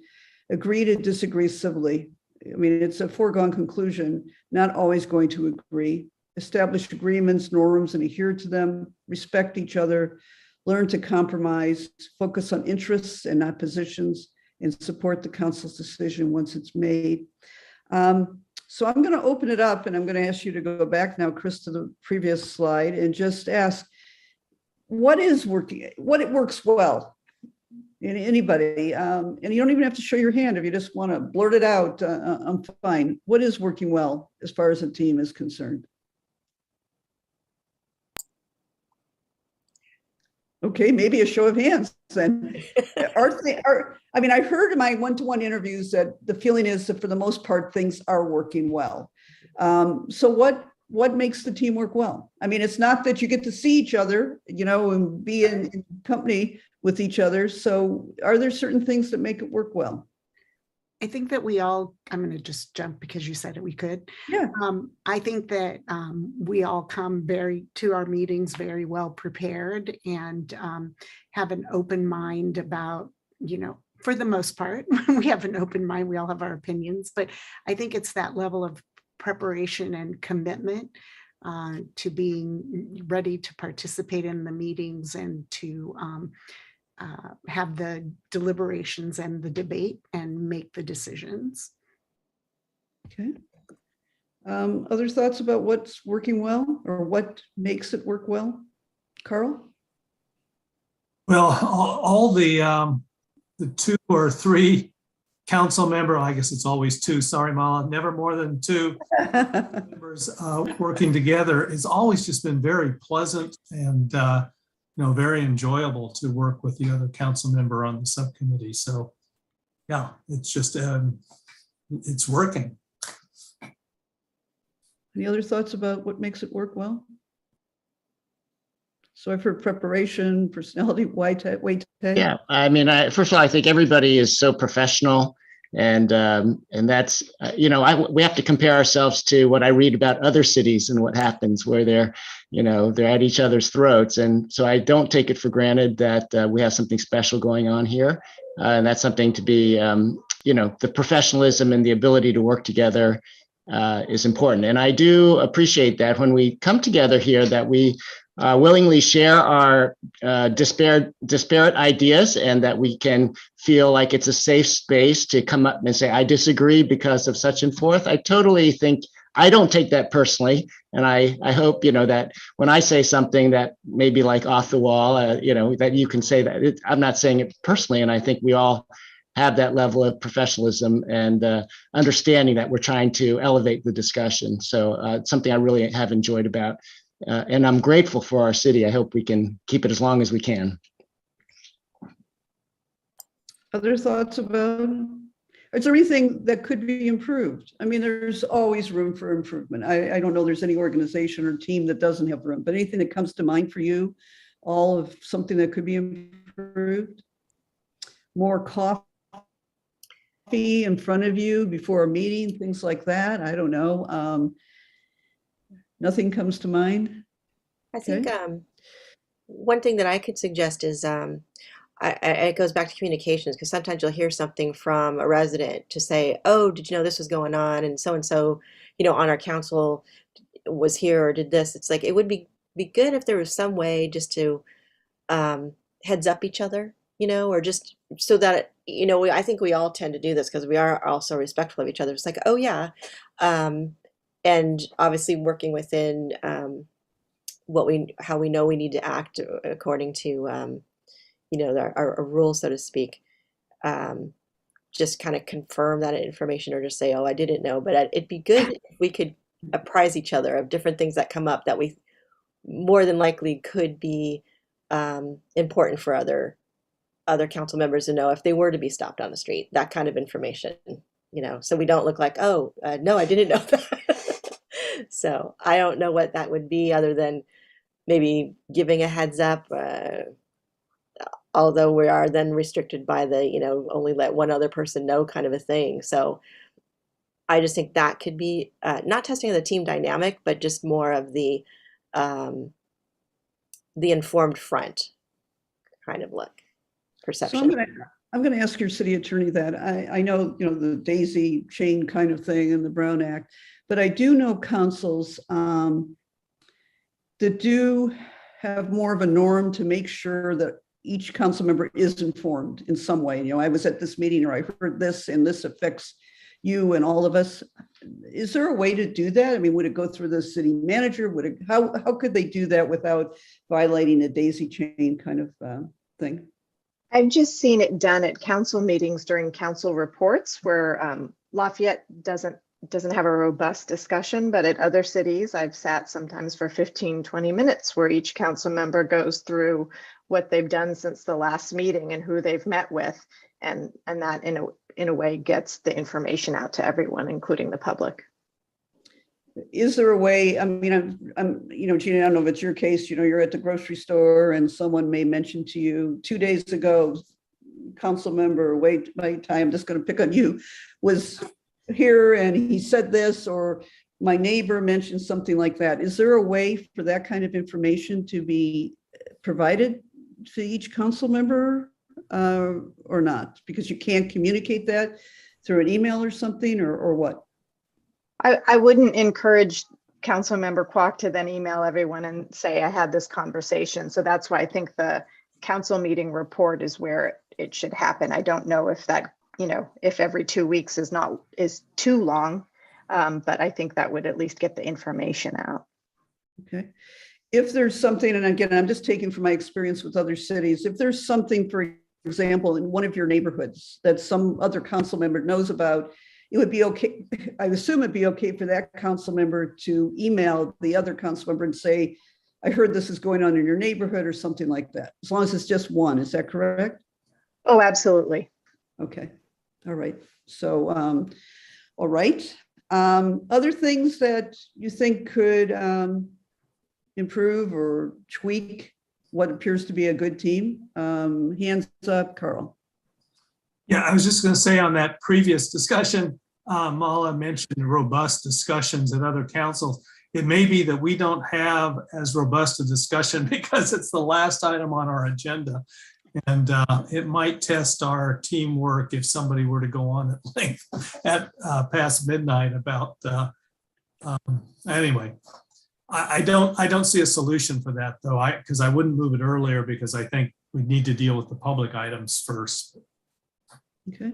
agree to disagree civilly. I mean, it's a foregone conclusion, not always going to agree, establish agreements, norms, and adhere to them, respect each other, learn to compromise, focus on interests and not positions, and support the council's decision once it's made. So I'm going to open it up, and I'm going to ask you to go back now, Chris, to the previous slide and just ask, what is working, what it works well in anybody, and you don't even have to show your hand if you just want to blurt it out. I'm fine. What is working well as far as a team is concerned? Okay, maybe a show of hands then. I mean, I heard in my one-to-one interviews that the feeling is that for the most part, things are working well. So what makes the team work well? I mean, it's not that you get to see each other, and be in company with each other. So are there certain things that make it work well? I think that I'm going to just jump because you said it, we could. Yeah. I think that we all come to our meetings very well prepared and have an open mind about, for the most part, we have an open mind, we all have our opinions, but I think it's that level of preparation and commitment to being ready to participate in the meetings and to have the deliberations and the debate and make the decisions. Okay. Other thoughts about what's working well or what makes it work well? Carl? Well, all the 2 or 3 council member, I guess it's always two, sorry, Mala, never more than two members working together, it's always just been very pleasant and very enjoyable to work with the other council member on the subcommittee. So yeah, it's just it's working. Any other thoughts about what makes it work well? So I've heard preparation, personality, wait tag. Yeah, I mean, first of all, I think everybody is so professional, and that's we have to compare ourselves to what I read about other cities and what happens where they're at each other's throats, and so I don't take it for granted that we have something special going on here, and that's something to be the professionalism and the ability to work together is important, and I do appreciate that when we come together here that we willingly share our disparate ideas, and that we can feel like it's a safe space to come up and say, I disagree because of such and forth. I totally think, I don't take that personally. And I hope, that when I say something that may be like off the wall, that you can say that. I'm not saying it personally. And I think we all have that level of professionalism and understanding that we're trying to elevate the discussion. So it's something I really have enjoyed about. And I'm grateful for our city. I hope we can keep it as long as we can. Other thoughts about, is there anything that could be improved? I mean, there's always room for improvement. I don't know there's any organization or team that doesn't have room, but anything that comes to mind for you, all of something that could be improved? More coffee in front of you before a meeting, things like that. I don't know. Nothing comes to mind? I think one thing that I could suggest is it goes back to communications, because sometimes you'll hear something from a resident to say, oh, did you know this was going on? And so, on our council was here or did this. It's like, it would be good if there was some way just to heads up each other, or just so that, I think we all tend to do this because we are also respectful of each other. It's like, oh yeah. And obviously working within how we know we need to act according to our rules, so to speak. Just kind of confirm that information, or just say, oh, I didn't know. But it'd be good if we could apprise each other of different things that come up that we more than likely could be important for other council members to know if they were to be stopped on the street. That kind of information, so we don't look like, oh, no, I didn't know that. So I don't know what that would be, other than maybe giving a heads up, although we are then restricted by the, only let one other person know kind of a thing. So I just think that could be not testing of the team dynamic, but just more of the informed front kind of look, perception. So I'm going to ask your city attorney that. I know, the daisy chain kind of thing and the Brown Act, but I do know councils that do have more of a norm to make sure that each council member is informed in some way. I was at this meeting, or I heard this, and this affects you and all of us. Is there a way to do that? I mean, would it go through the city manager? How could they do that without violating a daisy chain kind of thing? I've just seen it done at council meetings during council reports, where Lafayette doesn't have a robust discussion, but at other cities, I've sat sometimes for 15, 20 minutes where each council member goes through what they've done since the last meeting and who they've met with. And that in a way gets the information out to everyone, including the public. Is there a way, I'm Gina, I don't know if it's your case, you're at the grocery store and someone may mention to you 2 days ago, council member, wait, I'm just going to pick on you, was here and he said this, or my neighbor mentioned something like that. Is there a way for that kind of information to be provided to each council member or not? Because you can't communicate that through an email or something, or what? I wouldn't encourage council member Kwok to then email everyone and say, I had this conversation. So that's why I think the council meeting report is where it should happen. I don't know if that, if every 2 weeks is too long, but I think that would at least get the information out. Okay. If there's something, and again, I'm just taking from my experience with other cities, if there's something, for example, in one of your neighborhoods that some other council member knows about, it would be okay, I assume it'd be okay for that council member to email the other council member and say, I heard this is going on in your neighborhood or something like that, as long as it's just one. Is that correct? Oh, absolutely. Okay. All right. So, all right. Other things that you think could improve or tweak what appears to be a good team? Hands up, Carl. Yeah, I was just going to say on that previous discussion, Mala mentioned robust discussions at other councils. It may be that we don't have as robust a discussion because it's the last item on our agenda. And it might test our teamwork if somebody were to go on at length at past midnight about, anyway. I don't see a solution for that though, because I wouldn't move it earlier because I think we need to deal with the public items first. Okay.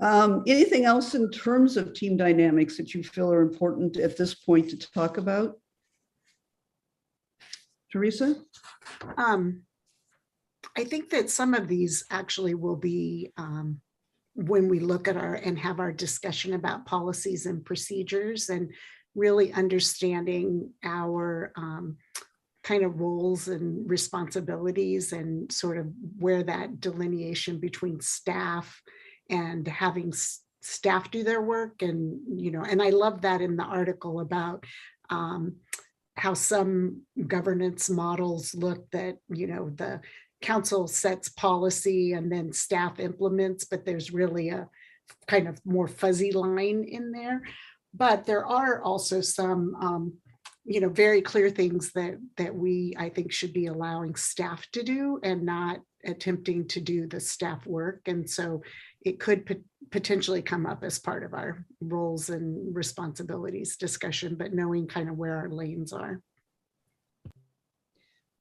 Anything else in terms of team dynamics that you feel are important at this point to talk about? Teresa? I think that some of these actually will be when we look at and have our discussion about policies and procedures and really understanding our kind of roles and responsibilities and sort of where that delineation between staff and having staff do their work. And, and I love that in the article about how some governance models look that, the council sets policy and then staff implements, but there's really a kind of more fuzzy line in there. But there are also some, very clear things that we, I think, should be allowing staff to do and not attempting to do the staff work. And so it could potentially come up as part of our roles and responsibilities discussion, but knowing kind of where our lanes are.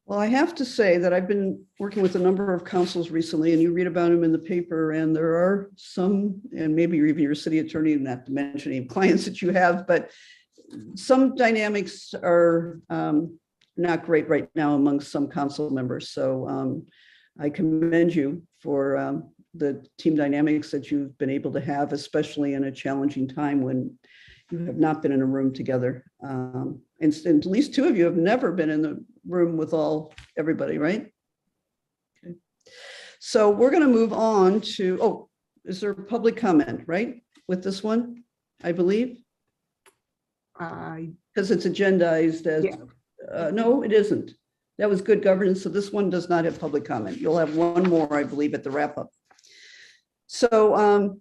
Well, I have to say that I've been working with a number of councils recently, and you read about them in the paper, and there are some, and maybe even your city attorney, not to mention any clients that you have, but some dynamics are not great right now among some council members. So I commend you for the team dynamics that you've been able to have, especially in a challenging time when you have not been in a room together. And at least two of you have never been in the room with everybody, right? Okay. So we're going to move on to, is there public comment, right? With this one, I believe? Because it's agendized as, yeah. No, it isn't. That was good governance. So this one does not have public comment. You'll have one more, I believe, at the wrap up. So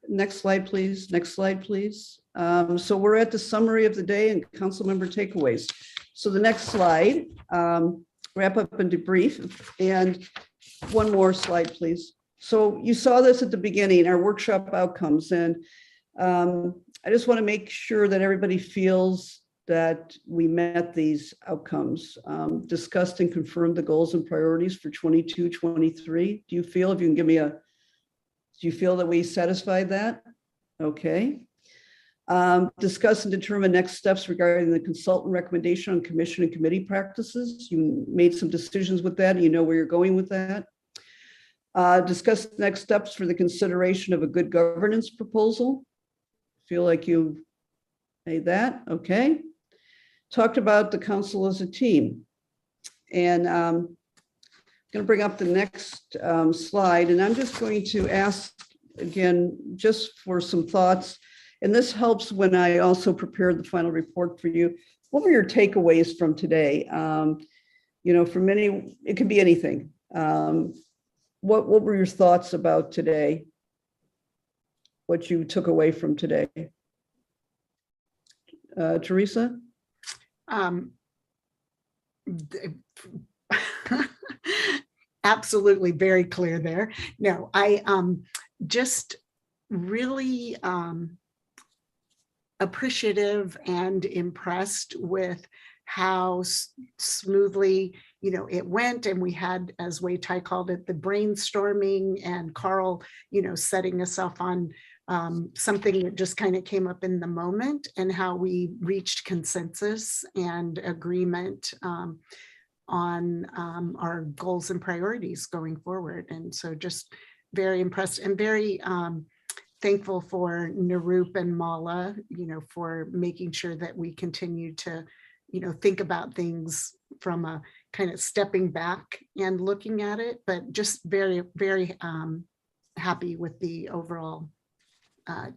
next slide, please. Next slide, please. So we're at the summary of the day and council member takeaways. So the next slide, wrap up and debrief. And one more slide, please. So you saw this at the beginning, our workshop outcomes. And I just want to make sure that everybody feels that we met these outcomes, discussed and confirmed the goals and priorities for 22-23. Do you feel, if you can give me do you feel that we satisfied that? Okay. Discuss and determine next steps regarding the consultant recommendation on commission and committee practices. You made some decisions with that, and you know where you're going with that. Discuss next steps for the consideration of a good governance proposal. Feel like you made that, okay. Talked about the council as a team. And I'm going to bring up the next slide, and I'm just going to ask again, just for some thoughts. And this helps when I also prepared the final report for you. What were your takeaways from today? For many, it could be anything. What were your thoughts about today? What you took away from today? Teresa? Absolutely very clear there. No, I just really appreciative and impressed with how smoothly it went, and we had, as Wei Tai called it, the brainstorming, and Carl setting us off on something that just kind of came up in the moment, and how we reached consensus and agreement our goals and priorities going forward. And so just very impressed and very thankful for Naroop and Mala, for making sure that we continue to, think about things from a kind of stepping back and looking at it, but just very, very happy with the overall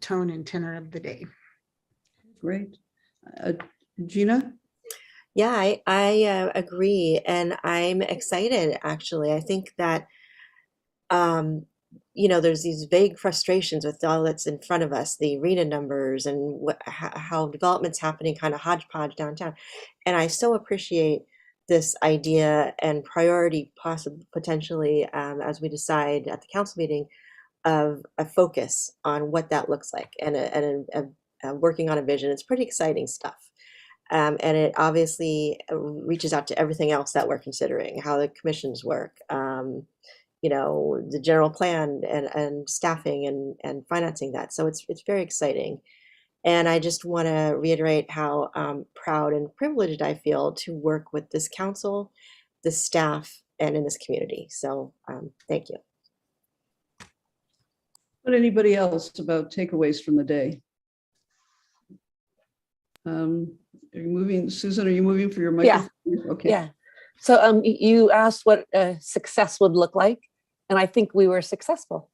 tone and tenor of the day. Great. Gina? Yeah, I agree. And I'm excited, actually. I think that, there's these vague frustrations with all that's in front of us, the arena numbers and how development's happening kind of hodgepodge downtown. And I so appreciate this idea and priority potentially as we decide at the council meeting of a focus on what that looks like and working on a vision. It's pretty exciting stuff. And it obviously reaches out to everything else that we're considering, how the commissions work, the general plan and staffing and financing that. So it's very exciting. And I just want to reiterate how proud and privileged I feel to work with this council, the staff, and in this community. So thank you. What anybody else about takeaways from the day? Are you moving, Susan, are you moving for your microphone? Yeah. Okay. Yeah. So you asked what success would look like, and I think we were successful.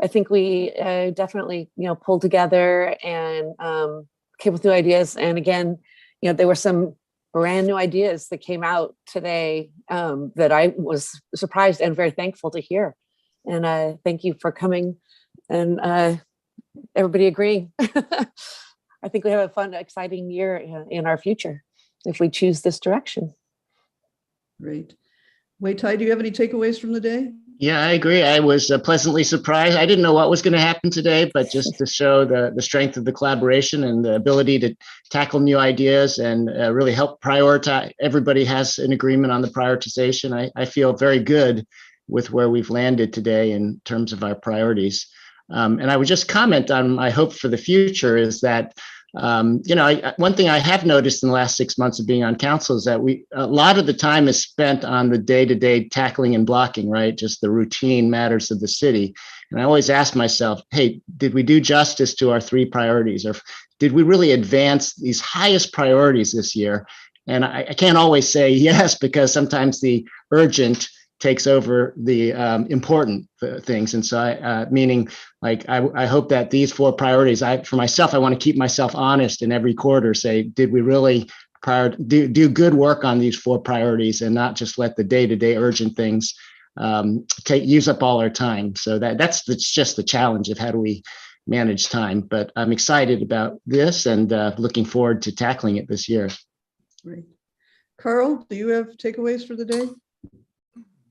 I think we definitely, pulled together and came with new ideas. And again, there were some brand new ideas that came out today that I was surprised and very thankful to hear. And thank you for coming and everybody agreeing. I think we have a fun, exciting year in our future if we choose this direction. Great. Wait, Ty, do you have any takeaways from the day? Yeah, I agree. I was pleasantly surprised. I didn't know what was going to happen today, but just to show the strength of the collaboration and the ability to tackle new ideas and really help prioritize. Everybody has an agreement on the prioritization. I feel very good with where we've landed today in terms of our priorities. And I would just comment on my hope for the future is that, one thing I have noticed in the last 6 months of being on council is that a lot of the time is spent on the day-to-day tackling and blocking, right? Just the routine matters of the city. And I always ask myself, hey, did we do justice to our 3 priorities? Or did we really advance these highest priorities this year? And I can't always say yes, because sometimes the urgent takes over the important things. And so meaning like, I hope that these 4 priorities, for myself, I want to keep myself honest in every quarter, say, did we really do good work on these 4 priorities and not just let the day-to-day urgent things use up all our time. So that's just the challenge of how do we manage time. But I'm excited about this and looking forward to tackling it this year. Great. Carl, do you have takeaways for the day?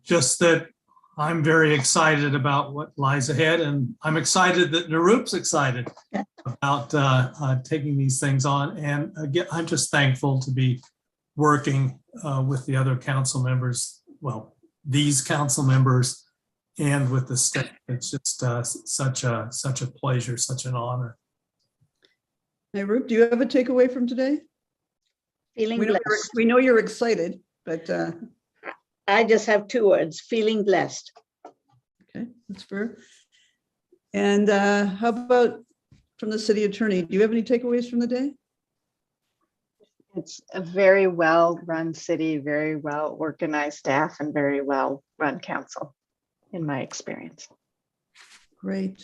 Just that I'm very excited about what lies ahead, and I'm excited that Naroop's excited about taking these things on. And again, I'm just thankful to be working with the other council members, well, these council members, and with the staff. It's just such a pleasure, such an honor. Naroop, do you have a takeaway from today? Feeling blessed. We know you're excited, but I just have 2 words, feeling blessed. Okay, that's fair. And how about from the city attorney? Do you have any takeaways from the day? It's a very well-run city, very well-organized staff, and very well-run council, in my experience. Great.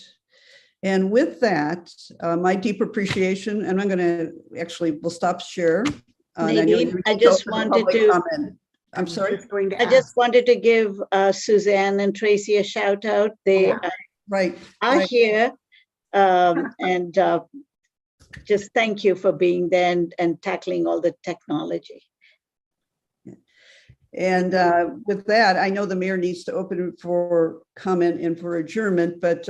And with that, my deep appreciation, and I'm going to we'll stop share. Nadine, I just wanted to comment. I'm sorry. I just wanted to give Suzanne and Tracy a shout out. They are here, and just thank you for being there and tackling all the technology. And with that, I know the mayor needs to open for comment and for adjournment, but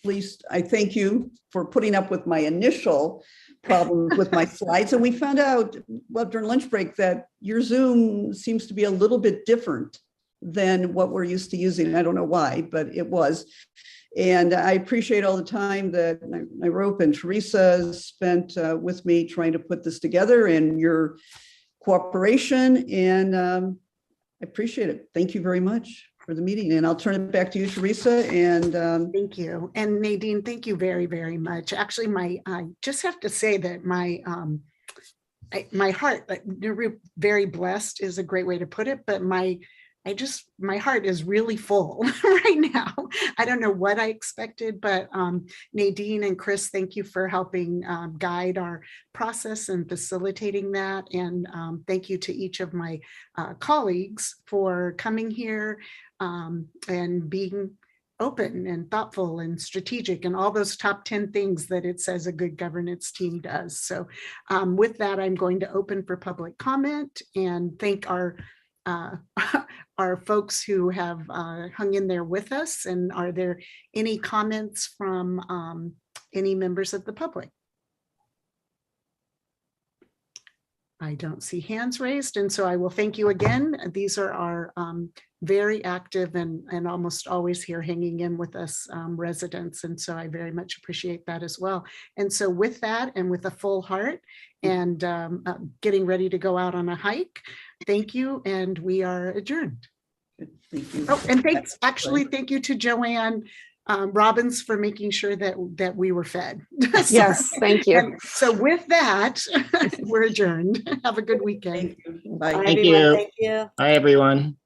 please, I thank you for putting up with my initial problems with my slides. And we found out, well, during lunch break that your Zoom seems to be a little bit different than what we're used to using. I don't know why, but it was. And I appreciate all the time that Naroop and Teresa spent with me trying to put this together and your cooperation. And appreciate it. Thank you very much for the meeting, and I'll turn it back to you, Teresa. And thank you. And Nadine, thank you very, very much. Actually, I just have to say that my heart, you're very blessed is a great way to put it, but my heart is really full right now. I don't know what I expected, but Nadine and Chris, thank you for helping guide our process and facilitating that. And thank you to each of my colleagues for coming here and being open and thoughtful and strategic and all those top 10 things that it says a good governance team does. So with that, I'm going to open for public comment and thank our folks who have hung in there with us. And are there any comments from any members of the public? I don't see hands raised, and so I will thank you again. These are our very active and almost always here hanging in with us residents, and so I very much appreciate that as well. And so with that, and with a full heart, and getting ready to go out on a hike, thank you, and we are adjourned. thank you. Oh, and thank you to Joanne Robbins for making sure that we were fed. Yes, thank you. And so with that, we're adjourned. Have a good weekend. Thank you. Bye. Thank you. Thank you. Bye, everyone.